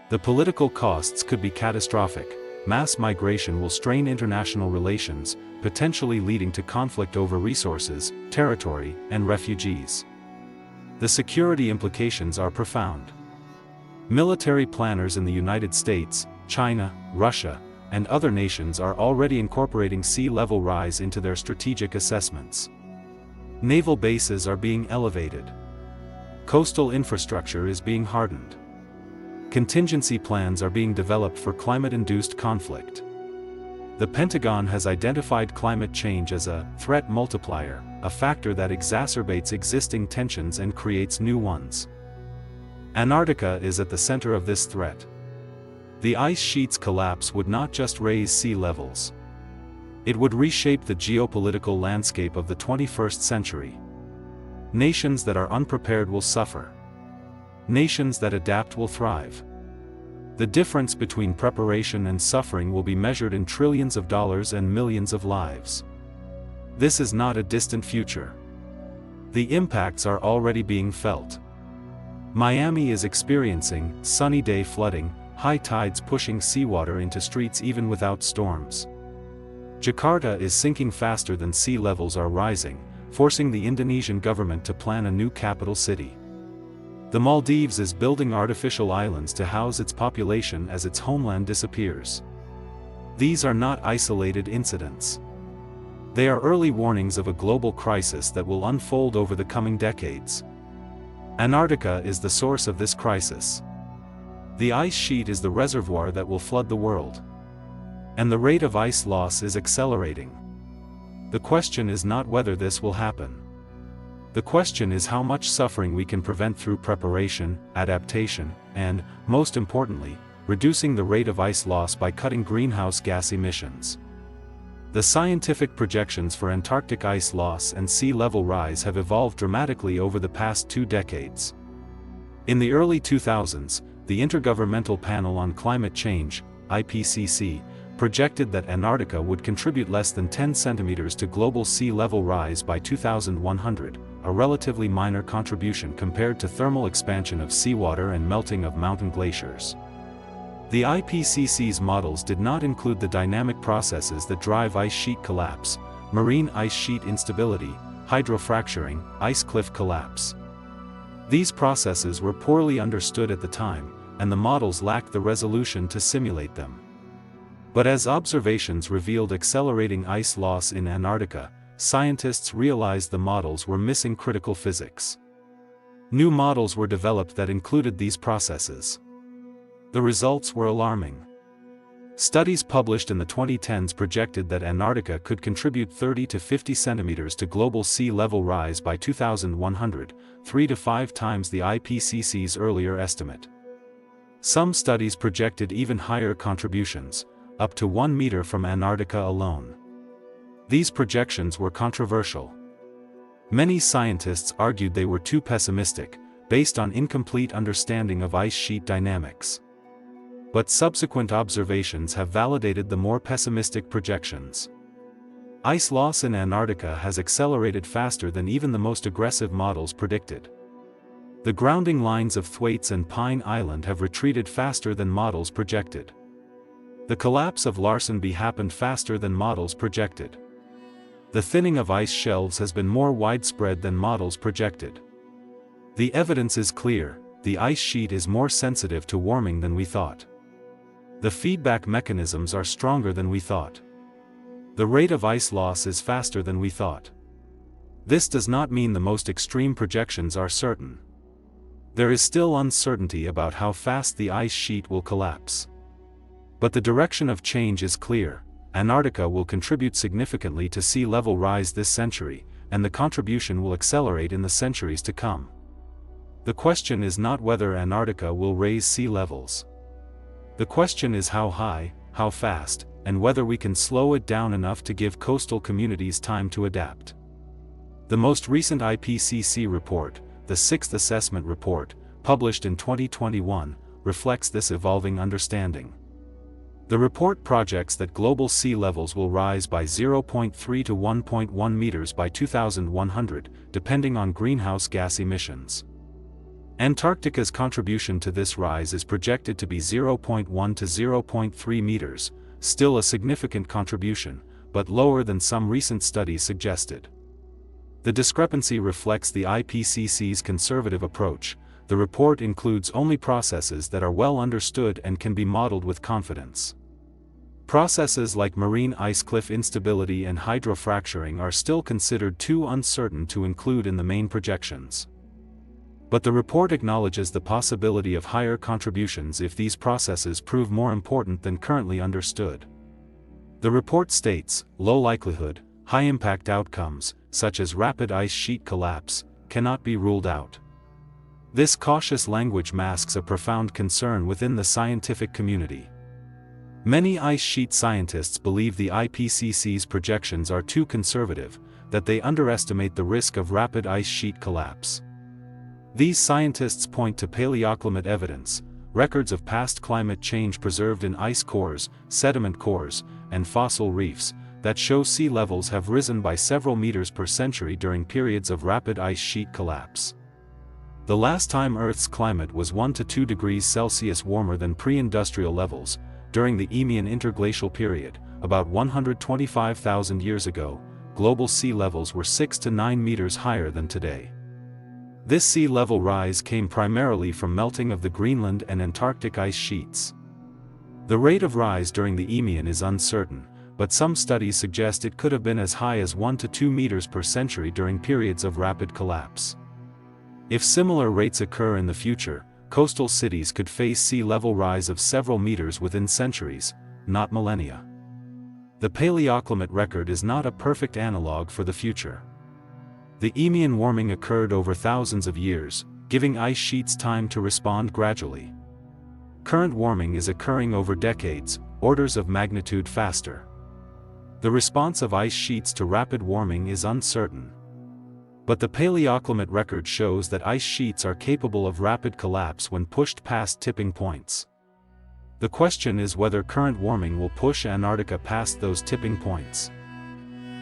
The political costs could be catastrophic. Mass migration will strain international relations, potentially leading to conflict over resources, territory, and refugees. The security implications are profound. Military planners in the United States, China, Russia, and other nations are already incorporating sea level rise into their strategic assessments. Naval bases are being elevated. Coastal infrastructure is being hardened. Contingency plans are being developed for climate-induced conflict. The Pentagon has identified climate change as a threat multiplier, a factor that exacerbates existing tensions and creates new ones. Antarctica is at the center of this threat. The ice sheet's collapse would not just raise sea levels. It would reshape the geopolitical landscape of the 21st century. Nations that are unprepared will suffer. Nations that adapt will thrive. The difference between preparation and suffering will be measured in trillions of dollars and millions of lives. This is not a distant future. The impacts are already being felt. Miami is experiencing sunny day flooding, high tides pushing seawater into streets even without storms. Jakarta is sinking faster than sea levels are rising, forcing the Indonesian government to plan a new capital city. The Maldives is building artificial islands to house its population as its homeland disappears. These are not isolated incidents. They are early warnings of a global crisis that will unfold over the coming decades. Antarctica is the source of this crisis. The ice sheet is the reservoir that will flood the world. And the rate of ice loss is accelerating. The question is not whether this will happen. The question is how much suffering we can prevent through preparation, adaptation, and, most importantly, reducing the rate of ice loss by cutting greenhouse gas emissions. The scientific projections for Antarctic ice loss and sea level rise have evolved dramatically over the past 2 decades. In the early 2000s, the Intergovernmental Panel on Climate Change, IPCC, projected that Antarctica would contribute less than 10 centimeters to global sea level rise by 2100, a relatively minor contribution compared to thermal expansion of seawater and melting of mountain glaciers. The IPCC's models did not include the dynamic processes that drive ice sheet collapse, marine ice sheet instability, hydrofracturing, ice cliff collapse. These processes were poorly understood at the time, and the models lacked the resolution to simulate them. But as observations revealed accelerating ice loss in Antarctica, scientists realized the models were missing critical physics. New models were developed that included these processes. The results were alarming. Studies published in the 2010s projected that Antarctica could contribute 30 to 50 centimeters to global sea level rise by 2100, 3 to 5 times the IPCC's earlier estimate. Some studies projected even higher contributions, up to 1 meter from Antarctica alone. These projections were controversial. Many scientists argued they were too pessimistic, based on incomplete understanding of ice sheet dynamics. But subsequent observations have validated the more pessimistic projections. Ice loss in Antarctica has accelerated faster than even the most aggressive models predicted. The grounding lines of Thwaites and Pine Island have retreated faster than models projected. The collapse of Larsen B happened faster than models projected. The thinning of ice shelves has been more widespread than models projected. The evidence is clear: the ice sheet is more sensitive to warming than we thought. The feedback mechanisms are stronger than we thought. The rate of ice loss is faster than we thought. This does not mean the most extreme projections are certain. There is still uncertainty about how fast the ice sheet will collapse. But the direction of change is clear: Antarctica will contribute significantly to sea level rise this century, and the contribution will accelerate in the centuries to come. The question is not whether Antarctica will raise sea levels. The question is how high, how fast, and whether we can slow it down enough to give coastal communities time to adapt. The most recent IPCC report, the Sixth Assessment Report, published in 2021, reflects this evolving understanding. The report projects that global sea levels will rise by 0.3 to 1.1 meters by 2100, depending on greenhouse gas emissions. Antarctica's contribution to this rise is projected to be 0.1 to 0.3 meters, still a significant contribution, but lower than some recent studies suggested. The discrepancy reflects the IPCC's conservative approach. The report includes only processes that are well understood and can be modeled with confidence. Processes like marine ice cliff instability and hydrofracturing are still considered too uncertain to include in the main projections. But the report acknowledges the possibility of higher contributions if these processes prove more important than currently understood. The report states, low likelihood, high impact outcomes, such as rapid ice sheet collapse, cannot be ruled out. This cautious language masks a profound concern within the scientific community. Many ice sheet scientists believe the IPCC's projections are too conservative, that they underestimate the risk of rapid ice sheet collapse. These scientists point to paleoclimate evidence, records of past climate change preserved in ice cores, sediment cores, and fossil reefs, that show sea levels have risen by several meters per century during periods of rapid ice sheet collapse. The last time Earth's climate was 1 to 2 degrees Celsius warmer than pre-industrial levels, during the Eemian interglacial period, about 125,000 years ago, global sea levels were 6 to 9 meters higher than today. This sea level rise came primarily from melting of the Greenland and Antarctic ice sheets. The rate of rise during the Eemian is uncertain, but some studies suggest it could have been as high as 1 to 2 meters per century during periods of rapid collapse. If similar rates occur in the future, coastal cities could face sea level rise of several meters within centuries, not millennia. The paleoclimate record is not a perfect analog for the future. The Eemian warming occurred over thousands of years, giving ice sheets time to respond gradually. Current warming is occurring over decades, orders of magnitude faster. The response of ice sheets to rapid warming is uncertain. But the paleoclimate record shows that ice sheets are capable of rapid collapse when pushed past tipping points. The question is whether current warming will push Antarctica past those tipping points.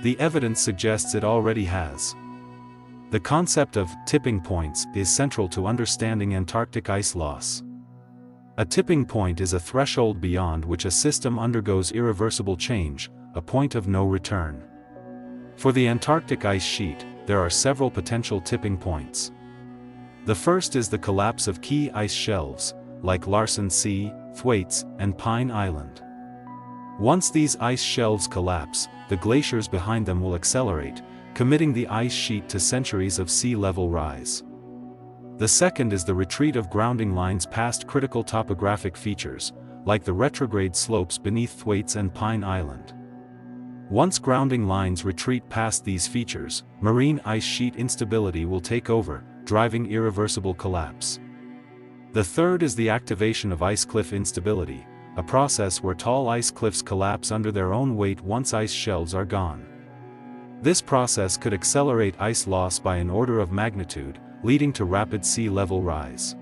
The evidence suggests it already has. The concept of tipping points is central to understanding Antarctic ice loss. A tipping point is a threshold beyond which a system undergoes irreversible change, a point of no return. For the Antarctic ice sheet, there are several potential tipping points. The first is the collapse of key ice shelves, like Larsen C, Thwaites, and Pine Island. Once these ice shelves collapse, the glaciers behind them will accelerate, committing the ice sheet to centuries of sea level rise. The second is the retreat of grounding lines past critical topographic features, like the retrograde slopes beneath Thwaites and Pine Island. Once grounding lines retreat past these features, marine ice sheet instability will take over, driving irreversible collapse. The third is the activation of ice cliff instability, a process where tall ice cliffs collapse under their own weight once ice shelves are gone. This process could accelerate ice loss by an order of magnitude, leading to rapid sea level rise.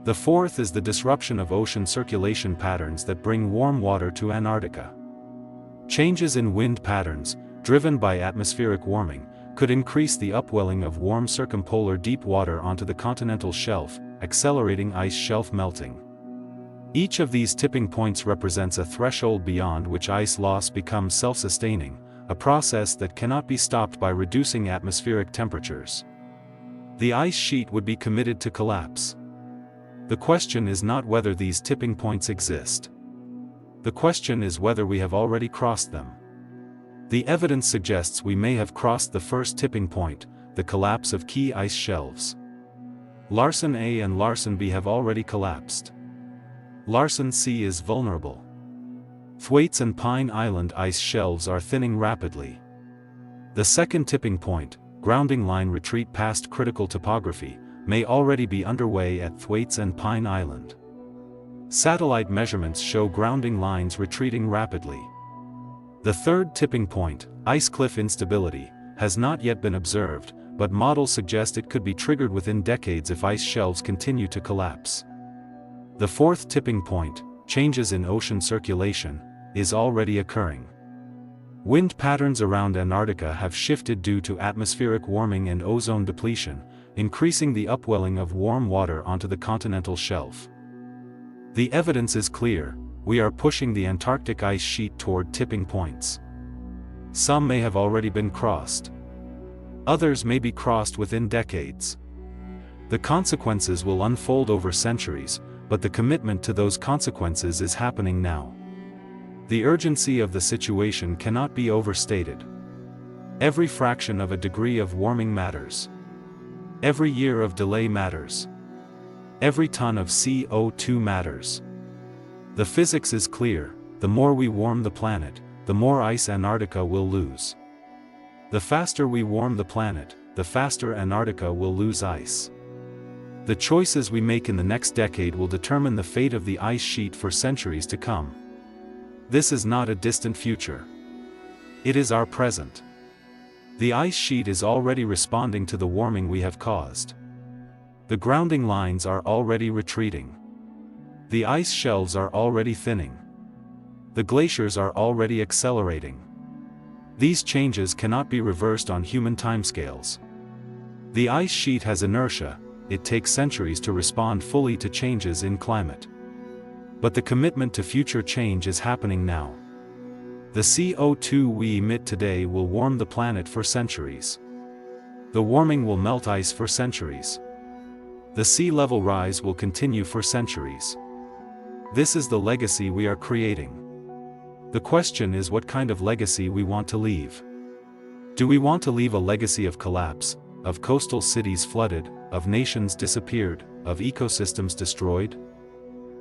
The fourth is the disruption of ocean circulation patterns that bring warm water to Antarctica. Changes in wind patterns, driven by atmospheric warming, could increase the upwelling of warm circumpolar deep water onto the continental shelf, accelerating ice shelf melting. Each of these tipping points represents a threshold beyond which ice loss becomes self-sustaining, a process that cannot be stopped by reducing atmospheric temperatures. The ice sheet would be committed to collapse. The question is not whether these tipping points exist. The question is whether we have already crossed them. The evidence suggests we may have crossed the first tipping point, the collapse of key ice shelves. Larsen A and Larsen B have already collapsed. Larsen C is vulnerable. Thwaites and Pine Island ice shelves are thinning rapidly. The second tipping point, grounding line retreat past critical topography, may already be underway at Thwaites and Pine Island. Satellite measurements show grounding lines retreating rapidly. The third tipping point, ice cliff instability, has not yet been observed, but models suggest it could be triggered within decades if ice shelves continue to collapse. The fourth tipping point, changes in ocean circulation, is already occurring. Wind patterns around Antarctica have shifted due to atmospheric warming and ozone depletion, increasing the upwelling of warm water onto the continental shelf. The evidence is clear: we are pushing the Antarctic ice sheet toward tipping points. Some may have already been crossed. Others may be crossed within decades. The consequences will unfold over centuries, but the commitment to those consequences is happening now. The urgency of the situation cannot be overstated. Every fraction of a degree of warming matters. Every year of delay matters. Every ton of CO2 matters. The physics is clear: the more we warm the planet, the more ice Antarctica will lose. The faster we warm the planet, the faster Antarctica will lose ice. The choices we make in the next decade will determine the fate of the ice sheet for centuries to come. This is not a distant future. It is our present. The ice sheet is already responding to the warming we have caused. The grounding lines are already retreating. The ice shelves are already thinning. The glaciers are already accelerating. These changes cannot be reversed on human timescales. The ice sheet has inertia. It takes centuries to respond fully to changes in climate. But the commitment to future change is happening now. The CO2 we emit today will warm the planet for centuries. The warming will melt ice for centuries. The sea level rise will continue for centuries. This is the legacy we are creating. The question is what kind of legacy we want to leave. Do we want to leave a legacy of collapse, of coastal cities flooded, of nations disappeared, of ecosystems destroyed?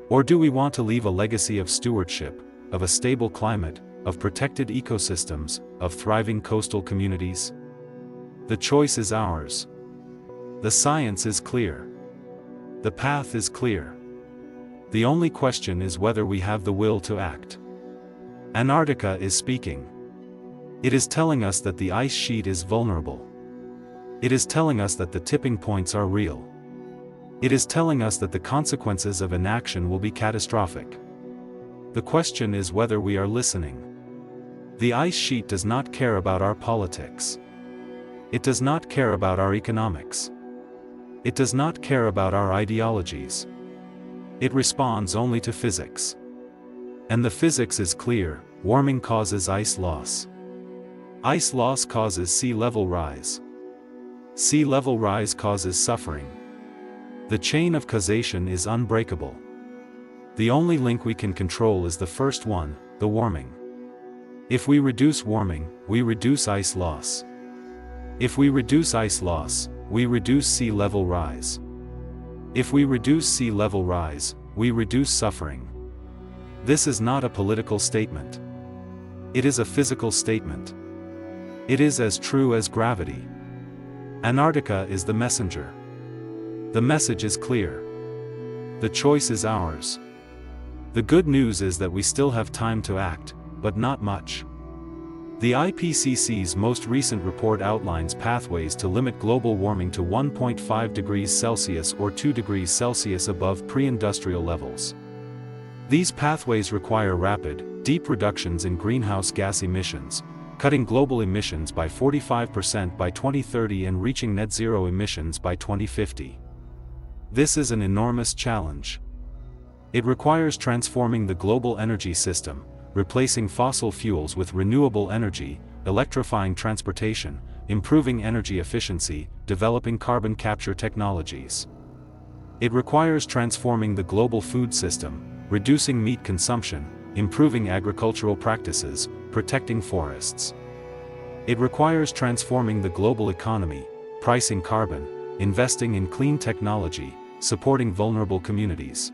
Or do we want to leave a legacy of stewardship, of a stable climate, of protected ecosystems, of thriving coastal communities? The choice is ours. The science is clear. The path is clear. The only question is whether we have the will to act. Antarctica is speaking. It is telling us that the ice sheet is vulnerable. It is telling us that the tipping points are real. It is telling us that the consequences of inaction will be catastrophic. The question is whether we are listening. The ice sheet does not care about our politics. It does not care about our economics. It does not care about our ideologies. It responds only to physics. And the physics is clear: warming causes ice loss. Ice loss causes sea level rise. Sea level rise causes suffering. The chain of causation is unbreakable. The only link we can control is the first one, the warming. If we reduce warming, we reduce ice loss. If we reduce ice loss, we reduce sea level rise. If we reduce sea level rise, we reduce suffering. This is not a political statement. It is a physical statement. It is as true as gravity. Antarctica is the messenger. The message is clear. The choice is ours. The good news is that we still have time to act, but not much. The IPCC's most recent report outlines pathways to limit global warming to 1.5 degrees Celsius or 2 degrees Celsius above pre-industrial levels. These pathways require rapid, deep reductions in greenhouse gas emissions, cutting global emissions by 45% by 2030 and reaching net zero emissions by 2050. This is an enormous challenge. It requires transforming the global energy system, replacing fossil fuels with renewable energy, electrifying transportation, improving energy efficiency, developing carbon capture technologies. It requires transforming the global food system, reducing meat consumption, improving agricultural practices, protecting forests. It requires transforming the global economy, pricing carbon, investing in clean technology, supporting vulnerable communities.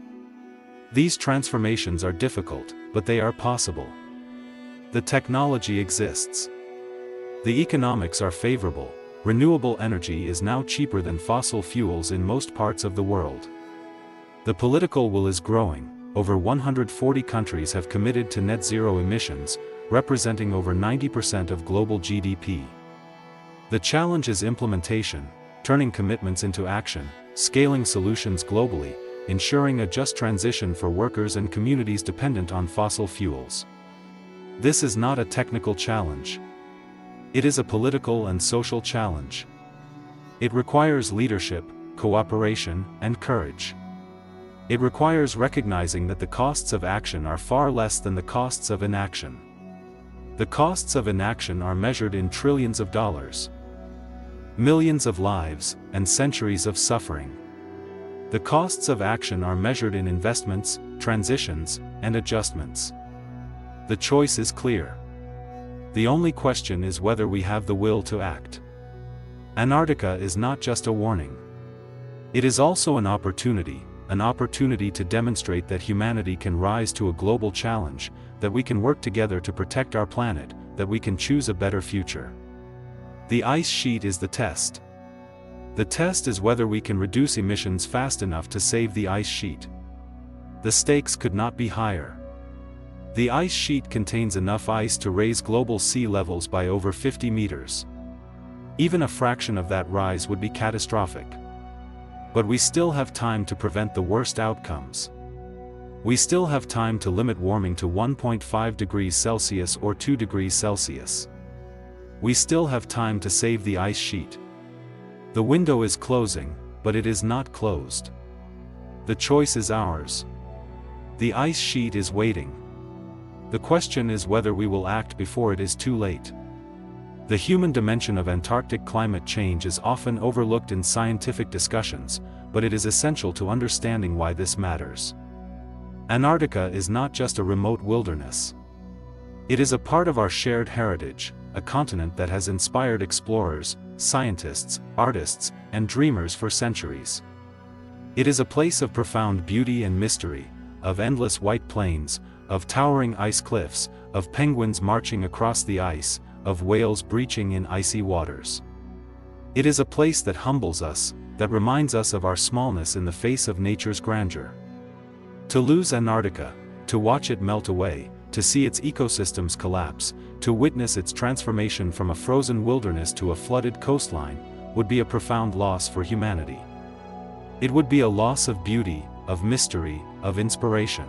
These transformations are difficult, but they are possible. The technology exists. The economics are favorable: Renewable energy is now cheaper than fossil fuels in most parts of the world. The political will is growing. Over 140 countries have committed to net zero emissions, representing over 90% of global GDP. The challenge is implementation, turning commitments into action, scaling solutions globally, ensuring a just transition for workers and communities dependent on fossil fuels. This is not a technical challenge. It is a political and social challenge. It requires leadership, cooperation, and courage. It requires recognizing that the costs of action are far less than the costs of inaction. The costs of inaction are measured in trillions of dollars, millions of lives, and centuries of suffering. The costs of action are measured in investments, transitions, and adjustments. The choice is clear. The only question is whether we have the will to act. Antarctica is not just a warning. It is also an opportunity to demonstrate that humanity can rise to a global challenge, that we can work together to protect our planet, that we can choose a better future. The ice sheet is the test. The test is whether we can reduce emissions fast enough to save the ice sheet. The stakes could not be higher. The ice sheet contains enough ice to raise global sea levels by over 50 meters. Even a fraction of that rise would be catastrophic. But we still have time to prevent the worst outcomes. We still have time to limit warming to 1.5 degrees Celsius or 2 degrees Celsius. We still have time to save the ice sheet. The window is closing, but it is not closed. The choice is ours. The ice sheet is waiting. The question is whether we will act before it is too late. The human dimension of Antarctic climate change is often overlooked in scientific discussions, but it is essential to understanding why this matters. Antarctica is not just a remote wilderness. It is a part of our shared heritage, a continent that has inspired explorers, scientists, artists, and dreamers for centuries. It is a place of profound beauty and mystery, of endless white plains, of towering ice cliffs, of penguins marching across the ice, of whales breaching in icy waters. It is a place that humbles us, that reminds us of our smallness in the face of nature's grandeur. To lose Antarctica, to watch it melt away, to see its ecosystems collapse, to witness its transformation from a frozen wilderness to a flooded coastline, would be a profound loss for humanity. It would be a loss of beauty, of mystery, of inspiration.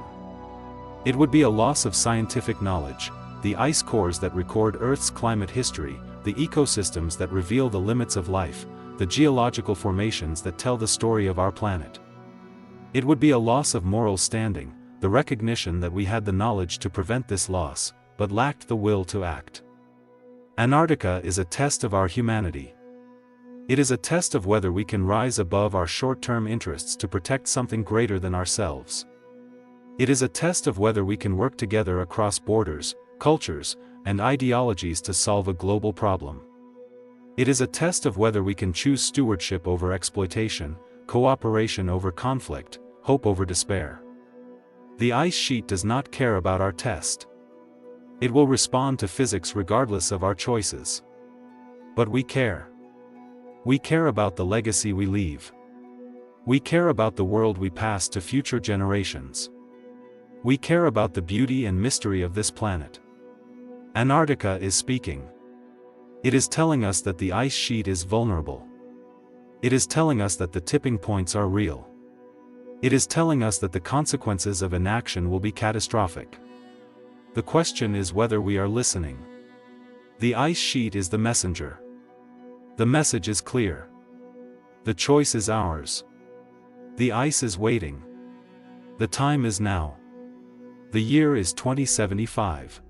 It would be a loss of scientific knowledge, the ice cores that record Earth's climate history, the ecosystems that reveal the limits of life, the geological formations that tell the story of our planet. It would be a loss of moral standing, the recognition that we had the knowledge to prevent this loss, but lacked the will to act. Antarctica is a test of our humanity. It is a test of whether we can rise above our short-term interests to protect something greater than ourselves. It is a test of whether we can work together across borders, cultures, and ideologies to solve a global problem. It is a test of whether we can choose stewardship over exploitation, cooperation over conflict, hope over despair. The ice sheet does not care about our test. It will respond to physics regardless of our choices. But we care. We care about the legacy we leave. We care about the world we pass to future generations. We care about the beauty and mystery of this planet. Antarctica is speaking. It is telling us that the ice sheet is vulnerable. It is telling us that the tipping points are real. It is telling us that the consequences of inaction will be catastrophic. The question is whether we are listening. The ice sheet is the messenger. The message is clear. The choice is ours. The ice is waiting. The time is now. The year is 2075.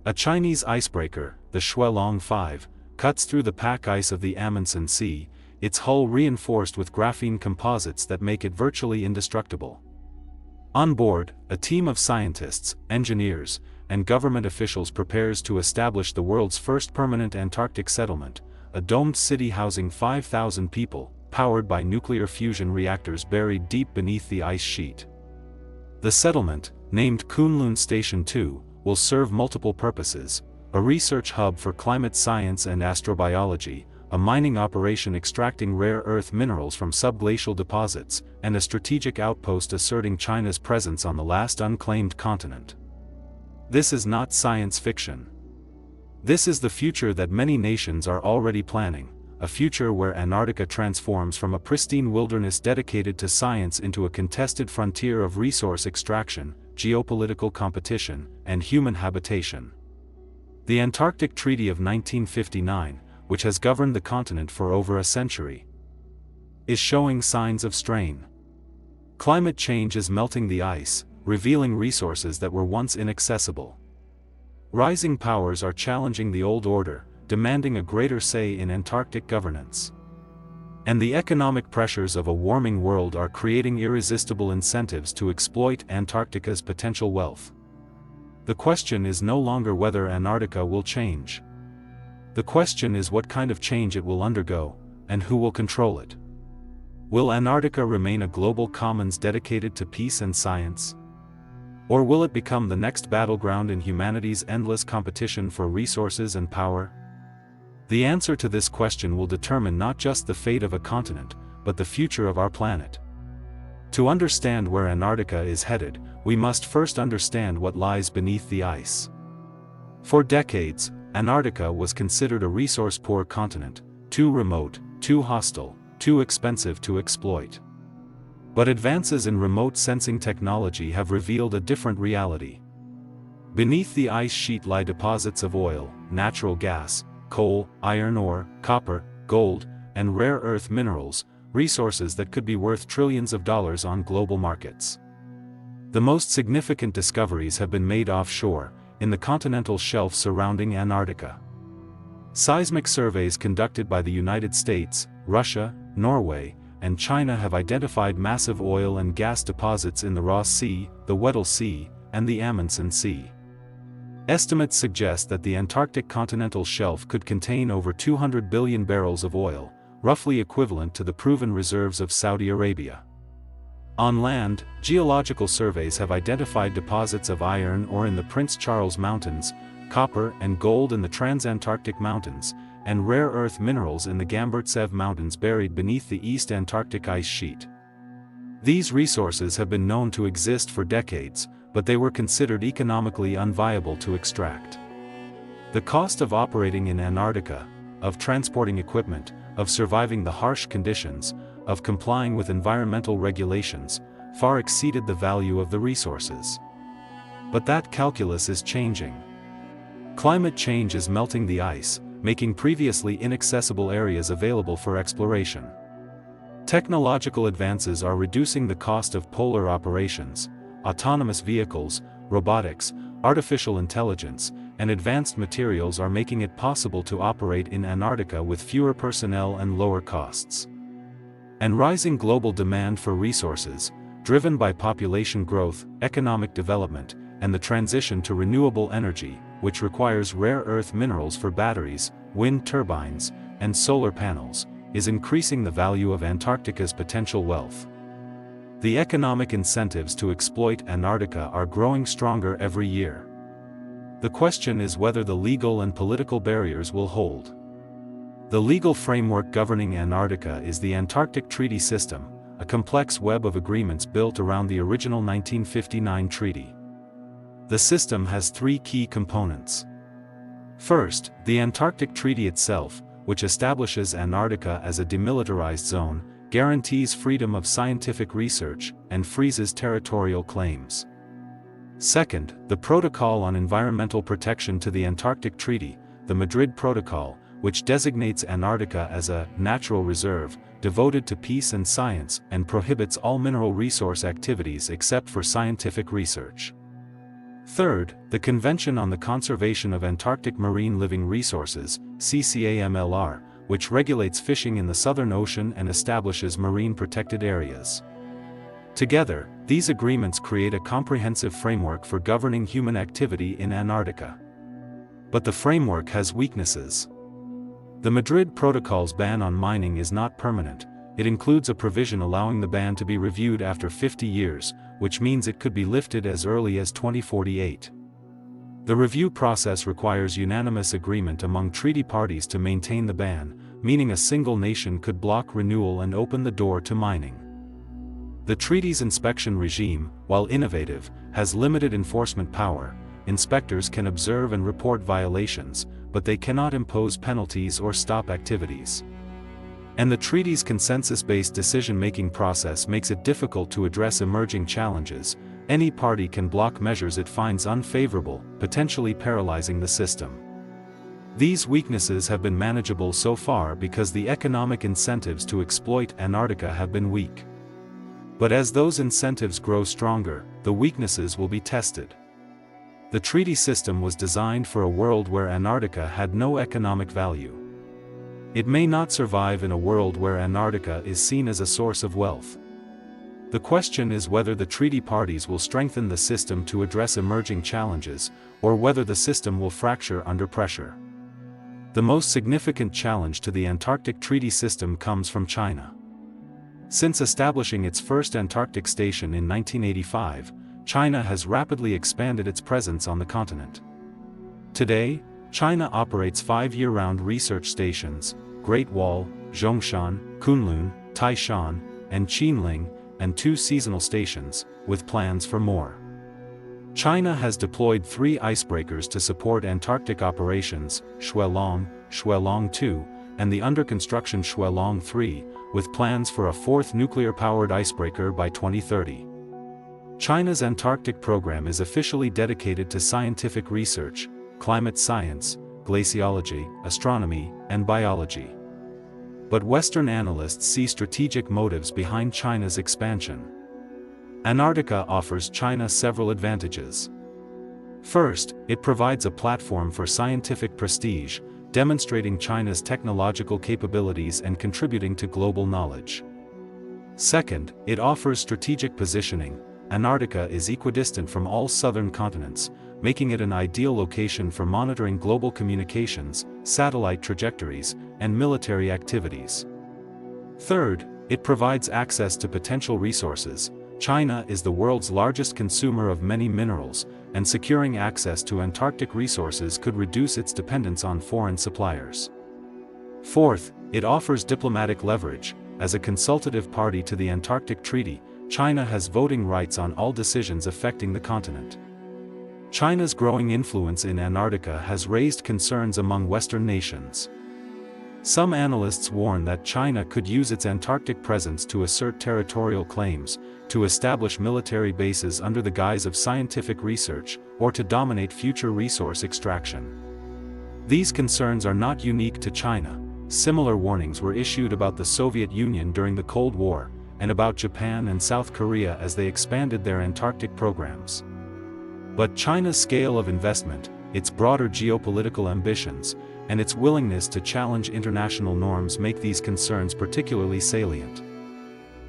A Chinese icebreaker, the Shuelong 5, cuts through the pack ice of the Amundsen Sea, its hull reinforced with graphene composites that make it virtually indestructible. On board, a team of scientists, engineers, and government officials prepares to establish the world's first permanent Antarctic settlement, a domed city housing 5,000 people, powered by nuclear fusion reactors buried deep beneath the ice sheet. The settlement, named Kunlun Station 2, will serve multiple purposes: a research hub for climate science and astrobiology, a mining operation extracting rare earth minerals from subglacial deposits, and a strategic outpost asserting China's presence on the last unclaimed continent. This is not science fiction. This is the future that many nations are already planning, a future where Antarctica transforms from a pristine wilderness dedicated to science into a contested frontier of resource extraction, geopolitical competition, and human habitation. The Antarctic Treaty of 1959, which has governed the continent for over a century, is showing signs of strain. Climate change is melting the ice, revealing resources that were once inaccessible. Rising powers are challenging the old order, demanding a greater say in Antarctic governance. And the economic pressures of a warming world are creating irresistible incentives to exploit Antarctica's potential wealth. The question is no longer whether Antarctica will change. The question is what kind of change it will undergo, and who will control it. Will Antarctica remain a global commons dedicated to peace and science? Or will it become the next battleground in humanity's endless competition for resources and power? The answer to this question will determine not just the fate of a continent, but the future of our planet. To understand where Antarctica is headed, we must first understand what lies beneath the ice. For decades, Antarctica was considered a resource-poor continent, too remote, too hostile, too expensive to exploit. But advances in remote sensing technology have revealed a different reality. Beneath the ice sheet lie deposits of oil, natural gas, coal, iron ore, copper, gold, and rare earth minerals, resources that could be worth trillions of dollars on global markets. The most significant discoveries have been made offshore, in the continental shelf surrounding Antarctica. Seismic surveys conducted by the United States, Russia, Norway, and China have identified massive oil and gas deposits in the Ross Sea, the Weddell Sea, and the Amundsen Sea. Estimates suggest that the Antarctic continental shelf could contain over 200 billion barrels of oil, roughly equivalent to the proven reserves of Saudi Arabia. On land, geological surveys have identified deposits of iron ore in the Prince Charles Mountains, copper and gold in the Transantarctic Mountains, and rare earth minerals in the Gamburtsev Mountains buried beneath the East Antarctic ice sheet. These resources have been known to exist for decades, but they were considered economically unviable to extract. The cost of operating in Antarctica, of transporting equipment, of surviving the harsh conditions, of complying with environmental regulations, far exceeded the value of the resources. But that calculus is changing. Climate change is melting the ice, making previously inaccessible areas available for exploration. Technological advances are reducing the cost of polar operations. Autonomous vehicles, robotics, artificial intelligence, and advanced materials are making it possible to operate in Antarctica with fewer personnel and lower costs. And rising global demand for resources, driven by population growth, economic development, and the transition to renewable energy, which requires rare earth minerals for batteries, wind turbines, and solar panels, is increasing the value of Antarctica's potential wealth. The economic incentives to exploit Antarctica are growing stronger every year. The question is whether the legal and political barriers will hold. The legal framework governing Antarctica is the Antarctic Treaty System, a complex web of agreements built around the original 1959 treaty. The system has three key components. First, the Antarctic Treaty itself, which establishes Antarctica as a demilitarized zone, guarantees freedom of scientific research, and freezes territorial claims. Second, the Protocol on Environmental Protection to the Antarctic Treaty, the Madrid Protocol, which designates Antarctica as a natural reserve, devoted to peace and science, and prohibits all mineral resource activities except for scientific research. Third, the Convention on the Conservation of Antarctic Marine Living Resources, CCAMLR, which regulates fishing in the Southern Ocean and establishes marine protected areas. Together, these agreements create a comprehensive framework for governing human activity in Antarctica. But the framework has weaknesses. The Madrid Protocol's ban on mining is not permanent. It includes a provision allowing the ban to be reviewed after 50 years, which means it could be lifted as early as 2048. The review process requires unanimous agreement among treaty parties to maintain the ban, meaning a single nation could block renewal and open the door to mining. The treaty's inspection regime, while innovative, has limited enforcement power. Inspectors can observe and report violations, but they cannot impose penalties or stop activities. And the treaty's consensus-based decision-making process makes it difficult to address emerging challenges. Any party can block measures it finds unfavorable, potentially paralyzing the system. These weaknesses have been manageable so far because the economic incentives to exploit Antarctica have been weak. But as those incentives grow stronger, the weaknesses will be tested. The treaty system was designed for a world where Antarctica had no economic value. It may not survive in a world where Antarctica is seen as a source of wealth. The question is whether the treaty parties will strengthen the system to address emerging challenges, or whether the system will fracture under pressure. The most significant challenge to the Antarctic treaty system comes from China. Since establishing its first Antarctic station in 1985, China has rapidly expanded its presence on the continent. Today, China operates 5 year-round research stations, Great Wall, Zhongshan, Kunlun, Taishan, and Qinling, and 2 seasonal stations, with plans for more. China has deployed 3 icebreakers to support Antarctic operations, Shuelong, Shuelong 2, and the under-construction Shuelong 3, with plans for a 4th nuclear-powered icebreaker by 2030. China's Antarctic program is officially dedicated to scientific research, climate science, glaciology, astronomy, and biology. But Western analysts see strategic motives behind China's expansion. Antarctica offers China several advantages. First, it provides a platform for scientific prestige, demonstrating China's technological capabilities and contributing to global knowledge. Second, it offers strategic positioning. Antarctica is equidistant from all southern continents, making it an ideal location for monitoring global communications, satellite trajectories, and military activities. Third, it provides access to potential resources. China is the world's largest consumer of many minerals, and securing access to Antarctic resources could reduce its dependence on foreign suppliers. Fourth, it offers diplomatic leverage. As a consultative party to the Antarctic Treaty, China has voting rights on all decisions affecting the continent. China's growing influence in Antarctica has raised concerns among Western nations. Some analysts warn that China could use its Antarctic presence to assert territorial claims, to establish military bases under the guise of scientific research, or to dominate future resource extraction. These concerns are not unique to China. Similar warnings were issued about the Soviet Union during the Cold War, and about Japan and South Korea as they expanded their Antarctic programs. But China's scale of investment, its broader geopolitical ambitions, and its willingness to challenge international norms make these concerns particularly salient.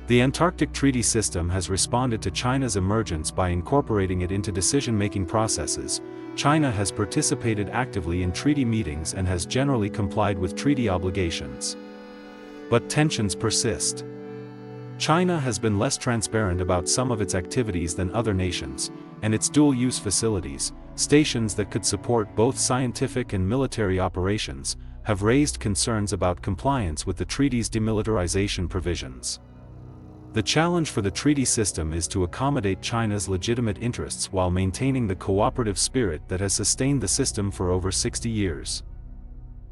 The Antarctic Treaty System has responded to China's emergence by incorporating it into decision-making processes. China has participated actively in treaty meetings and has generally complied with treaty obligations. But tensions persist. China has been less transparent about some of its activities than other nations, and its dual-use facilities, stations that could support both scientific and military operations, have raised concerns about compliance with the treaty's demilitarization provisions. The challenge for the treaty system is to accommodate China's legitimate interests while maintaining the cooperative spirit that has sustained the system for over 60 years.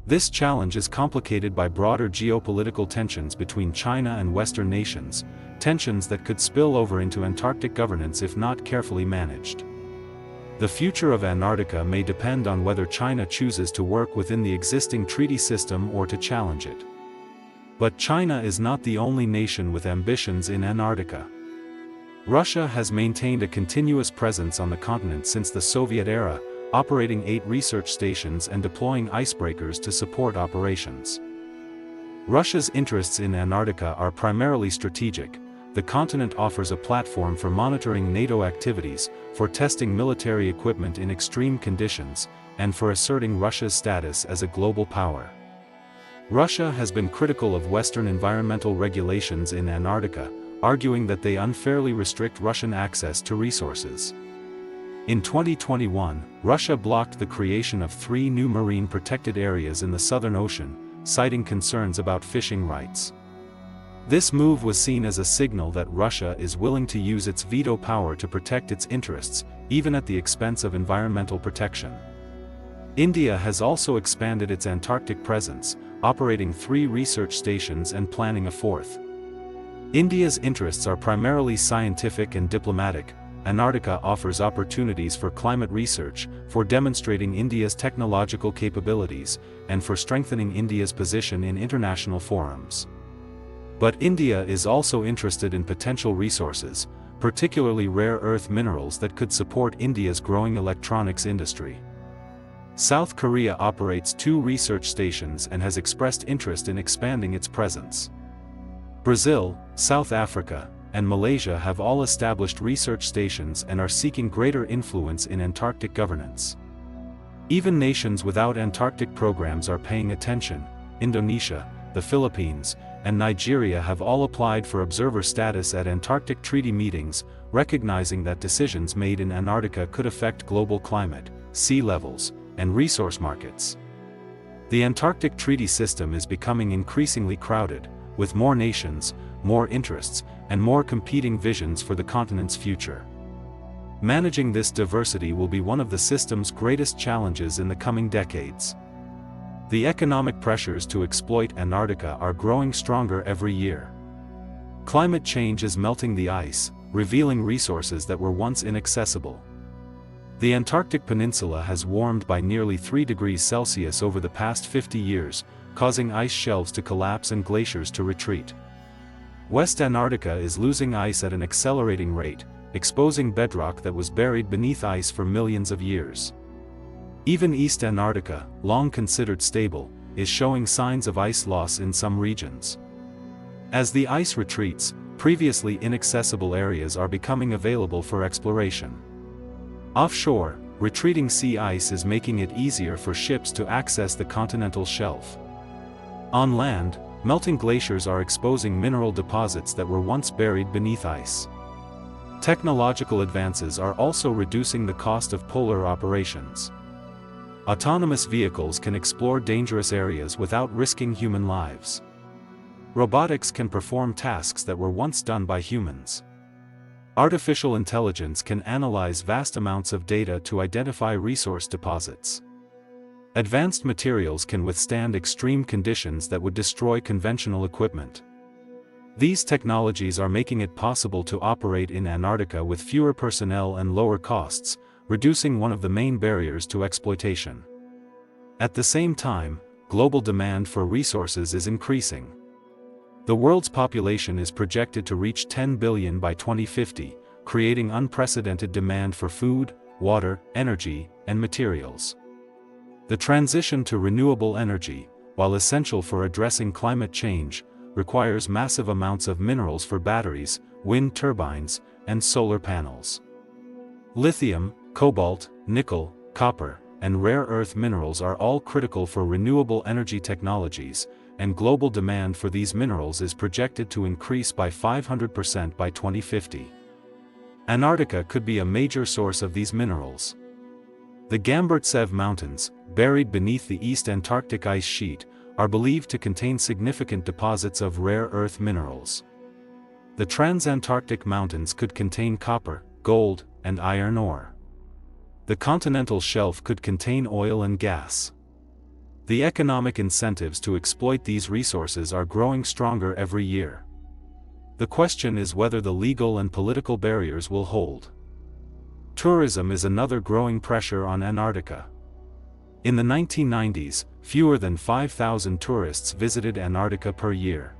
This challenge is complicated by broader geopolitical tensions between China and Western nations, tensions that could spill over into Antarctic governance if not carefully managed. The future of Antarctica may depend on whether China chooses to work within the existing treaty system or to challenge it. But China is not the only nation with ambitions in Antarctica. Russia has maintained a continuous presence on the continent since the Soviet era, operating 8 research stations and deploying icebreakers to support operations. Russia's interests in Antarctica are primarily strategic. The continent offers a platform for monitoring NATO activities, for testing military equipment in extreme conditions, and for asserting Russia's status as a global power. Russia has been critical of Western environmental regulations in Antarctica, arguing that they unfairly restrict Russian access to resources. In 2021, Russia blocked the creation of 3 new marine protected areas in the Southern Ocean, citing concerns about fishing rights. This move was seen as a signal that Russia is willing to use its veto power to protect its interests, even at the expense of environmental protection. India has also expanded its Antarctic presence, operating 3 research stations and planning a 4th. India's interests are primarily scientific and diplomatic. Antarctica offers opportunities for climate research, for demonstrating India's technological capabilities, and for strengthening India's position in international forums. But India is also interested in potential resources, particularly rare earth minerals that could support India's growing electronics industry. South Korea operates 2 research stations and has expressed interest in expanding its presence. Brazil, South Africa, and Malaysia have all established research stations and are seeking greater influence in Antarctic governance. Even nations without Antarctic programs are paying attention. Indonesia, the Philippines, and Nigeria have all applied for observer status at Antarctic Treaty meetings, recognizing that decisions made in Antarctica could affect global climate, sea levels, and resource markets. The Antarctic Treaty system is becoming increasingly crowded, with more nations, more interests, and more competing visions for the continent's future. Managing this diversity will be one of the system's greatest challenges in the coming decades. The economic pressures to exploit Antarctica are growing stronger every year. Climate change is melting the ice, revealing resources that were once inaccessible. The Antarctic Peninsula has warmed by nearly 3 degrees Celsius over the past 50 years, causing ice shelves to collapse and glaciers to retreat. West Antarctica is losing ice at an accelerating rate, exposing bedrock that was buried beneath ice for millions of years. Even East Antarctica, long considered stable, is showing signs of ice loss in some regions. As the ice retreats, previously inaccessible areas are becoming available for exploration. Offshore, retreating sea ice is making it easier for ships to access the continental shelf. On land, melting glaciers are exposing mineral deposits that were once buried beneath ice. Technological advances are also reducing the cost of polar operations. Autonomous vehicles can explore dangerous areas without risking human lives. Robotics can perform tasks that were once done by humans. Artificial intelligence can analyze vast amounts of data to identify resource deposits. Advanced materials can withstand extreme conditions that would destroy conventional equipment. These technologies are making it possible to operate in Antarctica with fewer personnel and lower costs, reducing one of the main barriers to exploitation. At the same time, global demand for resources is increasing. The world's population is projected to reach 10 billion by 2050, creating unprecedented demand for food, water, energy, and materials. The transition to renewable energy, while essential for addressing climate change, requires massive amounts of minerals for batteries, wind turbines, and solar panels. Lithium, cobalt, nickel, copper, and rare earth minerals are all critical for renewable energy technologies, and global demand for these minerals is projected to increase by 500% by 2050. Antarctica could be a major source of these minerals. The Gamburtsev Mountains, buried beneath the East Antarctic ice sheet, are believed to contain significant deposits of rare earth minerals. The Transantarctic Mountains could contain copper, gold, and iron ore. The continental shelf could contain oil and gas. The economic incentives to exploit these resources are growing stronger every year. The question is whether the legal and political barriers will hold. Tourism is another growing pressure on Antarctica. In the 1990s, fewer than 5,000 tourists visited Antarctica per year.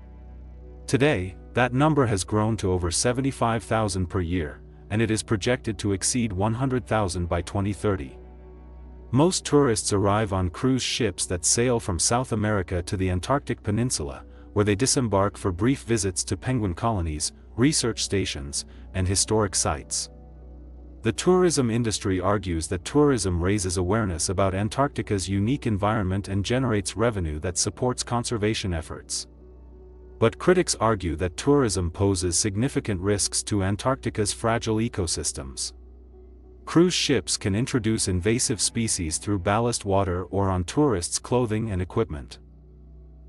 Today, that number has grown to over 75,000 per year, and it is projected to exceed 100,000 by 2030. Most tourists arrive on cruise ships that sail from South America to the Antarctic Peninsula, where they disembark for brief visits to penguin colonies, research stations, and historic sites. The tourism industry argues that tourism raises awareness about Antarctica's unique environment and generates revenue that supports conservation efforts. But critics argue that tourism poses significant risks to Antarctica's fragile ecosystems. Cruise ships can introduce invasive species through ballast water or on tourists' clothing and equipment.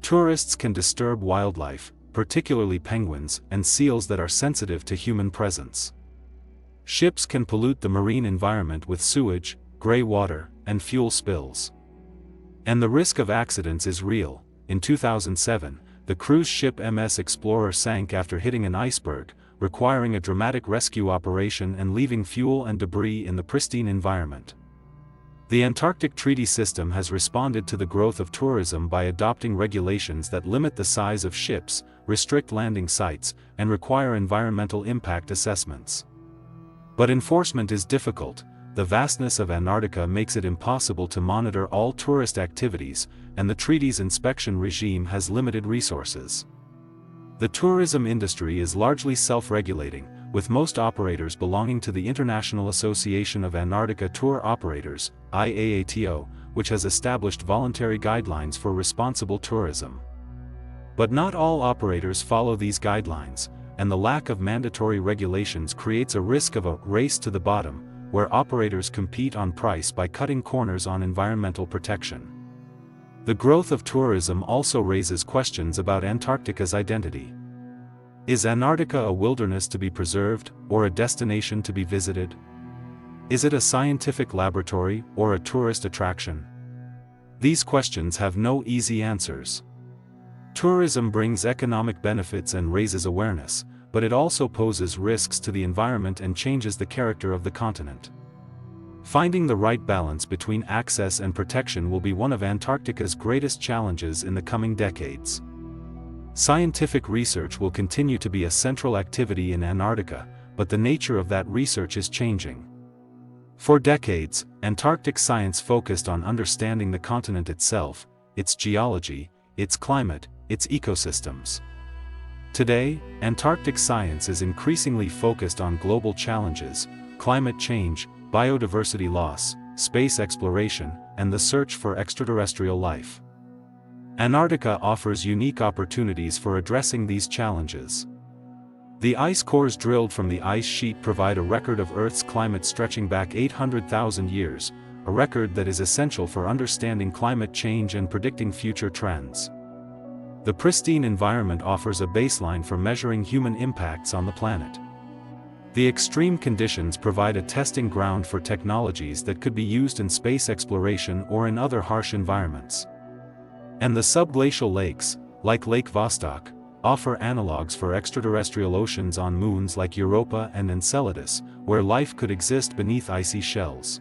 Tourists can disturb wildlife, particularly penguins and seals that are sensitive to human presence. Ships can pollute the marine environment with sewage, gray water, and fuel spills. And the risk of accidents is real. In 2007, the cruise ship MS Explorer sank after hitting an iceberg, requiring a dramatic rescue operation and leaving fuel and debris in the pristine environment. The Antarctic Treaty System has responded to the growth of tourism by adopting regulations that limit the size of ships, restrict landing sites, and require environmental impact assessments. But enforcement is difficult. The vastness of Antarctica makes it impossible to monitor all tourist activities, and the treaty's inspection regime has limited resources. The tourism industry is largely self-regulating, with most operators belonging to the International Association of Antarctica Tour Operators, IAATO, which has established voluntary guidelines for responsible tourism. But not all operators follow these guidelines, and the lack of mandatory regulations creates a risk of a race to the bottom, where operators compete on price by cutting corners on environmental protection. The growth of tourism also raises questions about Antarctica's identity. Is Antarctica a wilderness to be preserved, or a destination to be visited? Is it a scientific laboratory, or a tourist attraction? These questions have no easy answers. Tourism brings economic benefits and raises awareness, but it also poses risks to the environment and changes the character of the continent. Finding the right balance between access and protection will be one of Antarctica's greatest challenges in the coming decades. Scientific research will continue to be a central activity in Antarctica, but the nature of that research is changing. For decades, Antarctic science focused on understanding the continent itself, its geology, its climate, its ecosystems. Today, Antarctic science is increasingly focused on global challenges: climate change, biodiversity loss, space exploration, and the search for extraterrestrial life. Antarctica offers unique opportunities for addressing these challenges. The ice cores drilled from the ice sheet provide a record of Earth's climate stretching back 800,000 years, a record that is essential for understanding climate change and predicting future trends. The pristine environment offers a baseline for measuring human impacts on the planet. The extreme conditions provide a testing ground for technologies that could be used in space exploration or in other harsh environments. And the subglacial lakes, like Lake Vostok, offer analogs for extraterrestrial oceans on moons like Europa and Enceladus, where life could exist beneath icy shells.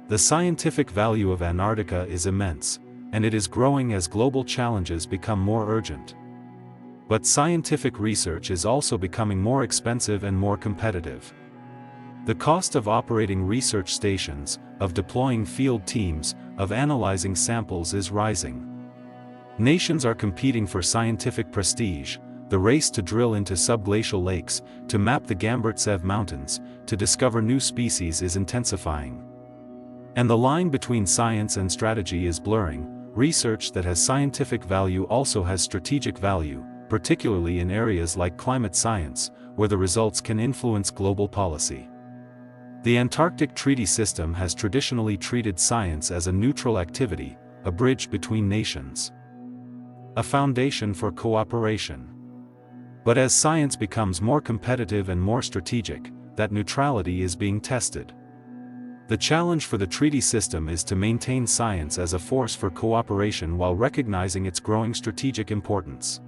The scientific value of Antarctica is immense, and it is growing as global challenges become more urgent. But scientific research is also becoming more expensive and more competitive. The cost of operating research stations, of deploying field teams, of analyzing samples is rising. Nations are competing for scientific prestige. The race to drill into subglacial lakes, to map the Gamburtsev Mountains, to discover new species is intensifying. And the line between science and strategy is blurring. Research that has scientific value also has strategic value, particularly in areas like climate science, where the results can influence global policy. The Antarctic Treaty System has traditionally treated science as a neutral activity, a bridge between nations, a foundation for cooperation. But as science becomes more competitive and more strategic, that neutrality is being tested. The challenge for the treaty system is to maintain science as a force for cooperation while recognizing its growing strategic importance.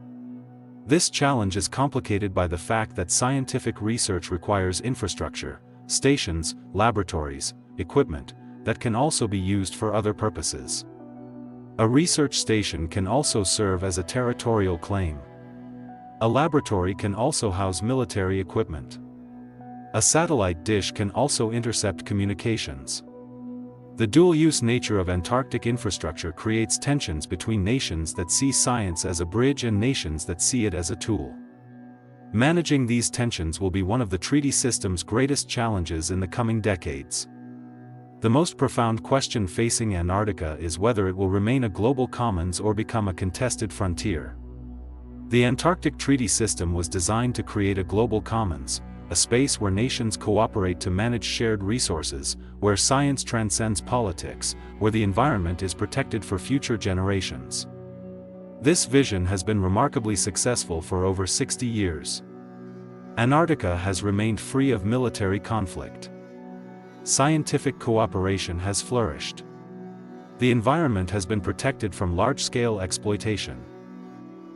This challenge is complicated by the fact that scientific research requires infrastructure, stations, laboratories, equipment, that can also be used for other purposes. A research station can also serve as a territorial claim. A laboratory can also house military equipment. A satellite dish can also intercept communications. The dual-use nature of Antarctic infrastructure creates tensions between nations that see science as a bridge and nations that see it as a tool. Managing these tensions will be one of the treaty system's greatest challenges in the coming decades. The most profound question facing Antarctica is whether it will remain a global commons or become a contested frontier. The Antarctic Treaty System was designed to create a global commons, a space where nations cooperate to manage shared resources, where science transcends politics, where the environment is protected for future generations. This vision has been remarkably successful for over 60 years. Antarctica has remained free of military conflict. Scientific cooperation has flourished. The environment has been protected from large-scale exploitation.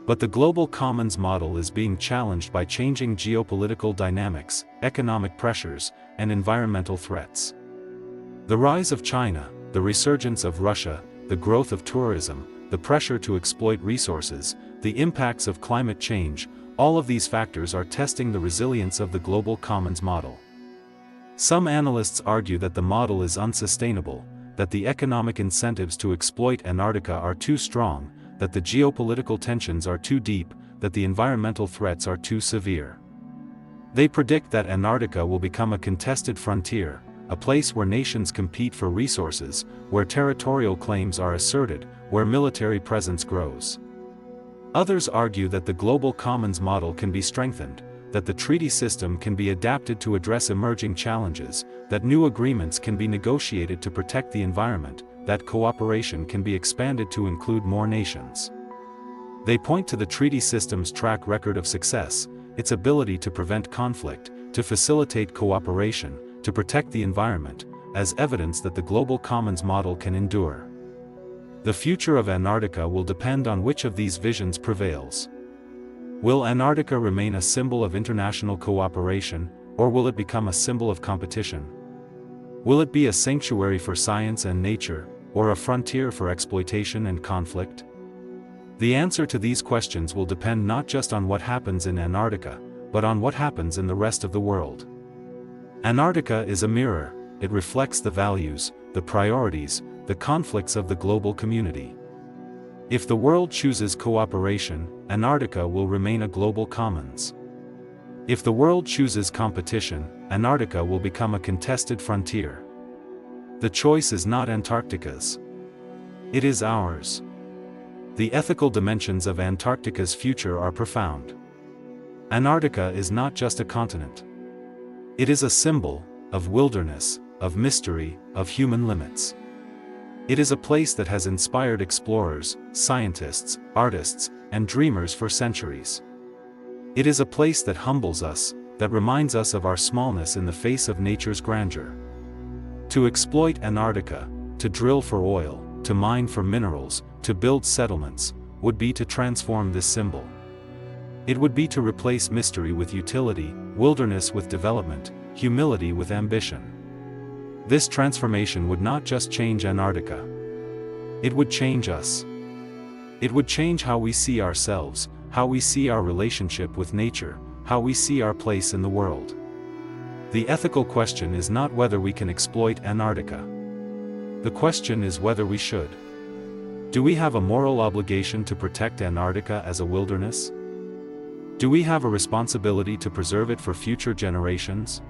But the global commons model is being challenged by changing geopolitical dynamics, economic pressures, and environmental threats. The rise of China, the resurgence of Russia, the growth of tourism, the pressure to exploit resources, the impacts of climate change, all of these factors are testing the resilience of the global commons model. Some analysts argue that the model is unsustainable, that the economic incentives to exploit Antarctica are too strong, that the geopolitical tensions are too deep, that the environmental threats are too severe. They predict that Antarctica will become a contested frontier, a place where nations compete for resources, where territorial claims are asserted, where military presence grows. Others argue that the global commons model can be strengthened, that the treaty system can be adapted to address emerging challenges, that new agreements can be negotiated to protect the environment, that cooperation can be expanded to include more nations. They point to the treaty system's track record of success, its ability to prevent conflict, to facilitate cooperation, to protect the environment, as evidence that the global commons model can endure. The future of Antarctica will depend on which of these visions prevails. Will Antarctica remain a symbol of international cooperation, or will it become a symbol of competition? Will it be a sanctuary for science and nature, or a frontier for exploitation and conflict? The answer to these questions will depend not just on what happens in Antarctica, but on what happens in the rest of the world. Antarctica is a mirror. It reflects the values, the priorities, the conflicts of the global community. If the world chooses cooperation, Antarctica will remain a global commons. If the world chooses competition, Antarctica will become a contested frontier. The choice is not Antarctica's. It is ours. The ethical dimensions of Antarctica's future are profound. Antarctica is not just a continent. It is a symbol of wilderness, of mystery, of human limits. It is a place that has inspired explorers, scientists, artists, and dreamers for centuries. It is a place that humbles us, that reminds us of our smallness in the face of nature's grandeur. To exploit Antarctica, to drill for oil, to mine for minerals, to build settlements, would be to transform this symbol. It would be to replace mystery with utility, wilderness with development, humility with ambition. This transformation would not just change Antarctica. It would change us. It would change how we see ourselves, how we see our relationship with nature, how we see our place in the world. The ethical question is not whether we can exploit Antarctica. The question is whether we should. Do we have a moral obligation to protect Antarctica as a wilderness? Do we have a responsibility to preserve it for future generations?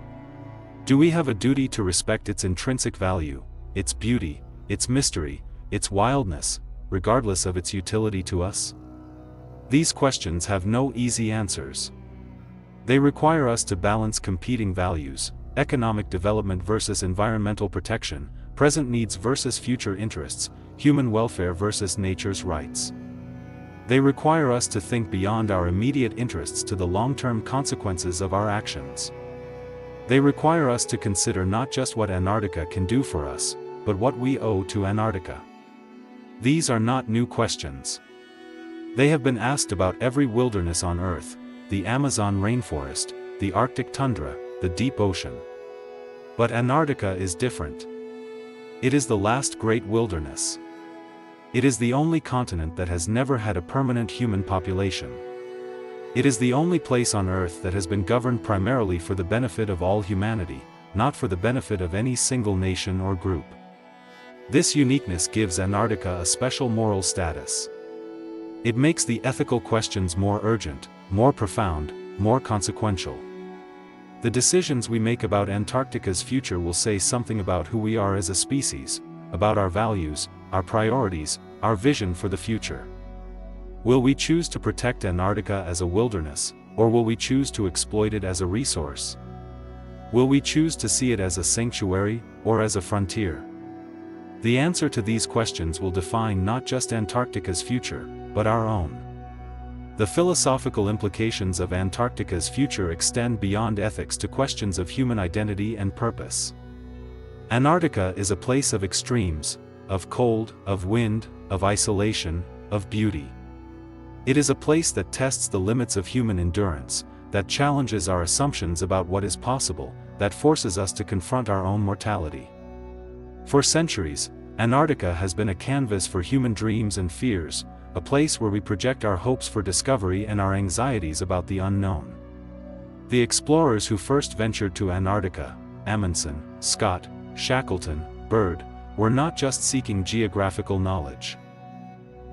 Do we have a duty to respect its intrinsic value, its beauty, its mystery, its wildness, regardless of its utility to us? These questions have no easy answers. They require us to balance competing values, economic development versus environmental protection, present needs versus future interests, human welfare versus nature's rights. They require us to think beyond our immediate interests to the long-term consequences of our actions. They require us to consider not just what Antarctica can do for us, but what we owe to Antarctica. These are not new questions. They have been asked about every wilderness on Earth, the Amazon rainforest, the Arctic tundra, the deep ocean. But Antarctica is different. It is the last great wilderness. It is the only continent that has never had a permanent human population. It is the only place on Earth that has been governed primarily for the benefit of all humanity, not for the benefit of any single nation or group. This uniqueness gives Antarctica a special moral status. It makes the ethical questions more urgent, more profound, more consequential. The decisions we make about Antarctica's future will say something about who we are as a species, about our values, our priorities, our vision for the future. Will we choose to protect Antarctica as a wilderness, or will we choose to exploit it as a resource? Will we choose to see it as a sanctuary, or as a frontier? The answer to these questions will define not just Antarctica's future, but our own. The philosophical implications of Antarctica's future extend beyond ethics to questions of human identity and purpose. Antarctica is a place of extremes, of cold, of wind, of isolation, of beauty. It is a place that tests the limits of human endurance, that challenges our assumptions about what is possible, that forces us to confront our own mortality. For centuries, Antarctica has been a canvas for human dreams and fears, a place where we project our hopes for discovery and our anxieties about the unknown. The explorers who first ventured to Antarctica, Amundsen, Scott, Shackleton, Byrd, were not just seeking geographical knowledge.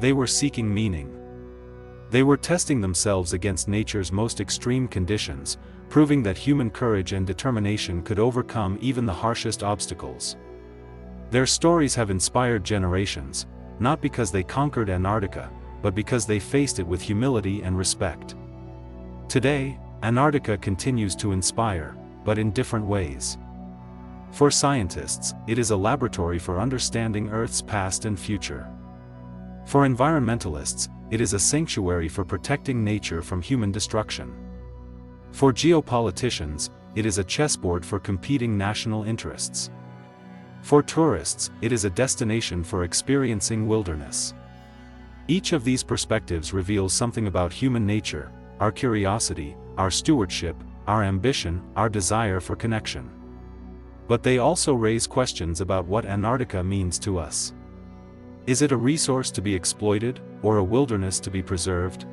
They were seeking meaning. They were testing themselves against nature's most extreme conditions, proving that human courage and determination could overcome even the harshest obstacles. Their stories have inspired generations, not because they conquered Antarctica, but because they faced it with humility and respect. Today, Antarctica continues to inspire, but in different ways. For scientists, it is a laboratory for understanding Earth's past and future. For environmentalists, it is a sanctuary for protecting nature from human destruction. For geopoliticians, it is a chessboard for competing national interests. For tourists, it is a destination for experiencing wilderness. Each of these perspectives reveals something about human nature, our curiosity, our stewardship, our ambition, our desire for connection. But they also raise questions about what Antarctica means to us. Is it a resource to be exploited, or a wilderness to be preserved?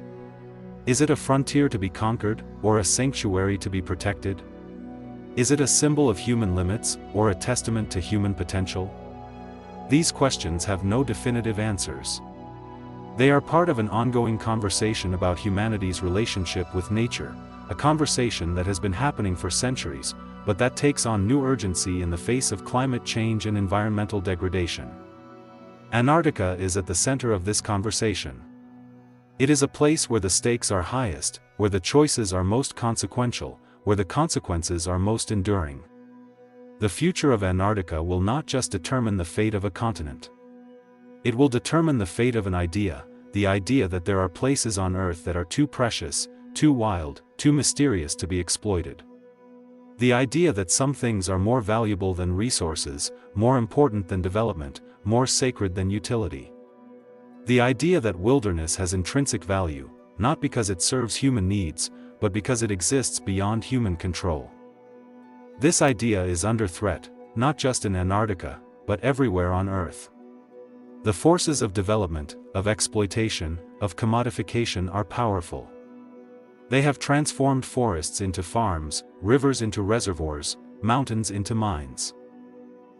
Is it a frontier to be conquered, or a sanctuary to be protected? Is it a symbol of human limits, or a testament to human potential? These questions have no definitive answers. They are part of an ongoing conversation about humanity's relationship with nature, a conversation that has been happening for centuries, but that takes on new urgency in the face of climate change and environmental degradation. Antarctica is at the center of this conversation. It is a place where the stakes are highest, where the choices are most consequential, where the consequences are most enduring. The future of Antarctica will not just determine the fate of a continent. It will determine the fate of an idea, the idea that there are places on Earth that are too precious, too wild, too mysterious to be exploited. The idea that some things are more valuable than resources, more important than development, more sacred than utility. The idea that wilderness has intrinsic value, not because it serves human needs, but because it exists beyond human control. This idea is under threat, not just in Antarctica, but everywhere on Earth. The forces of development, of exploitation, of commodification are powerful. They have transformed forests into farms, rivers into reservoirs, mountains into mines.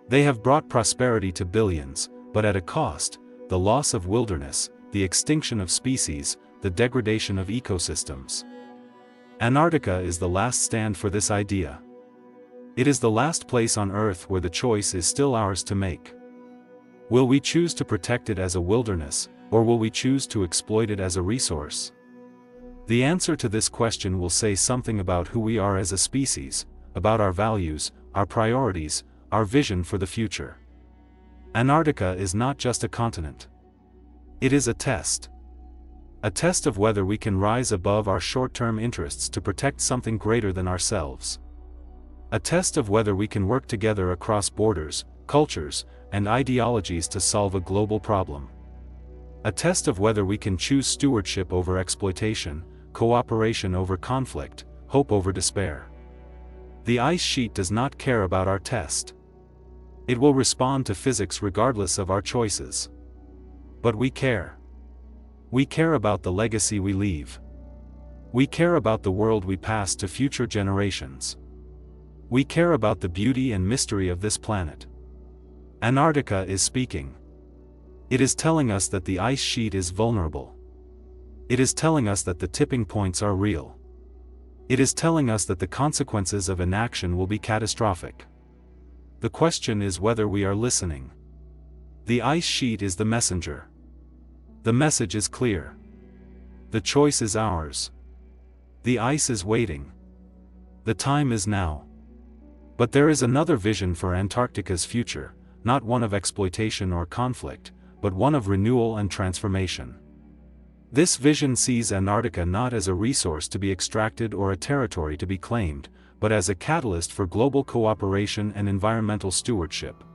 They have brought prosperity to billions, but at a cost: the loss of wilderness, the extinction of species, the degradation of ecosystems. Antarctica is the last stand for this idea. It is the last place on Earth where the choice is still ours to make. Will we choose to protect it as a wilderness, or will we choose to exploit it as a resource? The answer to this question will say something about who we are as a species, about our values, our priorities, our vision for the future. Antarctica is not just a continent. It is a test. A test of whether we can rise above our short-term interests to protect something greater than ourselves. A test of whether we can work together across borders, cultures, and ideologies to solve a global problem. A test of whether we can choose stewardship over exploitation, cooperation over conflict, hope over despair. The ice sheet does not care about our test. It will respond to physics regardless of our choices. But we care. We care about the legacy we leave. We care about the world we pass to future generations. We care about the beauty and mystery of this planet. Antarctica is speaking. It is telling us that the ice sheet is vulnerable. It is telling us that the tipping points are real. It is telling us that the consequences of inaction will be catastrophic. The question is whether we are listening. The ice sheet is the messenger. The message is clear. The choice is ours. The ice is waiting. The time is now. But there is another vision for Antarctica's future, not one of exploitation or conflict, but one of renewal and transformation. This vision sees Antarctica not as a resource to be extracted or a territory to be claimed, but as a catalyst for global cooperation and environmental stewardship.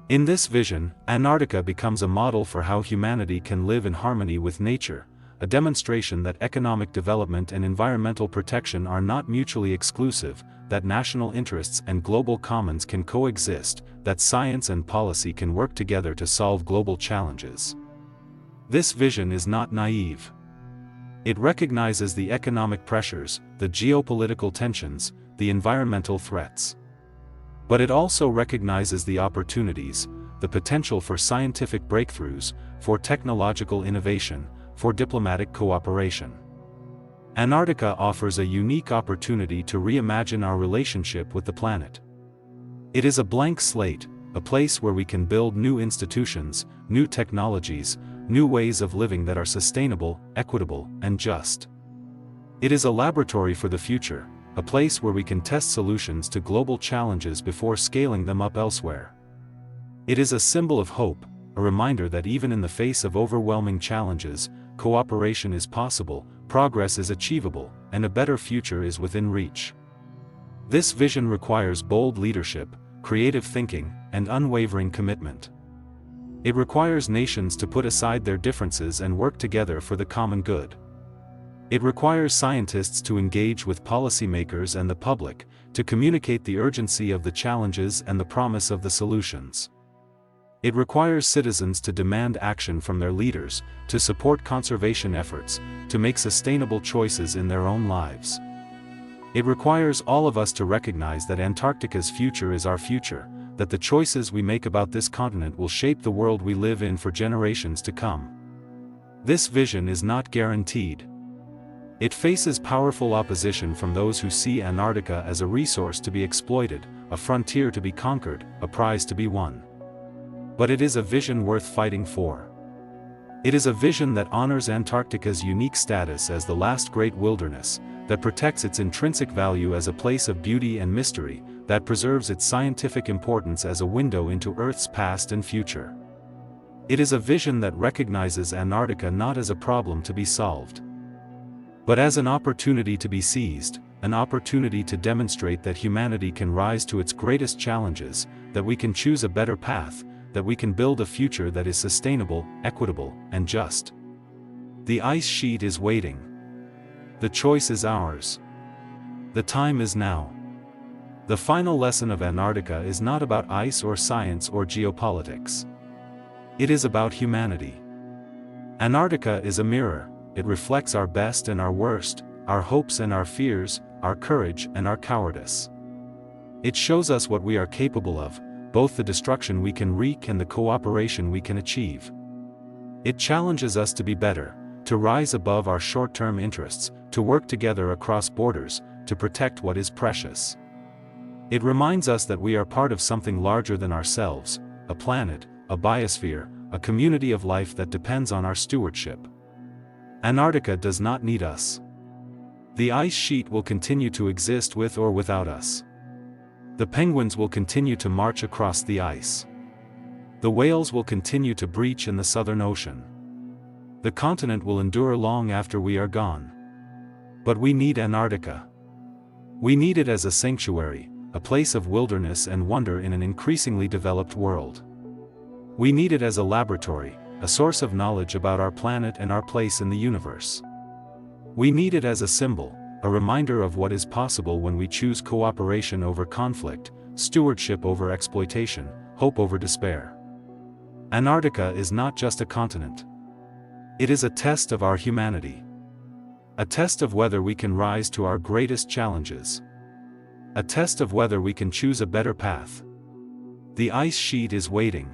In this vision, Antarctica becomes a model for how humanity can live in harmony with nature, a demonstration that economic development and environmental protection are not mutually exclusive, that national interests and global commons can coexist, that science and policy can work together to solve global challenges. This vision is not naive. It recognizes the economic pressures, the geopolitical tensions, the environmental threats. But it also recognizes the opportunities, the potential for scientific breakthroughs, for technological innovation, for diplomatic cooperation. Antarctica offers a unique opportunity to reimagine our relationship with the planet. It is a blank slate, a place where we can build new institutions, new technologies, new ways of living that are sustainable, equitable, and just. It is a laboratory for the future, a place where we can test solutions to global challenges before scaling them up elsewhere. It is a symbol of hope, a reminder that even in the face of overwhelming challenges, cooperation is possible, progress is achievable, and a better future is within reach. This vision requires bold leadership, creative thinking, and unwavering commitment. It requires nations to put aside their differences and work together for the common good. It requires scientists to engage with policymakers and the public, to communicate the urgency of the challenges and the promise of the solutions. It requires citizens to demand action from their leaders, to support conservation efforts, to make sustainable choices in their own lives. It requires all of us to recognize that Antarctica's future is our future, that the choices we make about this continent will shape the world we live in for generations to come. This vision is not guaranteed. It faces powerful opposition from those who see Antarctica as a resource to be exploited, a frontier to be conquered, a prize to be won. But it is a vision worth fighting for. It is a vision that honors Antarctica's unique status as the last great wilderness, that protects its intrinsic value as a place of beauty and mystery, that preserves its scientific importance as a window into Earth's past and future. It is a vision that recognizes Antarctica not as a problem to be solved, but as an opportunity to be seized, an opportunity to demonstrate that humanity can rise to its greatest challenges, that we can choose a better path, that we can build a future that is sustainable, equitable, and just. The ice sheet is waiting. The choice is ours. The time is now. The final lesson of Antarctica is not about ice or science or geopolitics. It is about humanity. Antarctica is a mirror. It reflects our best and our worst, our hopes and our fears, our courage and our cowardice. It shows us what we are capable of, both the destruction we can wreak and the cooperation we can achieve. It challenges us to be better, to rise above our short-term interests, to work together across borders, to protect what is precious. It reminds us that we are part of something larger than ourselves, a planet, a biosphere, a community of life that depends on our stewardship. Antarctica does not need us. The ice sheet will continue to exist with or without us. The penguins will continue to march across the ice. The whales will continue to breach in the Southern Ocean. The continent will endure long after we are gone. But we need Antarctica. We need it as a sanctuary, a place of wilderness and wonder in an increasingly developed world. We need it as a laboratory, a source of knowledge about our planet and our place in the universe. We need it as a symbol, a reminder of what is possible when we choose cooperation over conflict, stewardship over exploitation, hope over despair. Antarctica is not just a continent. It is a test of our humanity. A test of whether we can rise to our greatest challenges. A test of whether we can choose a better path. The ice sheet is waiting.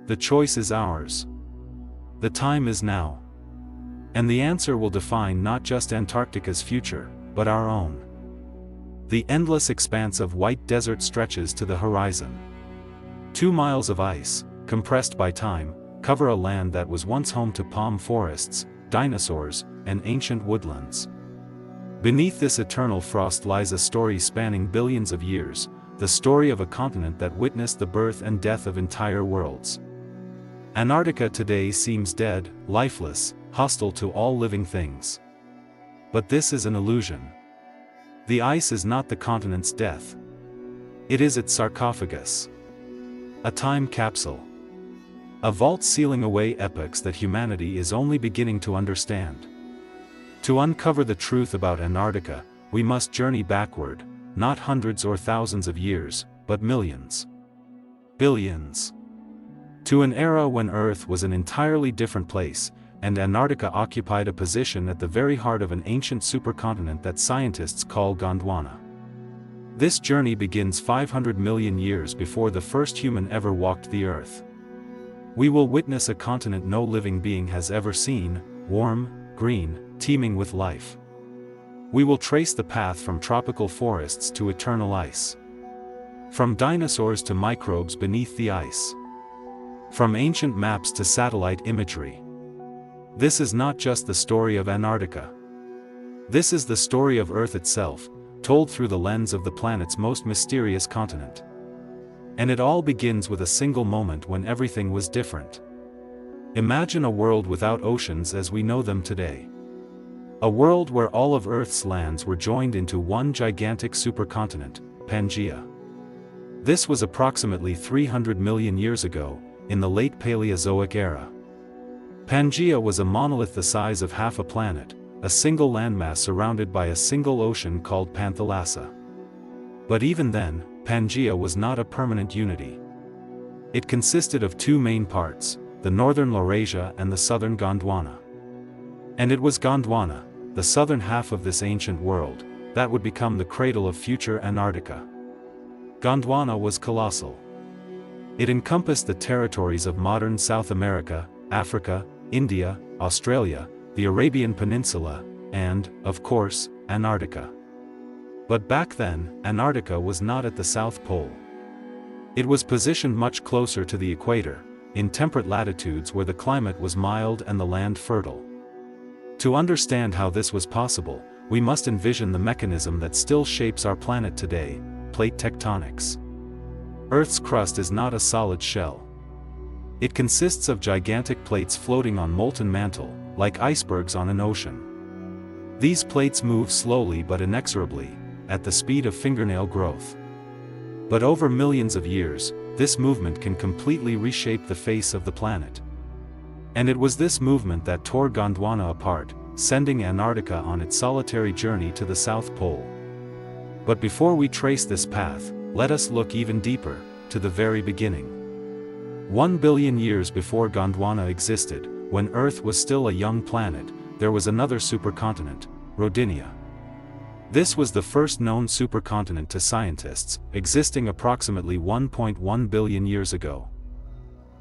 The choice is ours. The time is now. And the answer will define not just Antarctica's future, but our own. The endless expanse of white desert stretches to the horizon. 2 miles of ice, compressed by time, cover a land that was once home to palm forests, dinosaurs, and ancient woodlands. Beneath this eternal frost lies a story spanning billions of years, the story of a continent that witnessed the birth and death of entire worlds. Antarctica today seems dead, lifeless, hostile to all living things. But this is an illusion. The ice is not the continent's death. It is its sarcophagus. A time capsule. A vault sealing away epochs that humanity is only beginning to understand. To uncover the truth about Antarctica, we must journey backward, not hundreds or thousands of years, but millions. Billions. To an era when Earth was an entirely different place, and Antarctica occupied a position at the very heart of an ancient supercontinent that scientists call Gondwana. This journey begins 500 million years before the first human ever walked the Earth. We will witness a continent no living being has ever seen, warm, green, teeming with life. We will trace the path from tropical forests to eternal ice. From dinosaurs to microbes beneath the ice. From ancient maps to satellite imagery. This is not just the story of Antarctica. This is the story of Earth itself, told through the lens of the planet's most mysterious continent. And it all begins with a single moment when everything was different. Imagine a world without oceans as we know them today. A world where all of Earth's lands were joined into one gigantic supercontinent, Pangaea. This was approximately 300 million years ago, in the late Paleozoic era. Pangaea was a monolith the size of half a planet, a single landmass surrounded by a single ocean called Panthalassa. But even then, Pangaea was not a permanent unity. It consisted of two main parts, the northern Laurasia and the southern Gondwana. And it was Gondwana, the southern half of this ancient world, that would become the cradle of future Antarctica. Gondwana was colossal. It encompassed the territories of modern South America, Africa, India, Australia, the Arabian Peninsula, and, of course, Antarctica. But back then, Antarctica was not at the South Pole. It was positioned much closer to the equator, in temperate latitudes where the climate was mild and the land fertile. To understand how this was possible, we must envision the mechanism that still shapes our planet today, plate tectonics. Earth's crust is not a solid shell. It consists of gigantic plates floating on molten mantle, like icebergs on an ocean. These plates move slowly but inexorably, at the speed of fingernail growth. But over millions of years, this movement can completely reshape the face of the planet. And it was this movement that tore Gondwana apart, sending Antarctica on its solitary journey to the South Pole. But before we trace this path, let us look even deeper, to the very beginning. 1 billion years before Gondwana existed, when Earth was still a young planet, there was another supercontinent, Rodinia. This was the first known supercontinent to scientists, existing approximately 1.1 billion years ago.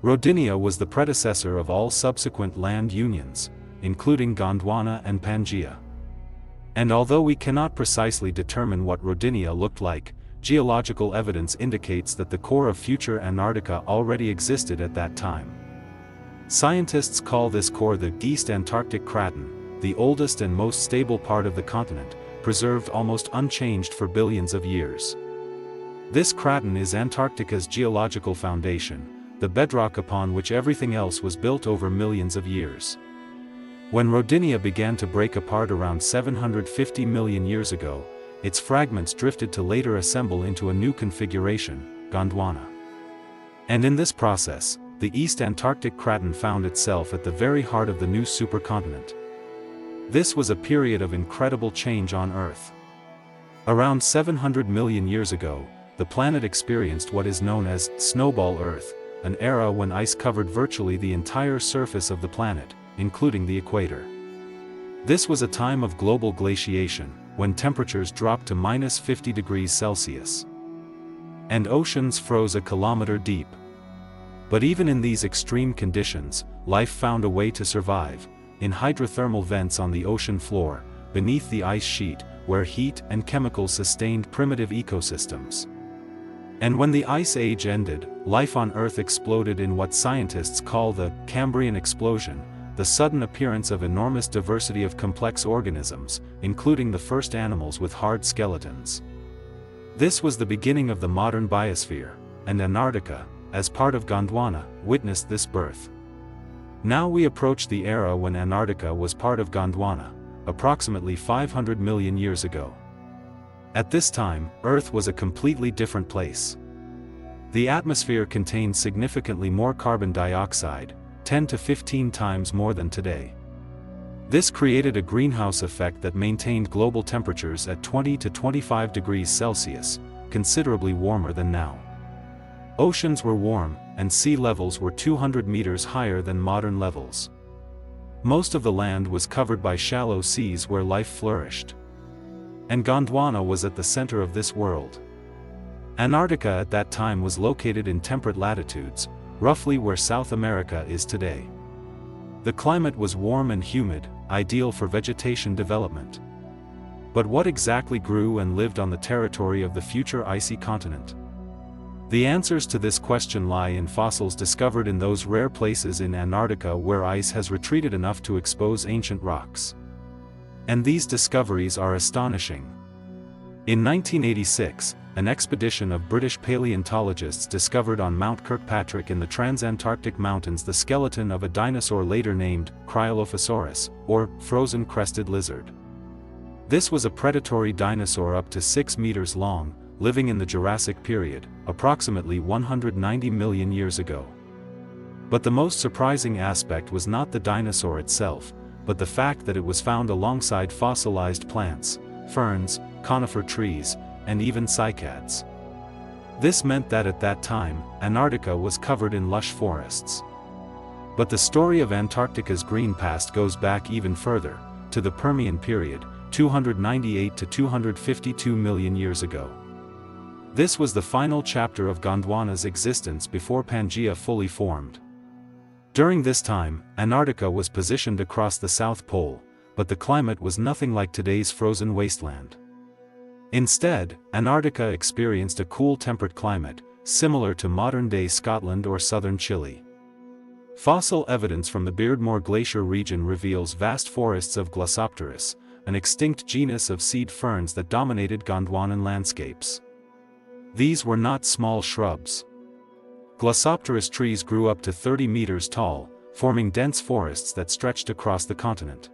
Rodinia was the predecessor of all subsequent land unions, including Gondwana and Pangaea. And although we cannot precisely determine what Rodinia looked like, geological evidence indicates that the core of future Antarctica already existed at that time. Scientists call this core the East Antarctic Craton, the oldest and most stable part of the continent, preserved almost unchanged for billions of years. This craton is Antarctica's geological foundation, the bedrock upon which everything else was built over millions of years. When Rodinia began to break apart around 750 million years ago, its fragments drifted to later assemble into a new configuration, Gondwana. And in this process, the East Antarctic Craton found itself at the very heart of the new supercontinent. This was a period of incredible change on Earth. Around 700 million years ago, the planet experienced what is known as Snowball Earth, an era when ice covered virtually the entire surface of the planet, including the equator. This was a time of global glaciation, when temperatures dropped to -50 degrees Celsius. And oceans froze a kilometer deep. But even in these extreme conditions, life found a way to survive, in hydrothermal vents on the ocean floor, beneath the ice sheet, where heat and chemicals sustained primitive ecosystems. And when the Ice Age ended, life on Earth exploded in what scientists call the Cambrian explosion, the sudden appearance of enormous diversity of complex organisms, including the first animals with hard skeletons. This was the beginning of the modern biosphere, and Antarctica, as part of Gondwana, witnessed this birth. Now we approach the era when Antarctica was part of Gondwana, approximately 500 million years ago. At this time, Earth was a completely different place. The atmosphere contained significantly more carbon dioxide, 10 to 15 times more than today. This created a greenhouse effect that maintained global temperatures at 20 to 25 degrees Celsius, considerably warmer than now. Oceans were warm, and sea levels were 200 meters higher than modern levels. Most of the land was covered by shallow seas where life flourished. And Gondwana was at the center of this world. Antarctica at that time was located in temperate latitudes, roughly where South America is today. The climate was warm and humid, ideal for vegetation development. But what exactly grew and lived on the territory of the future icy continent? The answers to this question lie in fossils discovered in those rare places in Antarctica where ice has retreated enough to expose ancient rocks. And these discoveries are astonishing. In 1986, an expedition of British paleontologists discovered on Mount Kirkpatrick in the Transantarctic Mountains the skeleton of a dinosaur later named Cryolophosaurus, or frozen crested lizard. This was a predatory dinosaur up to 6 meters long, living in the Jurassic period, approximately 190 million years ago. But the most surprising aspect was not the dinosaur itself, but the fact that it was found alongside fossilized plants, ferns, conifer trees, and even cycads. This meant that at that time, Antarctica was covered in lush forests. But the story of Antarctica's green past goes back even further, to the Permian period, 298 to 252 million years ago. This was the final chapter of Gondwana's existence before Pangaea fully formed. During this time, Antarctica was positioned across the South Pole, but the climate was nothing like today's frozen wasteland. Instead, Antarctica experienced a cool temperate climate, similar to modern-day Scotland or southern Chile. Fossil evidence from the Beardmore Glacier region reveals vast forests of Glossopteris, an extinct genus of seed ferns that dominated Gondwanan landscapes. These were not small shrubs. Glossopteris trees grew up to 30 meters tall, forming dense forests that stretched across the continent.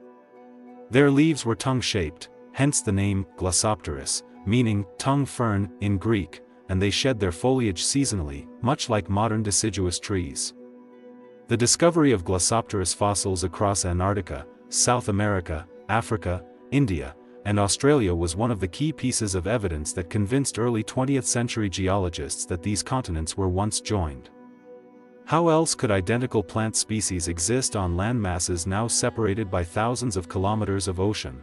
Their leaves were tongue-shaped, hence the name Glossopteris, meaning tongue fern in Greek, and they shed their foliage seasonally, much like modern deciduous trees. The discovery of Glossopteris fossils across Antarctica, South America, Africa, India, and Australia was one of the key pieces of evidence that convinced early 20th century geologists that these continents were once joined. How else could identical plant species exist on landmasses now separated by thousands of kilometers of ocean?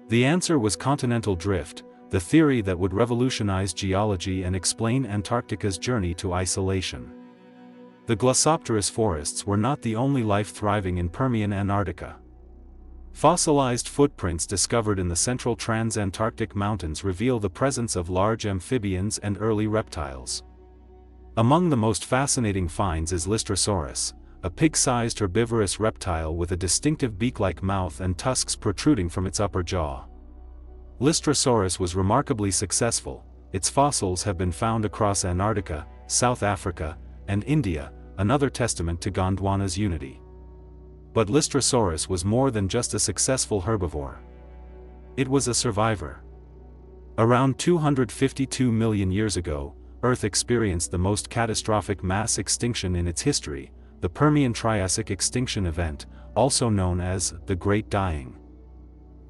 The answer was continental drift, the theory that would revolutionize geology and explain Antarctica's journey to isolation. The Glossopteris forests were not the only life thriving in Permian Antarctica. Fossilized footprints discovered in the central Transantarctic Mountains reveal the presence of large amphibians and early reptiles. Among the most fascinating finds is Lystrosaurus, a pig-sized herbivorous reptile with a distinctive beak-like mouth and tusks protruding from its upper jaw. Lystrosaurus was remarkably successful. Its fossils have been found across Antarctica, South Africa, and India, another testament to Gondwana's unity. But Lystrosaurus was more than just a successful herbivore. It was a survivor. Around 252 million years ago, Earth experienced the most catastrophic mass extinction in its history, the Permian-Triassic extinction event, also known as the Great Dying.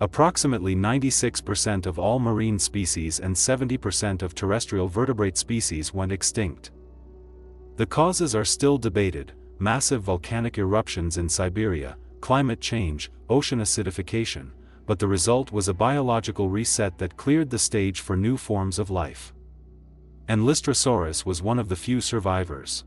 Approximately 96% of all marine species and 70% of terrestrial vertebrate species went extinct. The causes are still debated: massive volcanic eruptions in Siberia, climate change, ocean acidification, but the result was a biological reset that cleared the stage for new forms of life. And Lystrosaurus was one of the few survivors.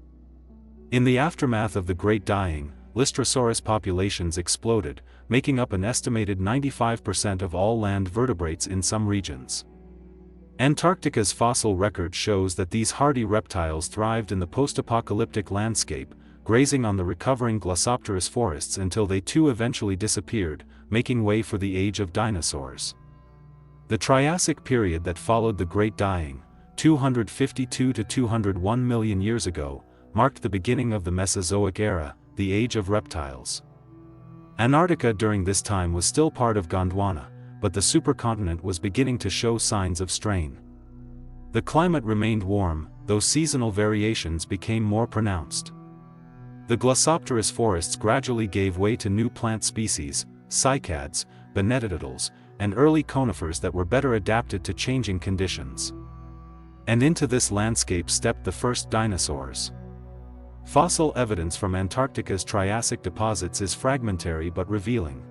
In the aftermath of the Great Dying, Lystrosaurus populations exploded, making up an estimated 95% of all land vertebrates in some regions. Antarctica's fossil record shows that these hardy reptiles thrived in the post-apocalyptic landscape, grazing on the recovering Glossopteris forests until they too eventually disappeared, making way for the age of dinosaurs. The Triassic period that followed the Great Dying, 252 to 201 million years ago, marked the beginning of the Mesozoic era, the Age of Reptiles. Antarctica during this time was still part of Gondwana, but the supercontinent was beginning to show signs of strain. The climate remained warm, though seasonal variations became more pronounced. The Glossopteris forests gradually gave way to new plant species, cycads, benedictines, and early conifers that were better adapted to changing conditions. And into this landscape stepped the first dinosaurs. Fossil evidence from Antarctica's Triassic deposits is fragmentary but revealing.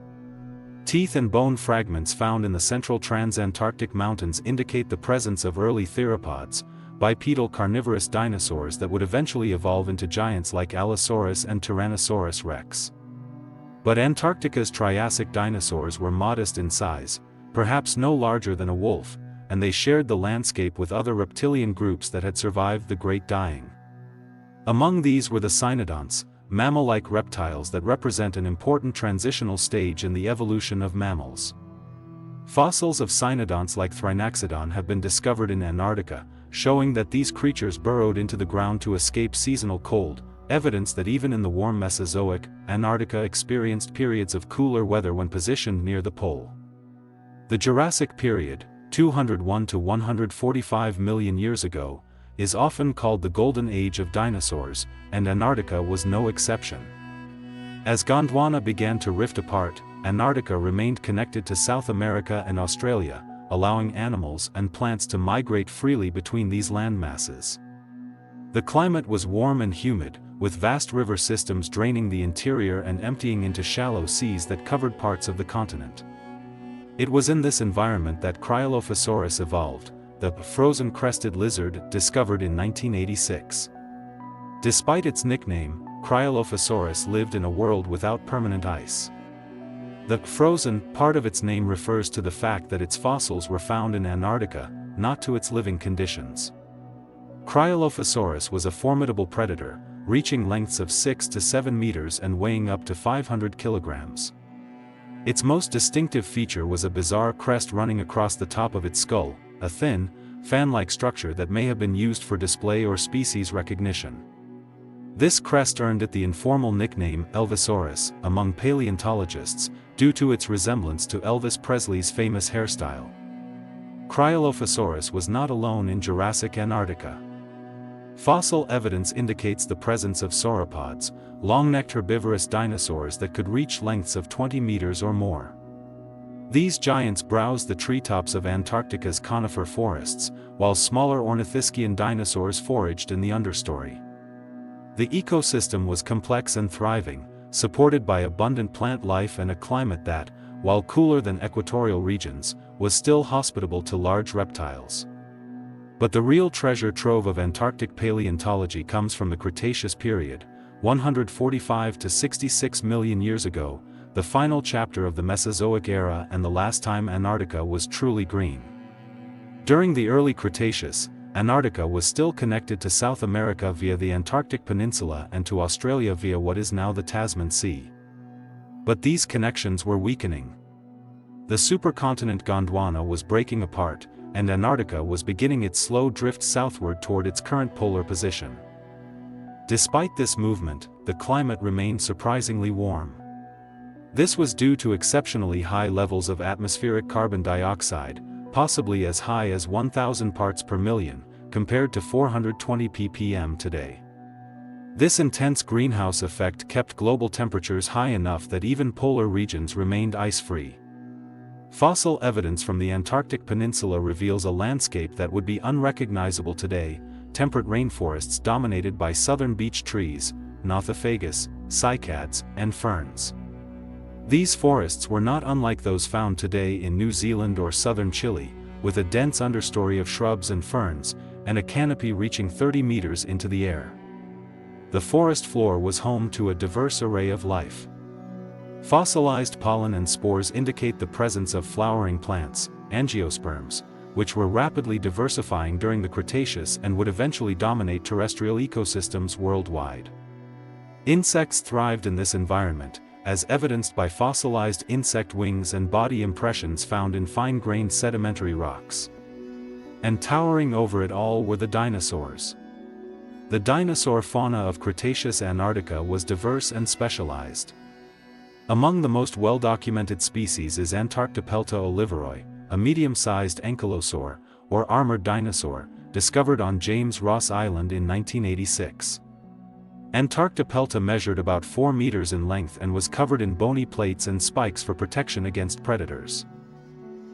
Teeth and bone fragments found in the central Transantarctic mountains indicate the presence of early theropods, bipedal carnivorous dinosaurs that would eventually evolve into giants like Allosaurus and Tyrannosaurus rex. But Antarctica's Triassic dinosaurs were modest in size, perhaps no larger than a wolf, and they shared the landscape with other reptilian groups that had survived the Great Dying. Among these were the cynodonts, mammal-like reptiles that represent an important transitional stage in the evolution of mammals. Fossils of cynodonts like Thrinaxodon have been discovered in Antarctica, showing that these creatures burrowed into the ground to escape seasonal cold, evidence that even in the warm Mesozoic, Antarctica experienced periods of cooler weather when positioned near the pole. The Jurassic period, 201 to 145 million years ago, is often called the Golden Age of dinosaurs, and Antarctica was no exception. As Gondwana began to rift apart, Antarctica remained connected to South America and Australia, allowing animals and plants to migrate freely between these landmasses. The climate was warm and humid, with vast river systems draining the interior and emptying into shallow seas that covered parts of the continent. It was in this environment that Cryolophosaurus evolved, the frozen crested lizard discovered in 1986. Despite its nickname, Cryolophosaurus lived in a world without permanent ice. The frozen part of its name refers to the fact that its fossils were found in Antarctica, not to its living conditions. Cryolophosaurus was a formidable predator, reaching lengths of 6 to 7 meters and weighing up to 500 kilograms. Its most distinctive feature was a bizarre crest running across the top of its skull, a thin, fan-like structure that may have been used for display or species recognition. This crest earned it the informal nickname Elvisaurus among paleontologists, due to its resemblance to Elvis Presley's famous hairstyle. Cryolophosaurus was not alone in Jurassic Antarctica. Fossil evidence indicates the presence of sauropods, long-necked herbivorous dinosaurs that could reach lengths of 20 meters or more. These giants browsed the treetops of Antarctica's conifer forests, while smaller ornithischian dinosaurs foraged in the understory. The ecosystem was complex and thriving, supported by abundant plant life and a climate that, while cooler than equatorial regions, was still hospitable to large reptiles. But the real treasure trove of Antarctic paleontology comes from the Cretaceous period, 145 to 66 million years ago, the final chapter of the Mesozoic era and the last time Antarctica was truly green. During the early Cretaceous, Antarctica was still connected to South America via the Antarctic Peninsula and to Australia via what is now the Tasman Sea. But these connections were weakening. The supercontinent Gondwana was breaking apart, and Antarctica was beginning its slow drift southward toward its current polar position. Despite this movement, the climate remained surprisingly warm. This was due to exceptionally high levels of atmospheric carbon dioxide, possibly as high as 1,000 parts per million, compared to 420 ppm today. This intense greenhouse effect kept global temperatures high enough that even polar regions remained ice-free. Fossil evidence from the Antarctic Peninsula reveals a landscape that would be unrecognizable today, temperate rainforests dominated by southern beech trees, Nothofagus, cycads, and ferns. These forests were not unlike those found today in New Zealand or southern Chile, with a dense understory of shrubs and ferns, and a canopy reaching 30 meters into the air. The forest floor was home to a diverse array of life. Fossilized pollen and spores indicate the presence of flowering plants, angiosperms, which were rapidly diversifying during the Cretaceous and would eventually dominate terrestrial ecosystems worldwide. Insects thrived in this environment, as evidenced by fossilized insect wings and body impressions found in fine-grained sedimentary rocks. And towering over it all were the dinosaurs. The dinosaur fauna of Cretaceous Antarctica was diverse and specialized. Among the most well-documented species is Antarctipelta oliveroi, a medium-sized ankylosaur, or armored dinosaur, discovered on James Ross Island in 1986. Antarctipelta measured about 4 meters in length and was covered in bony plates and spikes for protection against predators.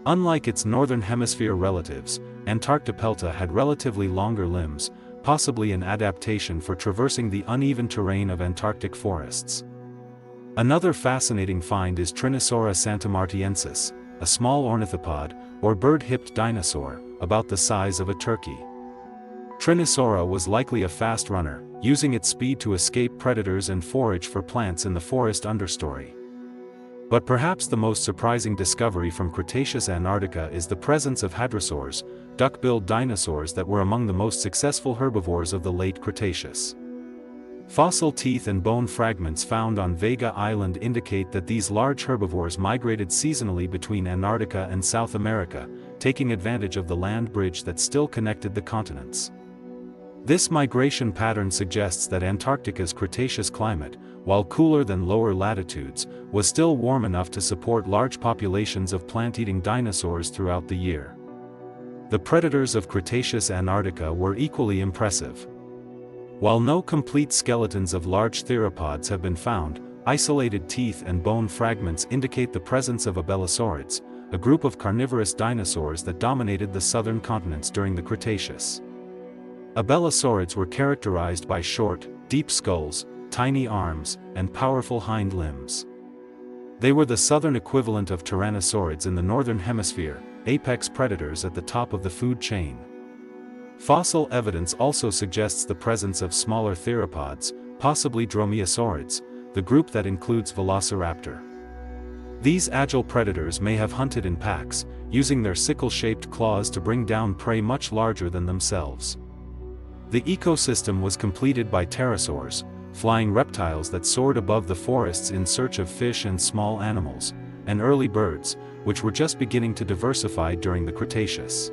Unlike its northern hemisphere relatives, Antarctipelta had relatively longer limbs, possibly an adaptation for traversing the uneven terrain of Antarctic forests. Another fascinating find is Trinosaura santamartiensis, a small ornithopod, or bird-hipped dinosaur, about the size of a turkey. Trinosaura was likely a fast runner, using its speed to escape predators and forage for plants in the forest understory. But perhaps the most surprising discovery from Cretaceous Antarctica is the presence of hadrosaurs, duck-billed dinosaurs that were among the most successful herbivores of the late Cretaceous. Fossil teeth and bone fragments found on Vega Island indicate that these large herbivores migrated seasonally between Antarctica and South America, taking advantage of the land bridge that still connected the continents. This migration pattern suggests that Antarctica's Cretaceous climate, while cooler than lower latitudes, was still warm enough to support large populations of plant-eating dinosaurs throughout the year. The predators of Cretaceous Antarctica were equally impressive. While no complete skeletons of large theropods have been found, isolated teeth and bone fragments indicate the presence of abelosaurids, a group of carnivorous dinosaurs that dominated the southern continents during the Cretaceous. Abelosaurids were characterized by short, deep skulls, tiny arms, and powerful hind limbs. They were the southern equivalent of tyrannosaurids in the northern hemisphere, apex predators at the top of the food chain. Fossil evidence also suggests the presence of smaller theropods, possibly dromaeosaurids, the group that includes Velociraptor. These agile predators may have hunted in packs, using their sickle-shaped claws to bring down prey much larger than themselves. The ecosystem was completed by pterosaurs, flying reptiles that soared above the forests in search of fish and small animals, and early birds, which were just beginning to diversify during the Cretaceous.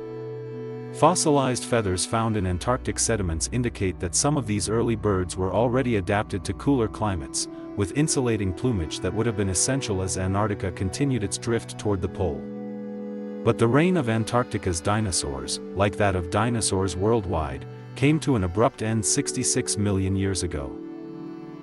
Fossilized feathers found in Antarctic sediments indicate that some of these early birds were already adapted to cooler climates, with insulating plumage that would have been essential as Antarctica continued its drift toward the pole. But the reign of Antarctica's dinosaurs, like that of dinosaurs worldwide, came to an abrupt end 66 million years ago.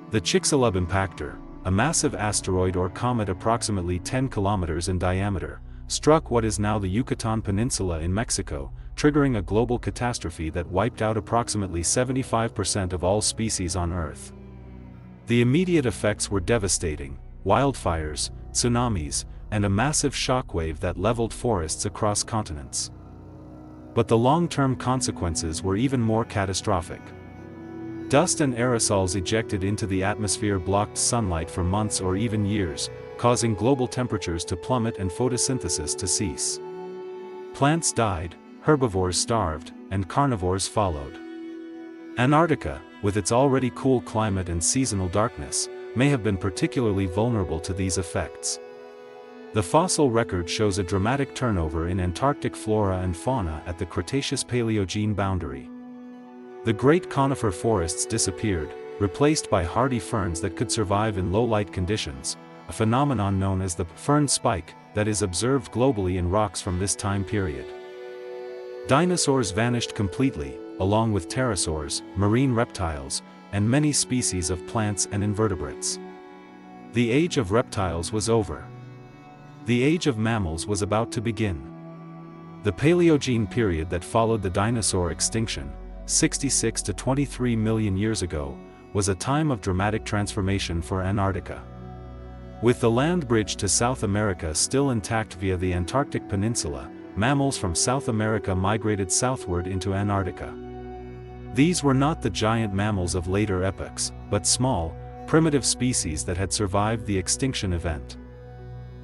The Chicxulub impactor, a massive asteroid or comet approximately 10 kilometers in diameter, struck what is now the Yucatan Peninsula in Mexico, triggering a global catastrophe that wiped out approximately 75% of all species on Earth. The immediate effects were devastating: wildfires, tsunamis, and a massive shockwave that leveled forests across continents. But the long-term consequences were even more catastrophic. Dust and aerosols ejected into the atmosphere blocked sunlight for months or even years, causing global temperatures to plummet and photosynthesis to cease. Plants died, herbivores starved, and carnivores followed. Antarctica, with its already cool climate and seasonal darkness, may have been particularly vulnerable to these effects. The fossil record shows a dramatic turnover in Antarctic flora and fauna at the Cretaceous-Paleogene boundary. The great conifer forests disappeared, replaced by hardy ferns that could survive in low-light conditions, a phenomenon known as the fern spike that is observed globally in rocks from this time period. Dinosaurs vanished completely, along with pterosaurs, marine reptiles, and many species of plants and invertebrates. The age of reptiles was over. The age of mammals was about to begin. The Paleogene period that followed the dinosaur extinction, 66 to 23 million years ago, was a time of dramatic transformation for Antarctica. With the land bridge to South America still intact via the Antarctic Peninsula, mammals from South America migrated southward into Antarctica. These were not the giant mammals of later epochs, but small, primitive species that had survived the extinction event.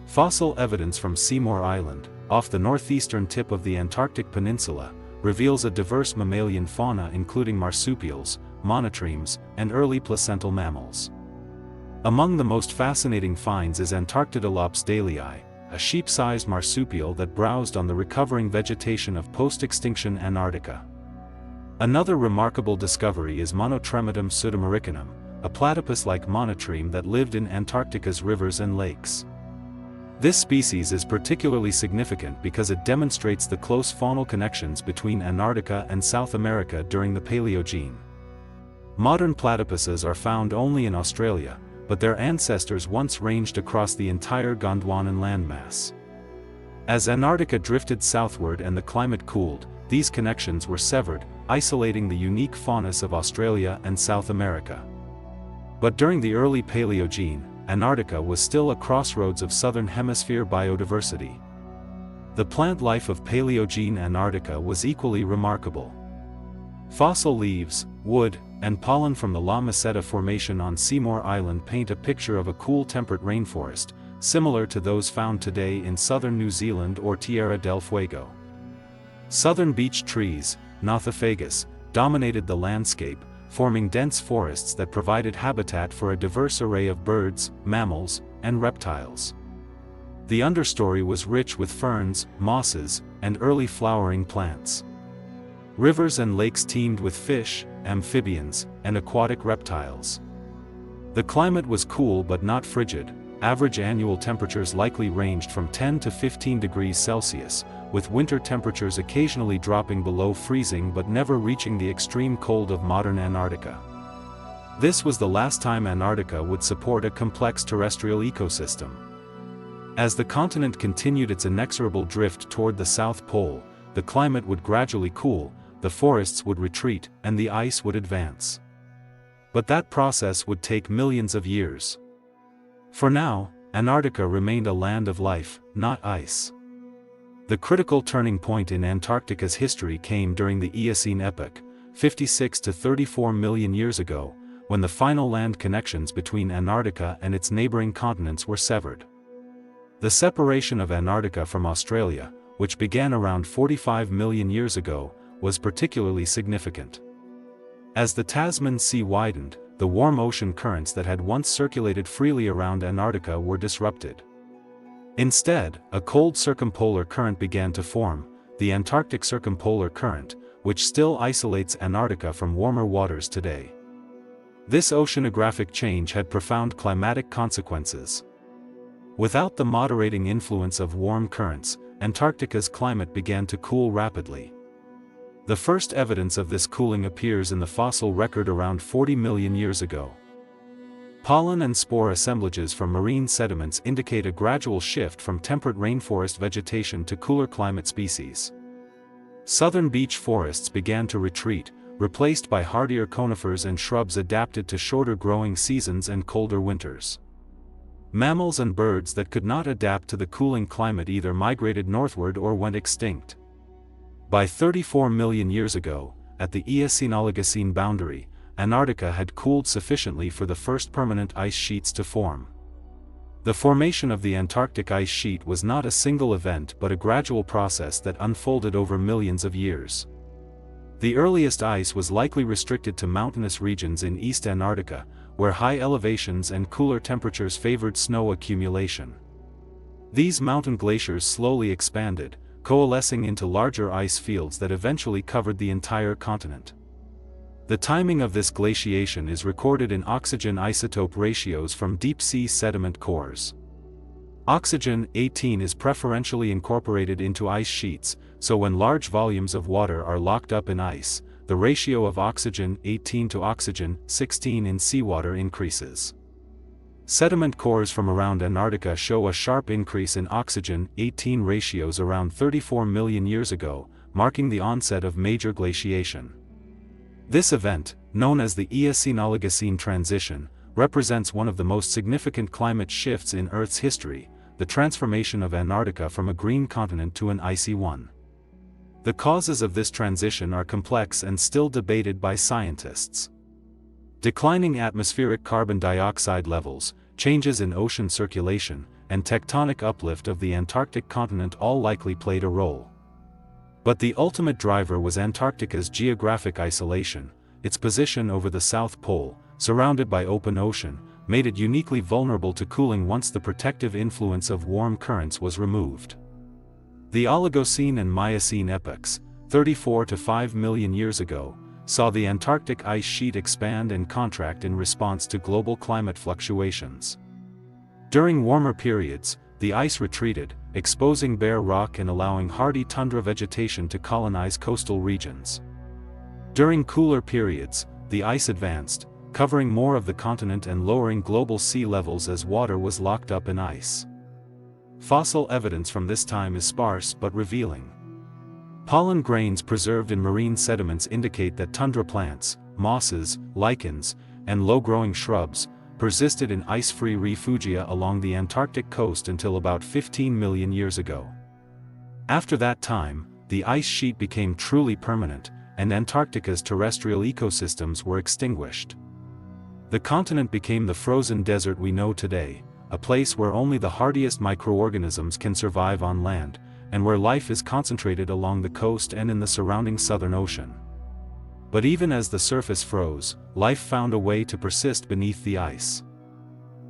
Fossil evidence from Seymour Island, off the northeastern tip of the Antarctic Peninsula, reveals a diverse mammalian fauna including marsupials, monotremes, and early placental mammals. Among the most fascinating finds is Antarctidolops dalei, a sheep-sized marsupial that browsed on the recovering vegetation of post-extinction Antarctica. Another remarkable discovery is Monotrematum pseudomericanum, a platypus-like monotreme that lived in Antarctica's rivers and lakes. This species is particularly significant because it demonstrates the close faunal connections between Antarctica and South America during the Paleogene. Modern platypuses are found only in Australia, but their ancestors once ranged across the entire Gondwanan landmass. As Antarctica drifted southward and the climate cooled, these connections were severed, isolating the unique faunas of Australia and South America. But during the early Paleogene, Antarctica was still a crossroads of southern hemisphere biodiversity. The plant life of Paleogene Antarctica was equally remarkable. Fossil leaves, wood, and pollen from the La Meseta Formation on Seymour Island paint a picture of a cool temperate rainforest, similar to those found today in southern New Zealand or Tierra del Fuego. Southern beech trees, Nothofagus, dominated the landscape, forming dense forests that provided habitat for a diverse array of birds, mammals, and reptiles. The understory was rich with ferns, mosses, and early flowering plants. Rivers and lakes teemed with fish, amphibians, and aquatic reptiles. The climate was cool but not frigid. Average annual temperatures likely ranged from 10 to 15 degrees Celsius, with winter temperatures occasionally dropping below freezing but never reaching the extreme cold of modern Antarctica. This was the last time Antarctica would support a complex terrestrial ecosystem. As the continent continued its inexorable drift toward the South Pole, the climate would gradually cool, the forests would retreat, and the ice would advance. But that process would take millions of years. For now, Antarctica remained a land of life, not ice. The critical turning point in Antarctica's history came during the Eocene epoch, 56 to 34 million years ago, when the final land connections between Antarctica and its neighboring continents were severed. The separation of Antarctica from Australia, which began around 45 million years ago, was particularly significant. As the Tasman Sea widened, the warm ocean currents that had once circulated freely around Antarctica were disrupted. Instead, a cold circumpolar current began to form, the Antarctic Circumpolar Current, which still isolates Antarctica from warmer waters today. This oceanographic change had profound climatic consequences. Without the moderating influence of warm currents, Antarctica's climate began to cool rapidly. The first evidence of this cooling appears in the fossil record around 40 million years ago. Pollen and spore assemblages from marine sediments indicate a gradual shift from temperate rainforest vegetation to cooler climate species. Southern beech forests began to retreat, replaced by hardier conifers and shrubs adapted to shorter growing seasons and colder winters. Mammals and birds that could not adapt to the cooling climate either migrated northward or went extinct. By 34 million years ago, at the Eocene-Oligocene boundary, Antarctica had cooled sufficiently for the first permanent ice sheets to form. The formation of the Antarctic ice sheet was not a single event but a gradual process that unfolded over millions of years. The earliest ice was likely restricted to mountainous regions in East Antarctica, where high elevations and cooler temperatures favored snow accumulation. These mountain glaciers slowly expanded, coalescing into larger ice fields that eventually covered the entire continent. The timing of this glaciation is recorded in oxygen isotope ratios from deep-sea sediment cores. Oxygen 18 is preferentially incorporated into ice sheets, so when large volumes of water are locked up in ice, the ratio of oxygen 18 to oxygen 16 in seawater increases. Sediment cores from around Antarctica show a sharp increase in oxygen-18 ratios around 34 million years ago, marking the onset of major glaciation. This event, known as the Eocene-Oligocene transition, represents one of the most significant climate shifts in Earth's history, the transformation of Antarctica from a green continent to an icy one. The causes of this transition are complex and still debated by scientists. Declining atmospheric carbon dioxide levels, changes in ocean circulation, and tectonic uplift of the Antarctic continent all likely played a role. But the ultimate driver was Antarctica's geographic isolation. Its position over the South Pole, surrounded by open ocean, made it uniquely vulnerable to cooling once the protective influence of warm currents was removed. The Oligocene and Miocene epochs, 34 to 5 million years ago, saw the Antarctic ice sheet expand and contract in response to global climate fluctuations. During warmer periods, the ice retreated, exposing bare rock and allowing hardy tundra vegetation to colonize coastal regions. During cooler periods, the ice advanced, covering more of the continent and lowering global sea levels as water was locked up in ice. Fossil evidence from this time is sparse but revealing. Pollen grains preserved in marine sediments indicate that tundra plants, mosses, lichens, and low-growing shrubs persisted in ice-free refugia along the Antarctic coast until about 15 million years ago. After that time, the ice sheet became truly permanent, and Antarctica's terrestrial ecosystems were extinguished. The continent became the frozen desert we know today, a place where only the hardiest microorganisms can survive on land, and where life is concentrated along the coast and in the surrounding Southern Ocean. But even as the surface froze, life found a way to persist beneath the ice.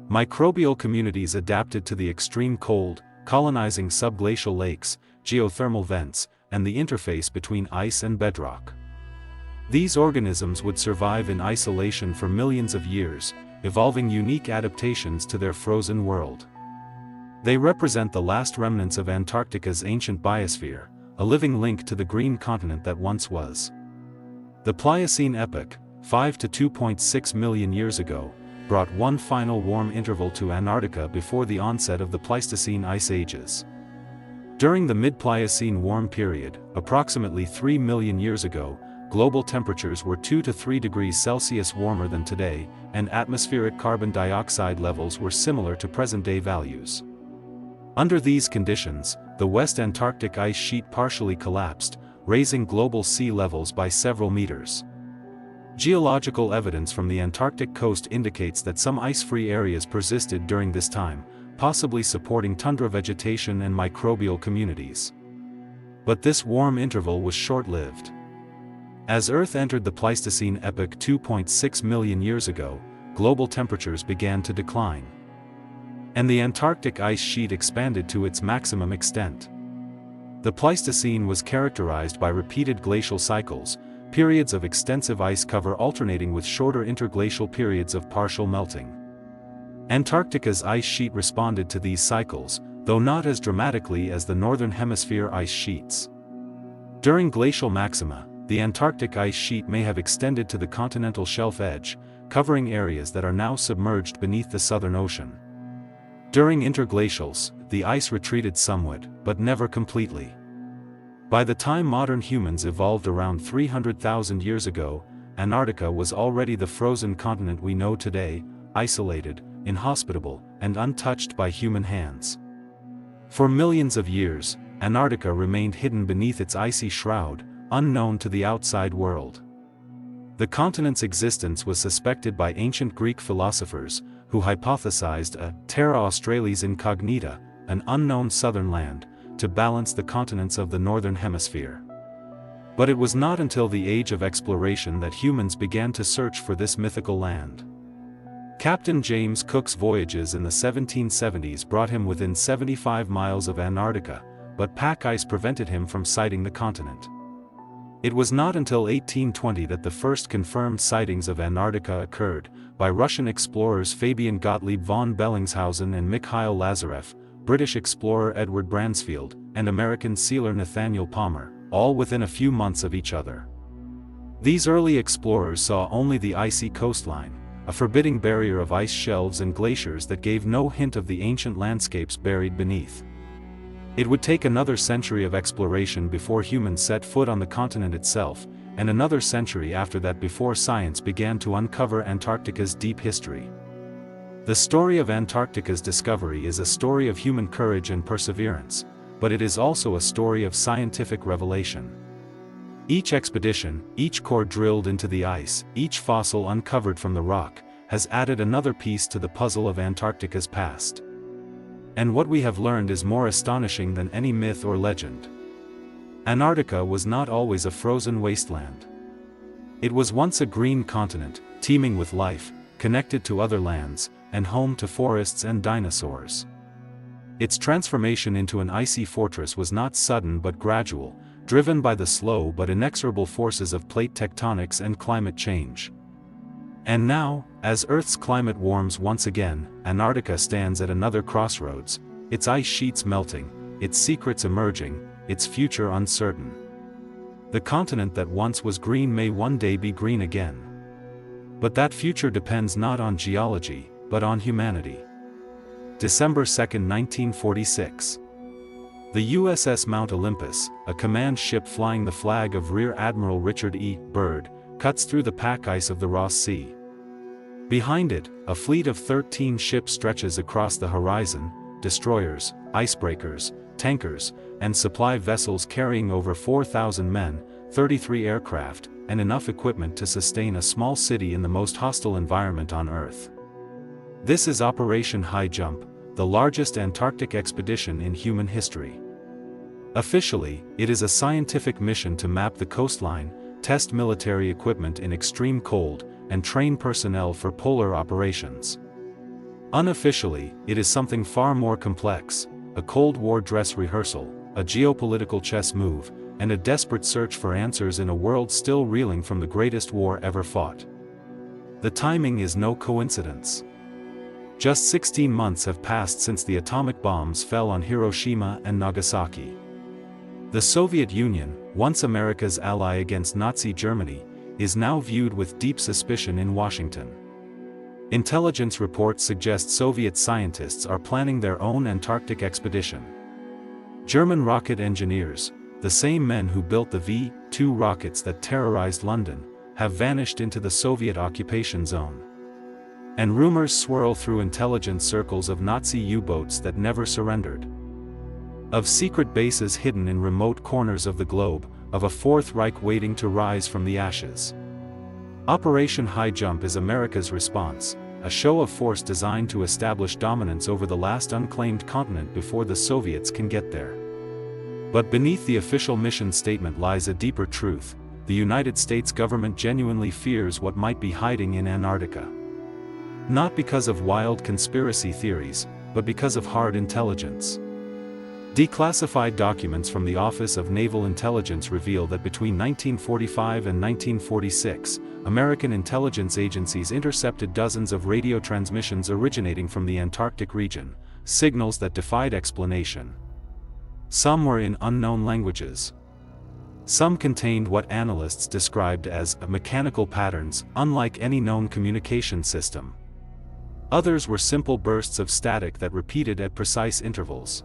Microbial communities adapted to the extreme cold, colonizing subglacial lakes, geothermal vents, and the interface between ice and bedrock. These organisms would survive in isolation for millions of years, evolving unique adaptations to their frozen world. They represent the last remnants of Antarctica's ancient biosphere, a living link to the green continent that once was. The Pliocene epoch, 5 to 2.6 million years ago, brought one final warm interval to Antarctica before the onset of the Pleistocene ice ages. During the mid-Pliocene warm period, approximately 3 million years ago, global temperatures were 2 to 3 degrees Celsius warmer than today, and atmospheric carbon dioxide levels were similar to present-day values. Under these conditions, the West Antarctic ice sheet partially collapsed, raising global sea levels by several meters. Geological evidence from the Antarctic coast indicates that some ice-free areas persisted during this time, possibly supporting tundra vegetation and microbial communities. But this warm interval was short-lived. As Earth entered the Pleistocene epoch 2.6 million years ago, global temperatures began to decline. And the Antarctic ice sheet expanded to its maximum extent. The Pleistocene was characterized by repeated glacial cycles, periods of extensive ice cover alternating with shorter interglacial periods of partial melting. Antarctica's ice sheet responded to these cycles, though not as dramatically as the Northern Hemisphere ice sheets. During glacial maxima, the Antarctic ice sheet may have extended to the continental shelf edge, covering areas that are now submerged beneath the Southern Ocean. During interglacials, the ice retreated somewhat, but never completely. By the time modern humans evolved around 300,000 years ago, Antarctica was already the frozen continent we know today, isolated, inhospitable, and untouched by human hands. For millions of years, Antarctica remained hidden beneath its icy shroud, unknown to the outside world. The continent's existence was suspected by ancient Greek philosophers, who hypothesized a terra australis incognita, an unknown southern land, to balance the continents of the northern hemisphere. But it was not until the age of exploration that humans began to search for this mythical land. Captain James Cook's voyages in the 1770s brought him within 75 miles of Antarctica, but pack ice prevented him from sighting the continent. It was not until 1820 that the first confirmed sightings of Antarctica occurred, by Russian explorers Fabian Gottlieb von Bellingshausen and Mikhail Lazarev, British explorer Edward Bransfield, and American sealer Nathaniel Palmer, all within a few months of each other. These early explorers saw only the icy coastline, a forbidding barrier of ice shelves and glaciers that gave no hint of the ancient landscapes buried beneath. It would take another century of exploration before humans set foot on the continent itself, and another century after that before science began to uncover Antarctica's deep history. The story of Antarctica's discovery is a story of human courage and perseverance, but it is also a story of scientific revelation. Each expedition, each core drilled into the ice, each fossil uncovered from the rock, has added another piece to the puzzle of Antarctica's past. And what we have learned is more astonishing than any myth or legend. Antarctica was not always a frozen wasteland. It was once a green continent, teeming with life, connected to other lands, and home to forests and dinosaurs. Its transformation into an icy fortress was not sudden but gradual, driven by the slow but inexorable forces of plate tectonics and climate change. And now, as Earth's climate warms once again, Antarctica stands at another crossroads, its ice sheets melting, its secrets emerging, its future uncertain. The continent that once was green may one day be green again. But that future depends not on geology, but on humanity. December 2, 1946. The USS Mount Olympus, a command ship flying the flag of Rear Admiral Richard E. Byrd, cuts through the pack ice of the Ross Sea. Behind it, a fleet of 13 ships stretches across the horizon, destroyers, icebreakers, tankers, and supply vessels carrying over 4,000 men, 33 aircraft, and enough equipment to sustain a small city in the most hostile environment on Earth. This is Operation Highjump, the largest Antarctic expedition in human history. Officially, it is a scientific mission to map the coastline, test military equipment in extreme cold, and train personnel for polar operations. Unofficially, it is something far more complex, a Cold War dress rehearsal, a geopolitical chess move, and a desperate search for answers in a world still reeling from the greatest war ever fought. The timing is no coincidence. Just 16 months have passed since the atomic bombs fell on Hiroshima and Nagasaki. The Soviet Union, once America's ally against Nazi Germany, is now viewed with deep suspicion in Washington. Intelligence reports suggest Soviet scientists are planning their own Antarctic expedition. German rocket engineers, the same men who built the V-2 rockets that terrorized London, have vanished into the Soviet occupation zone. And rumors swirl through intelligence circles of Nazi U-boats that never surrendered. Of secret bases hidden in remote corners of the globe, of a Fourth Reich waiting to rise from the ashes. Operation Highjump is America's response, a show of force designed to establish dominance over the last unclaimed continent before the Soviets can get there. But beneath the official mission statement lies a deeper truth: the United States government genuinely fears what might be hiding in Antarctica. Not because of wild conspiracy theories, but because of hard intelligence. Declassified documents from the Office of Naval Intelligence reveal that between 1945 and 1946, American intelligence agencies intercepted dozens of radio transmissions originating from the Antarctic region, signals that defied explanation. Some were in unknown languages. Some contained what analysts described as mechanical patterns, unlike any known communication system. Others were simple bursts of static that repeated at precise intervals.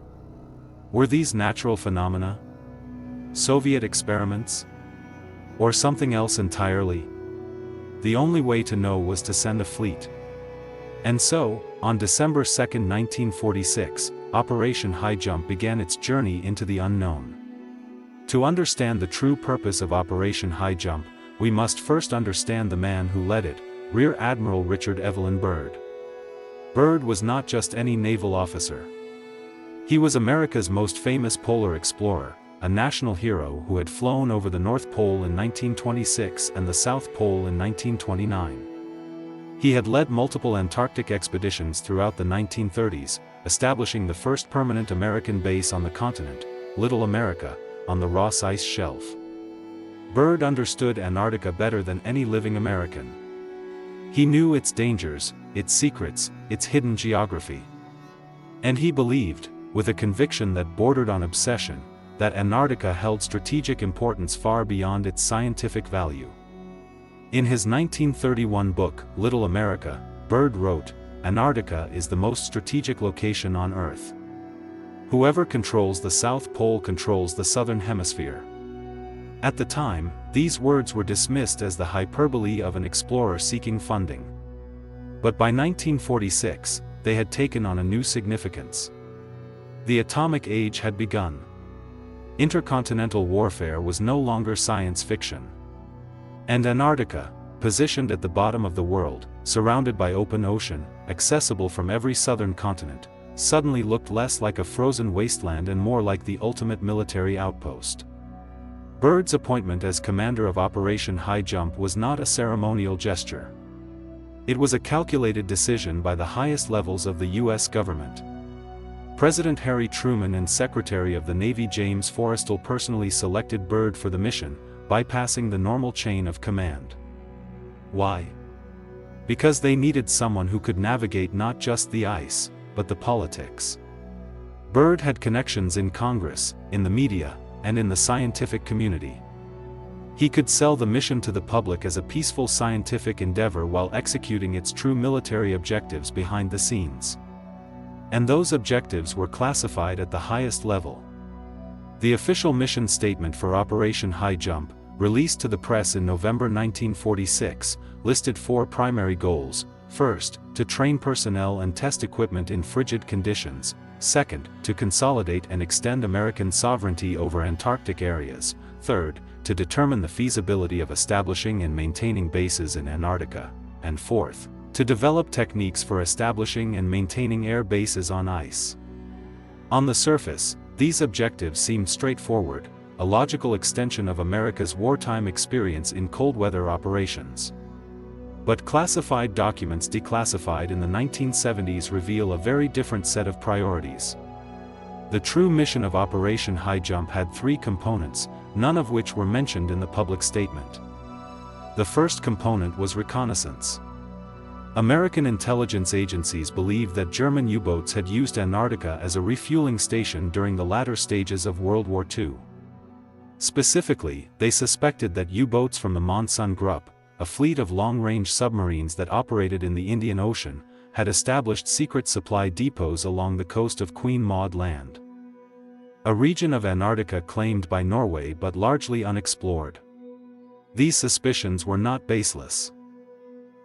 Were these natural phenomena? Soviet experiments? Or something else entirely? The only way to know was to send a fleet. And so, on December 2, 1946, Operation Highjump began its journey into the unknown. To understand the true purpose of Operation Highjump, we must first understand the man who led it, Rear Admiral Richard Evelyn Byrd. Byrd was not just any naval officer. He was America's most famous polar explorer, a national hero who had flown over the North Pole in 1926 and the South Pole in 1929. He had led multiple Antarctic expeditions throughout the 1930s, establishing the first permanent American base on the continent, Little America, on the Ross Ice Shelf. Byrd understood Antarctica better than any living American. He knew its dangers, its secrets, its hidden geography. And he believed, with a conviction that bordered on obsession, that Antarctica held strategic importance far beyond its scientific value. In his 1931 book, Little America, Byrd wrote, "Antarctica is the most strategic location on Earth. Whoever controls the South Pole controls the Southern Hemisphere." At the time, these words were dismissed as the hyperbole of an explorer seeking funding. But by 1946, they had taken on a new significance. The atomic age had begun. Intercontinental warfare was no longer science fiction. And Antarctica, positioned at the bottom of the world, surrounded by open ocean, accessible from every southern continent, suddenly looked less like a frozen wasteland and more like the ultimate military outpost. Byrd's appointment as commander of Operation Highjump was not a ceremonial gesture. It was a calculated decision by the highest levels of the U.S. government. President Harry Truman and Secretary of the Navy James Forrestal personally selected Byrd for the mission, bypassing the normal chain of command. Why? Because they needed someone who could navigate not just the ice, but the politics. Byrd had connections in Congress, in the media, and in the scientific community. He could sell the mission to the public as a peaceful scientific endeavor while executing its true military objectives behind the scenes. And those objectives were classified at the highest level. The official mission statement for Operation Highjump, released to the press in November 1946, listed 4 primary goals: first, to train personnel and test equipment in frigid conditions; second, to consolidate and extend American sovereignty over Antarctic areas; third, to determine the feasibility of establishing and maintaining bases in Antarctica; and fourth, to develop techniques for establishing and maintaining air bases on ice. On the surface, these objectives seem straightforward, a logical extension of America's wartime experience in cold weather operations. But classified documents declassified in the 1970s reveal a very different set of priorities. The true mission of Operation Highjump had 3 components, none of which were mentioned in the public statement. The first component was reconnaissance. American intelligence agencies believed that German U-boats had used Antarctica as a refueling station during the latter stages of World War II. Specifically, they suspected that U-boats from the Monsun Group, a fleet of long-range submarines that operated in the Indian Ocean, had established secret supply depots along the coast of Queen Maud Land, a region of Antarctica claimed by Norway but largely unexplored. These suspicions were not baseless.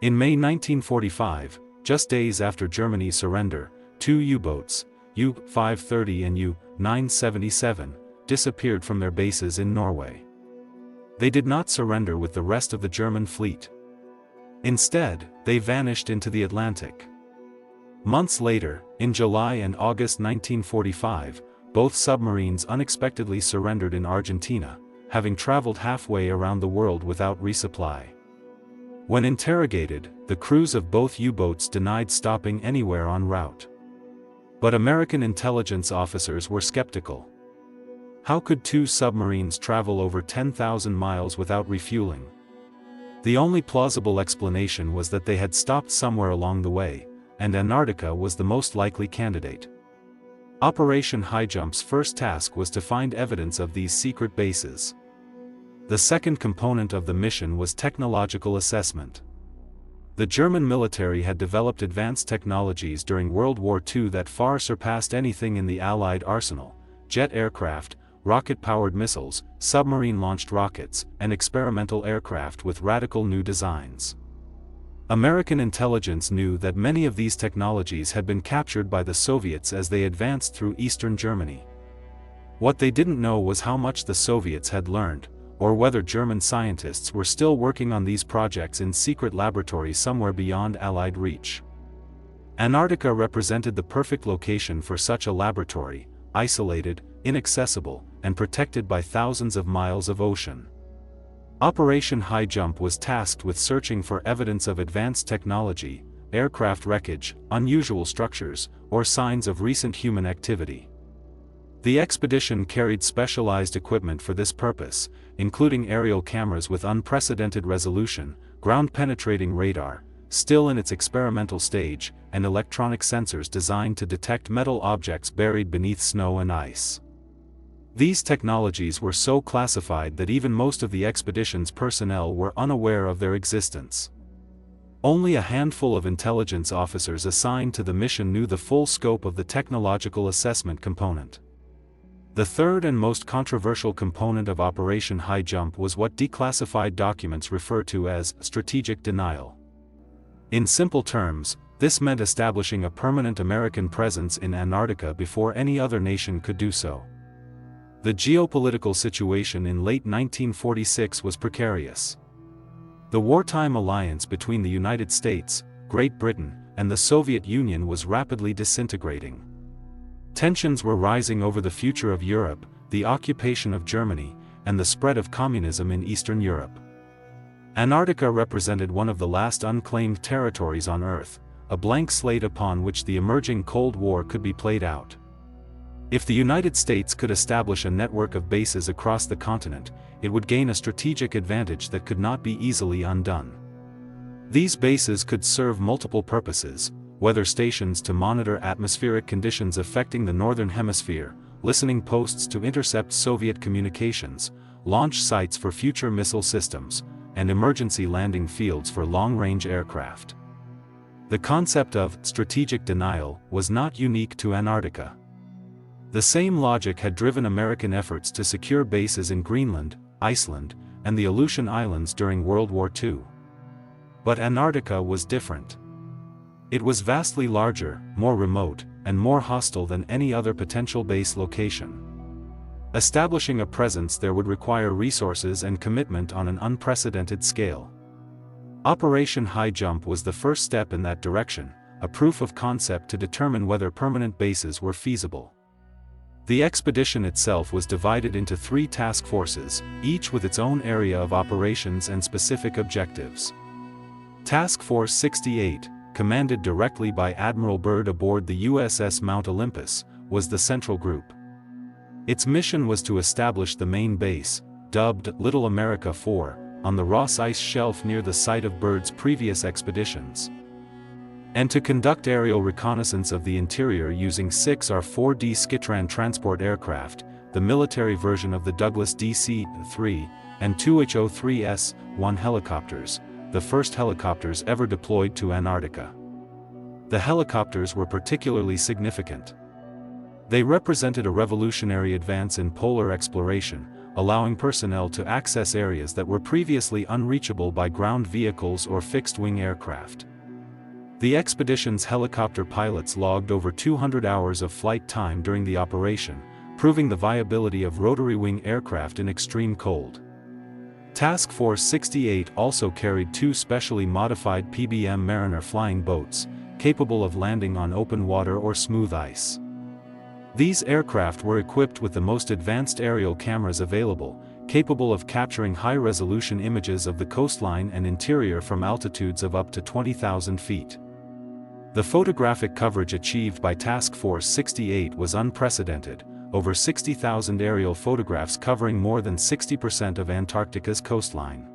In May 1945, just days after Germany's surrender, 2 U-boats, U-530 and U-977, disappeared from their bases in Norway. They did not surrender with the rest of the German fleet. Instead, they vanished into the Atlantic. Months later, in July and August 1945, both submarines unexpectedly surrendered in Argentina, having traveled halfway around the world without resupply. When interrogated, the crews of both U-boats denied stopping anywhere en route. But American intelligence officers were skeptical. How could 2 submarines travel over 10,000 miles without refueling? The only plausible explanation was that they had stopped somewhere along the way, and Antarctica was the most likely candidate. Operation Highjump's first task was to find evidence of these secret bases. The second component of the mission was technological assessment. The German military had developed advanced technologies during World War II that far surpassed anything in the Allied arsenal: jet aircraft, rocket-powered missiles, submarine-launched rockets, and experimental aircraft with radical new designs. American intelligence knew that many of these technologies had been captured by the Soviets as they advanced through eastern Germany. What they didn't know was how much the Soviets had learned, or whether German scientists were still working on these projects in secret laboratories somewhere beyond Allied reach. Antarctica represented the perfect location for such a laboratory, isolated, inaccessible, and protected by thousands of miles of ocean. Operation Highjump was tasked with searching for evidence of advanced technology, aircraft wreckage, unusual structures, or signs of recent human activity. The expedition carried specialized equipment for this purpose, including aerial cameras with unprecedented resolution, ground-penetrating radar, still in its experimental stage, and electronic sensors designed to detect metal objects buried beneath snow and ice. These technologies were so classified that even most of the expedition's personnel were unaware of their existence. Only a handful of intelligence officers assigned to the mission knew the full scope of the technological assessment component. The third and most controversial component of Operation Highjump was what declassified documents refer to as strategic denial. In simple terms, this meant establishing a permanent American presence in Antarctica before any other nation could do so. The geopolitical situation in late 1946 was precarious. The wartime alliance between the United States, Great Britain, and the Soviet Union was rapidly disintegrating. Tensions were rising over the future of Europe, the occupation of Germany, and the spread of communism in Eastern Europe. Antarctica represented one of the last unclaimed territories on Earth, a blank slate upon which the emerging Cold War could be played out. If the United States could establish a network of bases across the continent, it would gain a strategic advantage that could not be easily undone. These bases could serve multiple purposes: weather stations to monitor atmospheric conditions affecting the Northern Hemisphere, listening posts to intercept Soviet communications, launch sites for future missile systems, and emergency landing fields for long-range aircraft. The concept of strategic denial was not unique to Antarctica. The same logic had driven American efforts to secure bases in Greenland, Iceland, and the Aleutian Islands during World War II. But Antarctica was different. It was vastly larger, more remote, and more hostile than any other potential base location. Establishing a presence there would require resources and commitment on an unprecedented scale. Operation Highjump was the first step in that direction, a proof of concept to determine whether permanent bases were feasible. The expedition itself was divided into 3 task forces, each with its own area of operations and specific objectives. Task Force 68, commanded directly by Admiral Byrd aboard the USS Mount Olympus, was the central group. Its mission was to establish the main base, dubbed Little America 4, on the Ross Ice Shelf near the site of Byrd's previous expeditions, and to conduct aerial reconnaissance of the interior using 6 R-4D Skytran transport aircraft, the military version of the Douglas DC-3, and 2 HO-3S-1 helicopters, the first helicopters ever deployed to Antarctica. The helicopters were particularly significant. They represented a revolutionary advance in polar exploration, allowing personnel to access areas that were previously unreachable by ground vehicles or fixed-wing aircraft. The expedition's helicopter pilots logged over 200 hours of flight time during the operation, proving the viability of rotary-wing aircraft in extreme cold. Task Force 68 also carried 2 specially modified PBM Mariner flying boats, capable of landing on open water or smooth ice. These aircraft were equipped with the most advanced aerial cameras available, capable of capturing high-resolution images of the coastline and interior from altitudes of up to 20,000 feet. The photographic coverage achieved by Task Force 68 was unprecedented, over 60,000 aerial photographs covering more than 60% of Antarctica's coastline.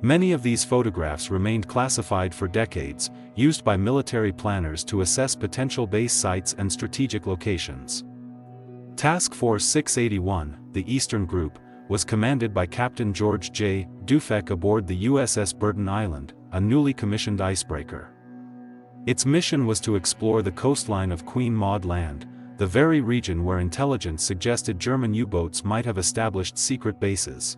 Many of these photographs remained classified for decades, used by military planners to assess potential base sites and strategic locations. Task Force 681, the Eastern Group, was commanded by Captain George J. Dufek aboard the USS Burden Island, a newly commissioned icebreaker. Its mission was to explore the coastline of Queen Maud Land, the very region where intelligence suggested German U-boats might have established secret bases.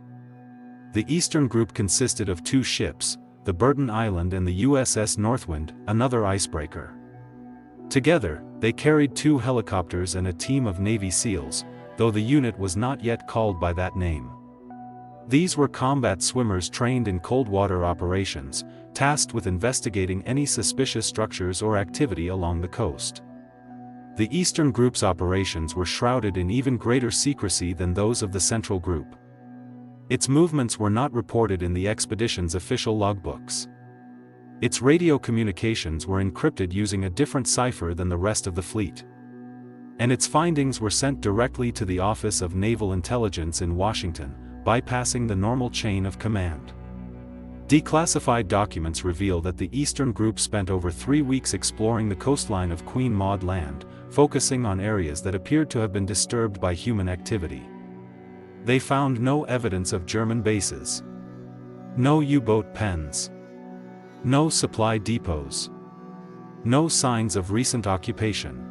The Eastern Group consisted of 2 ships, the Burden Island and the USS Northwind, another icebreaker. Together, they carried 2 helicopters and a team of Navy SEALs, though the unit was not yet called by that name. These were combat swimmers trained in cold water operations, tasked with investigating any suspicious structures or activity along the coast. The Eastern Group's operations were shrouded in even greater secrecy than those of the Central Group. Its movements were not reported in the expedition's official logbooks. Its radio communications were encrypted using a different cipher than the rest of the fleet. And its findings were sent directly to the Office of Naval Intelligence in Washington, bypassing the normal chain of command. Declassified documents reveal that the Eastern Group spent over 3 weeks exploring the coastline of Queen Maud Land, focusing on areas that appeared to have been disturbed by human activity. They found no evidence of German bases. No U-boat pens. No supply depots. No signs of recent occupation.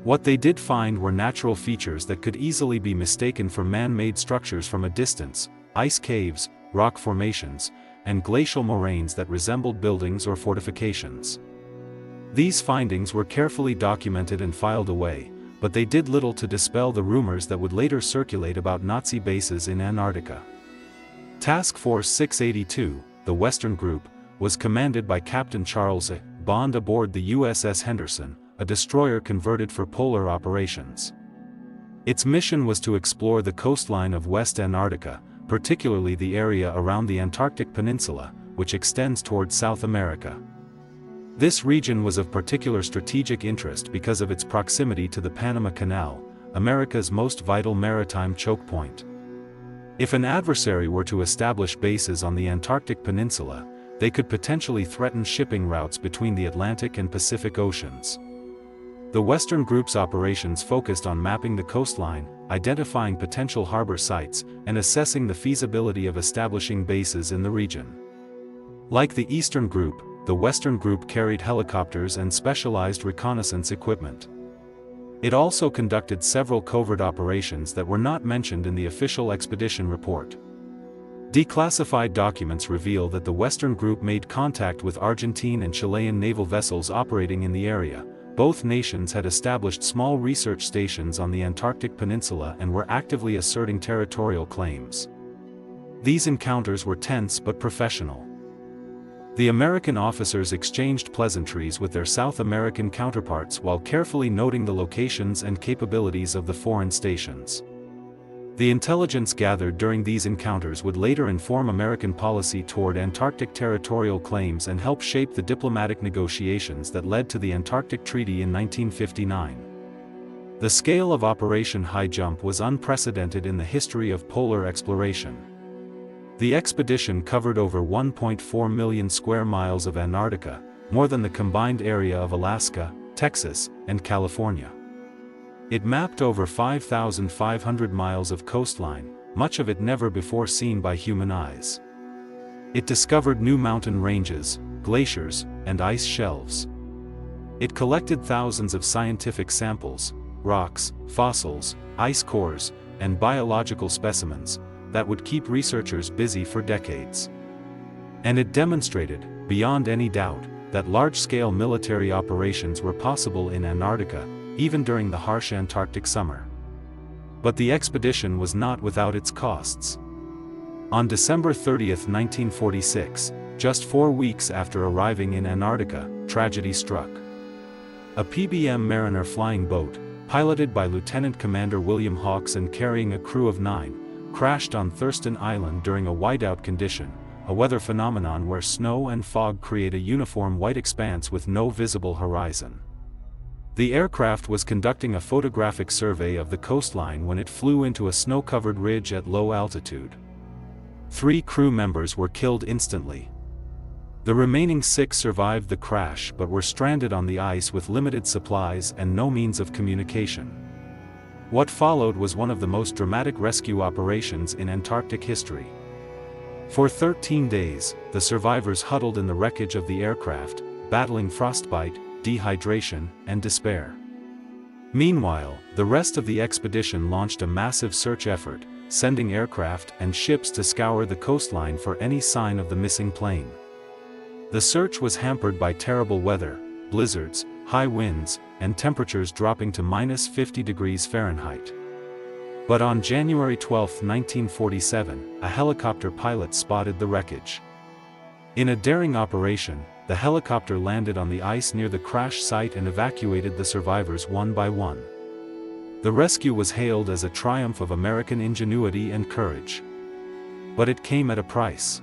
What they did find were natural features that could easily be mistaken for man-made structures from a distance: ice caves, rock formations, and glacial moraines that resembled buildings or fortifications. These findings were carefully documented and filed away, but they did little to dispel the rumors that would later circulate about Nazi bases in Antarctica. Task Force 682, the Western Group, was commanded by Captain Charles A. Bond aboard the USS Henderson, a destroyer converted for polar operations. Its mission was to explore the coastline of West Antarctica, particularly the area around the Antarctic Peninsula, which extends toward South America. This region was of particular strategic interest because of its proximity to the Panama Canal, America's most vital maritime choke point. If an adversary were to establish bases on the Antarctic Peninsula, they could potentially threaten shipping routes between the Atlantic and Pacific Oceans. The Western Group's operations focused on mapping the coastline, identifying potential harbor sites, and assessing the feasibility of establishing bases in the region. Like the Eastern Group, the Western Group carried helicopters and specialized reconnaissance equipment. It also conducted several covert operations that were not mentioned in the official expedition report. Declassified documents reveal that the Western Group made contact with Argentine and Chilean naval vessels operating in the area. Both nations had established small research stations on the Antarctic Peninsula and were actively asserting territorial claims. These encounters were tense but professional. The American officers exchanged pleasantries with their South American counterparts while carefully noting the locations and capabilities of the foreign stations. The intelligence gathered during these encounters would later inform American policy toward Antarctic territorial claims and help shape the diplomatic negotiations that led to the Antarctic Treaty in 1959. The scale of Operation Highjump was unprecedented in the history of polar exploration. The expedition covered over 1.4 million square miles of Antarctica, more than the combined area of Alaska, Texas, and California. It mapped over 5,500 miles of coastline, much of it never before seen by human eyes. It discovered new mountain ranges, glaciers, and ice shelves. It collected thousands of scientific samples, rocks, fossils, ice cores, and biological specimens, that would keep researchers busy for decades. And it demonstrated, beyond any doubt, that large-scale military operations were possible in Antarctica, even during the harsh Antarctic summer. But the expedition was not without its costs. On December 30, 1946, just 4 weeks after arriving in Antarctica, tragedy struck. A PBM Mariner flying boat, piloted by Lieutenant Commander William Hawks and carrying a crew of 9, crashed on Thurston Island during a whiteout condition, a weather phenomenon where snow and fog create a uniform white expanse with no visible horizon. The aircraft was conducting a photographic survey of the coastline when it flew into a snow-covered ridge at low altitude. 3 crew members were killed instantly. The remaining 6 survived the crash but were stranded on the ice with limited supplies and no means of communication. What followed was one of the most dramatic rescue operations in Antarctic history. For 13 days, the survivors huddled in the wreckage of the aircraft, battling frostbite, dehydration, and despair. Meanwhile, the rest of the expedition launched a massive search effort, sending aircraft and ships to scour the coastline for any sign of the missing plane. The search was hampered by terrible weather, blizzards, high winds, and temperatures dropping to -50 degrees Fahrenheit. But on January 12, 1947, a helicopter pilot spotted the wreckage. In a daring operation, the helicopter landed on the ice near the crash site and evacuated the survivors one by one. The rescue was hailed as a triumph of American ingenuity and courage. But it came at a price.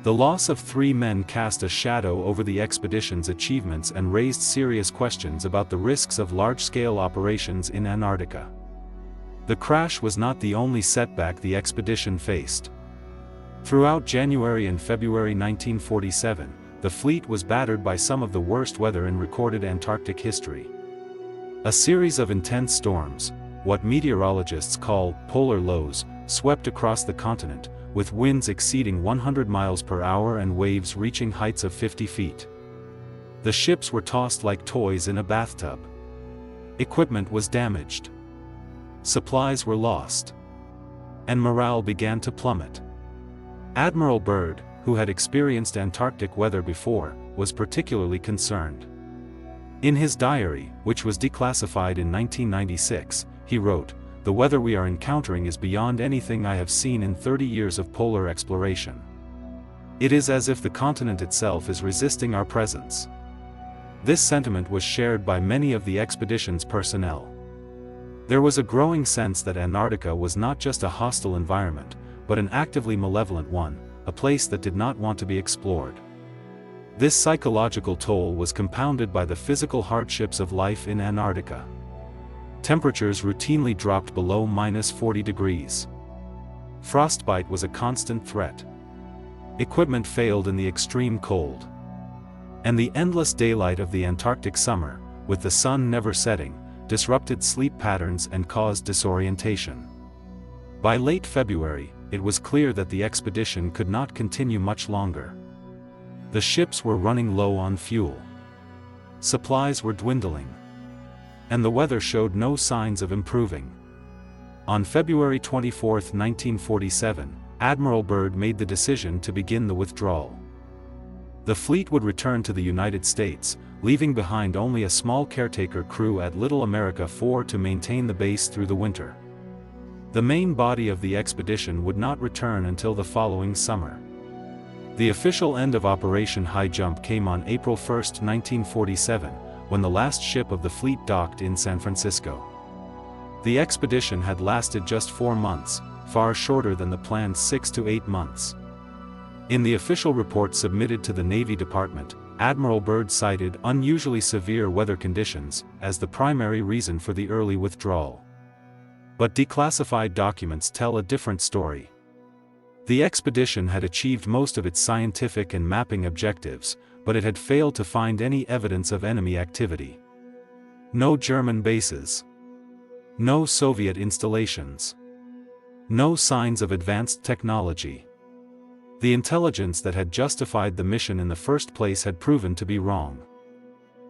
The loss of 3 men cast a shadow over the expedition's achievements and raised serious questions about the risks of large-scale operations in Antarctica. The crash was not the only setback the expedition faced. Throughout January and February 1947, the fleet was battered by some of the worst weather in recorded Antarctic history. A series of intense storms, what meteorologists call polar lows, swept across the continent, with winds exceeding 100 miles per hour and waves reaching heights of 50 feet. The ships were tossed like toys in a bathtub. Equipment was damaged. Supplies were lost. And morale began to plummet. Admiral Byrd, who had experienced Antarctic weather before, was particularly concerned. In his diary, which was declassified in 1996, he wrote, "The weather we are encountering is beyond anything I have seen in 30 years of polar exploration. It is as if the continent itself is resisting our presence." This sentiment was shared by many of the expedition's personnel. There was a growing sense that Antarctica was not just a hostile environment, but an actively malevolent one, a place that did not want to be explored. This psychological toll was compounded by the physical hardships of life in Antarctica. Temperatures routinely dropped below -40 degrees. Frostbite was a constant threat. Equipment failed in the extreme cold. And the endless daylight of the Antarctic summer, with the sun never setting, disrupted sleep patterns and caused disorientation. By late February, it was clear that the expedition could not continue much longer. The ships were running low on fuel. Supplies were dwindling. And the weather showed no signs of improving. On February 24, 1947, Admiral Byrd made the decision to begin the withdrawal. The fleet would return to the United States, leaving behind only a small caretaker crew at Little America 4 to maintain the base through the winter. The main body of the expedition would not return until the following summer. The official end of Operation Highjump came on April 1, 1947, when the last ship of the fleet docked in San Francisco. The expedition had lasted just 4 months, far shorter than the planned 6 to 8 months. In the official report submitted to the Navy Department, Admiral Byrd cited unusually severe weather conditions as the primary reason for the early withdrawal. But declassified documents tell a different story. The expedition had achieved most of its scientific and mapping objectives, but it had failed to find any evidence of enemy activity. No German bases. No Soviet installations. No signs of advanced technology. The intelligence that had justified the mission in the first place had proven to be wrong.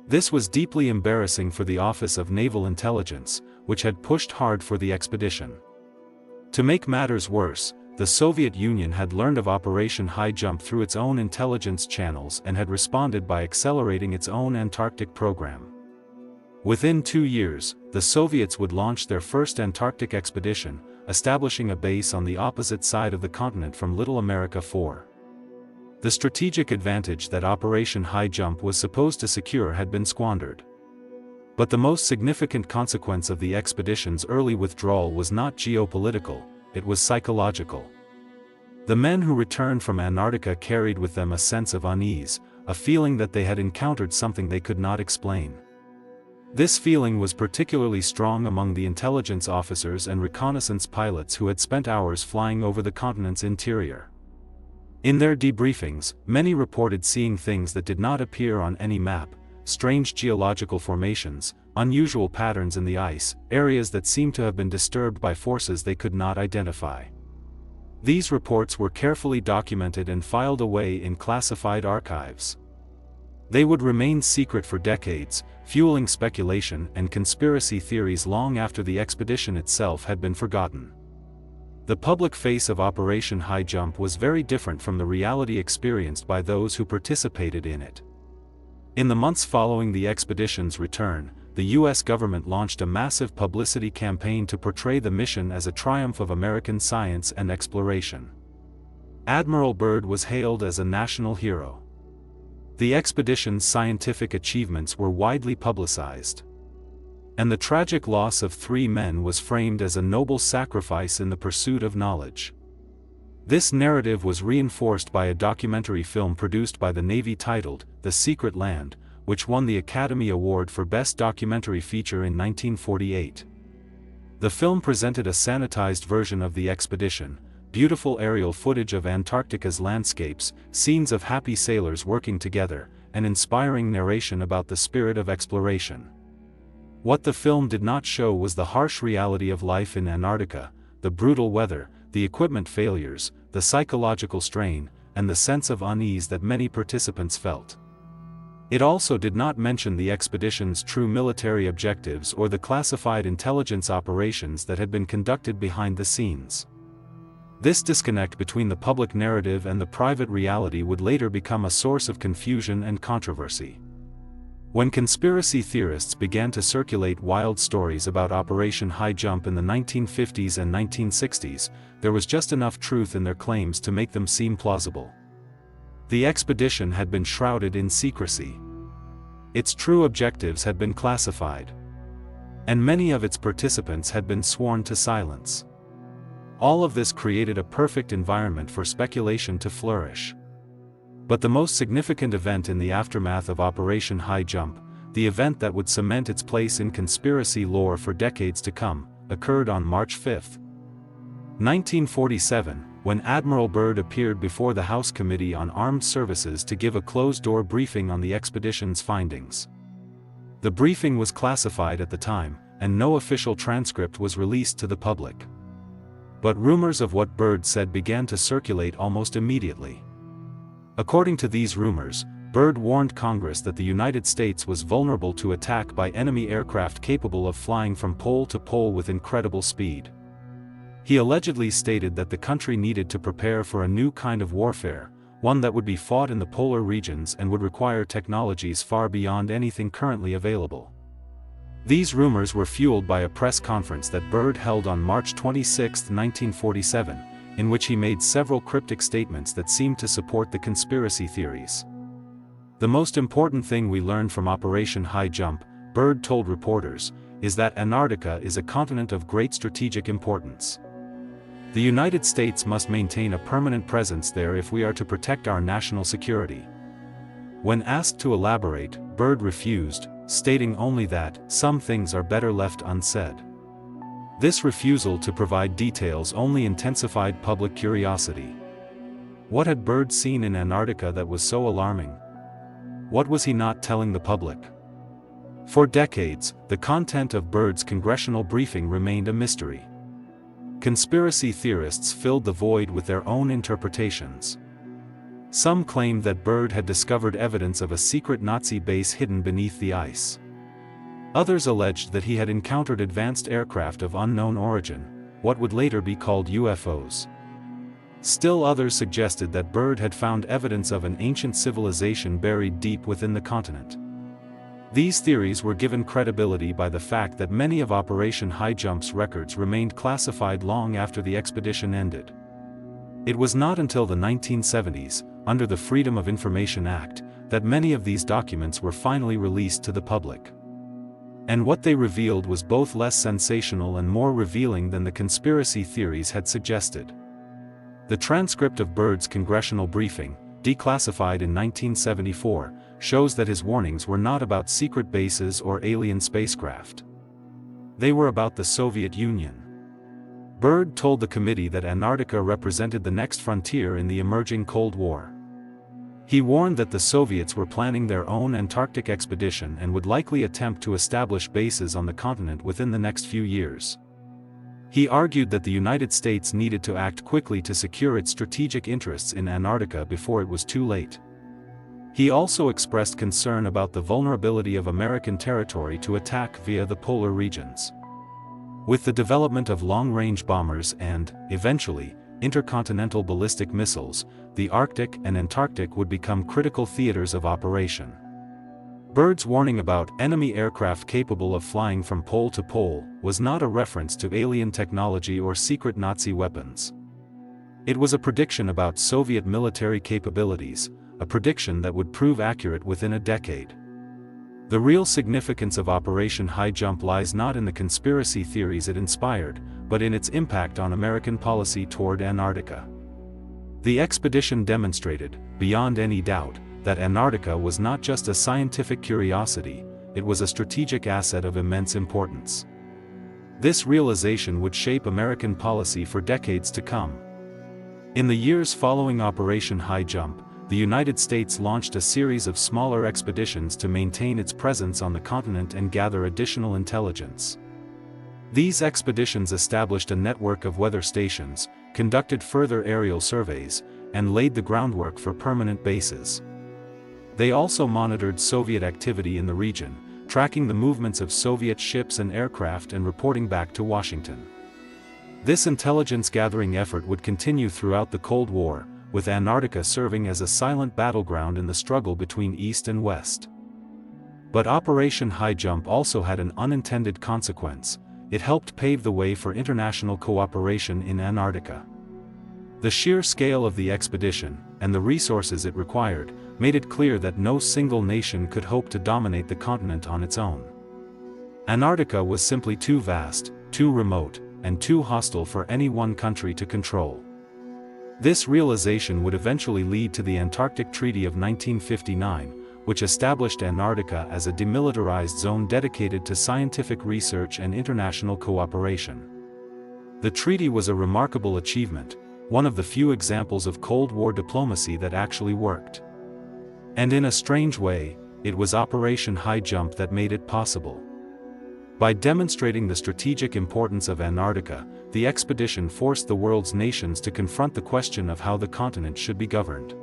This was deeply embarrassing for the Office of Naval Intelligence, which had pushed hard for the expedition. To make matters worse, the Soviet Union had learned of Operation Highjump through its own intelligence channels and had responded by accelerating its own Antarctic program. Within 2 years, the Soviets would launch their first Antarctic expedition, establishing a base on the opposite side of the continent from Little America 4. The strategic advantage that Operation Highjump was supposed to secure had been squandered. But the most significant consequence of the expedition's early withdrawal was not geopolitical, it was psychological. The men who returned from Antarctica carried with them a sense of unease, a feeling that they had encountered something they could not explain. This feeling was particularly strong among the intelligence officers and reconnaissance pilots who had spent hours flying over the continent's interior. In their debriefings, many reported seeing things that did not appear on any map: strange geological formations, unusual patterns in the ice, areas that seemed to have been disturbed by forces they could not identify. These reports were carefully documented and filed away in classified archives. They would remain secret for decades, fueling speculation and conspiracy theories long after the expedition itself had been forgotten. The public face of Operation Highjump was very different from the reality experienced by those who participated in it. In the months following the expedition's return, the U.S. government launched a massive publicity campaign to portray the mission as a triumph of American science and exploration. Admiral Byrd was hailed as a national hero. The expedition's scientific achievements were widely publicized. And the tragic loss of 3 men was framed as a noble sacrifice in the pursuit of knowledge. This narrative was reinforced by a documentary film produced by the Navy titled The Secret Land, which won the Academy Award for Best Documentary Feature in 1948. The film presented a sanitized version of the expedition, beautiful aerial footage of Antarctica's landscapes, scenes of happy sailors working together, and inspiring narration about the spirit of exploration. What the film did not show was the harsh reality of life in Antarctica, the brutal weather, the equipment failures, the psychological strain, and the sense of unease that many participants felt. It also did not mention the expedition's true military objectives or the classified intelligence operations that had been conducted behind the scenes. This disconnect between the public narrative and the private reality would later become a source of confusion and controversy. When conspiracy theorists began to circulate wild stories about Operation Highjump in the 1950s and 1960s, there was just enough truth in their claims to make them seem plausible. The expedition had been shrouded in secrecy. Its true objectives had been classified. And many of its participants had been sworn to silence. All of this created a perfect environment for speculation to flourish. But the most significant event in the aftermath of Operation Highjump, the event that would cement its place in conspiracy lore for decades to come, occurred on March 5, 1947, when Admiral Byrd appeared before the House Committee on Armed Services to give a closed-door briefing on the expedition's findings. The briefing was classified at the time, and no official transcript was released to the public. But rumors of what Byrd said began to circulate almost immediately. According to these rumors, Byrd warned Congress that the United States was vulnerable to attack by enemy aircraft capable of flying from pole to pole with incredible speed. He allegedly stated that the country needed to prepare for a new kind of warfare, one that would be fought in the polar regions and would require technologies far beyond anything currently available. These rumors were fueled by a press conference that Byrd held on March 26, 1947, in which he made several cryptic statements that seemed to support the conspiracy theories. The most important thing we learned from Operation Highjump, Byrd told reporters, is that Antarctica is a continent of great strategic importance. The United States must maintain a permanent presence there if we are to protect our national security. When asked to elaborate, Byrd refused, stating only that some things are better left unsaid. This refusal to provide details only intensified public curiosity. What had Byrd seen in Antarctica that was so alarming? What was he not telling the public? For decades, the content of Byrd's congressional briefing remained a mystery. Conspiracy theorists filled the void with their own interpretations. Some claimed that Byrd had discovered evidence of a secret Nazi base hidden beneath the ice. Others alleged that he had encountered advanced aircraft of unknown origin, what would later be called UFOs. Still others suggested that Byrd had found evidence of an ancient civilization buried deep within the continent. These theories were given credibility by the fact that many of Operation Highjump's records remained classified long after the expedition ended. It was not until the 1970s, under the Freedom of Information Act, that many of these documents were finally released to the public. And what they revealed was both less sensational and more revealing than the conspiracy theories had suggested. The transcript of Byrd's congressional briefing, declassified in 1974, shows that his warnings were not about secret bases or alien spacecraft. They were about the Soviet Union. Byrd told the committee that Antarctica represented the next frontier in the emerging Cold War. He warned that the Soviets were planning their own Antarctic expedition and would likely attempt to establish bases on the continent within the next few years. He argued that the United States needed to act quickly to secure its strategic interests in Antarctica before it was too late. He also expressed concern about the vulnerability of American territory to attack via the polar regions. With the development of long-range bombers and, eventually, intercontinental ballistic missiles, the Arctic and Antarctic would become critical theaters of operation. Byrd's warning about enemy aircraft capable of flying from pole to pole was not a reference to alien technology or secret Nazi weapons. It was a prediction about Soviet military capabilities, a prediction that would prove accurate within a decade. The real significance of Operation Highjump lies not in the conspiracy theories it inspired, but in its impact on American policy toward Antarctica. The expedition demonstrated, beyond any doubt, that Antarctica was not just a scientific curiosity, it was a strategic asset of immense importance. This realization would shape American policy for decades to come. In the years following Operation Highjump, the United States launched a series of smaller expeditions to maintain its presence on the continent and gather additional intelligence. These expeditions established a network of weather stations, conducted further aerial surveys, and laid the groundwork for permanent bases. They also monitored Soviet activity in the region, tracking the movements of Soviet ships and aircraft and reporting back to Washington. This intelligence-gathering effort would continue throughout the Cold War, with Antarctica serving as a silent battleground in the struggle between East and West. But Operation Highjump also had an unintended consequence: it helped pave the way for international cooperation in Antarctica. The sheer scale of the expedition, and the resources it required, made it clear that no single nation could hope to dominate the continent on its own. Antarctica was simply too vast, too remote, and too hostile for any one country to control. This realization would eventually lead to the Antarctic Treaty of 1959, which established Antarctica as a demilitarized zone dedicated to scientific research and international cooperation. The treaty was a remarkable achievement, one of the few examples of Cold War diplomacy that actually worked. And in a strange way, it was Operation Highjump that made it possible. By demonstrating the strategic importance of Antarctica, the expedition forced the world's nations to confront the question of how the continent should be governed.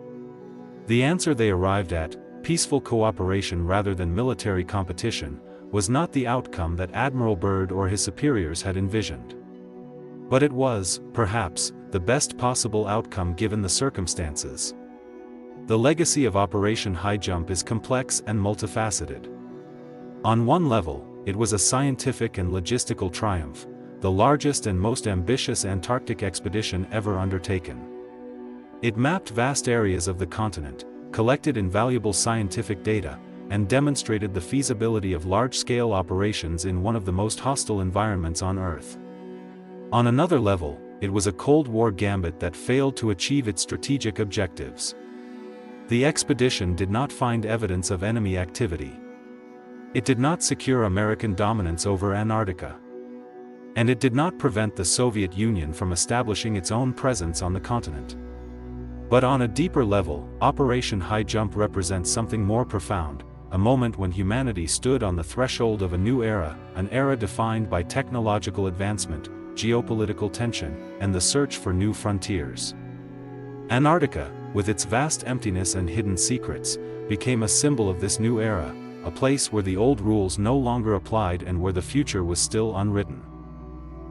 The answer they arrived at, peaceful cooperation rather than military competition, was not the outcome that Admiral Byrd or his superiors had envisioned. But it was, perhaps, the best possible outcome given the circumstances. The legacy of Operation Highjump is complex and multifaceted. On one level, it was a scientific and logistical triumph, the largest and most ambitious Antarctic expedition ever undertaken. It mapped vast areas of the continent, collected invaluable scientific data, and demonstrated the feasibility of large-scale operations in one of the most hostile environments on Earth. On another level, it was a Cold War gambit that failed to achieve its strategic objectives. The expedition did not find evidence of enemy activity. It did not secure American dominance over Antarctica. And it did not prevent the Soviet Union from establishing its own presence on the continent. But on a deeper level, Operation Highjump represents something more profound, a moment when humanity stood on the threshold of a new era, an era defined by technological advancement, geopolitical tension, and the search for new frontiers. Antarctica, with its vast emptiness and hidden secrets, became a symbol of this new era, a place where the old rules no longer applied and where the future was still unwritten.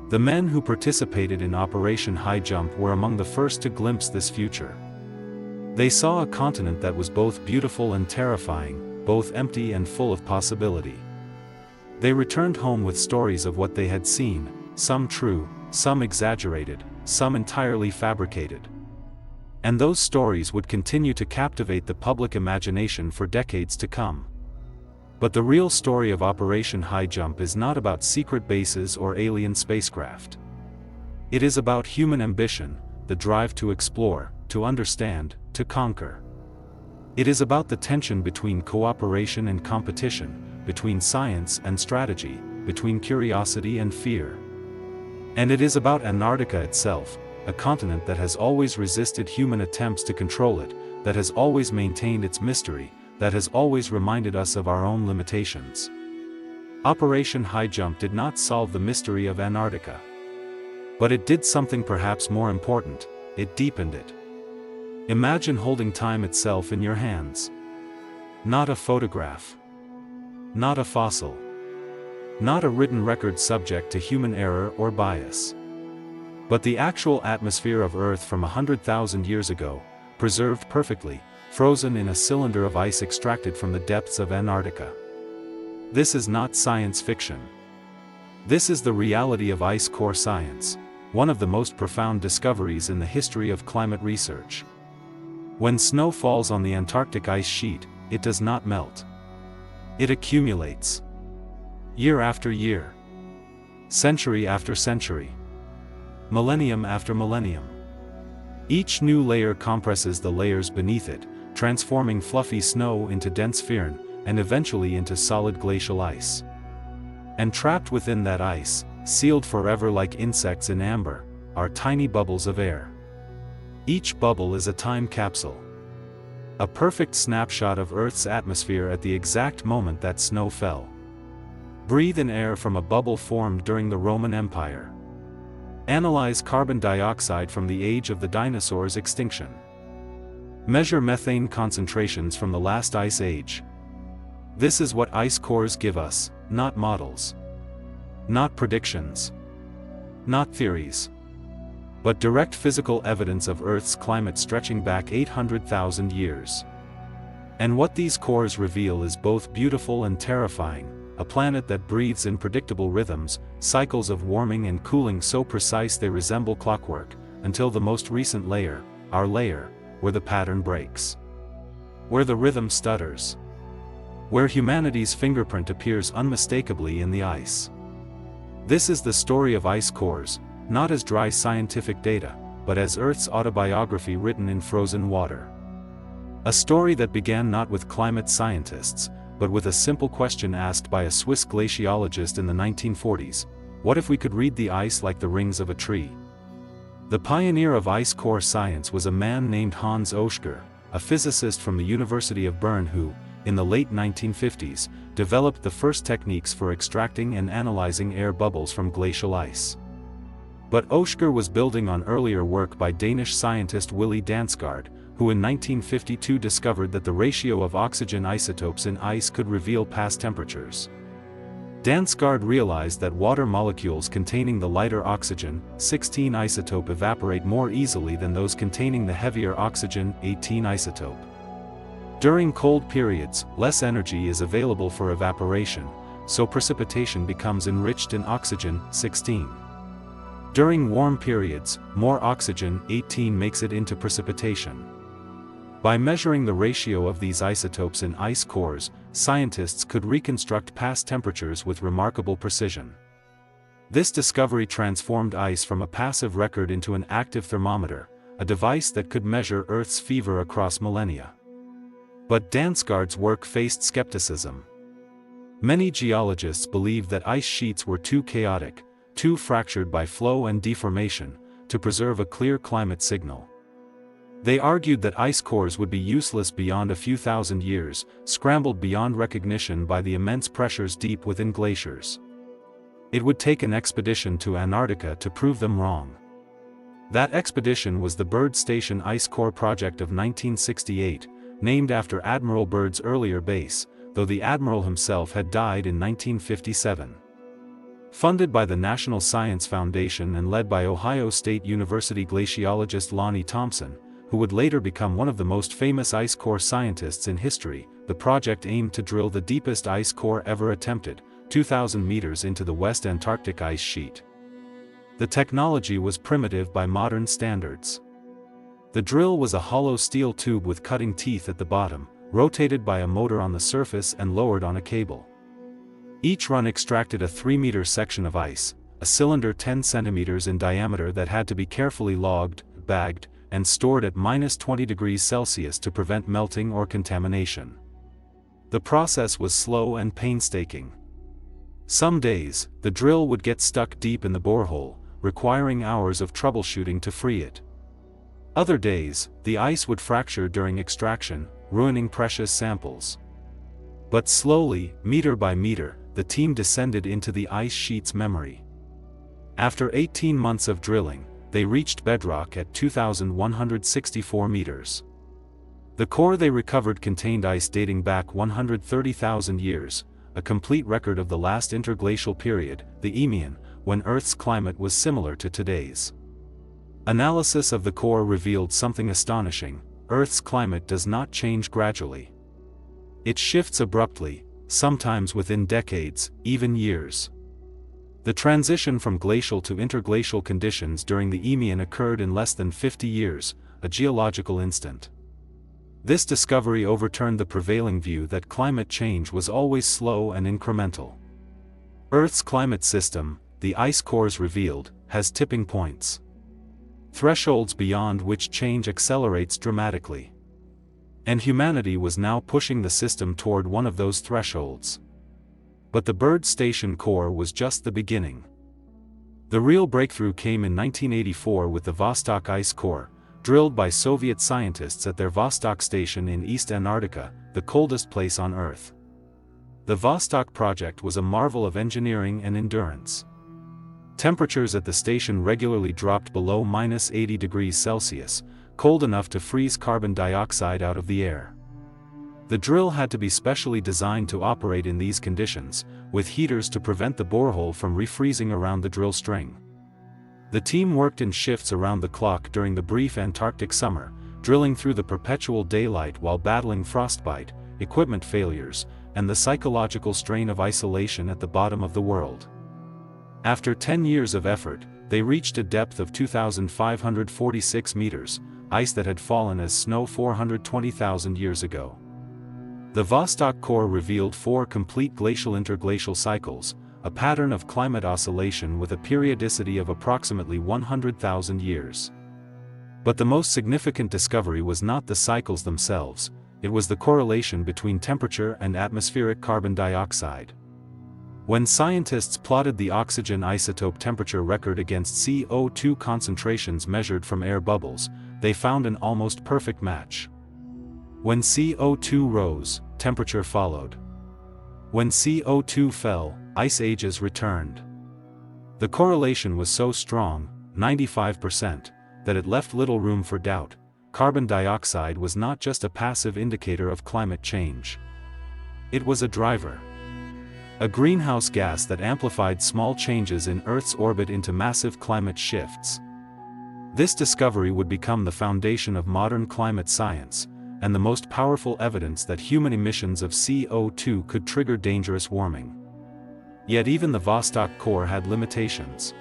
The men who participated in Operation Highjump were among the first to glimpse this future. They saw a continent that was both beautiful and terrifying, both empty and full of possibility. They returned home with stories of what they had seen, some true, some exaggerated, some entirely fabricated. And those stories would continue to captivate the public imagination for decades to come. But the real story of Operation Highjump is not about secret bases or alien spacecraft. It is about human ambition, the drive to explore, to understand, to conquer. It is about the tension between cooperation and competition, between science and strategy, between curiosity and fear. And it is about Antarctica itself, a continent that has always resisted human attempts to control it, that has always maintained its mystery, that has always reminded us of our own limitations. Operation Highjump did not solve the mystery of Antarctica. But it did something perhaps more important: it deepened it. Imagine holding time itself in your hands. Not a photograph. Not a fossil. Not a written record subject to human error or bias. But the actual atmosphere of Earth from 100,000 years ago, preserved perfectly, frozen in a cylinder of ice extracted from the depths of Antarctica. This is not science fiction. This is the reality of ice core science, one of the most profound discoveries in the history of climate research. When snow falls on the Antarctic ice sheet, it does not melt. It accumulates. Year after year. Century after century. Millennium after millennium. Each new layer compresses the layers beneath it, transforming fluffy snow into dense firn, and eventually into solid glacial ice. And trapped within that ice, sealed forever like insects in amber, are tiny bubbles of air. Each bubble is a time capsule. A perfect snapshot of Earth's atmosphere at the exact moment that snow fell. Breathe in air from a bubble formed during the Roman Empire. Analyze carbon dioxide from the age of the dinosaurs' extinction. Measure methane concentrations from the last ice age. This is what ice cores give us, not models. Not predictions. Not theories. But direct physical evidence of Earth's climate stretching back 800,000 years. And what these cores reveal is both beautiful and terrifying: a planet that breathes in predictable rhythms, cycles of warming and cooling so precise they resemble clockwork, until the most recent layer, our layer, where the pattern breaks. Where the rhythm stutters. Where humanity's fingerprint appears unmistakably in the ice. This is the story of ice cores, not as dry scientific data, but as Earth's autobiography written in frozen water. A story that began not with climate scientists, but with a simple question asked by a Swiss glaciologist in the 1940s: what if we could read the ice like the rings of a tree? The pioneer of ice core science was a man named Hans Oeschger, a physicist from the University of Bern who, in the late 1950s, developed the first techniques for extracting and analyzing air bubbles from glacial ice. But Oeschger was building on earlier work by Danish scientist Willy Dansgaard, who in 1952 discovered that the ratio of oxygen isotopes in ice could reveal past temperatures. Dansgaard realized that water molecules containing the lighter oxygen, 16 isotope evaporate more easily than those containing the heavier oxygen, 18 isotope. During cold periods, less energy is available for evaporation, so precipitation becomes enriched in oxygen, 16. During warm periods, more oxygen, 18, makes it into precipitation. By measuring the ratio of these isotopes in ice cores, scientists could reconstruct past temperatures with remarkable precision. This discovery transformed ice from a passive record into an active thermometer, a device that could measure Earth's fever across millennia. But Dansgaard's work faced skepticism. Many geologists believed that ice sheets were too chaotic, too fractured by flow and deformation, to preserve a clear climate signal. They argued that ice cores would be useless beyond a few thousand years, scrambled beyond recognition by the immense pressures deep within glaciers. It would take an expedition to Antarctica to prove them wrong. That expedition was the Byrd Station Ice Core project of 1968, named after Admiral Byrd's earlier base, though the admiral himself had died in 1957. Funded by the National Science Foundation and led by Ohio State University glaciologist Lonnie Thompson, who would later become one of the most famous ice core scientists in history, the project aimed to drill the deepest ice core ever attempted, 2,000 meters into the West Antarctic ice sheet. The technology was primitive by modern standards. The drill was a hollow steel tube with cutting teeth at the bottom, rotated by a motor on the surface and lowered on a cable. Each run extracted a 3-meter section of ice, a cylinder 10 centimeters in diameter that had to be carefully logged, bagged, and stored at -20 degrees Celsius to prevent melting or contamination. The process was slow and painstaking. Some days, the drill would get stuck deep in the borehole, requiring hours of troubleshooting to free it. Other days, the ice would fracture during extraction, ruining precious samples. But slowly, meter by meter, the team descended into the ice sheet's memory. After 18 months of drilling, they reached bedrock at 2,164 meters. The core they recovered contained ice dating back 130,000 years, a complete record of the last interglacial period, the Eemian, when Earth's climate was similar to today's. Analysis of the core revealed something astonishing: Earth's climate does not change gradually. It shifts abruptly, sometimes within decades, even years. The transition from glacial to interglacial conditions during the Eemian occurred in less than 50 years, a geological instant. This discovery overturned the prevailing view that climate change was always slow and incremental. Earth's climate system, the ice cores revealed, has tipping points. Thresholds beyond which change accelerates dramatically. And humanity was now pushing the system toward one of those thresholds. But the Byrd Station core was just the beginning. The real breakthrough came in 1984 with the Vostok ice core, drilled by Soviet scientists at their Vostok station in East Antarctica, the coldest place on Earth. The Vostok project was a marvel of engineering and endurance. Temperatures at the station regularly dropped below -80 degrees Celsius, cold enough to freeze carbon dioxide out of the air. The drill had to be specially designed to operate in these conditions, with heaters to prevent the borehole from refreezing around the drill string. The team worked in shifts around the clock during the brief Antarctic summer, drilling through the perpetual daylight while battling frostbite, equipment failures, and the psychological strain of isolation at the bottom of the world. After 10 years of effort, they reached a depth of 2,546 meters, ice that had fallen as snow 420,000 years ago. The Vostok core revealed 4 complete glacial-interglacial cycles, a pattern of climate oscillation with a periodicity of approximately 100,000 years. But the most significant discovery was not the cycles themselves, it was the correlation between temperature and atmospheric carbon dioxide. When scientists plotted the oxygen isotope temperature record against CO2 concentrations measured from air bubbles, they found an almost perfect match. When CO2 rose, temperature followed. When CO2 fell, ice ages returned. The correlation was so strong, 95%, that it left little room for doubt. Carbon dioxide was not just a passive indicator of climate change. It was a driver. A greenhouse gas that amplified small changes in Earth's orbit into massive climate shifts. This discovery would become the foundation of modern climate science, and the most powerful evidence that human emissions of CO2 could trigger dangerous warming. Yet even the Vostok core had limitations.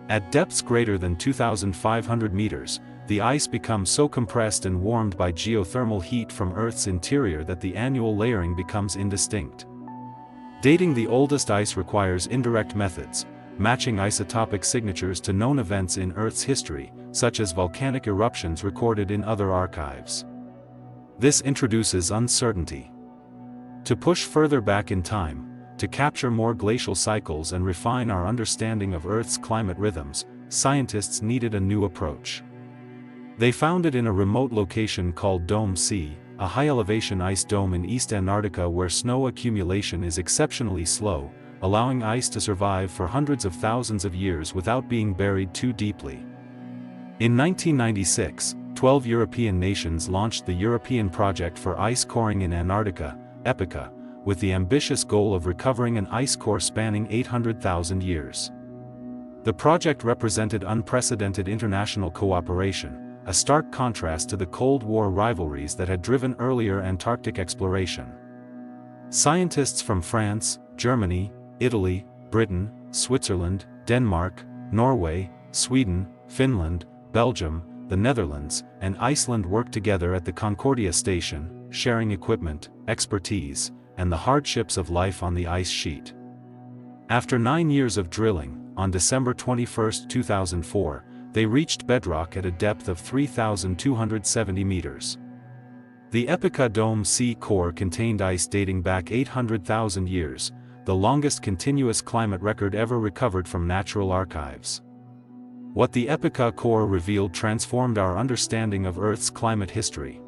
At depths greater than 2,500 meters, the ice becomes so compressed and warmed by geothermal heat from Earth's interior that the annual layering becomes indistinct. Dating the oldest ice requires indirect methods, matching isotopic signatures to known events in Earth's history, such as volcanic eruptions recorded in other archives. This introduces uncertainty. To push further back in time, to capture more glacial cycles and refine our understanding of Earth's climate rhythms, scientists needed a new approach. They found it in a remote location called Dome C, a high-elevation ice dome in East Antarctica where snow accumulation is exceptionally slow, allowing ice to survive for hundreds of thousands of years without being buried too deeply. In 1996, 12 European nations launched the European Project for Ice Coring in Antarctica, EPICA, with the ambitious goal of recovering an ice core spanning 800,000 years. The project represented unprecedented international cooperation, a stark contrast to the Cold War rivalries that had driven earlier Antarctic exploration. Scientists from France, Germany, Italy, Britain, Switzerland, Denmark, Norway, Sweden, Finland, Belgium, the Netherlands, and Iceland worked together at the Concordia station, sharing equipment, expertise, and the hardships of life on the ice sheet. After 9 years of drilling, on December 21, 2004, they reached bedrock at a depth of 3,270 meters. The EPICA Dome C core contained ice dating back 800,000 years, the longest continuous climate record ever recovered from natural archives. What the EPICA core revealed transformed our understanding of Earth's climate history.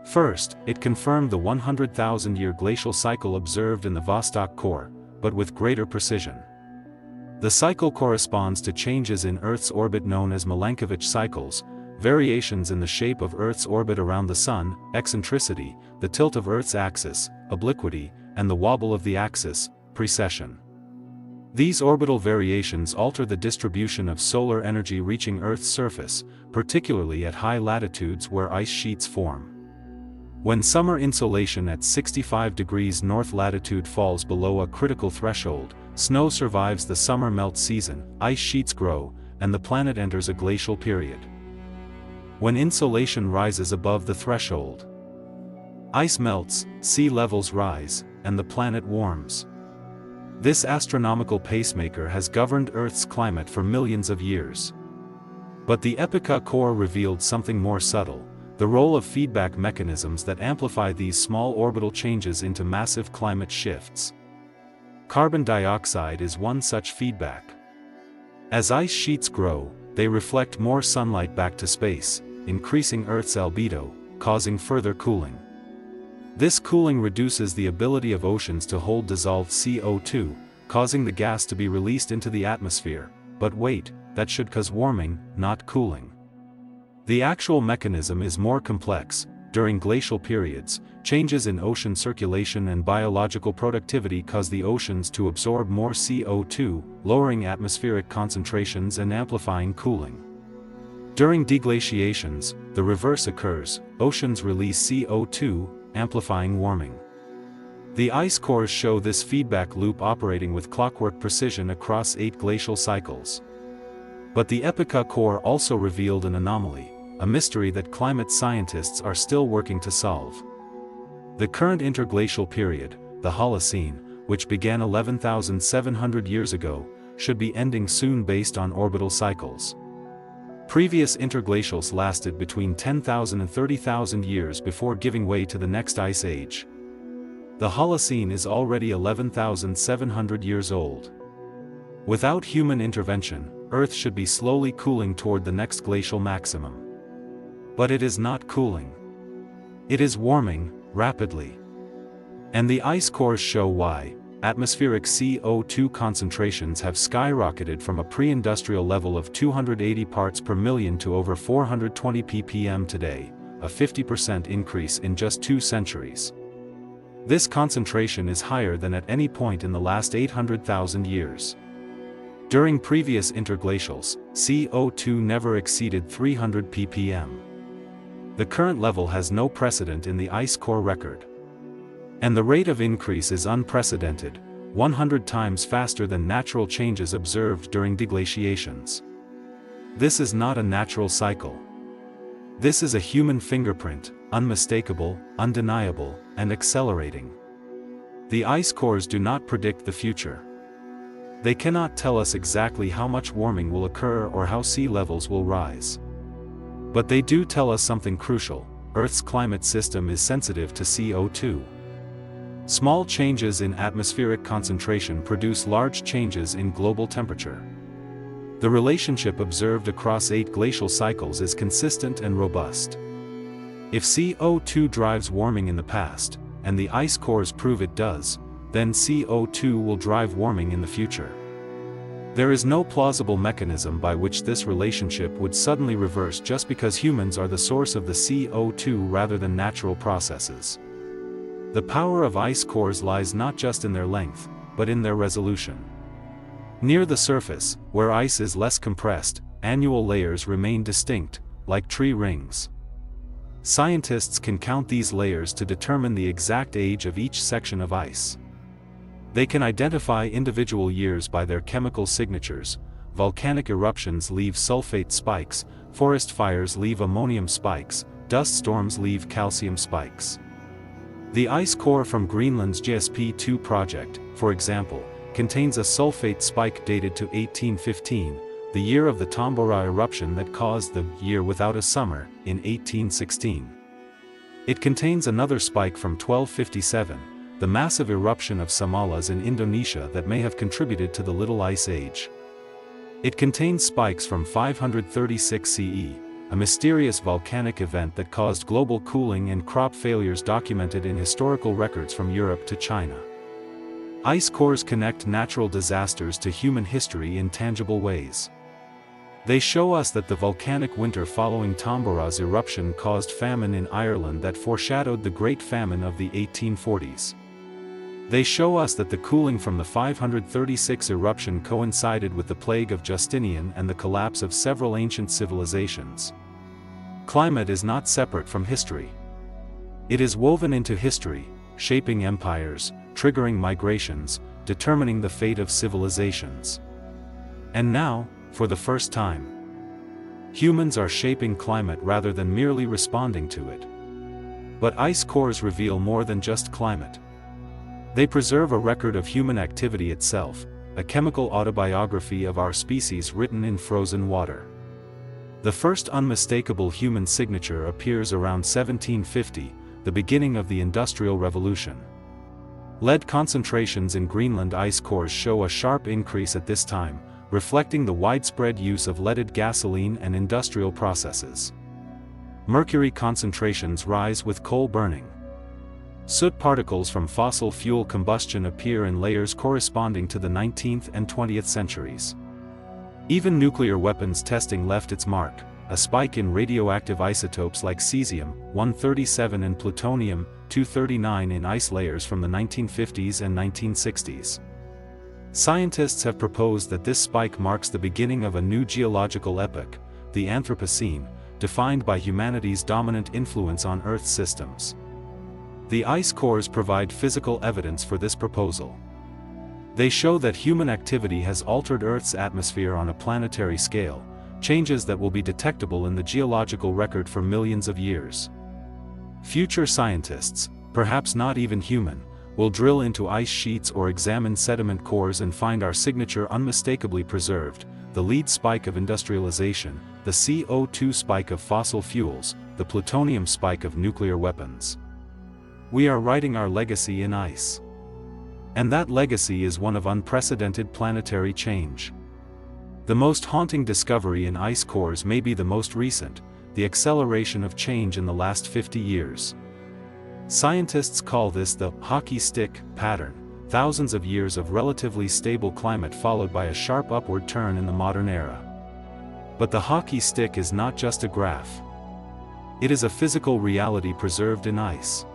First, it confirmed the 100,000-year glacial cycle observed in the Vostok core, but with greater precision. The cycle corresponds to changes in Earth's orbit known as Milankovitch cycles, variations in the shape of Earth's orbit around the Sun, eccentricity, the tilt of Earth's axis, obliquity, and the wobble of the axis, precession. These orbital variations alter the distribution of solar energy reaching Earth's surface, particularly at high latitudes where ice sheets form. When summer insolation at 65 degrees north latitude falls below a critical threshold, snow survives the summer melt season, ice sheets grow, and the planet enters a glacial period. When insolation rises above the threshold, ice melts, sea levels rise, and the planet warms. This astronomical pacemaker has governed Earth's climate for millions of years. But the EPICA core revealed something more subtle, the role of feedback mechanisms that amplify these small orbital changes into massive climate shifts. Carbon dioxide is one such feedback. As ice sheets grow, they reflect more sunlight back to space, increasing Earth's albedo, causing further cooling. This cooling reduces the ability of oceans to hold dissolved CO2, causing the gas to be released into the atmosphere. But wait, that should cause warming, not cooling. The actual mechanism is more complex. During glacial periods, changes in ocean circulation and biological productivity cause the oceans to absorb more CO2, lowering atmospheric concentrations and amplifying cooling. During deglaciations, the reverse occurs, oceans release CO2, amplifying warming. The ice cores show this feedback loop operating with clockwork precision across 8 glacial cycles. But the EPICA core also revealed an anomaly, a mystery that climate scientists are still working to solve. The current interglacial period, the Holocene, which began 11,700 years ago, should be ending soon based on orbital cycles. Previous interglacials lasted between 10,000 and 30,000 years before giving way to the next ice age. The Holocene is already 11,700 years old. Without human intervention, Earth should be slowly cooling toward the next glacial maximum. But it is not cooling. It is warming, rapidly. And the ice cores show why. Atmospheric CO2 concentrations have skyrocketed from a pre-industrial level of 280 parts per million to over 420 ppm today, a 50% increase in just 2 centuries. This concentration is higher than at any point in the last 800,000 years. During previous interglacials, CO2 never exceeded 300 ppm. The current level has no precedent in the ice core record. And the rate of increase is unprecedented, 100 times faster than natural changes observed during deglaciations. This is not a natural cycle. This is a human fingerprint, unmistakable, undeniable, and accelerating. The ice cores do not predict the future. They cannot tell us exactly how much warming will occur or how sea levels will rise. But they do tell us something crucial: Earth's climate system is sensitive to CO2. Small changes in atmospheric concentration produce large changes in global temperature. The relationship observed across 8 glacial cycles is consistent and robust. If CO2 drives warming in the past, and the ice cores prove it does, then CO2 will drive warming in the future. There is no plausible mechanism by which this relationship would suddenly reverse just because humans are the source of the CO2 rather than natural processes. The power of ice cores lies not just in their length, but in their resolution. Near the surface, where ice is less compressed, annual layers remain distinct, like tree rings. Scientists can count these layers to determine the exact age of each section of ice. They can identify individual years by their chemical signatures. Volcanic eruptions leave sulfate spikes, forest fires leave ammonium spikes, dust storms leave calcium spikes. The ice core from Greenland's GSP-2 project, for example, contains a sulfate spike dated to 1815, the year of the Tambora eruption that caused the year without a summer, in 1816. It contains another spike from 1257, the massive eruption of Samalas in Indonesia that may have contributed to the Little Ice Age. It contains spikes from 536 CE, a mysterious volcanic event that caused global cooling and crop failures documented in historical records from Europe to China. Ice cores connect natural disasters to human history in tangible ways. They show us that the volcanic winter following Tambora's eruption caused famine in Ireland that foreshadowed the Great Famine of the 1840s. They show us that the cooling from the 536 eruption coincided with the plague of Justinian and the collapse of several ancient civilizations. Climate is not separate from history. It is woven into history, shaping empires, triggering migrations, determining the fate of civilizations. And now, for the first time, humans are shaping climate rather than merely responding to it. But ice cores reveal more than just climate. They preserve a record of human activity itself, a chemical autobiography of our species written in frozen water. The first unmistakable human signature appears around 1750, the beginning of the Industrial Revolution. Lead concentrations in Greenland ice cores show a sharp increase at this time, reflecting the widespread use of leaded gasoline and industrial processes. Mercury concentrations rise with coal burning. Soot particles from fossil fuel combustion appear in layers corresponding to the 19th and 20th centuries. Even nuclear weapons testing left its mark, a spike in radioactive isotopes like cesium-137 and plutonium-239 in ice layers from the 1950s and 1960s. Scientists have proposed that this spike marks the beginning of a new geological epoch, the Anthropocene, defined by humanity's dominant influence on Earth's systems. The ice cores provide physical evidence for this proposal. They show that human activity has altered Earth's atmosphere on a planetary scale, changes that will be detectable in the geological record for millions of years. Future scientists, perhaps not even human, will drill into ice sheets or examine sediment cores and find our signature unmistakably preserved, the lead spike of industrialization, the CO2 spike of fossil fuels, the plutonium spike of nuclear weapons. We are writing our legacy in ice. And that legacy is one of unprecedented planetary change. The most haunting discovery in ice cores may be the most recent, the acceleration of change in the last 50 years. Scientists call this the hockey stick pattern, thousands of years of relatively stable climate followed by a sharp upward turn in the modern era. But the hockey stick is not just a graph. It is a physical reality preserved in ice.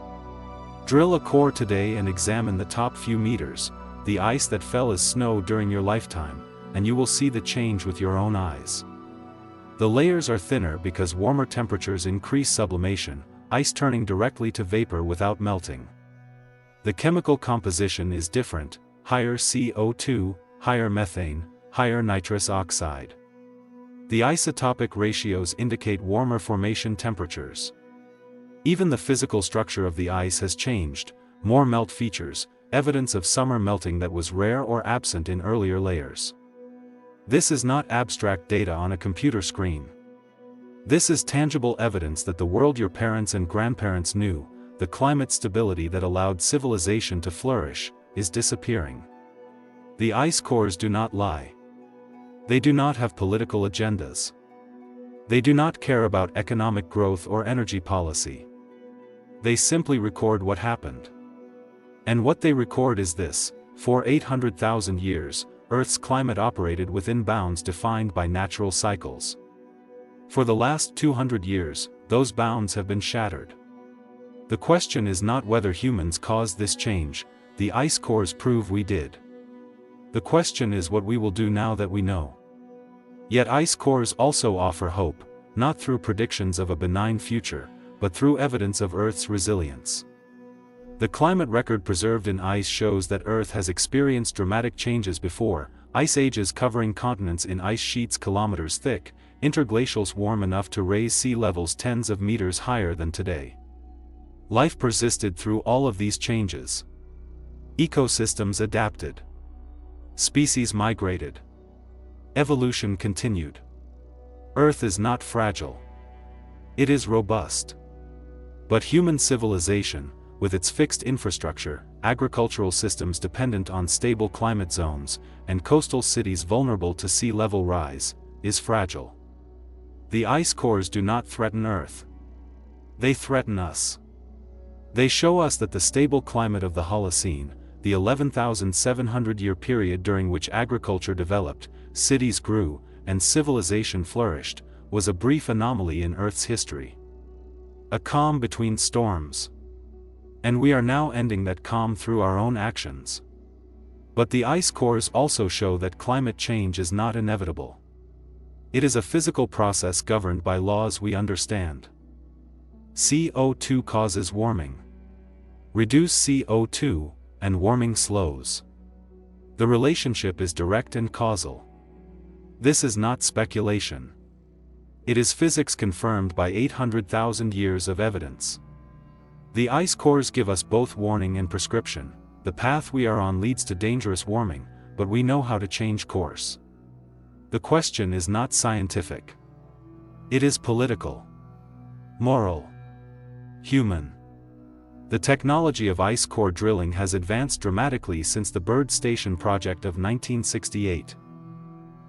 Drill a core today and examine the top few meters, the ice that fell as snow during your lifetime, and you will see the change with your own eyes. The layers are thinner because warmer temperatures increase sublimation, ice turning directly to vapor without melting. The chemical composition is different, higher CO2, higher methane, higher nitrous oxide. The isotopic ratios indicate warmer formation temperatures. Even the physical structure of the ice has changed, more melt features, evidence of summer melting that was rare or absent in earlier layers. This is not abstract data on a computer screen. This is tangible evidence that the world your parents and grandparents knew, the climate stability that allowed civilization to flourish, is disappearing. The ice cores do not lie. They do not have political agendas. They do not care about economic growth or energy policy. They simply record what happened. And what they record is this: for 800,000 years, Earth's climate operated within bounds defined by natural cycles. For the last 200 years, those bounds have been shattered. The question is not whether humans caused this change, the ice cores prove we did. The question is what we will do now that we know. Yet ice cores also offer hope, not through predictions of a benign future, but through evidence of Earth's resilience. The climate record preserved in ice shows that Earth has experienced dramatic changes before: ice ages covering continents in ice sheets kilometers thick, interglacials warm enough to raise sea levels tens of meters higher than today. Life persisted through all of these changes. Ecosystems adapted. Species migrated. Evolution continued. Earth is not fragile. It is robust. But human civilization, with its fixed infrastructure, agricultural systems dependent on stable climate zones, and coastal cities vulnerable to sea level rise, is fragile. The ice cores do not threaten Earth. They threaten us. They show us that the stable climate of the Holocene, the 11,700-year period during which agriculture developed, cities grew, and civilization flourished, was a brief anomaly in Earth's history. A calm between storms. And we are now ending that calm through our own actions. But the ice cores also show that climate change is not inevitable. It is a physical process governed by laws we understand. CO2 causes warming. Reduce CO2, and warming slows. The relationship is direct and causal. This is not speculation. It is physics confirmed by 800,000 years of evidence. The ice cores give us both warning and prescription. The path we are on leads to dangerous warming, but we know how to change course. The question is not scientific. It is political, moral, human. The technology of ice core drilling has advanced dramatically since the Bird Station project of 1968.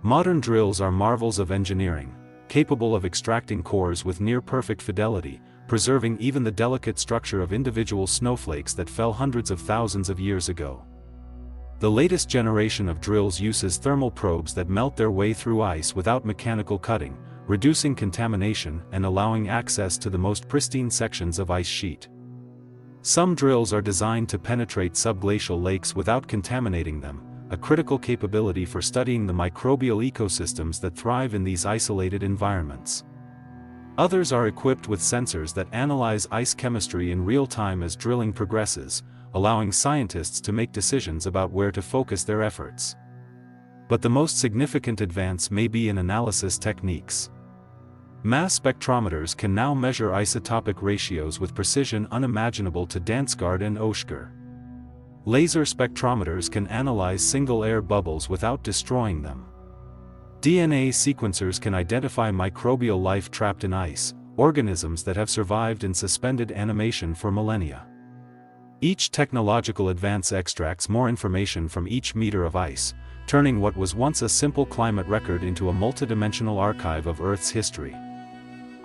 Modern drills are marvels of engineering, capable of extracting cores with near-perfect fidelity, preserving even the delicate structure of individual snowflakes that fell hundreds of thousands of years ago. The latest generation of drills uses thermal probes that melt their way through ice without mechanical cutting, reducing contamination and allowing access to the most pristine sections of ice sheet. Some drills are designed to penetrate subglacial lakes without contaminating them, a critical capability for studying the microbial ecosystems that thrive in these isolated environments. Others are equipped with sensors that analyze ice chemistry in real time as drilling progresses, allowing scientists to make decisions about where to focus their efforts. But the most significant advance may be in analysis techniques. Mass spectrometers can now measure isotopic ratios with precision unimaginable to Dansgaard and Oeschger. Laser spectrometers can analyze single air bubbles without destroying them. DNA sequencers can identify microbial life trapped in ice, organisms that have survived in suspended animation for millennia. Each technological advance extracts more information from each meter of ice, turning what was once a simple climate record into a multidimensional archive of Earth's history.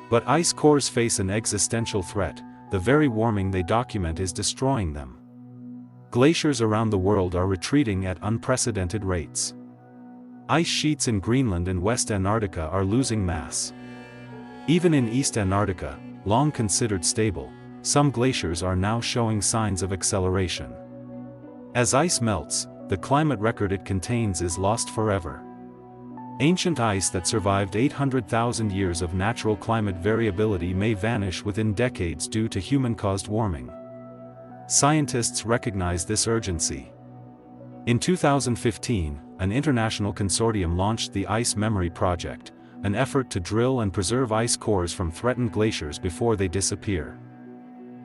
But ice cores face an existential threat. The very warming they document is destroying them. Glaciers around the world are retreating at unprecedented rates. Ice sheets in Greenland and West Antarctica are losing mass. Even in East Antarctica, long considered stable, some glaciers are now showing signs of acceleration. As ice melts, the climate record it contains is lost forever. Ancient ice that survived 800,000 years of natural climate variability may vanish within decades due to human-caused warming. Scientists recognize this urgency. In 2015, an international consortium launched the Ice Memory Project, an effort to drill and preserve ice cores from threatened glaciers before they disappear.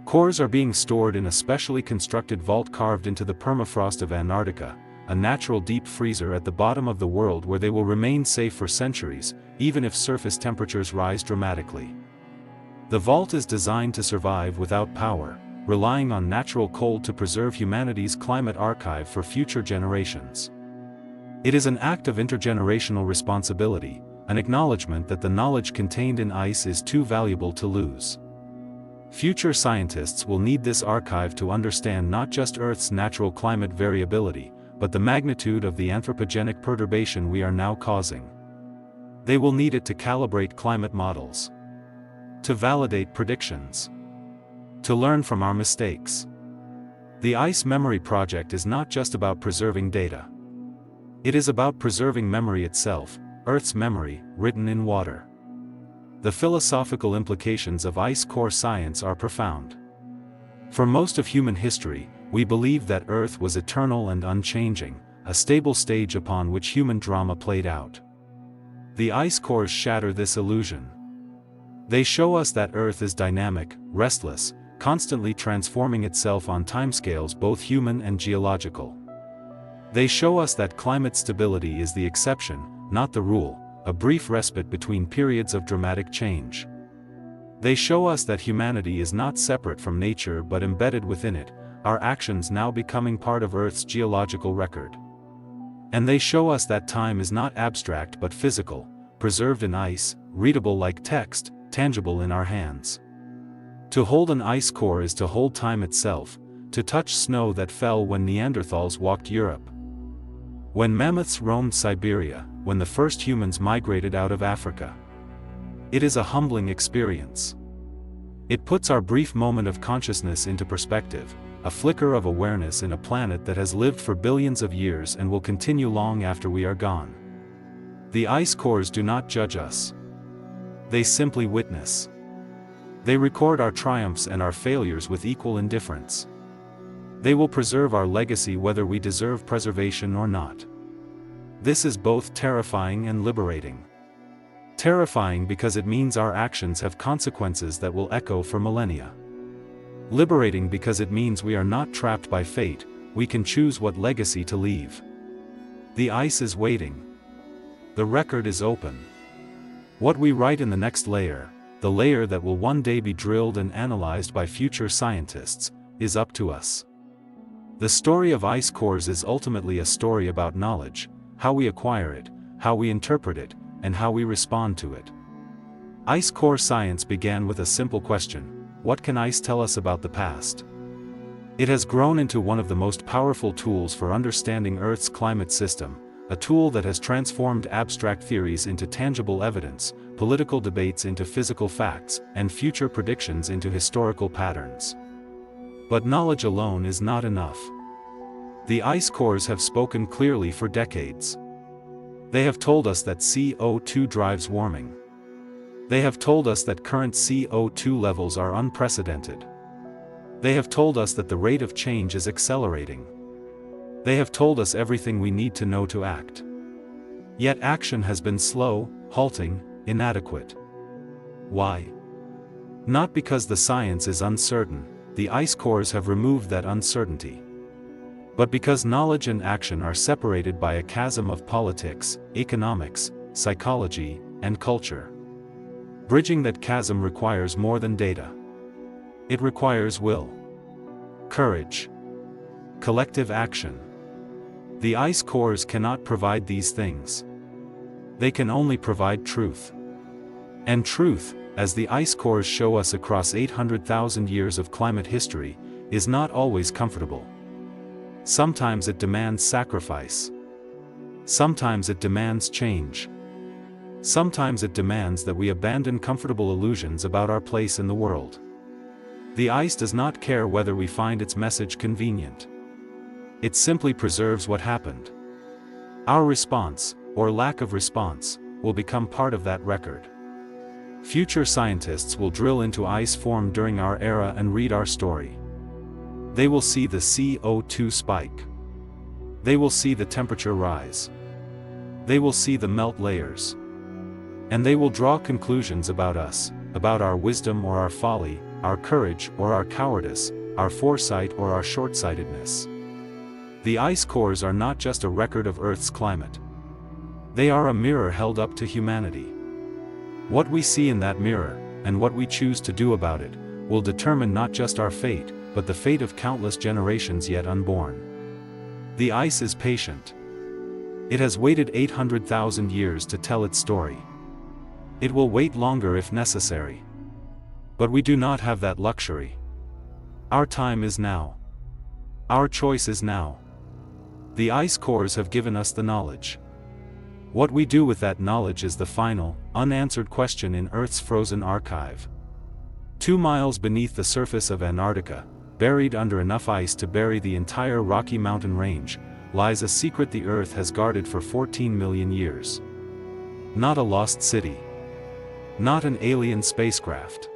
Cores are being stored in a specially constructed vault carved into the permafrost of Antarctica, a natural deep freezer at the bottom of the world where they will remain safe for centuries, even if surface temperatures rise dramatically. The vault is designed to survive without power, relying on natural cold to preserve humanity's climate archive for future generations. It is an act of intergenerational responsibility, an acknowledgement that the knowledge contained in ice is too valuable to lose. Future scientists will need this archive to understand not just Earth's natural climate variability, but the magnitude of the anthropogenic perturbation we are now causing. They will need it to calibrate climate models, to validate predictions, to learn from our mistakes. The Ice Memory Project is not just about preserving data. It is about preserving memory itself, Earth's memory, written in water. The philosophical implications of ice core science are profound. For most of human history, we believe that Earth was eternal and unchanging, a stable stage upon which human drama played out. The ice cores shatter this illusion. They show us that Earth is dynamic, restless, constantly transforming itself on timescales both human and geological. They show us that climate stability is the exception, not the rule, a brief respite between periods of dramatic change. They show us that humanity is not separate from nature but embedded within it, our actions now becoming part of Earth's geological record. And they show us that time is not abstract but physical, preserved in ice, readable like text, tangible in our hands. To hold an ice core is to hold time itself, to touch snow that fell when Neanderthals walked Europe, when mammoths roamed Siberia, when the first humans migrated out of Africa. It is a humbling experience. It puts our brief moment of consciousness into perspective, a flicker of awareness in a planet that has lived for billions of years and will continue long after we are gone. The ice cores do not judge us. They simply witness. They record our triumphs and our failures with equal indifference. They will preserve our legacy whether we deserve preservation or not. This is both terrifying and liberating. Terrifying because it means our actions have consequences that will echo for millennia. Liberating because it means we are not trapped by fate, we can choose what legacy to leave. The ice is waiting. The record is open. What we write in the next layer, the layer that will one day be drilled and analyzed by future scientists, is up to us. The story of ice cores is ultimately a story about knowledge, how we acquire it, how we interpret it, and how we respond to it. Ice core science began with a simple question: what can ice tell us about the past? It has grown into one of the most powerful tools for understanding Earth's climate system, a tool that has transformed abstract theories into tangible evidence, political debates into physical facts, and future predictions into historical patterns. But knowledge alone is not enough. The ice cores have spoken clearly for decades. They have told us that CO2 drives warming. They have told us that current CO2 levels are unprecedented. They have told us that the rate of change is accelerating. They have told us everything we need to know to act. Yet action has been slow, halting, inadequate. Why? Not because the science is uncertain, the ice cores have removed that uncertainty. But because knowledge and action are separated by a chasm of politics, economics, psychology, and culture. Bridging that chasm requires more than data. It requires will, courage, collective action. The ice cores cannot provide these things. They can only provide truth. And truth, as the ice cores show us across 800,000 years of climate history, is not always comfortable. Sometimes it demands sacrifice. Sometimes it demands change. Sometimes it demands that we abandon comfortable illusions about our place in the world. The ice does not care whether we find its message convenient. It simply preserves what happened. Our response, or lack of response, will become part of that record. Future scientists will drill into ice formed during our era and read our story. They will see the CO2 spike. They will see the temperature rise. They will see the melt layers. And they will draw conclusions about us, about our wisdom or our folly, our courage or our cowardice, our foresight or our short-sightedness. The ice cores are not just a record of Earth's climate. They are a mirror held up to humanity. What we see in that mirror, and what we choose to do about it, will determine not just our fate, but the fate of countless generations yet unborn. The ice is patient. It has waited 800,000 years to tell its story. It will wait longer if necessary. But we do not have that luxury. Our time is now. Our choice is now. The ice cores have given us the knowledge. What we do with that knowledge is the final, unanswered question in Earth's frozen archive. 2 miles beneath the surface of Antarctica, buried under enough ice to bury the entire Rocky Mountain range, lies a secret the Earth has guarded for 14 million years. Not a lost city. Not an alien spacecraft.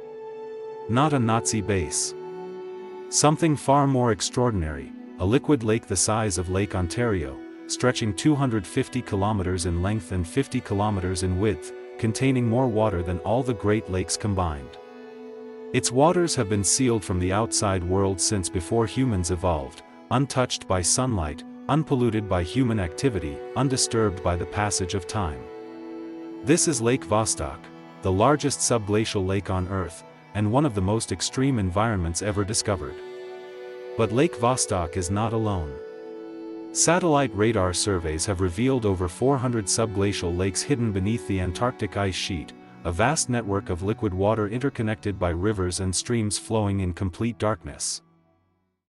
Not a Nazi base. Something far more extraordinary, a liquid lake the size of Lake Ontario, stretching 250 kilometers in length and 50 kilometers in width, containing more water than all the Great Lakes combined. Its waters have been sealed from the outside world since before humans evolved, untouched by sunlight, unpolluted by human activity, undisturbed by the passage of time. This is Lake Vostok, the largest subglacial lake on Earth, and one of the most extreme environments ever discovered. But Lake Vostok is not alone. Satellite radar surveys have revealed over 400 subglacial lakes hidden beneath the Antarctic ice sheet, a vast network of liquid water interconnected by rivers and streams flowing in complete darkness.